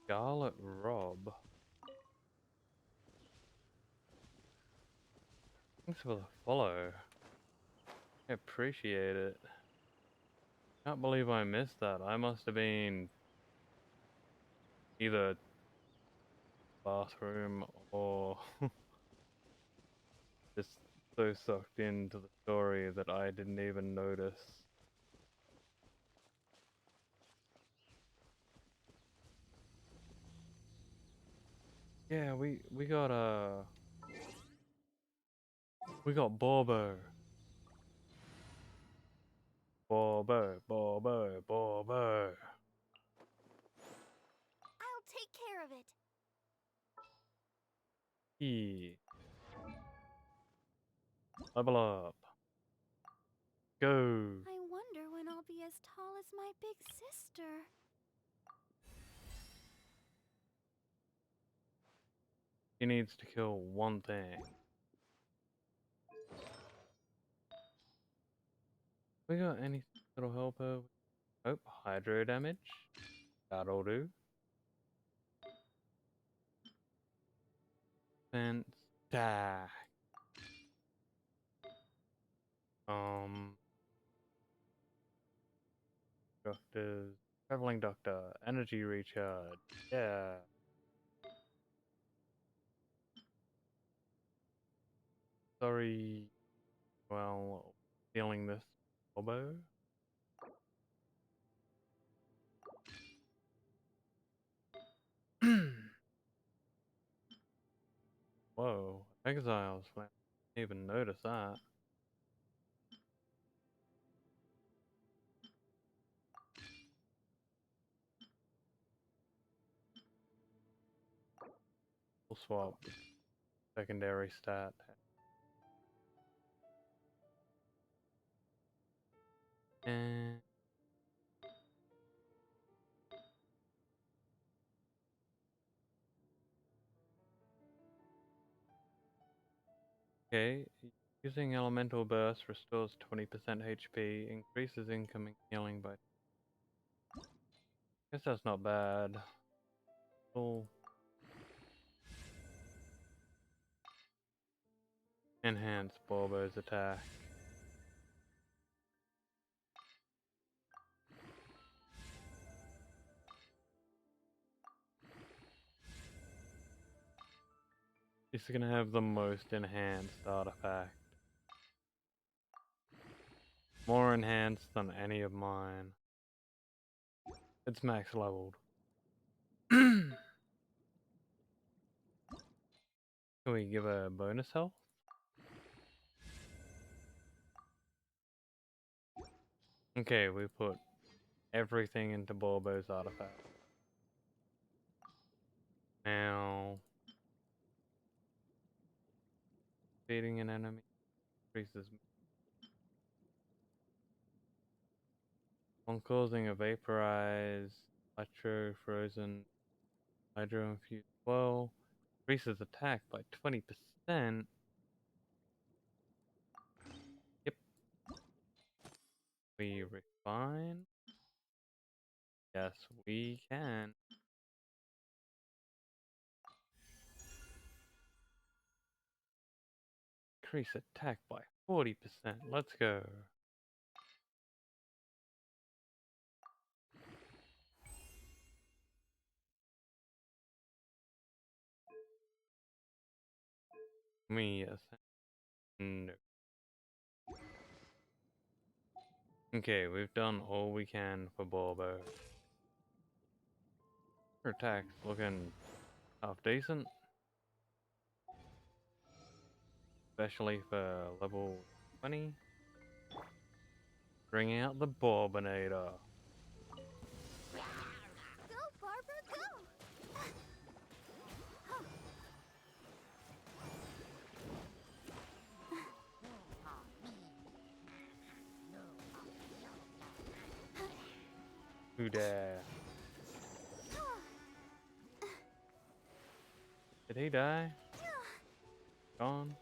Scarlet Rob. Thanks for the follow. I appreciate it. Can't believe I missed that. I must have been either bathroom or just so sucked into the story that I didn't even notice. Yeah, we got Borbo. Borbo. I'll take care of it. E. Level up. Go. I wonder when I'll be as tall as my big sister. He needs to kill one thing. We got any that'll help her? Oh, hydro damage. That'll do. Fence. Attack. Doctors. Traveling doctor. Energy recharge. Yeah. Sorry. Well, feeling this elbow. Whoa. Exiles. I didn't even notice that. We'll swap secondary stat. And okay, using elemental burst restores 20% HP, increases incoming healing by. Guess that's not bad. We'll enhance Borbo's attack. He's gonna have the most enhanced artifact. More enhanced than any of mine. It's max leveled. Can we give a bonus health? Okay, we put everything into Borbo's artifact. Now, beating an enemy increases. On causing a vaporized, electro frozen, hydro infused well, increases attack by 20%. Yep. We refine. Yes, we can. Increase attack by 40%. Let's go. Me, yes. No. Okay, we've done all we can for Borbo. Her attack's looking half decent. Especially for level 20. Bringing out the Borbinator. Go, Borbo, go! Who dare? Did he die? Gone?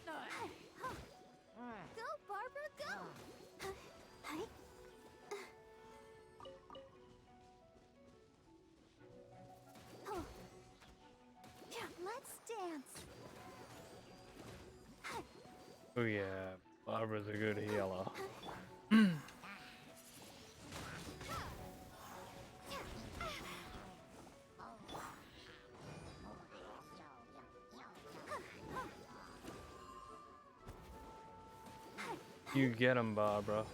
Go, Borbo, go! Let's dance. Oh yeah, Barbara's a good healer. You get him, Barbara.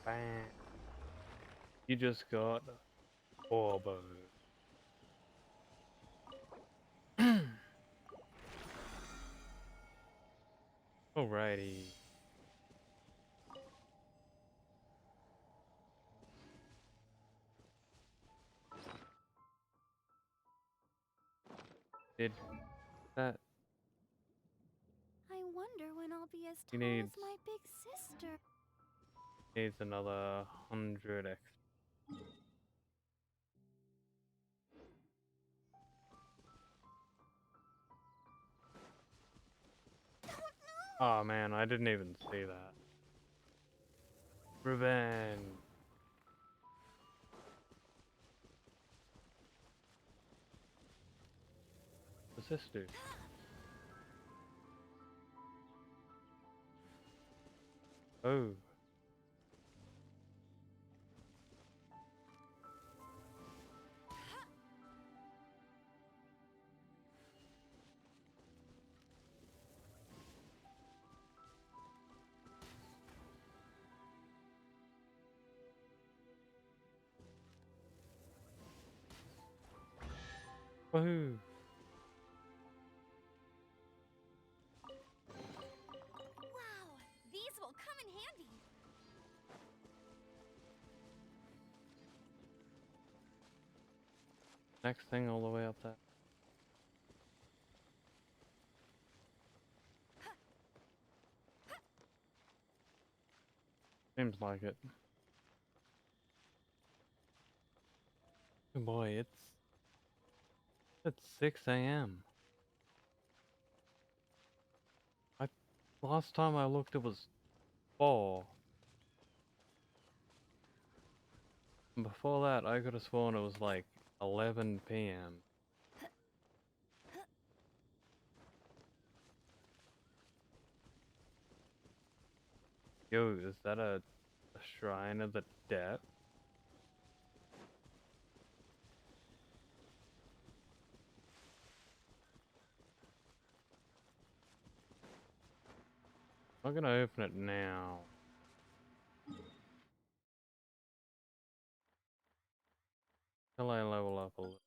Bam. You just got Borbo. Alrighty. Did that? I wonder when I'll be as He tall as needs my big sister. another 100 X. Oh man, I didn't even see that. Revenge. What's this do? Oh. Woohoo. Wow, these will come in handy. Next thing all the way up there. Seems like it. Oh boy, it's 6 a.m. Last time I looked it was 4. And before that I could have sworn it was like 11 p.m. Yo, is that a shrine of the dead? I'm gonna open it now. Till I level up a little.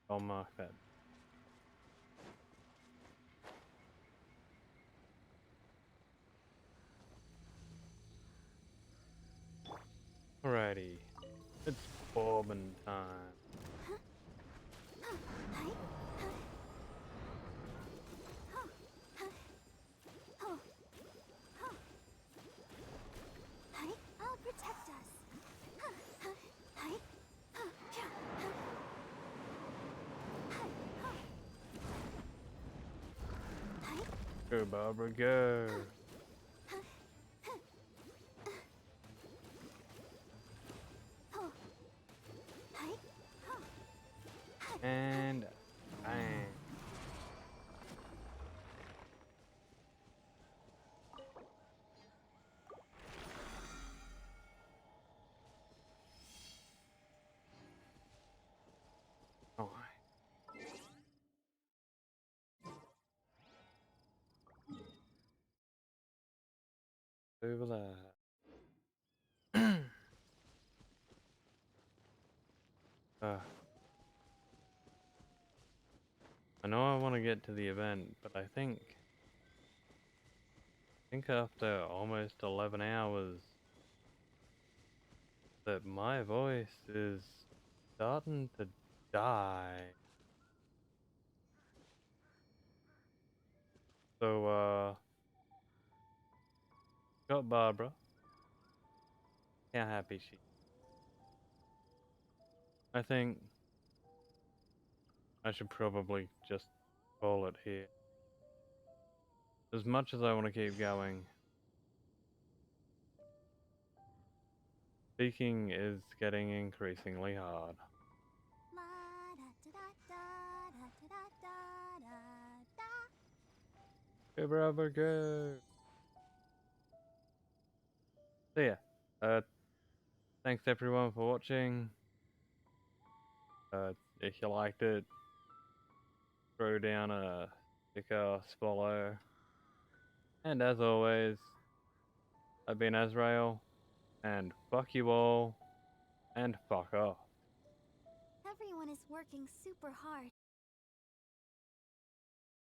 I'll mark that. Alrighty. It's bobbing time. I'll protect us. Go, Barbara, go. And bang. Oh. Over there. I know I want to get to the event, but I think after almost 11 hours that my voice is starting to die. So, got Barbara. How happy she is. I think I should probably just call it here. As much as I want to keep going, speaking is getting increasingly hard. Go, Barbara, go! So yeah, thanks everyone for watching. If you liked it, throw down a sticker, follow. And as always, I've been Azrael, and fuck you all, and fuck off. Everyone is working super hard.